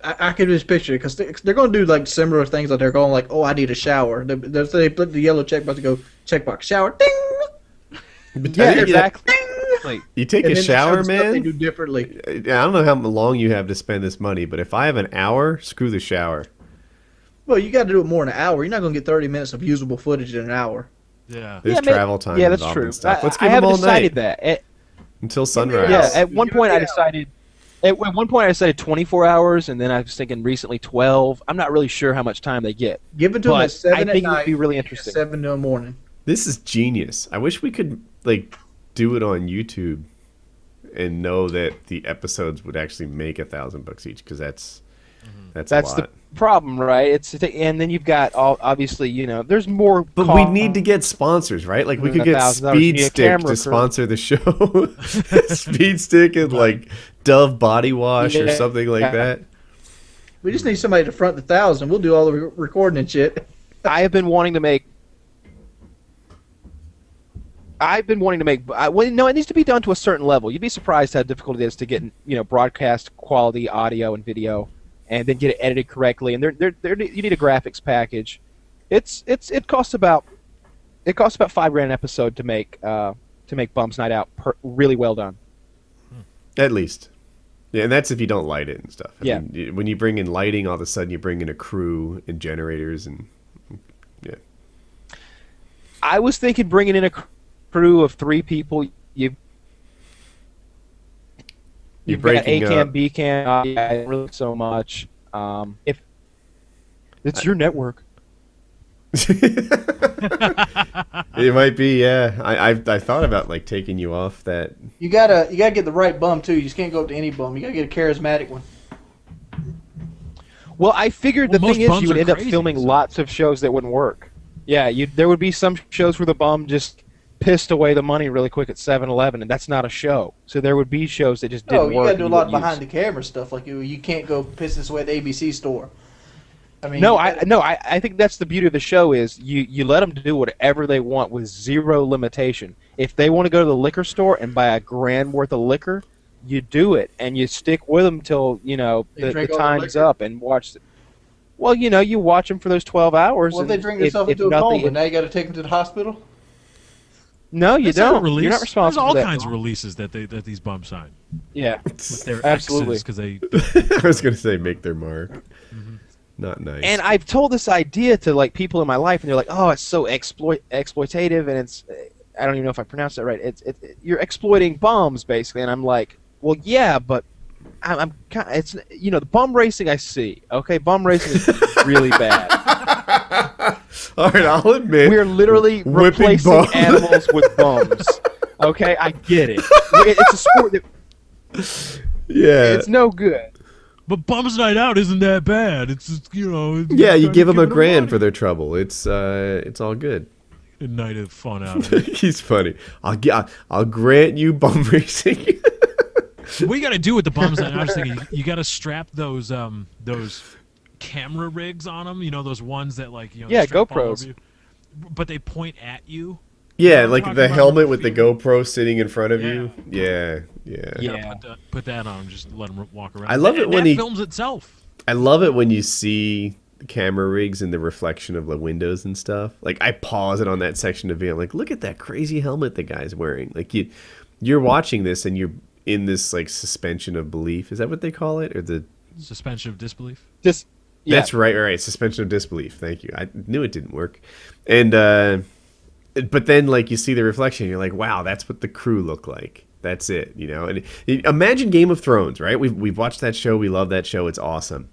S1: I could just picture it because they're going to do like similar things. Like they're going like, "Oh, I need a shower." They put the yellow checkbox to go checkbox shower, ding.
S2: But
S3: Yeah,
S2: I think
S3: exactly.
S2: You take
S1: And
S2: a
S1: then
S2: shower,
S1: the stuff They
S2: man.
S1: do differently.
S2: I don't know how long you have to spend this money, but if I have an hour, screw the shower.
S1: Well, you got to do it more in an hour. You're not going to get 30 minutes of usable footage in an hour.
S4: Yeah.
S2: There's
S3: Yeah,
S2: travel time
S3: Yeah, that's
S2: involved
S3: true.
S2: and stuff. Let's
S3: I
S2: give them
S3: haven't
S2: all
S3: decided
S2: night
S3: that.
S2: until sunrise.
S3: Yeah,
S1: else.
S3: at one
S1: Give
S3: point
S1: it
S3: I
S1: out.
S3: decided. At one point I decided 24 hours, and then I was thinking recently 12. I'm not really sure how much time they get.
S1: Give it to them
S3: But
S1: at 7
S3: I
S1: at
S3: think it would
S1: night,
S3: be really
S1: and
S3: interesting.
S1: 7 in the morning.
S2: This is genius. I wish we could like do it on YouTube and know that the episodes would actually make $1,000 each because that's
S3: That's
S2: a lot.
S3: the problem, right? And then you've got obviously there's more.
S2: But we need to get sponsors, right? Like we could get
S3: $1,000. You
S2: Speed
S3: need a
S2: Stick
S3: camera
S2: to
S3: crew.
S2: sponsor the show. Speed Stick and like Dove body wash or
S3: Yeah.
S2: something like that.
S1: We just need somebody to front the 1,000. We'll do all the recording and shit.
S3: I have been wanting to make. Well, no, it needs to be done to a certain level. You'd be surprised how difficult it is to get broadcast quality audio and video, and then get it edited correctly. And you need a graphics package. It costs about $5,000 an episode to make Bum's Night Out really well done.
S2: At least. Yeah, and that's if you don't light it and stuff. I
S3: Yeah.
S2: mean, when you bring in lighting, all of a sudden you bring in a crew and generators and yeah.
S3: I was thinking bringing in a crew of 3 people. You've got
S2: breaking
S3: A cam,
S2: up.
S3: B cam. Yeah, really so much. If it's your network.
S2: It might be, yeah. I thought about like taking you off that.
S1: You gotta get the right bum too. You just can't go up to any bum. You gotta get a charismatic one.
S3: Well, I figured
S4: Well,
S3: the
S4: most
S3: thing is
S4: bums
S3: you would
S4: are
S3: end up
S4: crazy,
S3: filming
S4: so-
S3: lots of shows that wouldn't work. Yeah, there would be some shows where the bum just pissed away the money really quick at 7-Eleven, and that's not a show. So there would be shows that just didn't
S1: Oh,
S3: work.
S1: you gotta do a
S3: and
S1: lot
S3: wouldn't
S1: behind
S3: use.
S1: the camera stuff. Like you can't go piss this away at the ABC store. I mean,
S3: No,
S1: you gotta-
S3: I think that's the beauty of the show is you let them do whatever they want with zero limitation. If they want to go to the liquor store and buy $1,000 worth of liquor, you do it, and you stick with them till
S1: They
S3: the
S1: drink all the
S3: time's
S1: liquor?
S3: up and watch. Well, you watch them for those 12 hours.
S1: Well, if they
S3: and
S1: drink
S3: if-
S1: themselves
S3: if
S1: into a
S3: nothing-
S1: coma, now you got to take them to the hospital.
S3: No, you
S4: That's not a
S3: don't.
S4: release.
S3: You're not
S4: There's
S3: responsible
S4: all
S3: for that.
S4: kinds of releases that these bums sign.
S3: Yeah,
S4: With their
S3: Absolutely.
S4: because they.
S2: I was gonna say make their mark. Not nice.
S3: and I've told this idea to like people in my life, and they're like, "Oh, it's so exploitative," and it's I don't even know if I pronounced that right. You're exploiting bums basically, and I'm like, "Well, yeah, but I'm kind it's the bum racing I see. Okay, bum racing is really bad.
S2: All right, I'll admit.
S3: We're literally
S2: whipping
S3: replacing
S2: bums.
S3: animals with bums. Okay, I get it. It's a sport that
S2: Yeah.
S3: it's no good.
S4: But Bums Night Out isn't that bad. It's just, you know.
S2: Yeah, you give them a
S4: giving
S2: grand
S4: money.
S2: for their trouble. It's all good.
S4: A night of fun out of it.
S2: He's funny. I'll grant you bum racing.
S4: What you got to do with the Bums Night Out? I was thinking you got to strap those camera rigs on them. You know, those ones that
S3: Yeah,
S4: strap all
S3: GoPros.
S4: over you, but they point at you.
S2: Yeah,
S4: I'm
S2: like
S4: talking
S2: the
S4: about
S2: helmet
S4: on
S2: with the
S4: the
S2: GoPro sitting in front of
S4: Yeah.
S2: you. Yeah.
S3: Yeah.
S4: Put that on. Just let them walk around.
S2: I love it
S4: And
S2: when
S4: that
S2: he-
S4: films itself.
S2: I love it when you see camera rigs in the reflection of the windows and stuff. Like I pause it on that section of video. I'm like, look at that crazy helmet the guy's wearing. Like you're watching this and you're in this like suspension of belief. Is that what they call it? Or the
S4: Suspension of disbelief.
S3: Just yeah.
S2: That's right. Suspension of disbelief. Thank you. I knew it didn't work. And but then like you see the reflection, you're like, wow, that's what the crew look like. That's it, you know. And imagine Game of Thrones, right? We've watched that show. We love that show. It's awesome.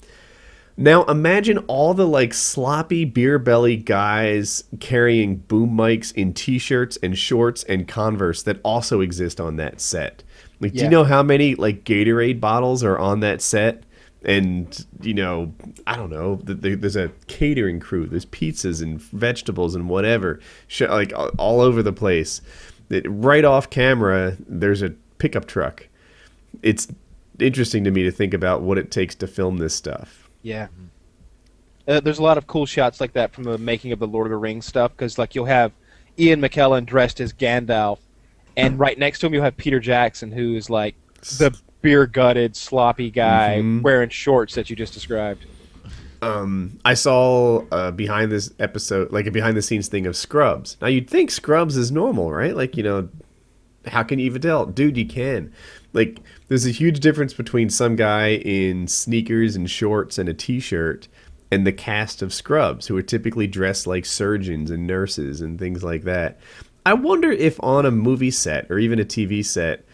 S2: Now imagine all the like sloppy beer belly guys carrying boom mics in t-shirts and shorts and Converse that also exist on that set. Like, do you
S3: Yeah.
S2: know how many like Gatorade bottles are on that set? And you know, I don't know. There's a catering crew. There's pizzas and vegetables and whatever, like all over the place. Right off camera, there's a pickup truck. It's interesting to me to think about what it takes to film this stuff.
S3: Yeah. There's a lot of cool shots like that from the making of the Lord of the Rings stuff, because like you'll have Ian McKellen dressed as Gandalf, and right next to him you'll have Peter Jackson, who is like the beer-gutted, sloppy guy wearing shorts that you just described.
S2: I saw behind this episode, like a behind-the-scenes thing of Scrubs. Now you'd think Scrubs is normal, right? Like, you know, how can you even tell? Dude, you can. Like, there's a huge difference between some guy in sneakers and shorts and a t-shirt and the cast of Scrubs, who are typically dressed like surgeons and nurses and things like that. I wonder if on a movie set or even a TV set,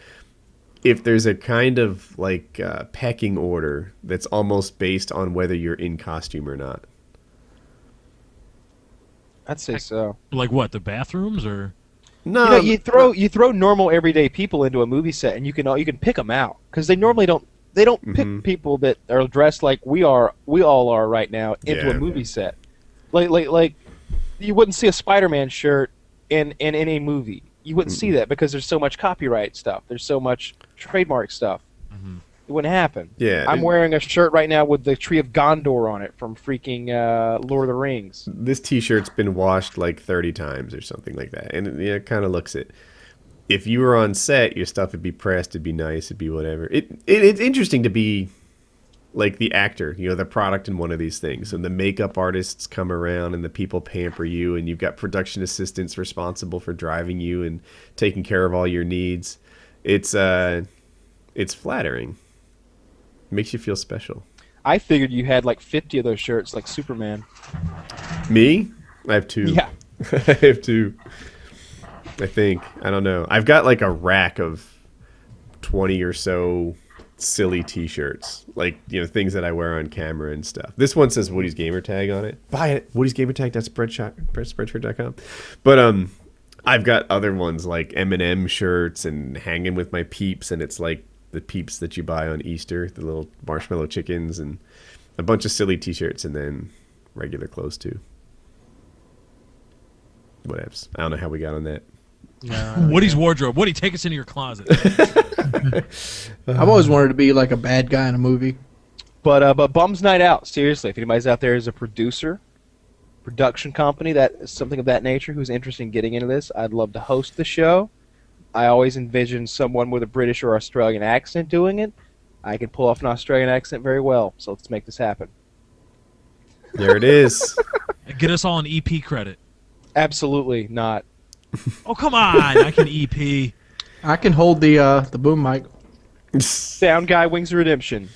S2: if there's a kind of like pecking order that's almost based on whether you're in costume or not.
S3: I'd say so.
S4: Like what? The bathrooms or?
S2: No,
S3: You throw normal everyday people into a movie set, and you can pick them out, because they normally don't pick people that are dressed like we all are right now into
S2: Yeah.
S3: a movie set. Like you wouldn't see a Spider-Man shirt in any movie. You wouldn't see that because there's so much copyright stuff. There's so much trademark stuff. It wouldn't happen.
S2: Yeah,
S3: I'm wearing a shirt right now with the Tree of Gondor on it from freaking Lord of the Rings.
S2: this t-shirt's been washed like 30 times or something like that, and it kind of looks it. If you were on set, your stuff would be pressed, it'd be nice, it'd be whatever. It's interesting to be like the actor, you know, the product in one of these things. And the makeup artists come around and the people pamper you, and you've got production assistants responsible for driving you and taking care of all your needs. It's flattering. It makes you feel special.
S3: I figured you had like 50 of those shirts, like Superman.
S2: Me? I have 2.
S3: Yeah.
S2: I have 2. I think. I don't know. I've got like a rack of 20 or so silly t-shirts, like, you know, things that I wear on camera and stuff. This one says Woody's Gamertag on it. Buy it. Woody's Gamertag. That's spreadshirt.com. But I've got other ones like M&M shirts and hanging with my peeps, and it's like the peeps that you buy on Easter, the little marshmallow chickens, and a bunch of silly t-shirts, and then regular clothes too. Whatevs. I don't know how we got on that.
S4: Woody's wardrobe. Woody, take us into your closet.
S1: I've always wanted to be like a bad guy in a movie.
S3: But Bums Night Out, seriously, if anybody's out there is a producer, production company, that is something of that nature, who's interested in getting into this, I'd love to host the show. I always envision someone with a British or Australian accent doing it. I can pull off an Australian accent very well, so let's make this happen.
S2: There it is.
S4: Get us all an EP credit.
S3: Absolutely not.
S4: Oh, come on. I can EP.
S1: I can hold the boom mic.
S3: Sound guy, Wings of Redemption.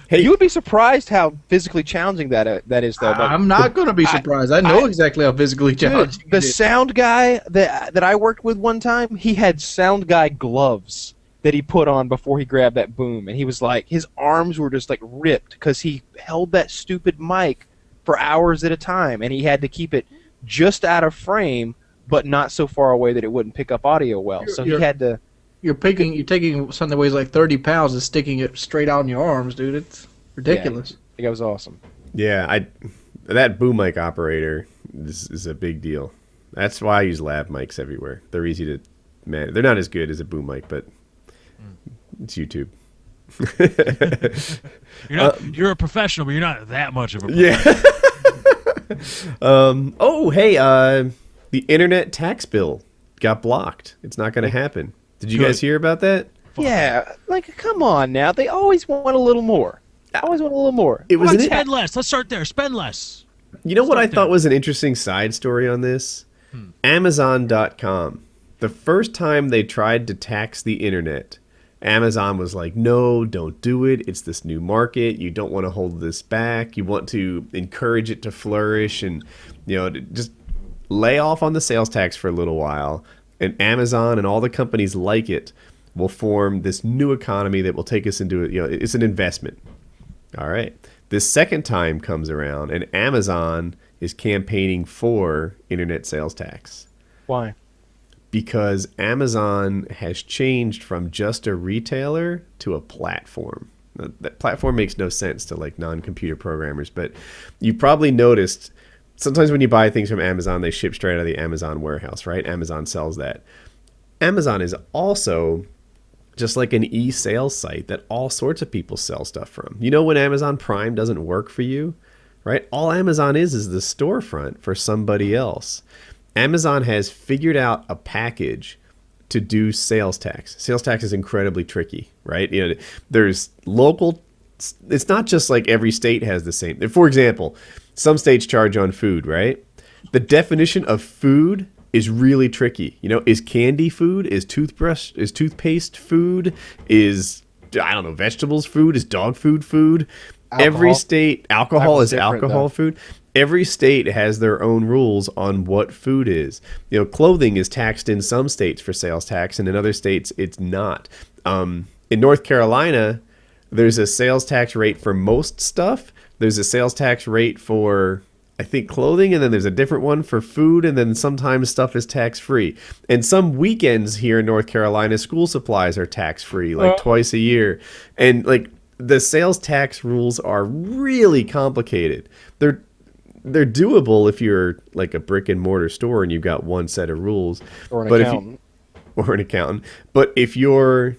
S2: Hey.
S3: You would be surprised how physically challenging that is, though. Like,
S1: I'm not going to be surprised. I know exactly how physically challenging
S3: the
S1: it is.
S3: sound guy that I worked with one time, he had sound guy gloves that he put on before he grabbed that boom, and he was like, his arms were just like ripped because he held that stupid mic for hours at a time, and he had to keep it just out of frame, but not so far away that it wouldn't pick up audio well. So he had to.
S1: You're taking something that weighs like 30 pounds and sticking it straight out in your arms, dude. It's ridiculous.
S3: Yeah, I think that was awesome.
S2: Yeah, that boom mic operator is a big deal. That's why I use lav mics everywhere. They're easy to manage. They're not as good as a boom mic, but it's YouTube.
S4: You're a professional, but you're not that much of a
S2: professional. Yeah. The internet tax bill got blocked. It's not going to happen. Did you guys hear about that?
S3: Yeah, like come on now. They always want a little more. It was
S4: spend less. Let's start there. Spend less.
S2: You know what I thought was an interesting side story on this? Amazon.com. The first time they tried to tax the internet, Amazon was like, no, don't do it. It's this new market. You don't want to hold this back. You want to encourage it to flourish and, just lay off on the sales tax for a little while. And Amazon and all the companies like it will form this new economy that will take us into it's an investment. All right. This second time comes around and Amazon is campaigning for internet sales tax.
S3: Why?
S2: Because Amazon has changed from just a retailer to a platform. Now, that platform makes no sense to like non-computer programmers, but you probably noticed sometimes when you buy things from Amazon, they ship straight out of the Amazon warehouse, right? Amazon sells that. Amazon is also just like an e-sales site that all sorts of people sell stuff from. You know when Amazon Prime doesn't work for you, right? All Amazon is the storefront for somebody else. Amazon has figured out a package to do sales tax. Sales tax is incredibly tricky, right? There's local. It's not just like every state has the same. For example, some states charge on food, right? The definition of food is really tricky. Is candy food? Is toothpaste food? Is, I don't know, vegetables food? Is dog food food?
S3: Alcohol.
S2: Every state, alcohol is alcohol
S3: though.
S2: food. Every state has their own rules on what food is. Clothing is taxed in some states for sales tax, and in other states it's not. In North Carolina, there's a sales tax rate for most stuff. There's a sales tax rate for, I think, clothing, and then there's a different one for food, and then sometimes stuff is tax-free. And some weekends here in North Carolina, school supplies are tax-free, like twice a year. And like the sales tax rules are really complicated. They're doable if you're like a brick and mortar store and you've got one set of rules.
S3: Or an accountant.
S2: But if you're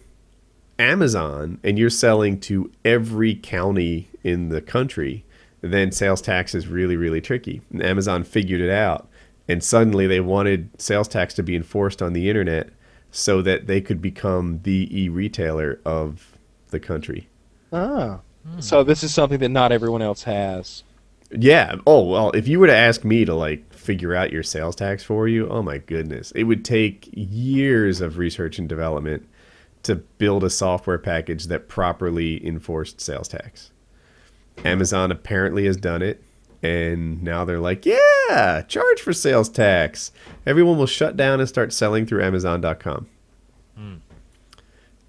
S2: Amazon and you're selling to every county in the country, then sales tax is really, really tricky. And Amazon figured it out. And suddenly they wanted sales tax to be enforced on the internet so that they could become the e-retailer of the country.
S3: Oh. So this is something that not everyone else has.
S2: Yeah. Oh, well, if you were to ask me to like figure out your sales tax for you, oh my goodness, it would take years of research and development to build a software package that properly enforced sales tax. Amazon apparently has done it, and now they're like, yeah, charge for sales tax. Everyone will shut down and start selling through Amazon.com.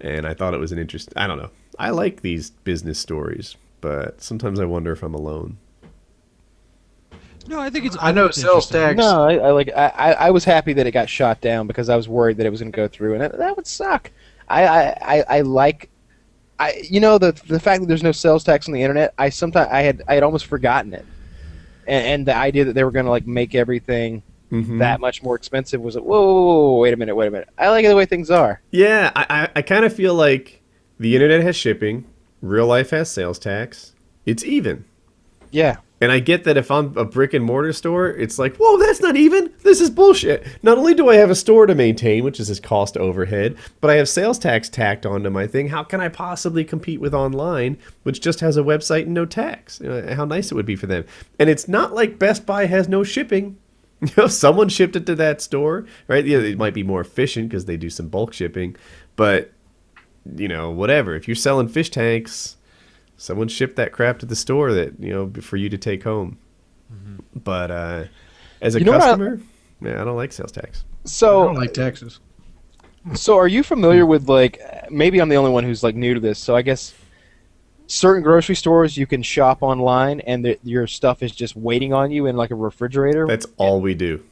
S2: And I thought it was an interesting, I don't know. I like these business stories, but sometimes I wonder if I'm alone.
S4: No, I think it's.
S1: I know sales tax.
S3: No, I was happy that it got shot down because I was worried that it was going to go through, and that would suck. I like, the fact that there's no sales tax on the internet. I had almost forgotten it, and the idea that they were going to like make everything that much more expensive was like, whoa, wait a minute. I like the way things are.
S2: Yeah, I kind of feel like the internet has shipping, real life has sales tax. It's even.
S3: Yeah.
S2: And I get that if I'm a brick and mortar store, it's like, whoa, that's not even. This is bullshit. Not only do I have a store to maintain, which is this cost overhead, but I have sales tax tacked onto my thing. How can I possibly compete with online, which just has a website and no tax? How nice it would be for them. And it's not like Best Buy has no shipping. Someone shipped it to that store, right? Yeah, it might be more efficient because they do some bulk shipping, but whatever. If you're selling fish tanks, someone shipped that crap to the store that for you to take home. But as a customer, I don't like sales tax.
S3: So
S1: I don't like taxes.
S3: So are you familiar with like, maybe I'm the only one who's like new to this, so I guess certain grocery stores you can shop online, and your stuff is just waiting on you in like a refrigerator.
S2: That's all we do.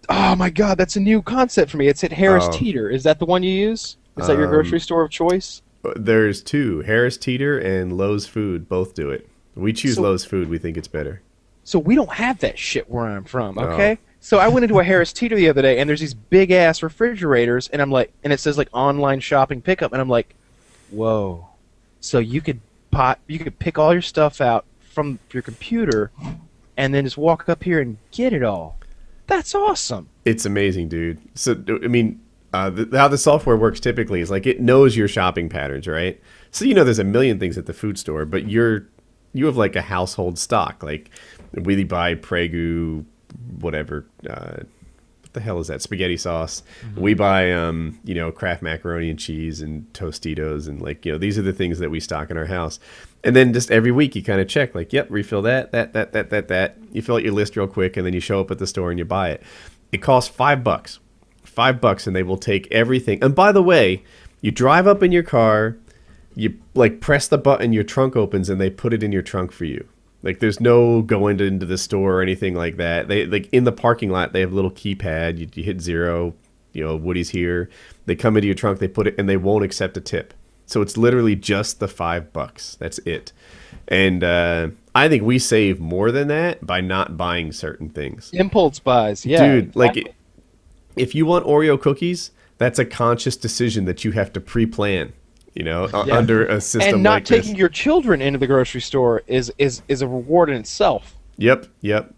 S3: Oh my god, that's a new concept for me. It's at Harris
S2: Oh.
S3: Teeter. Is that the one you use? Is that your grocery store of choice?
S2: There's two, Harris Teeter and Lowe's Food, both do it. We choose
S3: So-
S2: Lowe's Food. We think it's better.
S3: So we don't have that shit where I'm from, okay? So I went into a Harris Teeter the other day, and there's these big ass refrigerators, and I'm like, and it says like online shopping pickup, and I'm like, whoa. So you could pick all your stuff out from your computer, and then just walk up here and get it all. That's awesome.
S2: It's amazing, dude. So, I mean, how the software works typically is like it knows your shopping patterns, right? So, there's a million things at the food store, but you have like a household stock. Like, we buy Prego, whatever. What the hell is that? Spaghetti sauce. Mm-hmm. We buy, Kraft macaroni and cheese and Tostitos, and like, these are the things that we stock in our house. And then just every week you kind of check, like, yep, refill that. You fill out your list real quick, and then you show up at the store and you buy it. It costs $5. $5, and they will take everything. And by the way, you drive up in your car, you like press the button, your trunk opens, and they put it in your trunk for you. Like, there's no going into the store or anything like that. They like in the parking lot, they have a little keypad. You hit 0. Woody's here. They come into your trunk, they put it, and they won't accept a tip. So it's literally just the $5. That's it. And I think we save more than that by not buying certain things.
S3: Impulse buys, yeah.
S2: Dude, like, if you want Oreo cookies, that's a conscious decision that you have to pre-plan, under a system
S3: and not
S2: like this.
S3: taking your children into the grocery store is a reward in itself.
S2: Yep.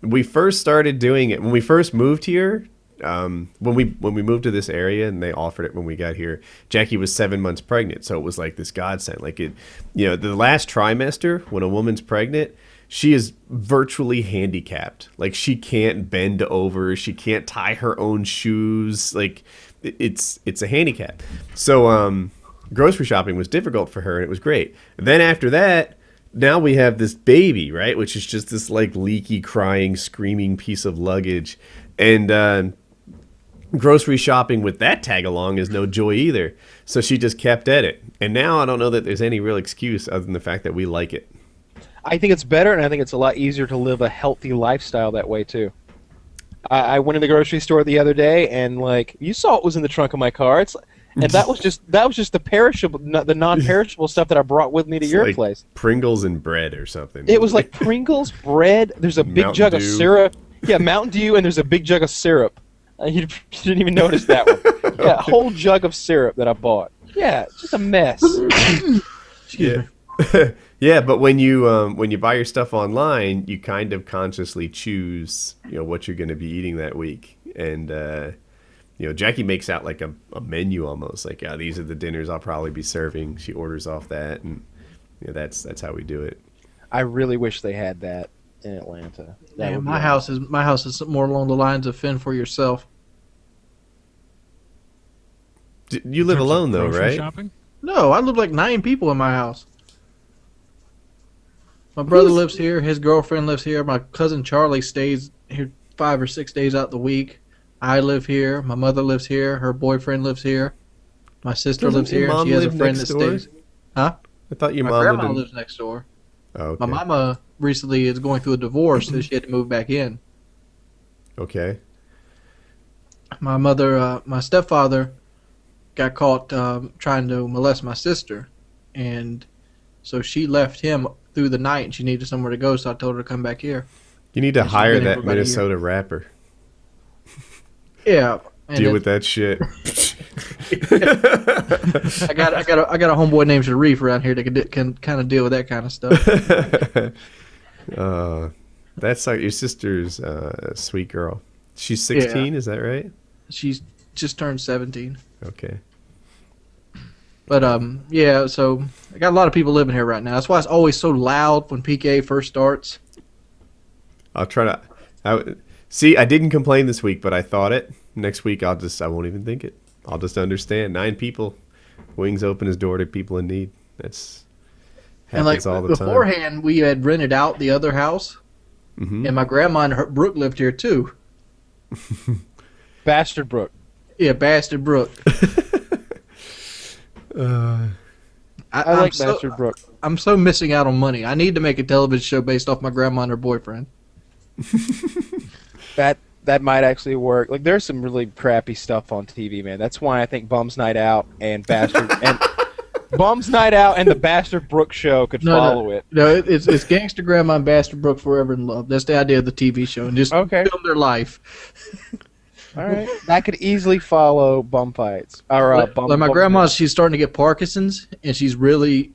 S2: We first started doing it when we first moved here. When we moved to this area and they offered it when we got here, Jackie was 7 months pregnant, so it was like this godsend. Like the last trimester when a woman's pregnant, she is virtually handicapped. Like, she can't bend over, she can't tie her own shoes. Like, it's a handicap. So grocery shopping was difficult for her, and it was great. And then after that, now we have this baby, right, which is just this like leaky, crying, screaming piece of luggage, and grocery shopping with that tag along is no joy either. So she just kept at it. And now I don't know that there's any real excuse other than the fact that we like it.
S3: I think it's better, and I think it's a lot easier to live a healthy lifestyle that way too. I went in the grocery store the other day, and like, you saw it was in the trunk of my car. And that was just the perishable, the non-perishable stuff that I brought with me to your
S2: like
S3: place.
S2: Pringles and bread or something.
S3: It was like Pringles, bread. There's a big
S2: Mountain
S3: jug of
S2: Dew.
S3: syrup. Yeah, Mountain Dew, and there's a big jug of syrup. You didn't even notice that one. Yeah, a whole jug of syrup that I bought. Yeah, it's just a mess.
S2: Yeah. Yeah, but when you buy your stuff online, you kind of consciously choose, what you're going to be eating that week. And Jackie makes out like a menu almost, like, these are the dinners I'll probably be serving. She orders off that, and that's how we do it.
S3: I really wish they had that in Atlanta. That
S6: Yeah,
S3: would be
S6: my house is more along the lines of fend for yourself.
S2: You live
S4: In terms of
S2: alone though,
S4: grocery
S2: right?
S4: Shopping?
S6: No, I live like 9 people in my house. My brother lives here. His girlfriend lives here. My cousin Charlie stays here 5 or 6 days out the week. I live here. My mother lives here. Her boyfriend lives here. My sister
S2: Doesn't
S6: lives
S2: your
S6: here.
S2: mom
S6: She has a
S2: live
S6: friend
S2: next
S6: that
S2: door?
S6: stays. Huh?
S2: I thought your
S6: My
S2: mom
S6: grandma
S2: lived in...
S6: lives next door.
S2: Oh, okay.
S6: My mama recently is going through a divorce, so she had to move back in.
S2: Okay.
S6: My mother, my stepfather, got caught trying to molest my sister, and so she left him through the night, and she needed somewhere to go, so I told her to come back here.
S2: You need to
S6: she's
S2: hire
S6: been here
S2: that
S6: for about a year.
S2: Minnesota rapper.
S6: Yeah. And
S2: Deal with that shit.
S6: I got a homeboy named Sharif around here that can kind of deal with that kind of stuff.
S2: That's like your sister's sweet girl. She's 16, is that right?
S6: She's just turned 17.
S2: Okay.
S6: But yeah, so I got a lot of people living here right now. That's why it's always so loud when PK first starts.
S2: I'll try to. See, I didn't complain this week, but I thought it. Next week, I won't even think it. I'll just understand. 9 people. Wings open his door to people in need. That's happens all the time.
S6: Beforehand, we had rented out the other house, and my grandma and Brooke lived here too.
S3: Bastard Brook.
S6: Yeah, Bastard Brooke.
S3: I like Bastard Brook.
S6: I'm so missing out on money. I need to make a television show based off my grandma and her boyfriend.
S3: That might actually work. Like, there's some really crappy stuff on TV, man. That's why I think Bum's Night Out and Bastard and Bum's Night Out and the Bastard Brook Show could follow it.
S6: No, it's Gangster Grandma and Bastard Brook Forever in Love. That's the idea of the TV show, and just film their life.
S3: All right, that could easily follow bum fights. Or
S6: like my grandma, she's starting to get Parkinson's, and she's really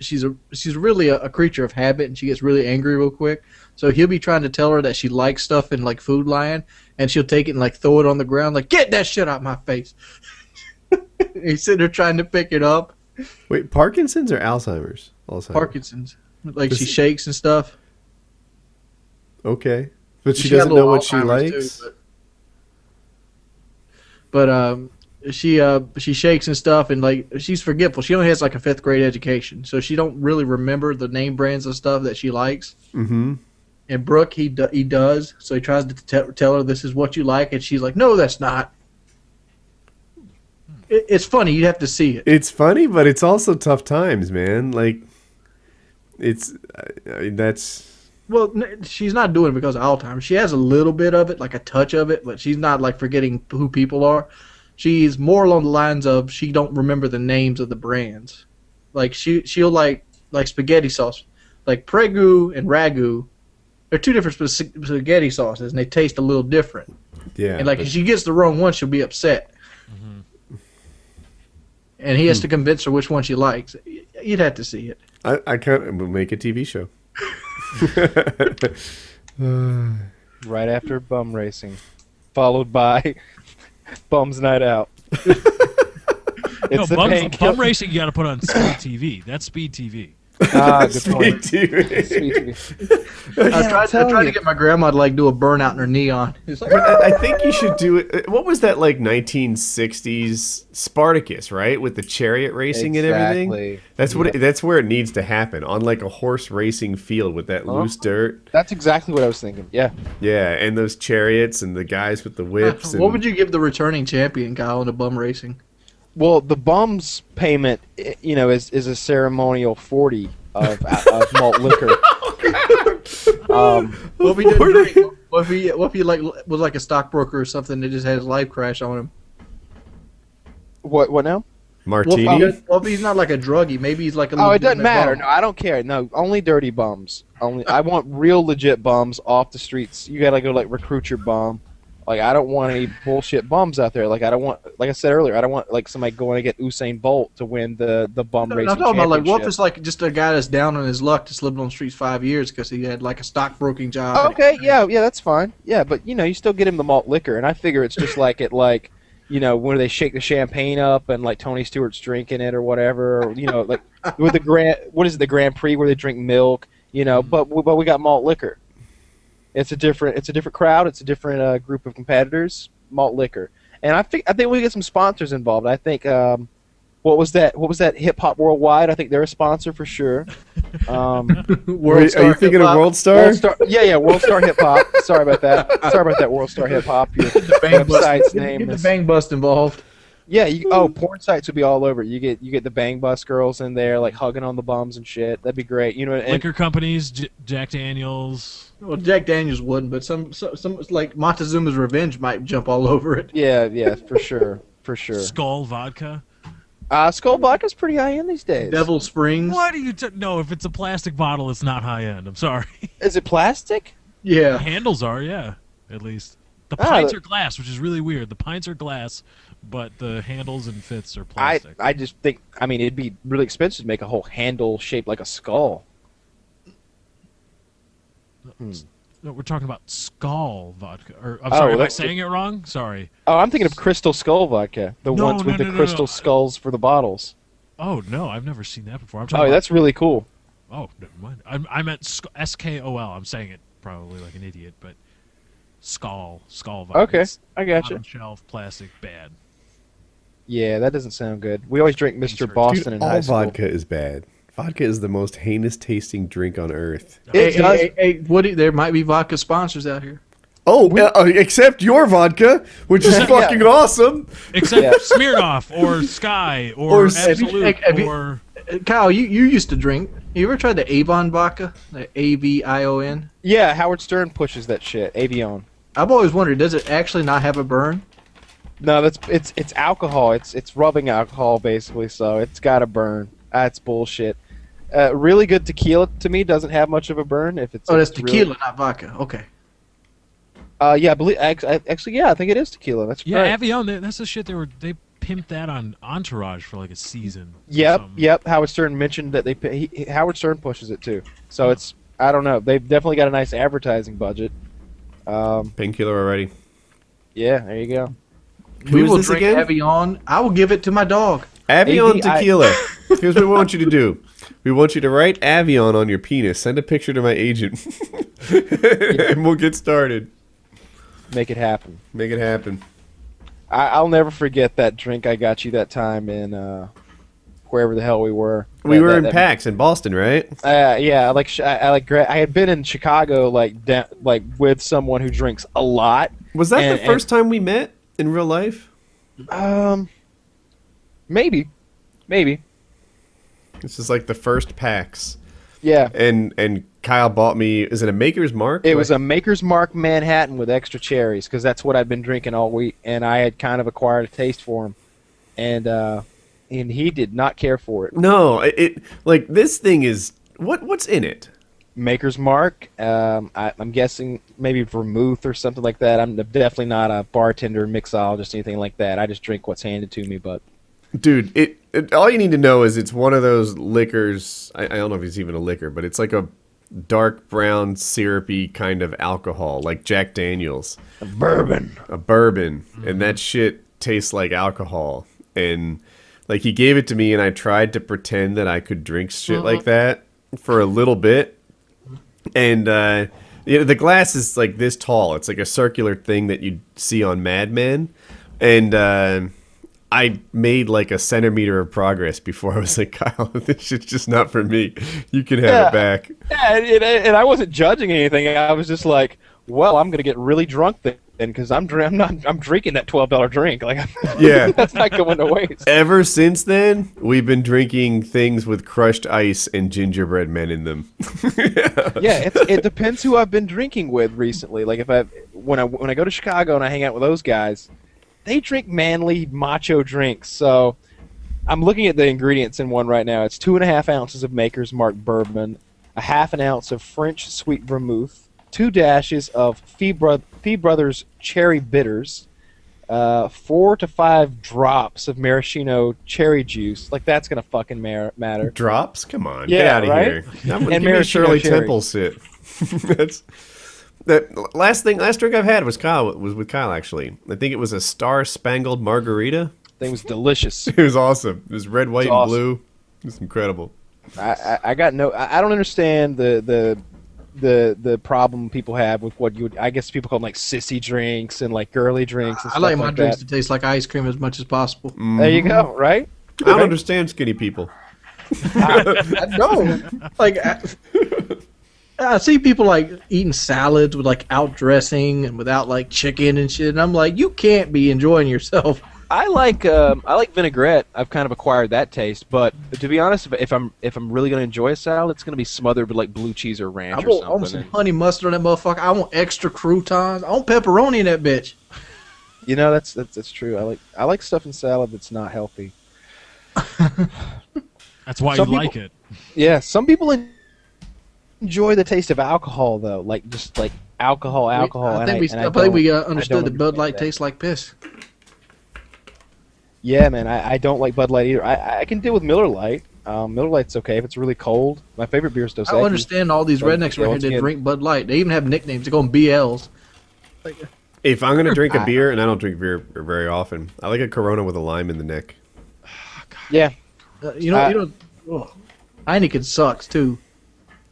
S6: a creature of habit, and she gets really angry real quick. So he'll be trying to tell her that she likes stuff in like Food Lion, and she'll take it and like throw it on the ground, like get that shit out my face. He's sitting there trying to pick it up.
S2: Wait, Parkinson's or Alzheimer's?
S6: Parkinson's, like she shakes and stuff.
S2: Okay, but she
S6: had
S2: doesn't
S6: a little
S2: know what she
S6: Alzheimer's
S2: likes.
S6: too, but she shakes and stuff, and like she's forgetful. She only has like a 5th grade education, so she don't really remember the name brands of stuff that she likes.
S2: Mm-hmm.
S6: And Brooke, he does, so he tries to tell her this is what you like, and she's like, no, that's not. It's funny. You have to see it.
S2: It's funny, but it's also tough times, man. Like, that's...
S6: Well, she's not doing it because of Alzheimer's. She has a little bit of it, like a touch of it, but she's not like forgetting who people are. She's more along the lines of she don't remember the names of the brands. Like she'll like spaghetti sauce, like Prego and Ragu. They're 2 different spaghetti sauces, and they taste a little different.
S2: Yeah.
S6: And like if she gets the wrong one, she'll be upset. Mm-hmm. And he has to convince her which one she likes. You'd have to see it.
S2: I can't make a TV show.
S3: Right after Bum Racing, followed by Bum's Night Out.
S4: No, bum racing you got to put on Speed TV. That's Speed TV.
S3: Ah, good point.
S2: Sweet TV.
S3: Sweet TV.
S6: I tried to get my grandma to like do a burnout in her neon. It's like,
S2: I think you should do it. What was that, like 1960s Spartacus, right? With the chariot racing and everything. That's that's where it needs to happen, on like a horse racing field with that loose dirt.
S3: That's exactly what I was thinking. Yeah.
S2: Yeah, and those chariots and the guys with the whips.
S6: what would you give the returning champion, Kyle, in a bum racing?
S3: Well, the bum's payment, is a ceremonial 40 of malt liquor.
S6: What if he didn't drink? What if he like was like a stockbroker or something that just had his life crash on him?
S3: What now?
S2: Martini?
S6: What if he's not like a druggie? Maybe he's like a.
S3: Oh, it doesn't
S6: legitimate
S3: matter.
S6: bum.
S3: No, I don't care. No, only dirty bums. I want real legit bums off the streets. You gotta go like recruit your bum. Like, I don't want any bullshit bums out there. Like, I don't want, like I said earlier, I don't want like somebody going to get Usain Bolt to win the bum racing
S6: I'm talking about like what if
S3: championship.
S6: it's like just a guy that's down on his luck, just lived on the streets 5 years because he had like a stockbroking job.
S3: Okay, yeah, that's fine. Yeah, but you still get him the malt liquor, and I figure it's just like it like. Where they shake the champagne up and like Tony Stewart's drinking it or whatever, or, like with the Grand Prix where they drink milk, but we got malt liquor. It's a different crowd. It's a different group of competitors. Malt liquor, and I think we get some sponsors involved. I think what was that Hip Hop Worldwide? I think they're a sponsor for sure.
S2: Wait, are you thinking of World Star?
S3: Yeah, World Star Hip Hop. Sorry about that. World Star Hip Hop. Your website's name
S6: Get the
S3: is
S6: Bang Bust involved.
S3: Yeah. Porn sites would be all over. You get the Bang Bus girls in there like hugging on the bums and shit. That'd be great. And
S4: Liquor companies, Jack Daniels.
S6: Well, Jack Daniels wouldn't, but some like Montezuma's Revenge might jump all over it.
S3: Yeah, for sure.
S4: Skull Vodka.
S3: Skull Vodka's pretty high end these days.
S6: Devil Springs.
S4: What are you? No, if it's a plastic bottle, it's not high end. I'm sorry.
S3: Is it plastic?
S4: The
S6: Yeah.
S4: handles are, yeah, at least. The pints are glass, which is really weird. The pints are glass, but the handles and fifths are plastic.
S3: I just think, it'd be really expensive to make a whole handle shaped like a skull.
S4: No, we're talking about Skull Vodka. Or I'm sorry, am I saying it wrong? Sorry.
S3: Oh, I'm thinking of Crystal Skull Vodka, the ones with the crystal skulls for the bottles.
S4: Oh no, I've never seen that before. I'm talking
S3: that's really cool.
S4: Oh, never mind. I meant SKOL. I'm saying it probably like an idiot, but Skull Vodka.
S3: Okay, I got you.
S4: Bottom shelf, plastic, bad.
S3: Yeah, that doesn't sound good. We always drink Mr. Boston in high
S2: all
S3: school.
S2: vodka is bad. Vodka is the most heinous tasting drink on earth.
S6: Hey, Woody, there might be vodka sponsors out here.
S2: Oh, except your vodka, which is fucking awesome.
S4: Except Smirnoff or Sky or Absolute
S6: have
S4: or
S6: Kyle, you used to drink. You ever tried the Avon vodka? The Avion?
S3: Yeah, Howard Stern pushes that shit. Avion.
S6: I've always wondered, does it actually not have a burn?
S3: No, it's alcohol. It's rubbing alcohol basically, so it's got to burn. That's bullshit. Really good tequila to me doesn't have much of a burn if it's.
S6: Oh, that's
S3: it's
S6: tequila,
S3: really,
S6: not vodka. Okay.
S3: Yeah, I believe actually, yeah, I think it is tequila. That's
S4: Yeah,
S3: right.
S4: Avion. That's the shit they pimped that on Entourage for like a season.
S3: Yep. Howard Stern mentioned that Howard Stern pushes it too. So it's I don't know. They've definitely got a nice advertising budget.
S2: Painkiller Already.
S3: Yeah, there you go.
S2: Who
S6: We
S2: is
S6: will
S2: this
S6: drink
S2: again?
S6: Avion. I will give it to my dog.
S2: Avion
S3: AVI.
S2: tequila. Here's what we want you to do. We want you to write Avion on your penis. Send a picture to my agent. And we'll get started.
S3: Make it happen.
S2: Make it happen.
S3: I'll never forget that drink I got you that time in wherever the hell we were.
S2: We were in PAX in Boston, right?
S3: Yeah, I had been in Chicago like with someone who drinks a lot.
S2: Was that the first time we met in real life?
S3: Maybe.
S2: This is like the first PAX.
S3: Yeah.
S2: And Kyle bought me, is it a Maker's Mark?
S3: It was a Maker's Mark Manhattan with extra cherries because that's what I'd been drinking all week, and I had kind of acquired a taste for him, and he did not care for it.
S2: No, it like this thing is what's in it?
S3: Maker's Mark. I'm guessing maybe vermouth or something like that. I'm definitely not a bartender, mixologist, anything like that. I just drink what's handed to me. But
S2: Dude, it all you need to know is it's one of those liquors. I don't know if it's even a liquor, but it's like a dark brown syrupy kind of alcohol, like Jack Daniels.
S3: a bourbon.
S2: A bourbon, and that shit tastes like alcohol. And like he gave it to me, and I tried to pretend that I could drink shit like that for a little bit. And the glass is like this tall. It's like a circular thing that you see on Mad Men. And I made like a centimeter of progress before I was like, Kyle, this shit's just not for me. You can have it back.
S3: Yeah, and I wasn't judging anything. I was just like, well, I'm gonna get really drunk then because I'm drinking that $12 drink. Like,
S2: Yeah.
S3: that's not going to waste.
S2: Ever since then, we've been drinking things with crushed ice and gingerbread men in them.
S3: Yeah, it depends who I've been drinking with recently. Like when I go to Chicago and I hang out with those guys, they drink manly macho drinks. So I'm looking at the ingredients in one right now. It's 2.5 ounces of Maker's Mark bourbon, a half an ounce of French sweet vermouth, 2 dashes of Fee Brothers cherry bitters, 4 to 5 drops of maraschino cherry juice. Like that's gonna fucking matter.
S2: Drops? Come on,
S3: Yeah,
S2: get out of
S3: right?
S2: here. Give
S3: And
S2: me a
S3: maraschino
S2: Shirley
S3: cherry.
S2: Temple sit. The last drink I've had was with Kyle actually. I think it was a Star Spangled Margarita.
S3: Thing was delicious.
S2: It was awesome. It was red, white, and
S3: awesome.
S2: blue. It was incredible.
S3: I got no. I don't understand the problem people have with what you would. I guess people call them like sissy drinks and like girly drinks. And
S6: I
S3: stuff
S6: like my drinks
S3: that.
S6: to taste like ice cream as much as possible.
S3: There you go. Right.
S2: I don't understand skinny people.
S6: I don't. Like, I see people like eating salads with like outdressing and without like chicken and shit, and I'm like, you can't be enjoying yourself.
S3: I like vinaigrette. I've kind of acquired that taste, but to be honest, if I'm really gonna enjoy a salad, it's gonna be smothered with like blue cheese or ranch
S6: I
S3: or
S6: want
S3: something.
S6: some honey mustard on that motherfucker. I want extra croutons. I want pepperoni in that bitch.
S3: You know, that's true. I like stuff in salad that's not healthy.
S4: That's why
S3: Some
S4: you like
S3: people-
S4: it.
S3: Yeah, some people enjoy the taste of alcohol though, like just like alcohol.
S6: I
S3: and
S6: think we
S3: don't
S6: understood that Bud
S3: understand
S6: Light
S3: that.
S6: tastes like piss.
S3: Yeah, man, I don't like Bud Light either. I can deal with Miller Lite. Miller Lite's okay if it's really cold. My favorite beer is Dos
S6: I don't
S3: Equis.
S6: understand all these
S3: But,
S6: rednecks
S3: yeah,
S6: right here
S3: once
S6: that
S3: again-
S6: drink Bud Light. They even have nicknames. They call them BLs.
S2: If I'm gonna drink a beer, and I don't drink beer very often, I like a Corona with a lime in the neck.
S3: Yeah,
S6: You know. Ugh. Heineken sucks too.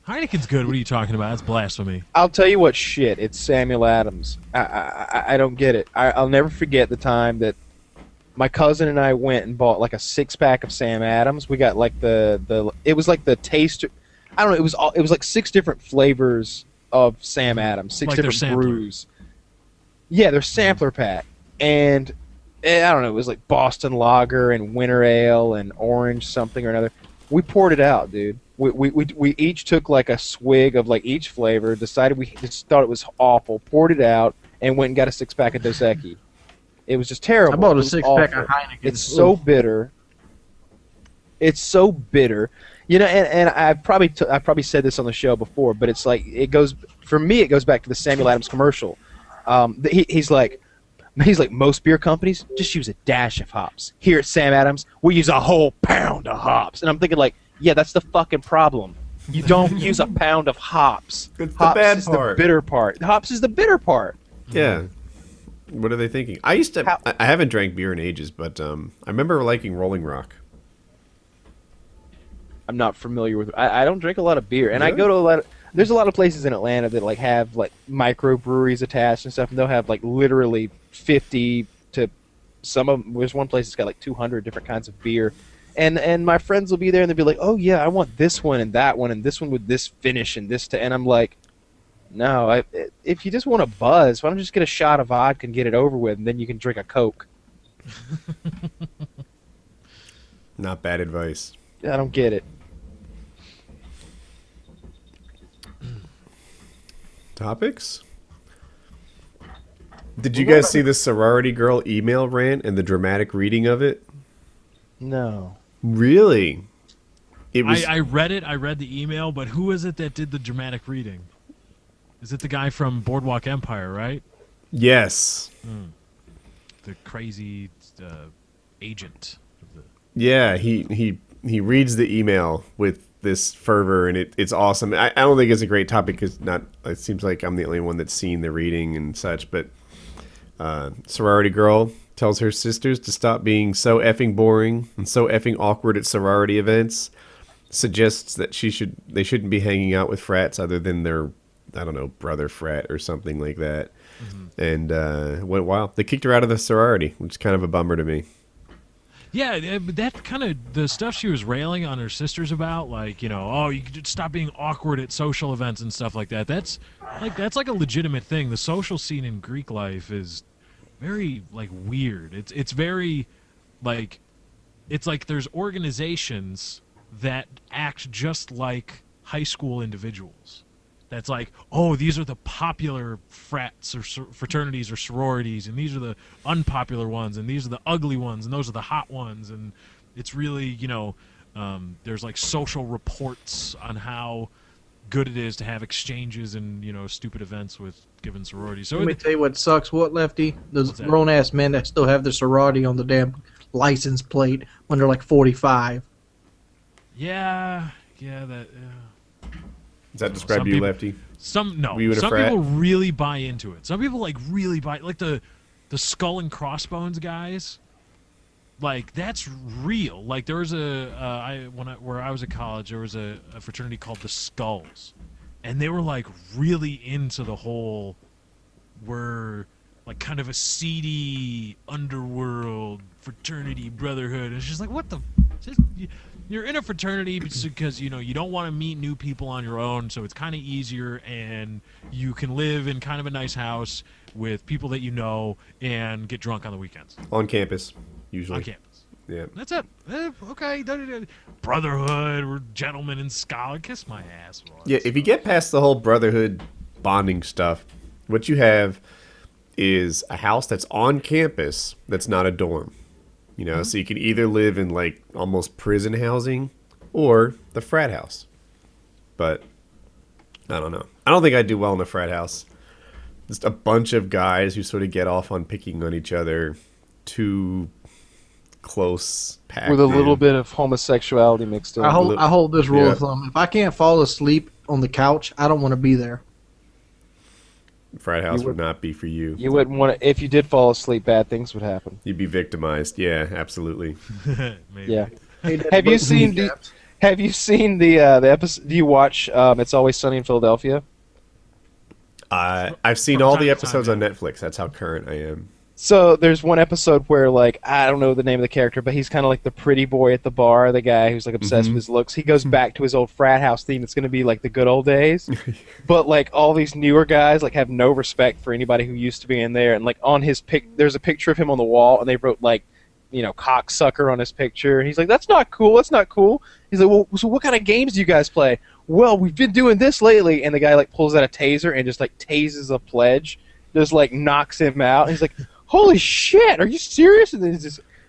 S4: Heineken's good. What are you talking about? That's blasphemy.
S3: I'll tell you what. Shit, it's Samuel Adams. I don't get it. I'll never forget the time that my cousin and I went and bought like a 6-pack of Sam Adams. We got like it was like the taste. I don't know. It was like 6 different flavors of Sam Adams, 6
S4: Like their
S3: different
S4: sampler.
S3: brews. Yeah, their sampler pack, and I don't know. It was like Boston Lager and Winter Ale and Orange something or another. We poured it out, dude. We each took like a swig of like each flavor, decided we just thought it was awful, poured it out, and went and got a 6-pack of Dos Equis. It was just terrible.
S6: I bought
S3: It
S6: a
S3: was
S6: 6-pack
S3: awful.
S6: of Heineken.
S3: It's so bitter. It's so bitter. You know, and I probably said this on the show before, but it's like it goes back to the Samuel Adams commercial. He's like most beer companies just use a dash of hops. Here at Sam Adams, we use a whole pound of hops. And I'm thinking like, yeah, that's the fucking problem. You don't use a pound of hops.
S2: It's the
S3: Hops
S2: bad
S3: is
S2: part.
S3: the bitter part. Hops is the bitter part.
S2: Yeah. What are they thinking? I used to. I haven't drank beer in ages, but I remember liking Rolling Rock.
S3: I'm not familiar with. I don't drink a lot of beer, and I
S2: Really?
S3: go to a lot of. There's a lot of places in Atlanta that like have like microbreweries attached and stuff, and they'll have like literally 50 to some of them. There's one place that's got like 200 different kinds of beer, and my friends will be there and they'll be like, oh yeah, I want this one and that one and this one with this finish and this, and I'm like, no, if you just want a buzz, why don't you just get a shot of vodka and get it over with, and then you can drink a Coke.
S2: Not bad advice.
S3: I don't get it.
S2: Topics? Did you guys see the sorority girl email rant and the dramatic reading of it?
S3: No.
S2: Really? It was.
S4: I read it. I read the email, but who is it that did the dramatic reading? Is it the guy from Boardwalk Empire, right?
S2: Yes.
S4: The crazy agent.
S2: Yeah, he reads the email with this fervor, and it's awesome. I don't think it's a great topic because it seems like I'm the only one that's seen the reading and such, but sorority girl tells her sisters to stop being so effing boring and so effing awkward at sorority events, suggests that they shouldn't be hanging out with frats other than their, I don't know, brother frat or something like that. And went wild. They kicked her out of the sorority, which is kind of a bummer to me.
S4: Yeah, but that kind of the stuff she was railing on her sisters about, like, you know, oh, you could stop being awkward at social events and stuff like that. That's like a legitimate thing. The social scene in Greek life is very like weird. It's very like it's like there's organizations that act just like high school individuals. That's like, oh, these are the popular frats or fraternities or sororities, and these are the unpopular ones, and these are the ugly ones, and those are the hot ones. And it's really, you know, there's like social reports on how good it is to have exchanges and, you know, stupid events with given sororities. So
S6: Let me tell you what sucks. What, Lefty? Those grown-ass men that still have their sorority on the damn license plate when they're like 45.
S4: yeah, that.
S2: Does that describe
S4: Some
S2: you,
S4: people-
S2: Lefty?
S4: Some
S2: Were you in a
S4: Some
S2: frat?
S4: people really buy into it. Some people like really buy, like the skull and crossbones guys. Like that's real. Like there was where I was at college, there was a fraternity called the Skulls, and they were like really into the whole, we're like kind of a seedy underworld fraternity brotherhood. And it's just like, what the. You're in a fraternity because, you know, you don't want to meet new people on your own, so it's kind of easier, and you can live in kind of a nice house with people that you know and get drunk on the weekends.
S2: On campus, usually.
S4: On campus.
S2: Yeah.
S4: That's it. Okay. Brotherhood, we're gentlemen and scholar. Kiss my ass. Roy.
S2: Yeah, if you get past the whole brotherhood bonding stuff, what you have is a house that's on campus that's not a dorm. You know, so you can either live in like almost prison housing or the frat house. But I don't know. I don't think I'd do well in a frat house. Just a bunch of guys who sort of get off on picking on each other, too close packed
S3: With a
S2: in.
S3: little bit of homosexuality mixed in.
S6: I hold this rule
S2: Yeah.
S6: of thumb. If I can't fall asleep on the couch, I don't want to be there.
S2: Frat house
S3: You
S2: would not be for you.
S3: You wouldn't want to. If you did fall asleep, bad things would happen.
S2: You'd be victimized. Yeah, absolutely.
S4: Maybe.
S3: Yeah.
S6: Hey, Dad,
S3: Have you
S6: both
S3: seen
S6: kneecaps.
S3: Have you seen the episode? Do you watch It's Always Sunny in Philadelphia?
S2: I've seen
S4: From
S2: all
S4: time
S2: the
S4: to
S2: episodes
S4: time,
S2: on Netflix. That's how current I am.
S3: So there's one episode where, like, I don't know the name of the character, but he's kind of like the pretty boy at the bar, the guy who's like obsessed with his looks. He goes back to his old frat house theme. It's going to be like the good old days, but like all these newer guys like have no respect for anybody who used to be in there. And like on his there's a picture of him on the wall, and they wrote like cocksucker on his picture. And he's like, that's not cool. That's not cool. He's like, well, so what kind of games do you guys play? Well, we've been doing this lately. And the guy like pulls out a taser and just like tases a pledge, just like knocks him out. And he's like, holy shit, are you serious? And then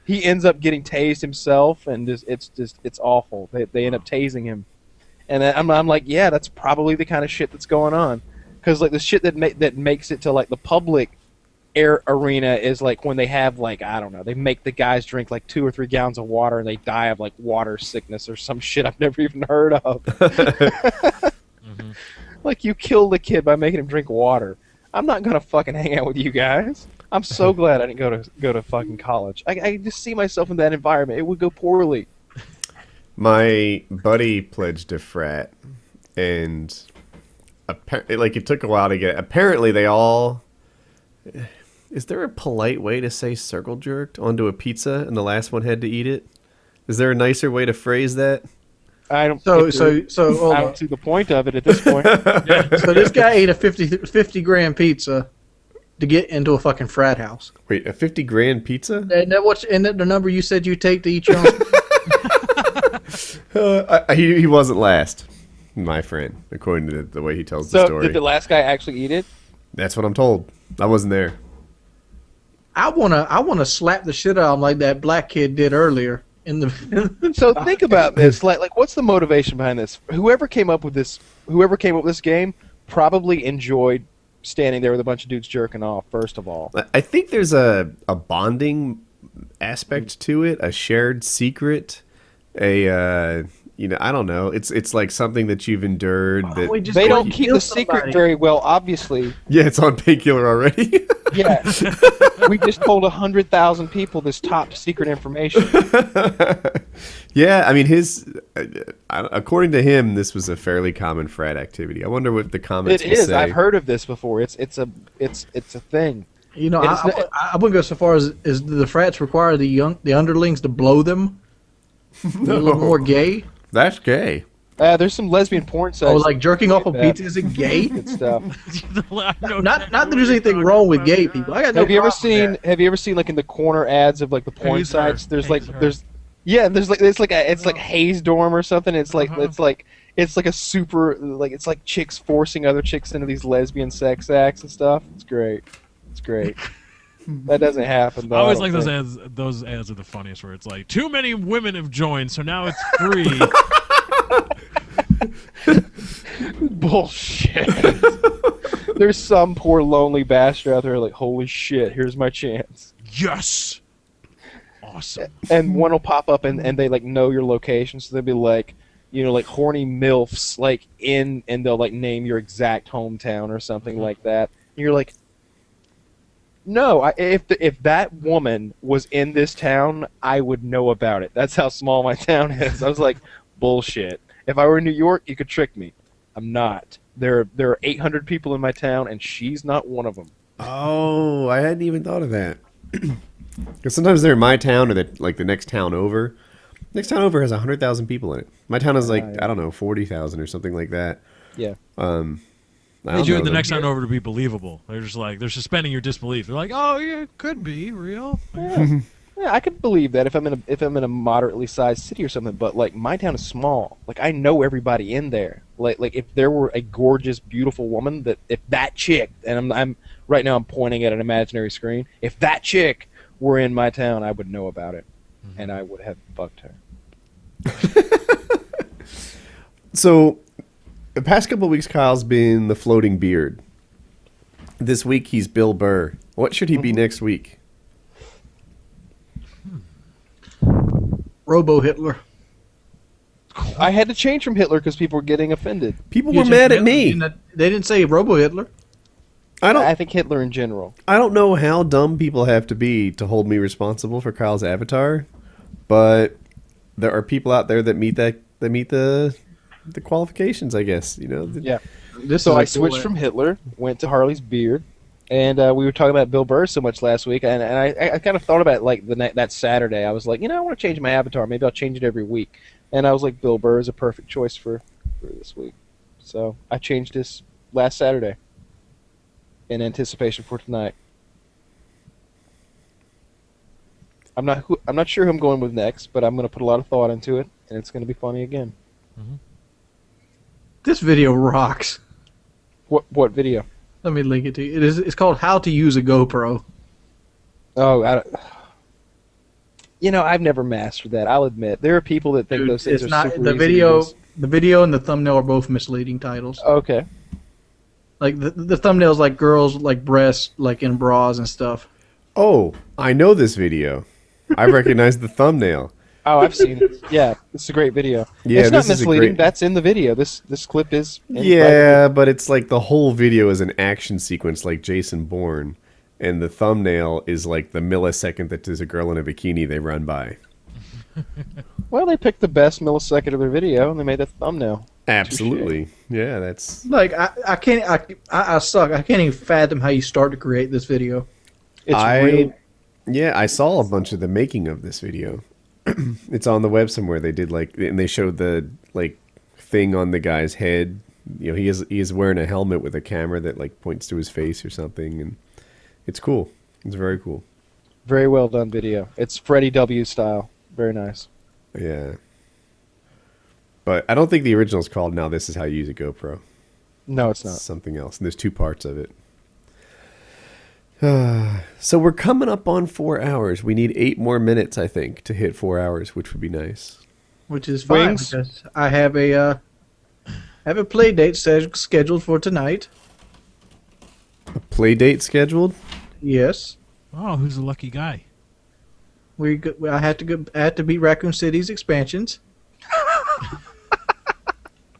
S3: he ends up getting tased himself, and it's awful. They end up tasing him, and I'm like, yeah, that's probably the kind of shit that's going on, because like the shit that makes it to like the public air arena is like when they have like, I don't know, they make the guys drink like 2 or 3 gallons of water and they die of like water sickness or some shit I've never even heard of.
S4: Mm-hmm.
S3: Like, you kill the kid by making him drink water. I'm not gonna fucking hang out with you guys. I'm so glad I didn't go to fucking college. I just see myself in that environment. It would go poorly.
S2: My buddy pledged a frat, and it took a while to get. Apparently, they all. Is there a polite way to say circle jerked onto a pizza, and the last one had to eat it? Is there a nicer way to phrase that?
S3: I don't.
S6: So
S3: I don't see the point of it at this point.
S6: So this guy ate a 50 gram pizza to get into a fucking frat house.
S2: Wait, a 50 grand pizza?
S6: Isn't that the number you said you take to eat your own?
S2: He wasn't last, my friend, according to the way he tells the
S3: So
S2: story.
S3: did the last guy actually eat it?
S2: That's what I'm told. I wasn't there.
S6: I wanna slap the shit out of him like that black kid did earlier in the.
S3: So think about this. Like, what's the motivation behind this? Whoever came up with this game probably enjoyed standing there with a bunch of dudes jerking off. First of all,
S2: I think there's a bonding aspect to it, a shared secret, I don't know. It's like something that you've endured. That
S3: they don't keep the secret very well, obviously.
S2: Yeah, it's on Painkiller Already.
S3: Yeah, we just told 100,000 people this top secret information.
S2: Yeah, I mean, according to him, this was a fairly common frat activity. I wonder what the comments
S3: It
S2: will
S3: is.
S2: say.
S3: I've heard of this before. It's a thing.
S6: I wouldn't go so far as the frats require the underlings to blow them.
S2: No.
S6: A little more gay.
S2: That's gay.
S3: There's some lesbian porn sites.
S6: Oh, like jerking off a pizza isn't gay?
S3: Good stuff.
S6: Not that there's anything wrong with gay people. I got no
S3: Have you ever
S6: problem with that.
S3: seen? Have you ever seen like in the corner ads of like the porn
S4: Haze her.
S3: sites? There's
S4: Haze her.
S3: it's like Haze Dorm or something. It's like it's like a super it's like chicks forcing other chicks into these lesbian sex acts and stuff. It's great. It's great. That doesn't happen though.
S4: I always like those ads. Those ads are the funniest, where it's like, too many women have joined, so now it's free.
S3: Bullshit. There's some poor lonely bastard out there like, holy shit, here's my chance.
S4: Yes. Awesome.
S3: And one will pop up and they like know your location, so they'll be like, like horny MILFs like and they'll like name your exact hometown or something like that. And you're like, no, if that woman was in this town, I would know about it. That's how small my town is. I was like, bullshit. If I were in New York, you could trick me. I'm not. There are 800 people in my town, and she's not one of them.
S2: Oh, I hadn't even thought of that. Because sometimes they're in my town or like the next town over. Next town over has 100,000 people in it. My town is like, I don't know, 40,000 or something like that.
S3: Yeah.
S4: They do it the next time over to be believable. They're just like, they're suspending your disbelief. They're like, oh yeah, it could be real.
S3: Yeah. Yeah, I could believe that if I'm in a moderately sized city or something. But like my town is small. Like I know everybody in there. Like if there were a gorgeous, beautiful woman if that chick, and I'm right now I'm pointing at an imaginary screen. If that chick were in my town, I would know about it, and I would have fucked her.
S2: So, the past couple of weeks, Kyle's been the floating beard. This week, he's Bill Burr. What should he be next week?
S6: Robo Hitler.
S3: I had to change from Hitler because people were getting offended.
S2: People were mad at me.
S6: They didn't say Robo Hitler.
S3: I think Hitler in general.
S2: I don't know how dumb people have to be to hold me responsible for Kyle's avatar, but there are people out there that meet the qualifications, I guess.
S3: Yeah. So I switched from Hitler, went to Harley's beard, and we were talking about Bill Burr so much last week, and I kind of thought about it like that Saturday. I was like, I want to change my avatar. Maybe I'll change it every week. And I was like, Bill Burr is a perfect choice for this week. So I changed this last Saturday in anticipation for tonight. I'm not sure who I'm going with next, but I'm going to put a lot of thought into it, and it's going to be funny again.
S6: This video rocks.
S3: What video?
S6: Let me link it to you. It's called How to Use a GoPro.
S3: Oh, I've never mastered that. I'll admit there are people that think
S6: Dude,
S3: those things
S6: it's
S3: are
S6: not
S3: super
S6: the
S3: easy
S6: video.
S3: to use.
S6: The video and the thumbnail are both misleading titles.
S3: Okay.
S6: Like the thumbnail's like girls like breasts like in bras and stuff.
S2: Oh, I know this video. I recognize the thumbnail.
S3: Oh, I've seen it. Yeah, it's a great video.
S2: Yeah,
S3: it's not
S2: this is a
S3: misleading.
S2: great-
S3: That's in the video. This clip is.
S2: Yeah, but it's like the whole video is an action sequence like Jason Bourne, and the thumbnail is like the millisecond that there's a girl in a bikini they run by.
S3: Well, they picked the best millisecond of their video and they made a thumbnail.
S2: Absolutely. Yeah, that's...
S6: Like I can't. I suck. I can't even fathom how you start to create this video.
S3: It's real.
S2: Yeah, I saw a bunch of the making of this video. It's on the web somewhere. They did and they showed the like thing on the guy's head. You know, he is wearing a helmet with a camera that like points to his face or something, and it's cool. It's very cool.
S3: Very well done video. It's Freddie W. style. Very nice.
S2: Yeah. But I don't think the original is called Now This Is How You Use a GoPro.
S3: No, it's not.
S2: It's something else. And there's 2 parts of it. So we're coming up on 4 hours. We need 8 more minutes, I think, to hit 4 hours, which would be nice.
S6: Which is fine
S3: Wings?
S6: because I have a play date scheduled for tonight.
S2: A play date scheduled?
S6: Yes.
S4: Oh, who's the lucky guy?
S6: I had to beat Raccoon City's expansions.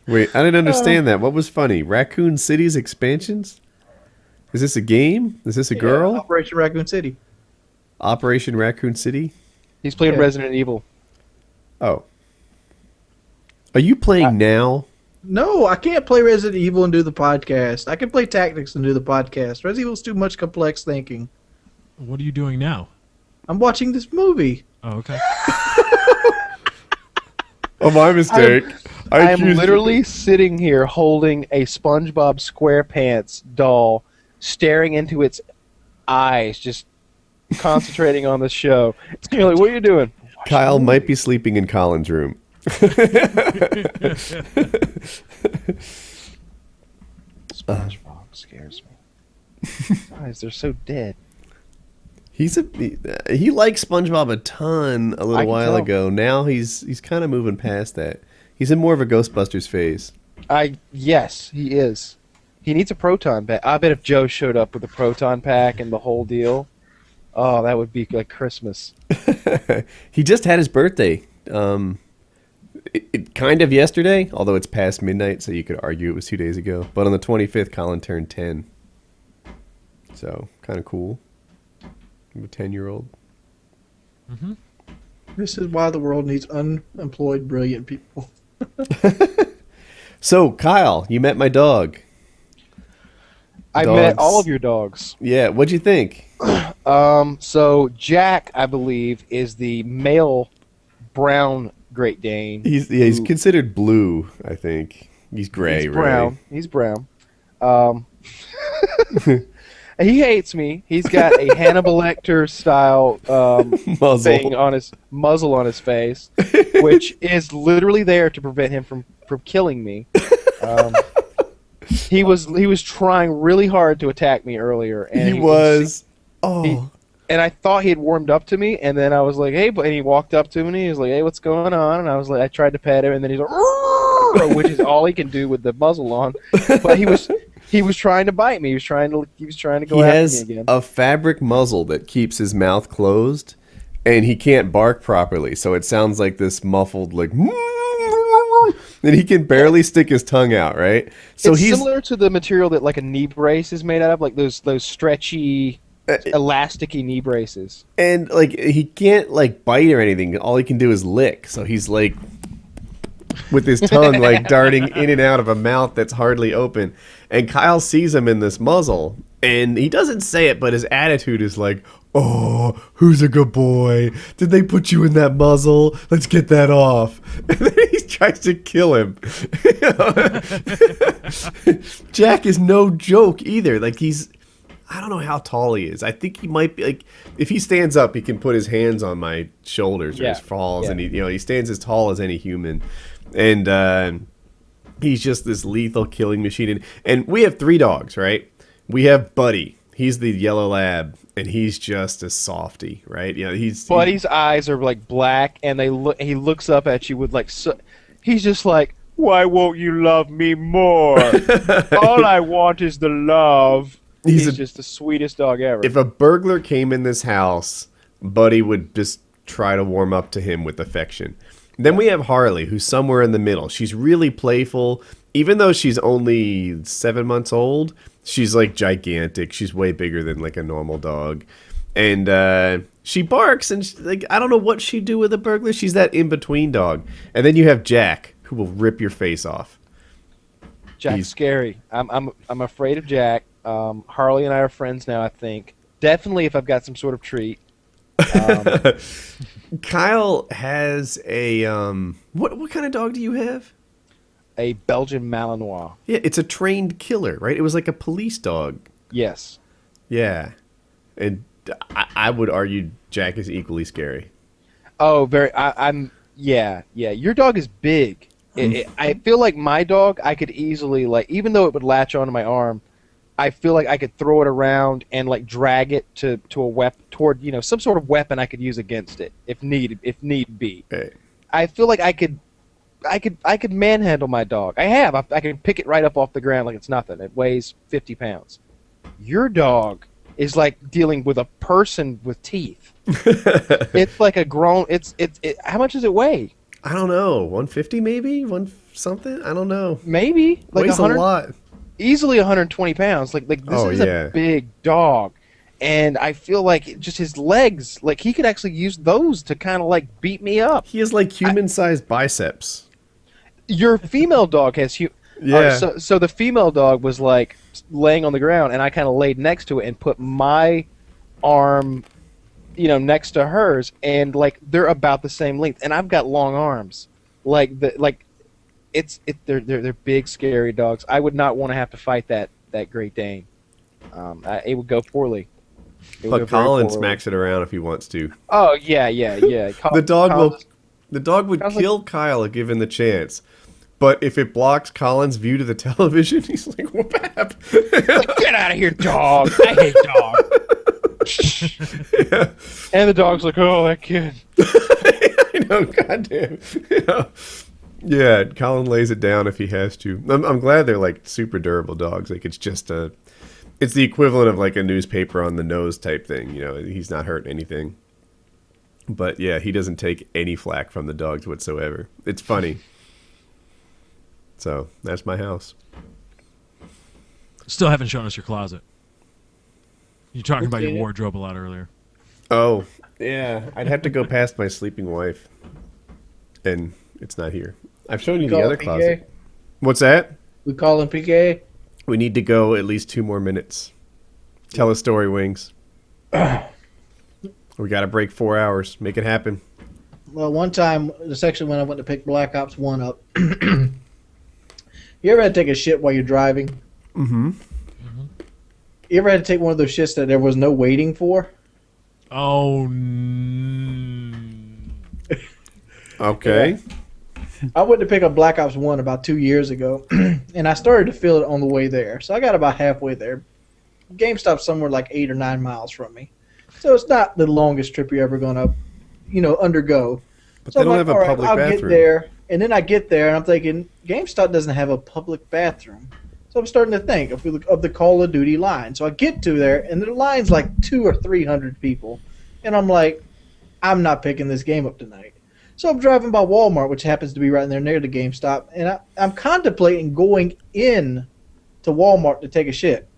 S2: Wait, I didn't understand that. What was funny? Raccoon City's expansions? Is this a game? Is this a girl?
S6: Operation Raccoon City.
S2: Operation Raccoon City?
S3: He's playing
S6: Yeah.
S3: Resident Evil.
S2: Oh. Are you playing now?
S6: No, I can't play Resident Evil and do the podcast. I can play Tactics and do the podcast. Resident Evil's too much complex thinking.
S4: What are you doing now?
S6: I'm watching this movie.
S4: Oh, okay.
S2: Oh, my mistake.
S3: I am literally sitting here holding a SpongeBob SquarePants doll, staring into its eyes, just concentrating on the show. You're like, what are you doing?
S2: Kyle might be sleeping in Colin's room.
S3: SpongeBob scares me. His eyes, they're so dead.
S2: He likes SpongeBob a ton a
S3: I
S2: little
S3: can
S2: while
S3: tell.
S2: ago. Now he's kind of moving past that. He's in more of a Ghostbusters phase.
S3: Yes, he is. He needs a proton pack. I bet if Joe showed up with a proton pack and the whole deal, oh, that would be like Christmas.
S2: He just had his birthday. It kind of yesterday, although it's past midnight, so you could argue it was 2 days ago. But on the 25th, Colin turned 10. So, kind of cool. I'm a 10-year-old.
S6: This is why the world needs unemployed, brilliant people.
S2: So, Kyle, you met my dog.
S3: I
S2: Dogs.
S3: met all of your dogs.
S2: Yeah, what'd you think?
S3: So Jack, I believe, is the male brown Great Dane.
S2: He's
S3: who-
S2: considered blue, I think. He's gray,
S3: He's brown.
S2: right?
S3: He's brown. He hates me. He's got a Hannibal Lecter style
S2: Muzzle.
S3: thing on his muzzle on his face, which is literally there to prevent him from killing me. He was trying really hard to attack me earlier, and
S2: He was.
S3: and I thought he had warmed up to me, and then I was like, "Hey," and he walked up to me, and he was like, "Hey, what's going on?" And I was like, I tried to pet him, and then he's like, "Arr!" which is all he can do with the muzzle on. But he was trying to bite me. He was trying to go
S2: He
S3: after
S2: has
S3: me again.
S2: a fabric muzzle that keeps his mouth closed, and he can't bark properly, so it sounds like this muffled, like, and he can barely stick his tongue out, right? So
S3: it's
S2: he's
S3: similar to the material that like a knee brace is made out of, like those stretchy, elasticy knee braces.
S2: and like he can't like bite or anything. All he can do is lick. So he's like with his tongue like darting in and out of a mouth that's hardly open. And Kyle sees him in this muzzle, and he doesn't say it, but his attitude is like, "Oh, who's a good boy? Did they put you in that muzzle? Let's get that off." And then he tries to kill him. Jack is no joke either. Like I don't know how tall he is. I think he might be like, if he stands up, he can put his hands on my shoulders or
S3: Yeah.
S2: his falls,
S3: Yeah.
S2: and he stands as tall as any human, and he's just this lethal killing machine. And we have 3 dogs, right? We have Buddy. He's the yellow lab, and he's just a softy, right? You know,
S3: Buddy's eyes are like black, and he looks up at you with like, he's just like, why won't you love me more? All I want is the love. He's just the sweetest dog ever.
S2: If a burglar came in this house, Buddy would just try to warm up to him with affection. Then we have Harley, who's somewhere in the middle. She's really playful. Even though she's only 7 months old, she's like gigantic. She's way bigger than like a normal dog. And she barks, and like I don't know what she'd do with a burglar. She's that in-between dog. And then you have Jack, who will rip your face off.
S3: Jack's scary. I'm afraid of Jack. Harley and I are friends now, I think. Definitely if I've got some sort of treat.
S2: Kyle has a what kind of dog do you have?
S3: A Belgian Malinois.
S2: Yeah, it's a trained killer, right? It was like a police dog.
S3: Yes.
S2: Yeah, and I would argue Jack is equally scary.
S3: Oh, I'm. Yeah. Your dog is big. I feel like my dog, I could easily like, even though it would latch onto my arm, I feel like I could throw it around and like drag it to a weapon toward some sort of weapon I could use against it if need be.
S2: Hey.
S3: I feel like I could manhandle my dog. I can pick it right up off the ground like it's nothing. It weighs 50 pounds. Your dog is like dealing with a person with teeth. It's like a grown. How much does it weigh?
S2: I don't know, 150 maybe, something. I don't know.
S3: Maybe like
S2: Weighs a lot.
S3: Easily 120 pounds. Like this is a big dog, and I feel like just his legs. Like he could actually use those to kind of like beat me up.
S2: He has like human-sized biceps.
S3: Your female dog has
S2: Yeah.
S3: So the female dog was like laying on the ground, and I kind of laid next to it and put my arm, next to hers, and like they're about the same length, and I've got long arms, they're big scary dogs. I would not want to have to fight that Great Dane. It would go poorly.
S2: But Colin smacks it around if he wants to.
S3: Oh yeah.
S2: The dog would kill Kyle if given the chance. But if it blocks Colin's view to the television, he's like, whoop.
S3: Get out of here, dog! I hate dogs.
S2: Yeah.
S3: And the dog's like, oh, that kid.
S2: I know, goddamn. Yeah, Colin lays it down if he has to. I'm glad they're like super durable dogs. Like it's just it's the equivalent of like a newspaper on the nose type thing. He's not hurting anything. But yeah, he doesn't take any flack from the dogs whatsoever. It's funny. So that's my house.
S4: Still haven't shown us your closet. You're talking about your wardrobe a lot earlier.
S2: Oh, yeah. I'd have to go past my sleeping wife. And it's not here. I've shown you the other closet. What's that?
S6: We call him PK.
S2: We need to go at least 2 more minutes. Tell a story, Wings. We got to break 4 hours. Make it happen.
S6: Well, one time, the section when I went to pick Black Ops 1 up, you ever had to take a shit while you're driving?
S2: Mm-hmm.
S6: You ever had to take one of those shits that there was no waiting for?
S4: Oh,
S2: Okay.
S6: Yeah. I went to pick up Black Ops 1 about 2 years ago, and I started to feel it on the way there. So I got about halfway there. GameStop's somewhere like 8 or 9 miles from me. So it's not the longest trip you're ever going to, undergo.
S2: But
S6: So
S2: they don't
S6: I'm
S2: have a
S6: like,
S2: public
S6: I'll
S2: bathroom.
S6: get there. And then I get there, and I'm thinking, GameStop doesn't have a public bathroom. So I'm starting to think of the Call of Duty line. So I get to there, and the line's like 200 or 300 people. And I'm like, I'm not picking this game up tonight. So I'm driving by Walmart, which happens to be right in there near the GameStop, and I'm contemplating going in to Walmart to take a shit.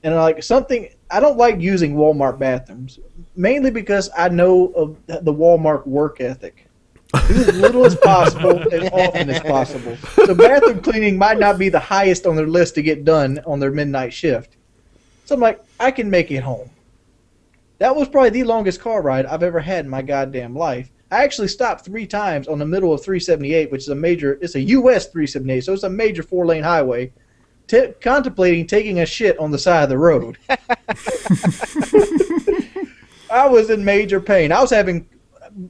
S6: And I don't like using Walmart bathrooms, mainly because I know of the Walmart work ethic. Do as little as possible, as often as possible. So bathroom cleaning might not be the highest on their list to get done on their midnight shift. So I'm like, I can make it home. That was probably the longest car ride I've ever had in my goddamn life. I actually stopped 3 times on the middle of 378, which is it's a US 378, so it's a major 4-lane highway.
S1: contemplating taking a shit on the side of the road. I was in major pain. I was having,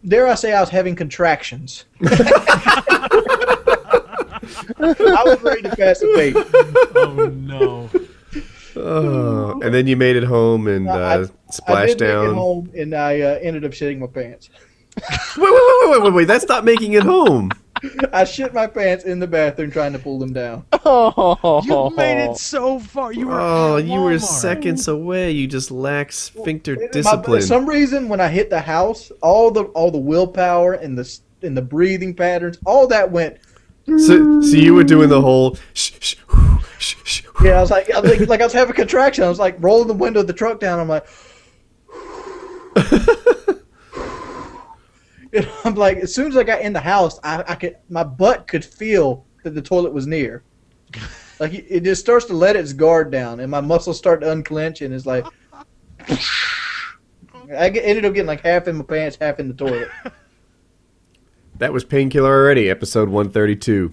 S1: dare I say, I was having contractions. I was ready to pass the bait.
S4: Oh no.
S2: Oh, and then you made it home and
S1: I
S2: splashed
S1: did make it
S2: down.
S1: home, and I ended up shitting my pants.
S2: Wait! That's not making it home.
S1: I shit my pants in the bathroom trying to pull them down.
S3: Oh,
S4: You made it so far. You were.
S2: Oh,
S4: at
S2: you were
S4: Walmart.
S2: seconds away. You just lack sphincter
S1: For
S2: discipline.
S1: some reason, when I hit the house, all the willpower and the breathing patterns, all that went.
S2: So you were doing the whole shh.
S1: Yeah, I was like I was having a contraction. I was like rolling the window of the truck down. I'm like, and I'm like, as soon as I got in the house, my butt could feel that the toilet was near. Like it just starts to let its guard down, and my muscles start to unclench, and it's like, ended up getting like half in my pants, half in the toilet.
S2: That was Painkiller Already, episode 132.